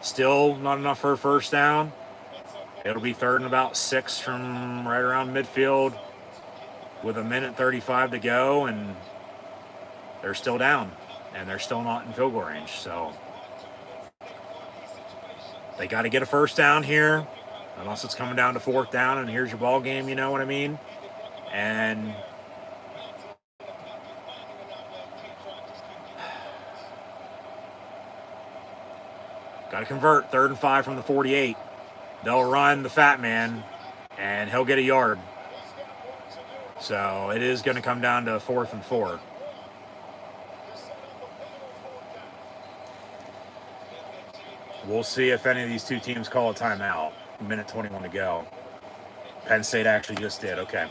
Speaker 1: still not enough for a first down. It'll be 3rd and about 6 from right around midfield with 1:35 to go, and they're still down, and they're still not in field goal range. So they got to get a first down here, unless it's coming down to 4th down, and here's your ball game, you know what I mean? And got to convert. 3rd and 5 from the 48. They'll run the fat man, and he'll get a yard. So it is going to come down to 4th and 4. We'll see if any of these 2 teams call a timeout. 1:21 to go. Penn State actually just did. Okay.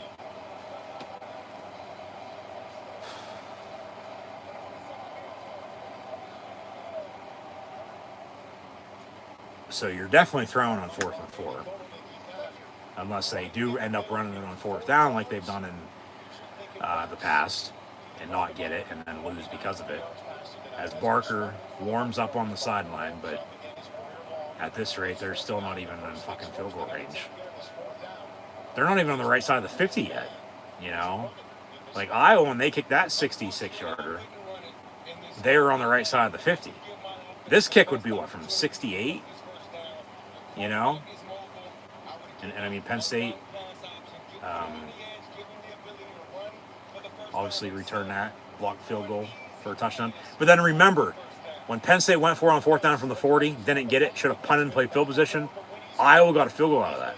Speaker 1: So you're definitely throwing on 4th and 4. Unless they do end up running it on 4th down like they've done in the past and not get it and then lose because of it. As Barker warms up on the sideline, but at this rate, they're still not even in fucking field goal range. They're not even on the right side of the 50 yet, you know? Like Iowa, when they kicked that 66-yarder, they were on the right side of the 50. This kick would be, what, from 68? You know? And I mean, Penn State obviously returned that, blocked field goal for a touchdown. But then remember, when Penn State went for it on 4th down from the 40, didn't get it, should have punted and played field position, Iowa got a field goal out of that.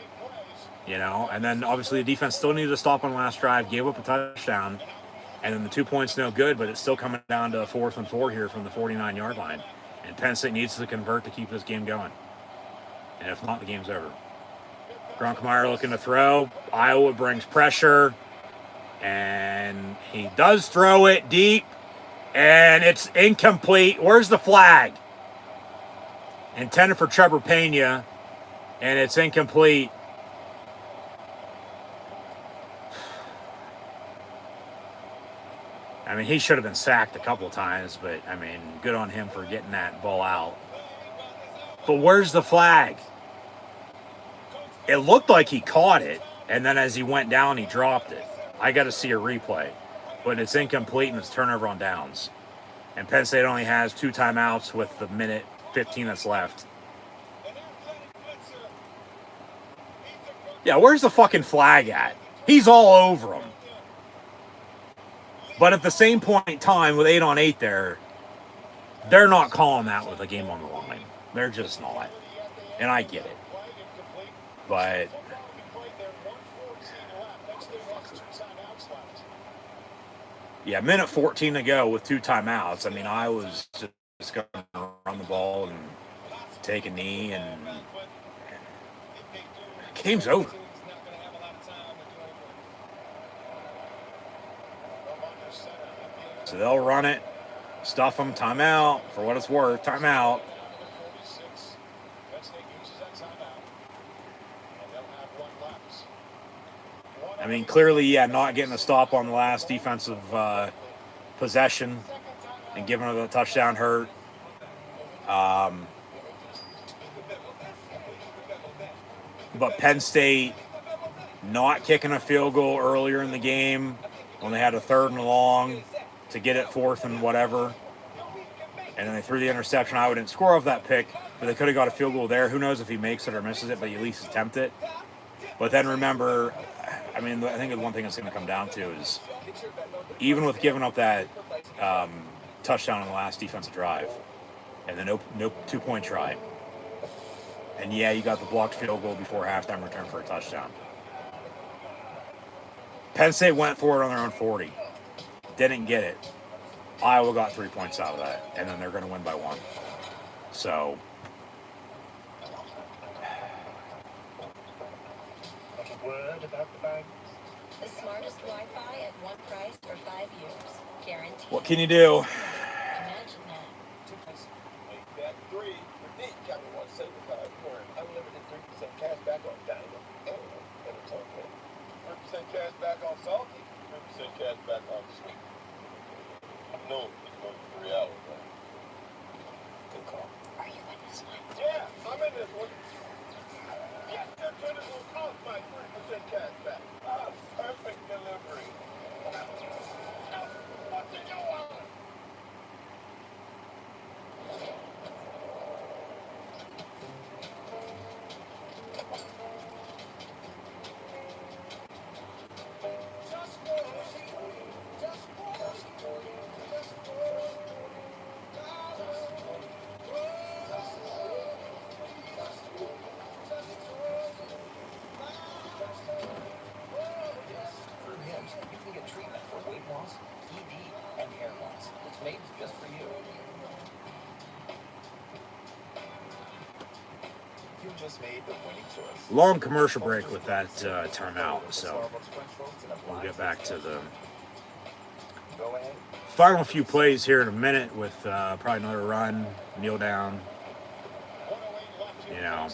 Speaker 1: You know? And then obviously the defense still needed to stop on the last drive, gave up a touchdown, and then the 2 points no good, but it's still coming down to 4th and 4 here from the 49-yard line. And Penn State needs to convert to keep this game going. And if not, the game's over. Grunkemeyer looking to throw. Iowa brings pressure. And he does throw it deep. And it's incomplete. Where's the flag? Intended for Trevor Pena. And it's incomplete. I mean, he should have been sacked a couple times, but, I mean, good on him for getting that ball out. But where's the flag? It looked like he caught it, and then as he went down, he dropped it. I got to see a replay. But it's incomplete, and it's turnover on downs. And Penn State only has 2 timeouts with the 1:15 that's left. Yeah, where's the fucking flag at? He's all over him. But at the same point in time, with 8 on 8 there, they're not calling that with a game on the line. They're just not. And I get it. But yeah, 1:14 to go with 2 timeouts. I mean, I was just going to run the ball and take a knee, and game's over. So they'll run it. Stuff them, timeout, for what it's worth, timeout. I mean, clearly, yeah, not getting a stop on the last defensive possession and giving her the touchdown hurt. But Penn State not kicking a field goal earlier in the game when they had a 3rd and long to get it 4th and whatever. And then they threw the interception. I wouldn't score off that pick, but they could have got a field goal there. Who knows if he makes it or misses it, but he at least attempt it. But then remember, I mean, I think the one thing it's going to come down to is even with giving up that touchdown on the last defensive drive and the no 2-point try, and yeah, you got the blocked field goal before halftime return for a touchdown. Penn State went for it on their own 40. Didn't get it. Iowa got 3 points out of that, and then they're going to win by 1. So,
Speaker 5: Word about the bag.
Speaker 7: The smartest Wi-Fi at one price for 5 years. Guaranteed.
Speaker 1: what can you do?
Speaker 7: Imagine that.
Speaker 8: Make that 3 for me. Got me one $75 for an unlimited 3% cash back on diamond. And a token. 3% cash back on salty. 3% cash back on sweet. No, it's going for 3 hours. Right? Good call.
Speaker 7: Are you in this one?
Speaker 8: Yeah, I'm in this one. Yes, your credit will cost my 3% cash back. Ah, perfect delivery. What did you want?
Speaker 11: Through Hims, you can get treatment for weight loss, ED, and hair loss. It's made just for you.
Speaker 2: You just made the winning choice.
Speaker 1: Long commercial break with that timeout, so we'll get back to the
Speaker 2: Go ahead.
Speaker 1: final few plays here in a minute with probably another run, kneel down. You know,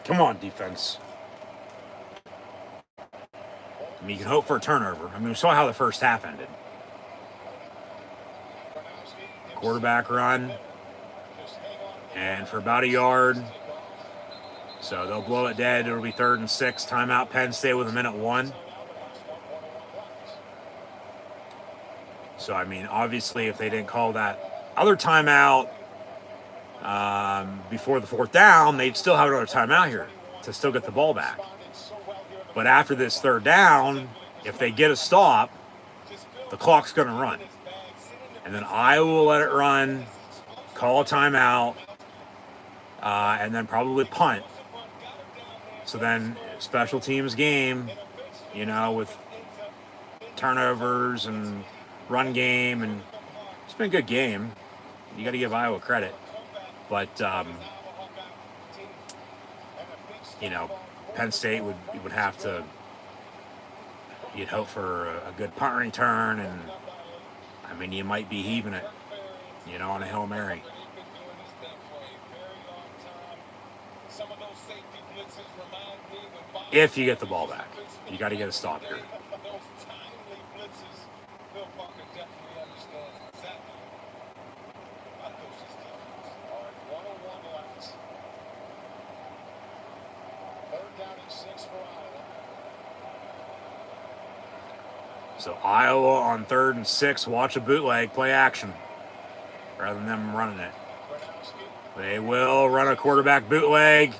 Speaker 1: come on, defense. I mean, you can hope for a turnover. I mean, we saw how the first half ended. Quarterback run. And for about a yard. So they'll blow it dead. It'll be 3rd and 6. Timeout. Penn State with 1:01. So, I mean, obviously, if they didn't call that other timeout before the 4th down, they'd still have another timeout here to still get the ball back. But after this 3rd down, if they get a stop, the clock's going to run. And then Iowa will let it run, call a timeout, and then probably punt. So then special teams game, you know, with turnovers and run game, and it's been a good game. You got to give Iowa credit. But, you know, Penn State would have to, you'd hope for a good punt return, and, I mean, you might be heaving it, you know, on a Hail Mary. If you get the ball back. You got to get a stop here. So Iowa on 3rd and 6, watch a bootleg, play action, rather than them running it. They will run a quarterback bootleg,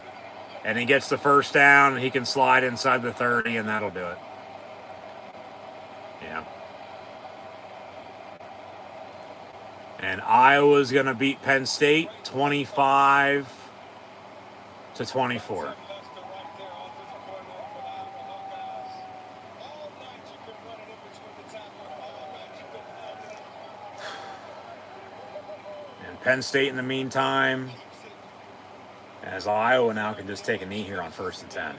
Speaker 1: and he gets the 1st down, and he can slide inside the 30, and that'll do it. Yeah. And Iowa's going to beat Penn State 25-24. Penn State in the meantime, as Iowa now can just take a knee here on 1st and 10.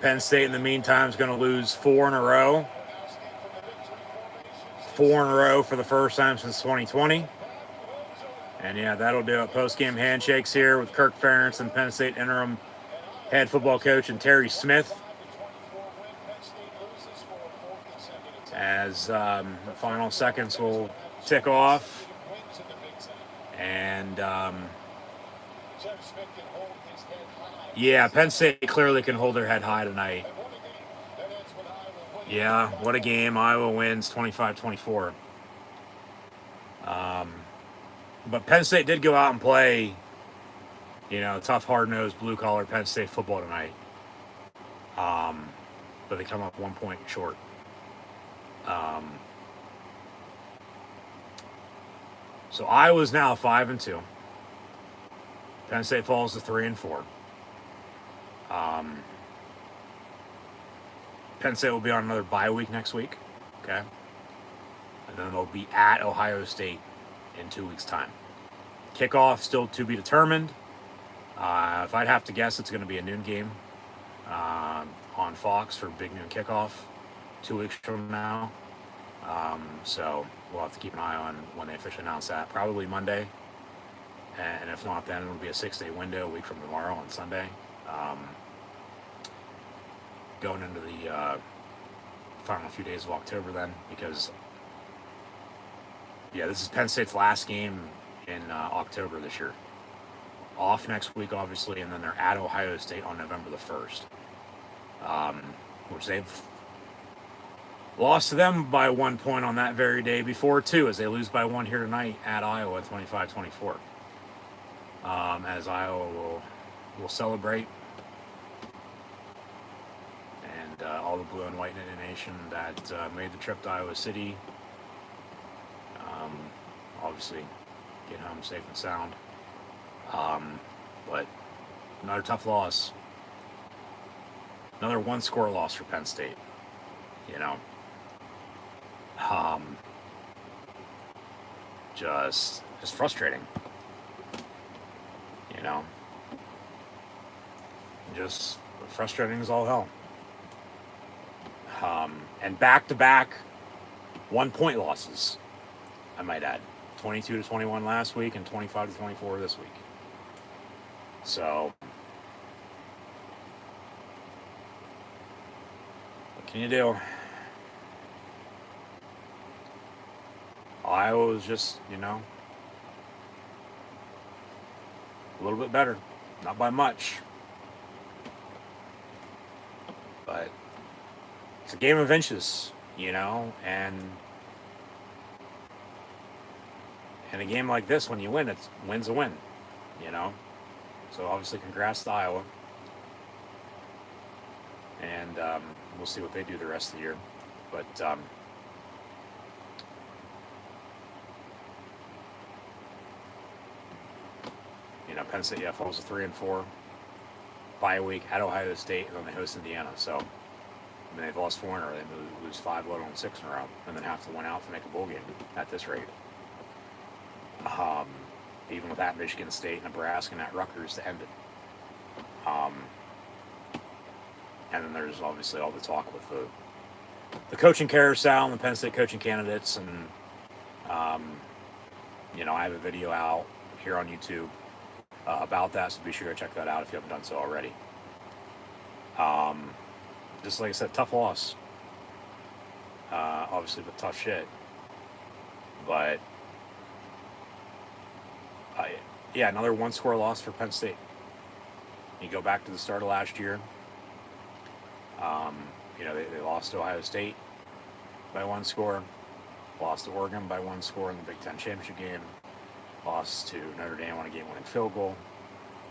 Speaker 1: Penn State in the meantime is going to lose 4 in a row. 4 in a row for the first time since 2020. And yeah, that'll do it. Post-game handshakes here with Kirk Ferentz and Penn State interim head football coach and Terry Smith. As the final seconds will tick off. And yeah, Penn State clearly can hold their head high tonight. Yeah, what a game. Iowa wins 25-24. But Penn State did go out and play, you know, tough, hard-nosed, blue-collar Penn State football tonight. But they come up 1 point short. So Iowa's now 5-2. Penn State falls to 3-4. Penn State will be on another bye week next week. Okay. And then they'll be at Ohio State in 2 weeks' time. Kickoff still to be determined. If I'd have to guess, it's going to be a noon game on Fox for big noon kickoff 2 weeks from now. So we'll have to keep an eye on when they officially announce that. Probably Monday. And if not, then it'll be a 6-day window, a week from tomorrow on Sunday. Going into the final few days of October then, because yeah, this is Penn State's last game in October this year. Off next week, obviously, and then they're at Ohio State on November the 1st, which they've lost to them by 1 point on that very day before, too, as they lose by 1 here tonight at Iowa, 25-24. As Iowa will celebrate. And all the blue and white nation that made the trip to Iowa City, obviously get home safe and sound. But another tough loss. Another 1-score loss for Penn State. You know. Just frustrating. You know. Just frustrating as all hell. And back-to-back 1 point losses, I might add. 22-21 last week and 25-24 this week. So, what can you do? Iowa was just, you know, a little bit better. Not by much. But it's a game of inches, you know, and in a game like this, when you win, win's a win, you know. So obviously, congrats to Iowa, and we'll see what they do the rest of the year. But you know, Penn State falls to 3-4. Bye week at Ohio State, and then they host Indiana. So I mean, they've lost 4 in a row. They lose 5, let alone 6 in a row, and then have to win out to make a bowl game at this rate. Even with at Michigan State, Nebraska, and at Rutgers to end it. And then there's obviously all the talk with the coaching carousel and the Penn State coaching candidates. And, you know, I have a video out here on YouTube about that, so be sure to check that out if you haven't done so already. Just like I said, tough loss. Obviously, but tough shit. But yeah, another 1-score loss for Penn State. You go back to the start of last year. You know, they lost to Ohio State by 1 score, lost to Oregon by 1 score in the Big Ten championship game, lost to Notre Dame on a game-winning field goal,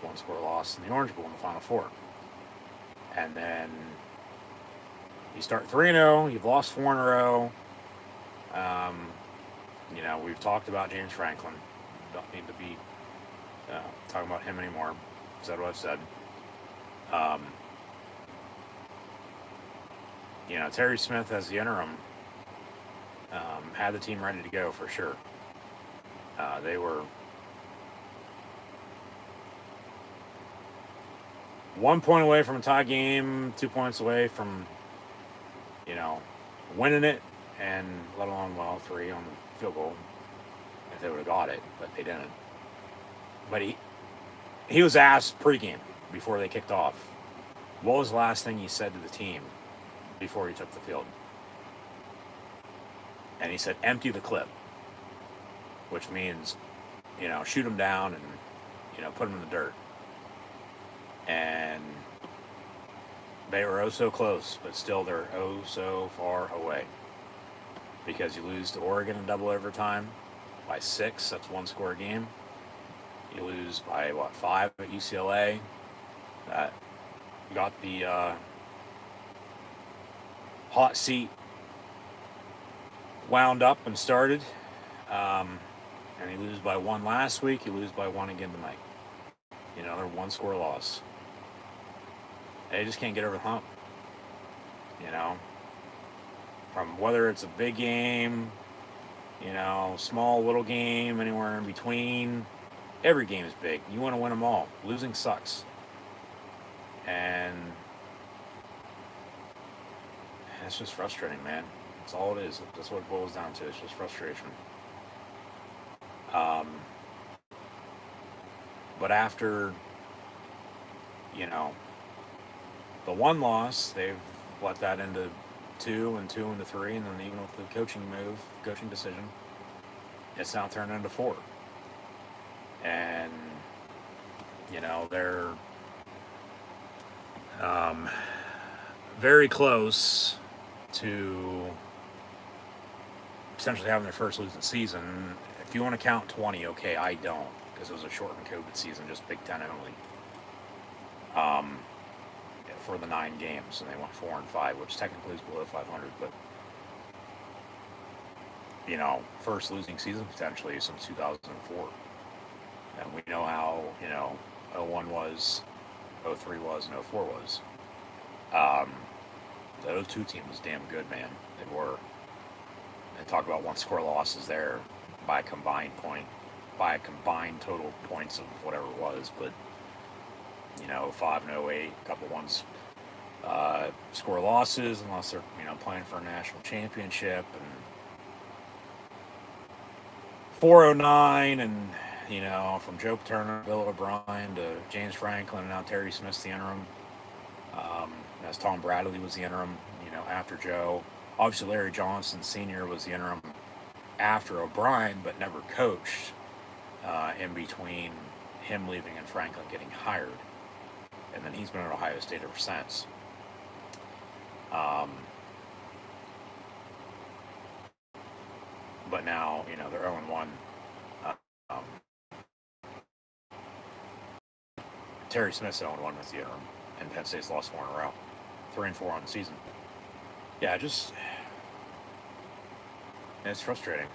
Speaker 1: 1-score loss in the Orange Bowl in the Final Four. And then you start 3-0, you've lost 4 in a row. You know, we've talked about James Franklin. Don't need to be talking about him anymore. Said what I've said. You know, Terry Smith as the interim had the team ready to go for sure. They were 1 point away from a tie game, 2 points away from, winning it, and let alone, 3 on the field goal if they would have got it, but they didn't. But he was asked pregame before they kicked off, what was the last thing he said to the team before he took the field? And he said, empty the clip, which means, shoot them down and, put them in the dirt. And they were oh so close, but still they're oh so far away. Because you lose to Oregon in double overtime by 6, that's 1 score a game. You lose by, 5 at UCLA. That got the hot seat wound up and started. And you lose by 1 last week, you lose by 1 again tonight. They're 1 score loss. They just can't get over the hump. From whether it's a big game, small, little game, anywhere in between, every game is big. You want to win them all. Losing sucks. And it's just frustrating, man. That's all it is. That's what it boils down to. It's just frustration. But after, the 1 loss, they've let that into 2 and 2 into 3, and then even with the coaching decision, it's now turned into 4. And, they're very close to potentially having their first losing season. If you want to count 20, okay, I don't, because it was a shortened COVID season, just Big Ten only. For the 9 games, and they went 4-5, which technically is below 500, but first losing season potentially since 2004. And we know how 01 was, 03 was, and 04 was. The 02 team was damn good, man. They were. And talk about 1 score losses there by a combined total points of whatever it was, but 05 and 08, a couple ones score losses unless they're playing for a national championship, and 409, and from Joe Paterno, Bill O'Brien to James Franklin, and now Terry Smith's the interim. As Tom Bradley was the interim, after Joe. Obviously Larry Johnson Sr. was the interim after O'Brien, but never coached in between him leaving and Franklin getting hired. And then he's been at Ohio State ever since. But now, they're 0-1. Terry Smith's 0-1 with the interim, and Penn State's lost 4 in a row. 3-4 on the season. Yeah, it's frustrating.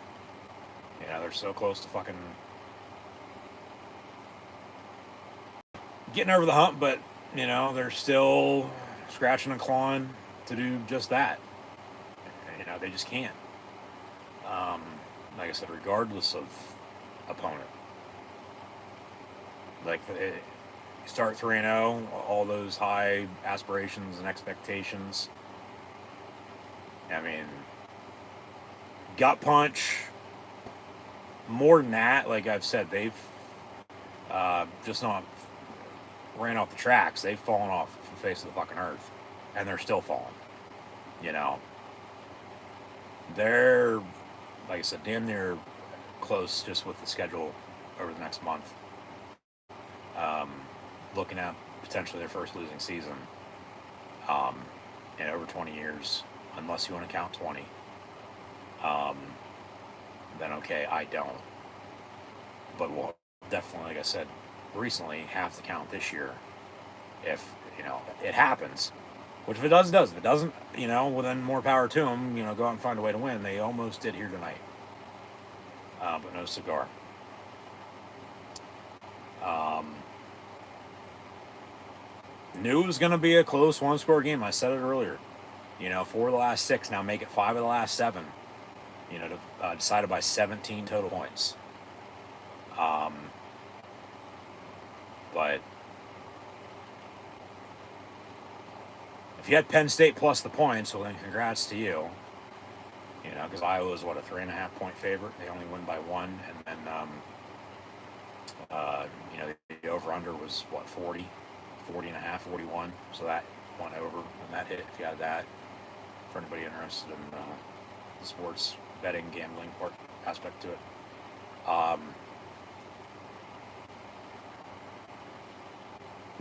Speaker 1: They're so close to fucking getting over the hump, but they're still scratching and clawing to do just that. They just can't. Like I said, regardless of opponent. Start 3-0, all those high aspirations and expectations. Gut punch. More than that, like I've said, they've just not ran off the tracks. They've fallen off the face of the fucking earth, and they're still falling. They're, like I said, damn near close just with the schedule over the next month. Looking at potentially their first losing season in over 20 years, unless you want to count 20. Then okay, I don't. But we'll definitely, like I said recently, have to count this year if it happens. Which if it does, it does. If it doesn't, well, then more power to them. Go out and find a way to win. They almost did here tonight, but no cigar. Knew it was going to be a close 1-score game. I said it earlier. 4 of the last 6. Now make it 5 of the last 7. Decided by 17 total points. But if you had Penn State plus the points, well then congrats to you. Because Iowa was what, a 3.5 point favorite. They only win by 1, and then the over under was what, 40 and a half, 41. So that went over when that hit. If you had that, for anybody interested in the sports betting, gambling part aspect to it.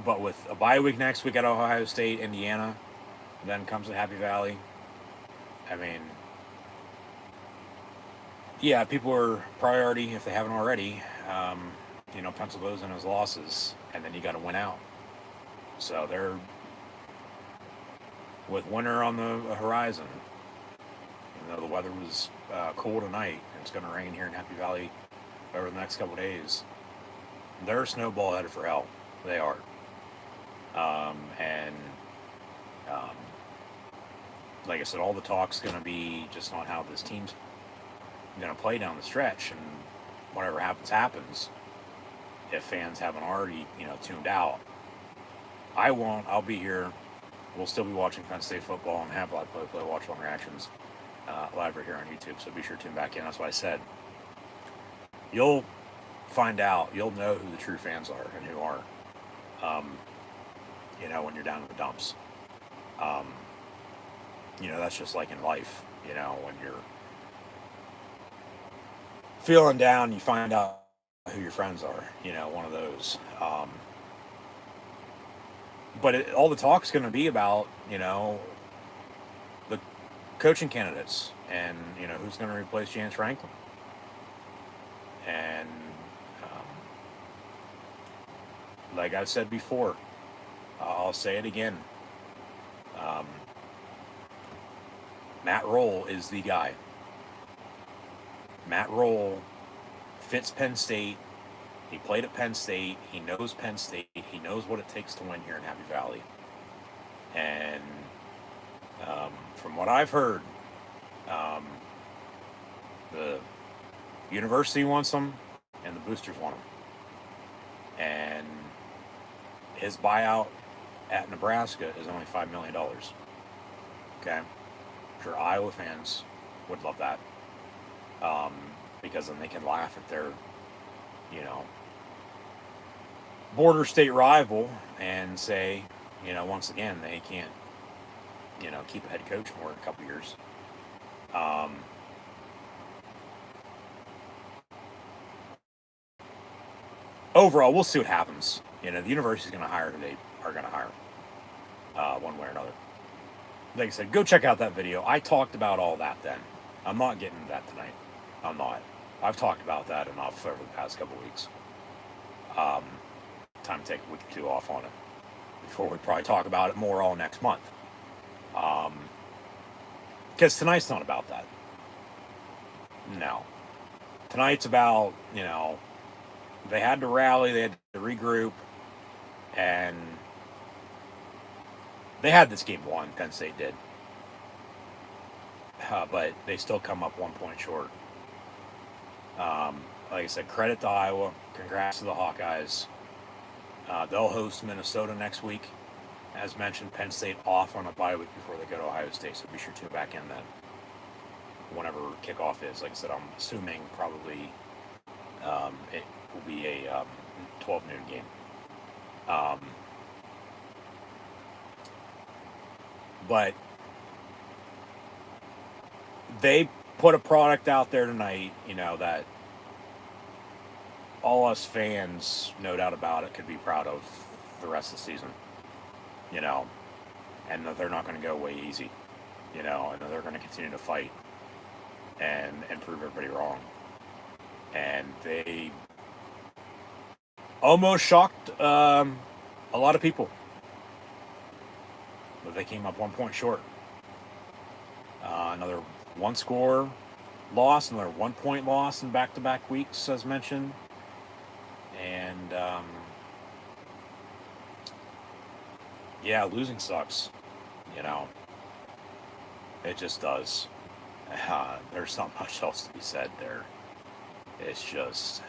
Speaker 1: But with a bye week next week at Ohio State, Indiana, then comes to Happy Valley. I mean, yeah, people are priority if they haven't already. Pencil those in as losses, and then you got to win out. So they're with winter on the horizon. The weather was cool tonight. It's going to rain here in Happy Valley over the next couple of days. They're snowball headed for hell. They are. Like I said, all the talk's going to be just on how this team's going to play down the stretch, and whatever happens. If fans haven't already, tuned out, I won't. I'll be here. We'll still be watching Penn State football and have live play watch long reactions live right here on YouTube. So be sure to tune back in. That's what I said. You'll find out. You'll know who the true fans are and who aren't. When you're down in the dumps. That's just like in life. When you're feeling down, you find out who your friends are. One of those. But all the talk's going to be about, the coaching candidates and, who's going to replace James Franklin. And like I've said before, I'll say it again. Matt Roll is the guy. Matt Roll fits Penn State. He played at Penn State. He knows Penn State. He knows what it takes to win here in Happy Valley. And from what I've heard, the university wants him and the boosters want him. And his buyout at Nebraska is only $5 million. Okay? I'm sure Iowa fans would love that. Because then they can laugh at their, border state rival and say, once again, they can't, keep a head coach more than a couple years. Overall, we'll see what happens. The university's going to hire who they are going to hire, one way or another. Like I said, go check out that video. I talked about all that then. I'm not getting into that tonight. I'm not. I've talked about that enough over the past couple of weeks. Time to take a week or two off on it before we probably talk about it more all next month. Because tonight's not about that. No. Tonight's about, they had to rally, they had to regroup, and they had this game won, Penn State did. But they still come up 1 point short. Like I said, credit to Iowa. Congrats to the Hawkeyes. They'll host Minnesota next week. As mentioned, Penn State off on a bye week before they go to Ohio State, so be sure to tune back in then. Whenever kickoff is. Like I said, I'm assuming probably it will be a 12 noon game. But they put a product out there tonight, that all us fans, no doubt about it, could be proud of the rest of the season. And that they're not going to go away easy, and that they're going to continue to fight and prove everybody wrong. And they almost shocked a lot of people. But they came up 1 point short. Another one score loss, another 1 point loss in back-to-back weeks, as mentioned. And, losing sucks. It just does. there's not much else to be said there. It's just,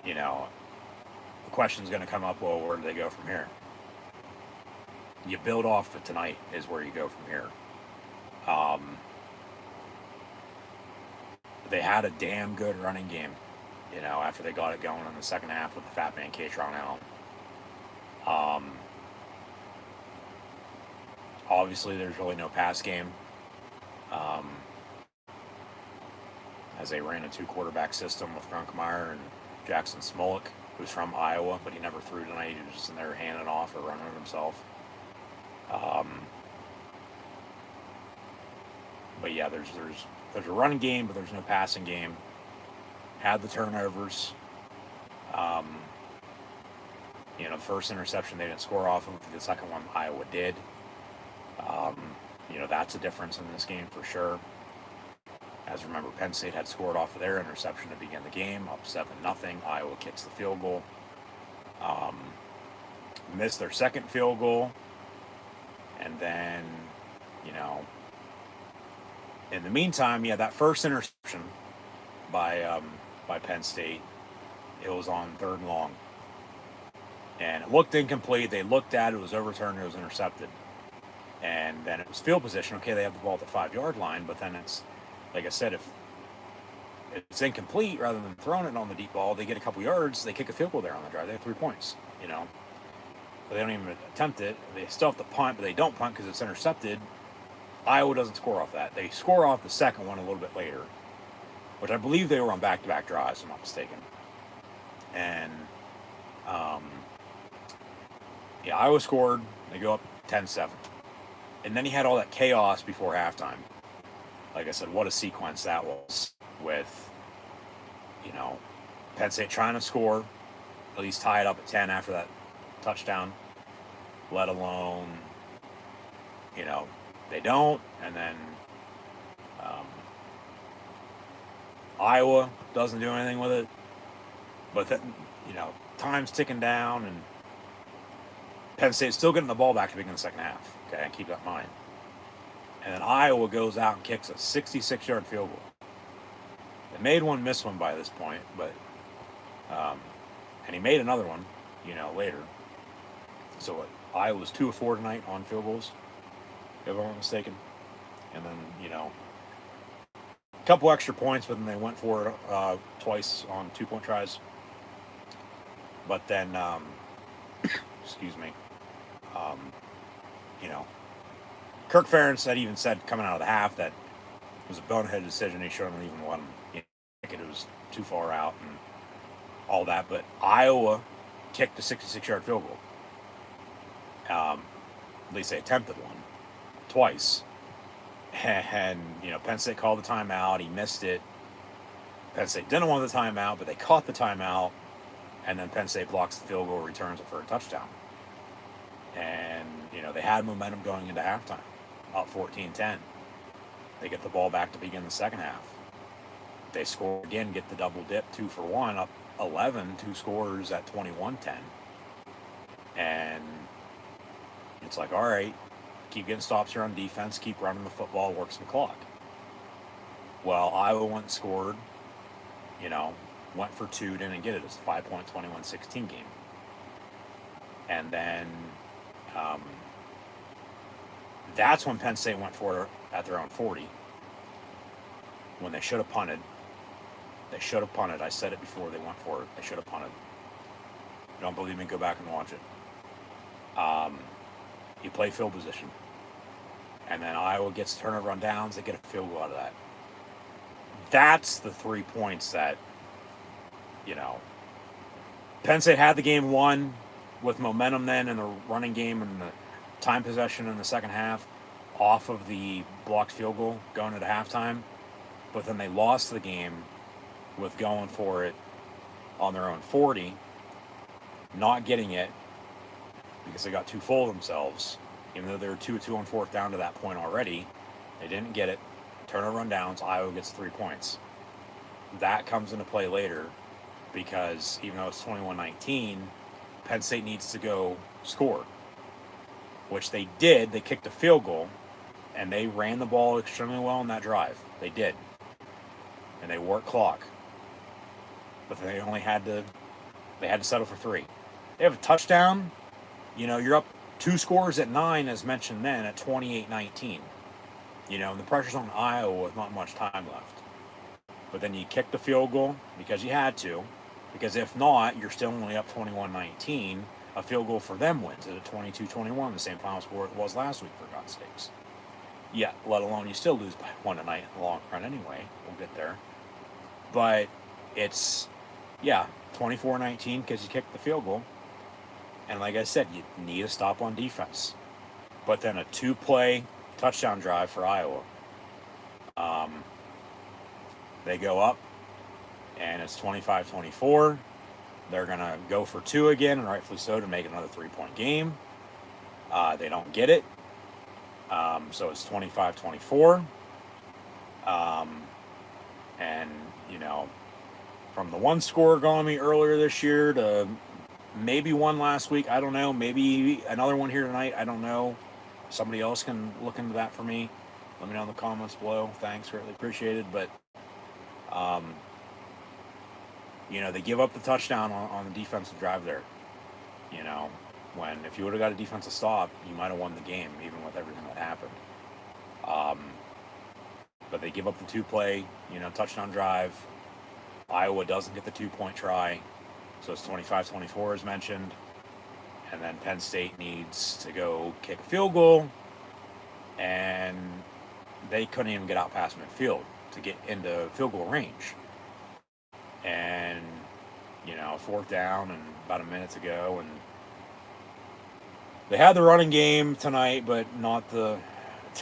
Speaker 1: you know, the question's going to come up, well, where do they go from here? You build off of tonight is where you go from here. They had a damn good running game, you know, after they got it going in the second half with the fat man K-Tron out. Obviously, there's really no pass game, as they ran a 2-quarterback system with Grunkmeyer and Jackson Smolik, who's from Iowa, but he never threw tonight. He was just in there handing off or running it himself. But yeah, there's a running game, but there's no passing game. Had the turnovers. You know, the first interception they didn't score off of. The second one, Iowa did. You know, that's a difference in this game for sure. As remember, Penn State had scored off of their interception to begin the game, up 7-0. Iowa kicks the field goal. Missed their second field goal. And then, you know, in the meantime, yeah, that first interception by Penn State, it was on 3rd and long. And it looked incomplete. They looked at it, it was overturned, it was intercepted. And then it was field position. Okay, they have the ball at the 5-yard line, but then it's, like I said, if it's incomplete, rather than throwing it on the deep ball, they get a couple yards, they kick a field goal there on the drive. They have 3 points, you know. But they don't even attempt it. They still have to punt, but they don't punt because it's intercepted. Iowa doesn't score off that. They score off the second one a little bit later, which I believe they were on back-to-back drives, if I'm not mistaken. And, yeah, Iowa scored. They go up 10-7. And then he had all that chaos before halftime. Like I said, what a sequence that was with, you know, Penn State trying to score, at least tie it up at 10 after that touchdown, let alone, you know, they don't. And then Iowa doesn't do anything with it. But then, you know, time's ticking down, and Penn State's still getting the ball back to begin the second half. Okay, keep that in mind. And then Iowa goes out and kicks a 66-yard field goal. They made one, missed one by this point, but and he made another one, you know, later. So Iowa's 2 of 4 tonight on field goals, if I'm not mistaken. And then, you know, a couple extra points, but then they went for it twice on 2-point tries. But then, excuse me, you know, Kirk Ferentz had even said coming out of the half that it was a bonehead decision. He shouldn't even let him, you know, it was too far out and all that. But Iowa kicked a 66-yard field goal. At least they attempted one twice. And, you know, Penn State called the timeout. He missed it. Penn State didn't want the timeout, but they caught the timeout. And then Penn State blocks the field goal, returns it for a touchdown. And, you know, they had momentum going into halftime, up 14-10. They get the ball back to begin the second half. They score again, get the double dip, 2 for 1, up 11, 2 scores at 21-10. And it's like, all right, keep getting stops here on defense, keep running the football, work some clock. Well, Iowa went and scored, you know, went for 2, didn't get it. It's a 5-point, 21-16 game. And then that's when Penn State went for it at their own 40. When they should have punted. They should have punted. I said it before they went for it. They should have punted. If you don't believe me, go back and watch it. You play field position. And then Iowa gets turnover on downs. They get a field goal out of that. That's the 3 points that, you know, Penn State had the game won with momentum then in the running game and the time possession in the second half off of the blocked field goal going into halftime. But then they lost the game with going for it on their own 40, not getting it because they got too full of themselves. Even though they were 2-2 on 4th down to that point already, they didn't get it. Turnover on downs, Iowa gets 3 points. That comes into play later because even though it's 21-19, Penn State needs to go score. which they did. They kicked a field goal, and they ran the ball extremely well in that drive. They did. And they worked clock. But they had to settle for 3. They have a touchdown. You're up 2 scores at 9, as mentioned then, at 28-19. And the pressure's on Iowa with not much time left. But then you kick the field goal because you had to. Because if not, you're still only up 21-19. A field goal for them wins it at 22-21, the same final score it was last week, for God's sakes. Yeah, let alone you still lose by 1 tonight in the long run anyway. We'll get there. But it's, 24-19 because you kicked the field goal. And like I said, you need a stop on defense. But then a 2-play touchdown drive for Iowa. They go up, and it's 25-24. They're going to go for 2 again, and rightfully so, to make it another 3-point game. They don't get it. So it's 25-24. And, from the 1 score going me earlier this year to maybe 1 last week, I don't know. Maybe another one here tonight, I don't know. Somebody else can look into that for me. Let me know in the comments below. Thanks, greatly appreciated. But, they give up the touchdown on the defensive drive there. When if you would have got a defensive stop, you might have won the game, even with everything that happened. But they give up the 2-play, touchdown drive. Iowa doesn't get the 2-point try, so it's 25-24 as mentioned. And then Penn State needs to go kick a field goal, and they couldn't even get out past midfield to get into field goal range. And, 4th down and about a minute to go, and they had the running game tonight, but not to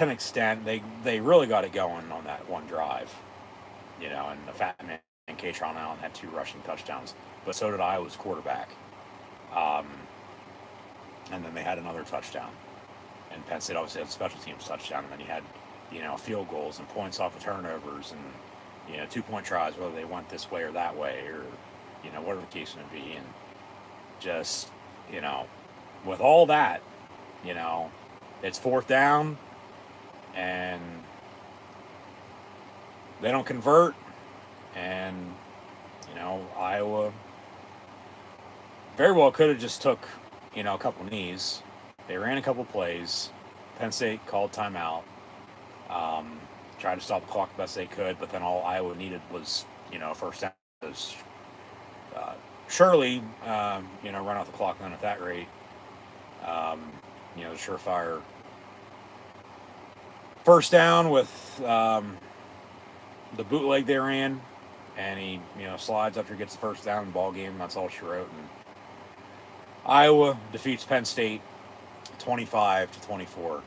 Speaker 1: an extent. They really got it going on that 1 drive, and the fat man Kaytron Allen had 2 rushing touchdowns, but so did Iowa's quarterback. And then they had another touchdown, and Penn State obviously had a special teams touchdown, and then you had, field goals and points off of turnovers and, 2-point tries, whether they went this way or that way, or, whatever the case may be. And just, with all that, it's 4th down, and they don't convert, and, Iowa very well could have just took, a couple knees. They ran a couple plays. Penn State called timeout. Tried to stop the clock the best they could, but then all Iowa needed was, first down. Surely, run out the clock then at that rate. The surefire first down with the bootleg they ran, and he, slides after he gets the first down in the ball game. That's all she wrote. And Iowa defeats Penn State 25-24.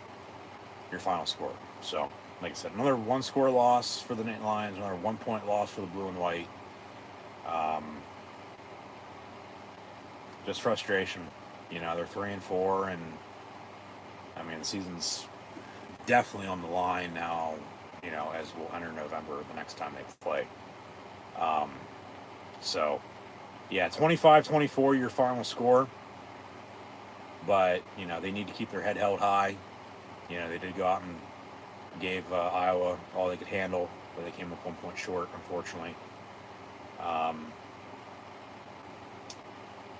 Speaker 1: Your final score. So, like I said, another 1-score loss for the Nittany Lions, another 1-point loss for the blue and white. Just frustration. They're 3-4, and the season's definitely on the line now, as we'll enter November the next time they play. So, 25-24 your final score. But, they need to keep their head held high. They did go out and gave Iowa all they could handle, but they came up 1 point short, unfortunately.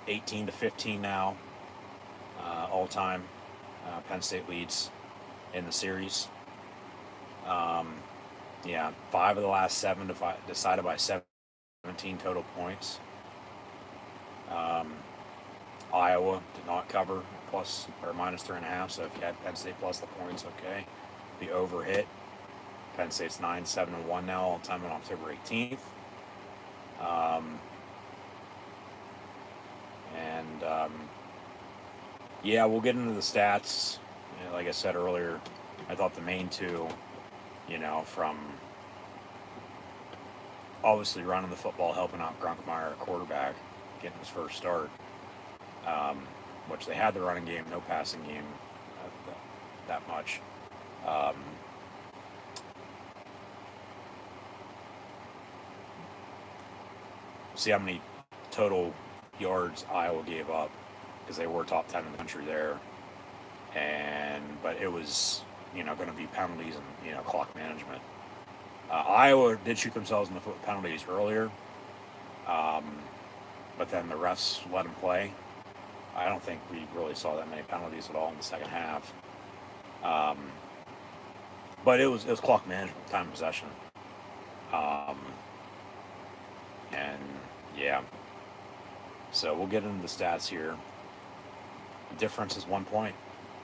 Speaker 1: 18-15 now, all time. Penn State leads in the series. 5 of the last 7 decided by 17 total points. Iowa did not cover plus or minus 3.5. So if you had Penn State plus the points, okay. The over hit. Penn State's 9-7-1 now, all time on October 18th. We'll get into the stats. Like I said earlier, I thought the main 2, from obviously running the football, helping out Gronkmeyer at quarterback, getting his first start, which they had the running game, no passing game that much. See how many total yards Iowa gave up, because they were top 10 in the country there. And it was, going to be penalties and, clock management. Iowa did shoot themselves in the foot with penalties earlier, but then the refs let them play. I don't think we really saw that many penalties at all in the second half. But it was clock management, time of possession. And yeah. So we'll get into the stats here. The difference is 1 point.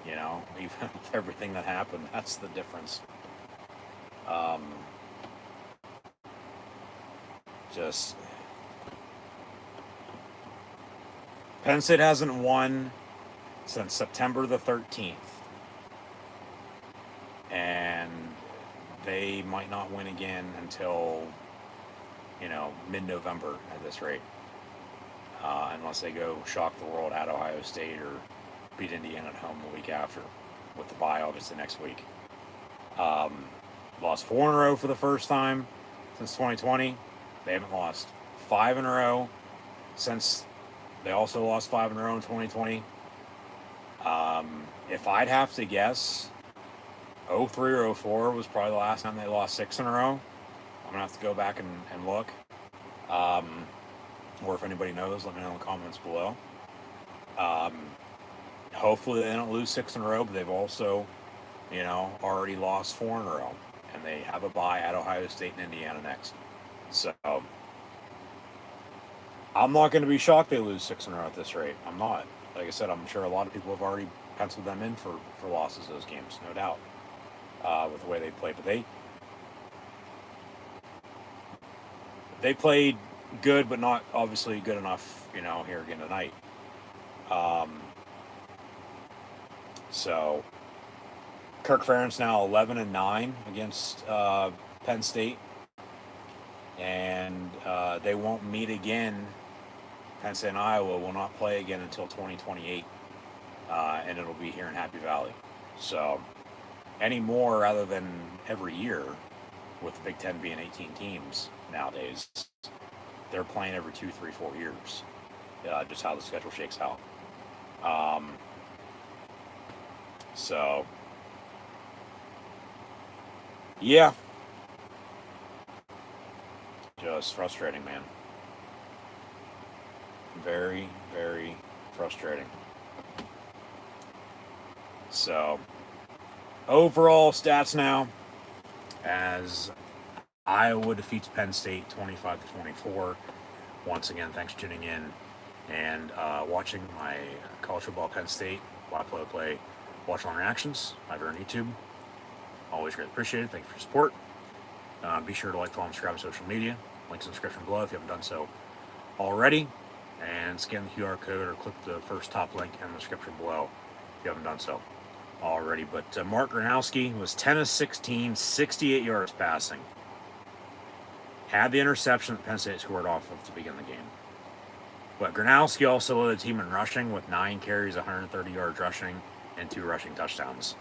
Speaker 1: Even with everything that happened, that's the difference. Penn State hasn't won since September the 13th. And they might not win again until, mid-November at this rate. Unless they go shock the world at Ohio State or beat Indiana at home the week after, with the bye obviously next week. Lost 4 in a row for the first time since 2020. They haven't lost 5 in a row since they also lost 5 in a row in 2020. If I'd have to guess, 03 or 04 was probably the last time they lost 6 in a row. I'm going to have to go back and look. Or if anybody knows, let me know in the comments below. Hopefully they don't lose 6 in a row, but they've also, already lost 4 in a row. And they have a bye at Ohio State and Indiana next. So, I'm not going to be shocked they lose 6 in a row at this rate. I'm not. Like I said, I'm sure a lot of people have already penciled them in for losses those games, no doubt, with the way they played. But they played good, but not obviously good enough, here again tonight. So Kirk Ferentz now 11-9 against Penn State, and they won't meet again. Penn State and Iowa will not play again until 2028, and it'll be here in Happy Valley. So anymore, rather than every year, with the Big Ten being 18 teams nowadays, they're playing every 2, 3, 4 years. Just how the schedule shakes out. So, yeah. Just frustrating, man. Very, very frustrating. So, overall stats now, as Iowa defeats Penn State 25-24. Once again, thanks for tuning in and watching my college football Penn State play watch along reactions over on YouTube. Always greatly appreciated. Thank you for your support. Be sure to like, follow, and subscribe on social media. Links in the description below if you haven't done so already. And scan the QR code or click the first top link in the description below if you haven't done so already. But Mark Gronowski was 10 of 16, 68 yards passing. Had the interception that Penn State scored off of to begin the game. But Gronowski also led the team in rushing with 9 carries, 130 yards rushing, and 2 rushing touchdowns.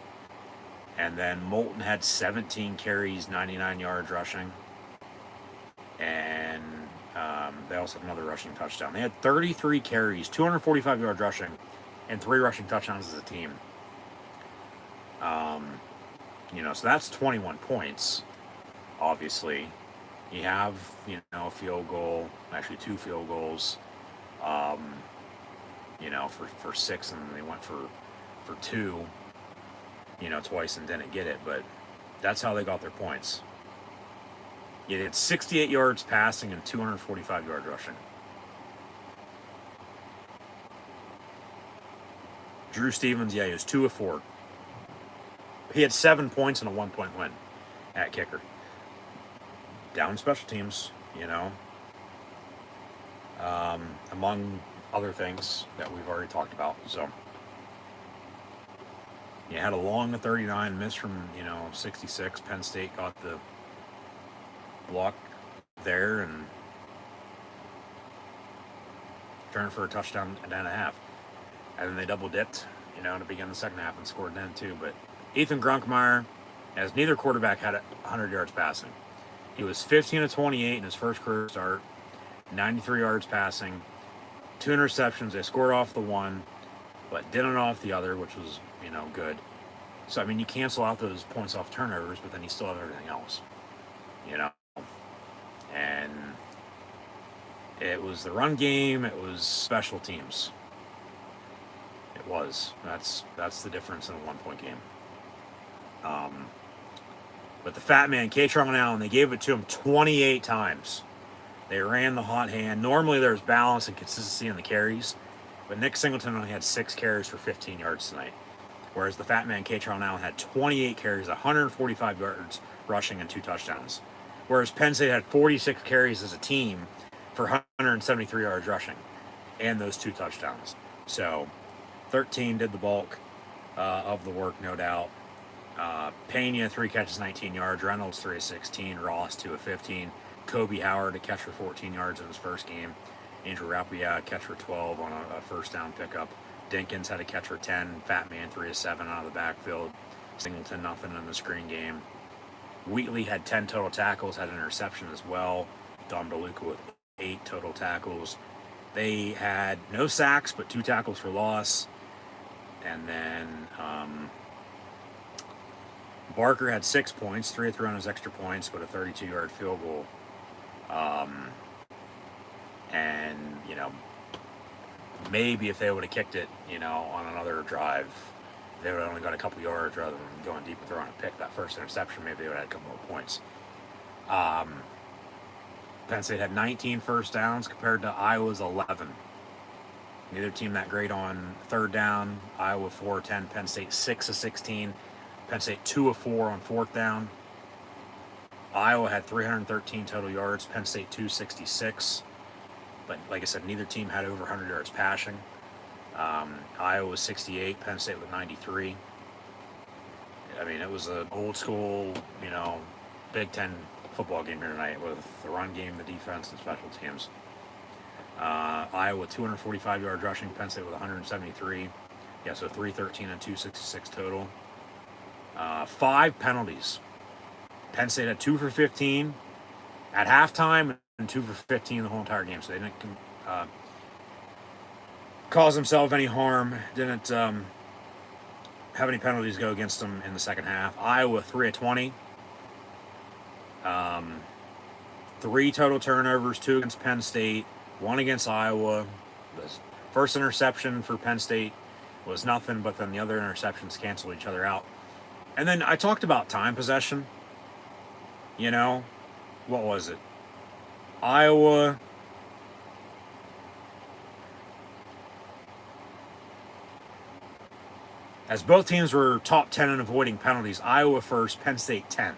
Speaker 1: And then Moulton had 17 carries, 99 yards rushing. And they also had another rushing touchdown. They had 33 carries, 245 yards rushing, and 3 rushing touchdowns as a team. So that's 21 points, obviously. You have, a field goal, actually 2 field goals, for 6, and they went for 2, twice and didn't get it. But that's how they got their points. You had 68 yards passing and 245 yards rushing. Drew Stevens, he was 2 of 4. He had 7 points and a 1-point win at kicker. Down special teams, among other things that we've already talked about. So, you had a long 39 miss from, 66. Penn State got the block there and turned for a touchdown and a half. And then they double dipped, to begin the second half and scored then too. But Ethan Grunkemeyer, as neither quarterback had 100 yards passing. He was 15 of 28 in his first career start, 93 yards passing, 2 interceptions. They scored off the one, but didn't off the other, which was, good. So, I mean, you cancel out those points off turnovers, but then you still have everything else, you know? And it was the run game, it was special teams. It was. That's the difference in a 1-point game. But the fat man, Kaytron Allen, they gave it to him 28 times. They ran the hot hand. Normally there's balance and consistency in the carries, but Nick Singleton only had 6 carries for 15 yards tonight. Whereas the fat man, Kaytron Allen, had 28 carries, 145 yards rushing, and 2 touchdowns. Whereas Penn State had 46 carries as a team for 173 yards rushing and those 2 touchdowns. So 13 did the bulk of the work, no doubt. Pena, 3 catches, 19 yards. Reynolds, 3 of 16. Ross, 2 of 15. Kobe Howard, a catch for 14 yards in his first game. Andrew Rapia, a catch for 12 on a first down pickup. Dinkins had a catch for 10. Fat Man, 3 of 7 out of the backfield. Singleton, nothing in the screen game. Wheatley had 10 total tackles, had an interception as well. Dom DeLuca with 8 total tackles. They had no sacks, but 2 tackles for loss. And then Barker had 6 points, 3 of 3 on his extra points, but a 32-yard field goal. And, you know, maybe if they would have kicked it, you know, on another drive, they would have only got a couple yards rather than going deep and throwing a pick. That first interception, maybe they would have had a couple more points. Penn State had 19 first downs compared to Iowa's 11. Neither team that great on third down. Iowa 4 of 10, Penn State 6 of 16. Penn State 2 of 4 on fourth down. Iowa had 313 total yards, Penn State 266. But like I said, neither team had over 100 yards passing. Iowa was 68, Penn State with 93. I mean, it was an old school, you know, Big Ten football game here tonight with the run game, the defense, and special teams. Iowa 245 yards rushing, Penn State with 173. Yeah, so 313 and 266 total. 5 penalties. Penn State had 2 for 15 at halftime and 2 for 15 the whole entire game. So they didn't cause themselves any harm. Didn't have any penalties go against them in the second half. Iowa 3 of 20. 3 total turnovers, 2 against Penn State, 1 against Iowa. The first interception for Penn State was nothing, but then the other interceptions canceled each other out. And then I talked about time possession. You know, what was it? Iowa. As both teams were top 10 in avoiding penalties, Iowa first, Penn State 10th.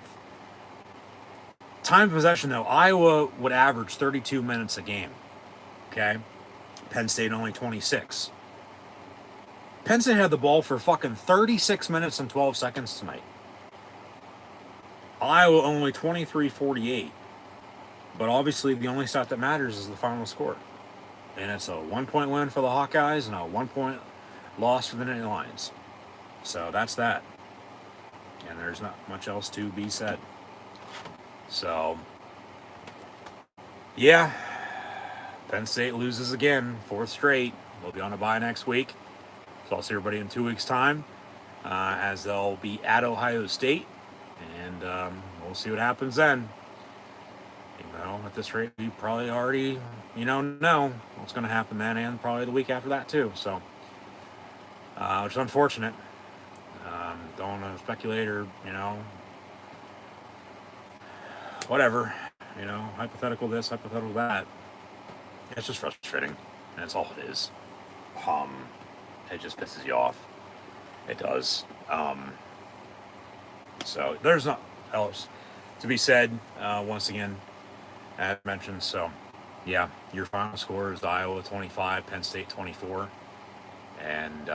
Speaker 1: Time possession, though, Iowa would average 32 minutes a game. Okay? Penn State only 26. Penn State had the ball for fucking 36 minutes and 12 seconds tonight. Iowa only 23-48. But obviously the only stat that matters is the final score. And it's a 1-point win for the Hawkeyes and a 1-point loss for the Nittany Lions. So that's that. And there's not much else to be said. So, yeah. Penn State loses again, 4th straight. We'll be on a bye next week. So I'll see everybody in 2 weeks' time as they'll be at Ohio State. And we'll see what happens then. You know, at this rate, we probably already, know what's going to happen then and probably the week after that too. So, which is unfortunate. Don't want to speculate or, whatever. Hypothetical this, hypothetical that. It's just frustrating. And that's all it is. It just pisses you off. It does. So there's not else to be said. Once again, as mentioned. So, yeah, your final score is Iowa 25, Penn State 24, and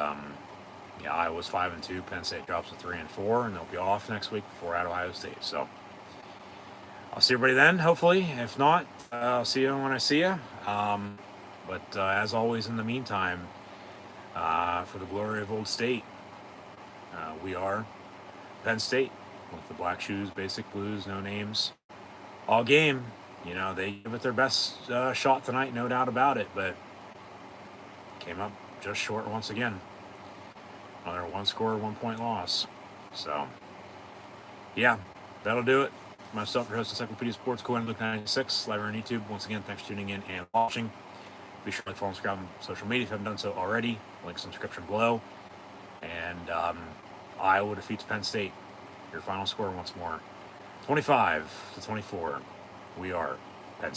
Speaker 1: Iowa's 5-2. Penn State drops to 3-4, and they'll be off next week before at Ohio State. So I'll see everybody then. Hopefully, if not, I'll see you when I see you. But as always, in the meantime, for the glory of Old State, we are Penn State with the Black Shoes, Basic Blues, no names, all game. They give it their best shot tonight, no doubt about it, but came up just short once again. Another 1-score, 1-point loss. So, yeah, that'll do it. Myself, your host, Encyclopedia Sports, Cohen Luke 96, live on YouTube. Once again, thanks for tuning in and watching. Be sure to follow and subscribe on social media if you haven't done so already. Links in the description below. And Iowa defeats Penn State. Your final score once more, 25-24. We are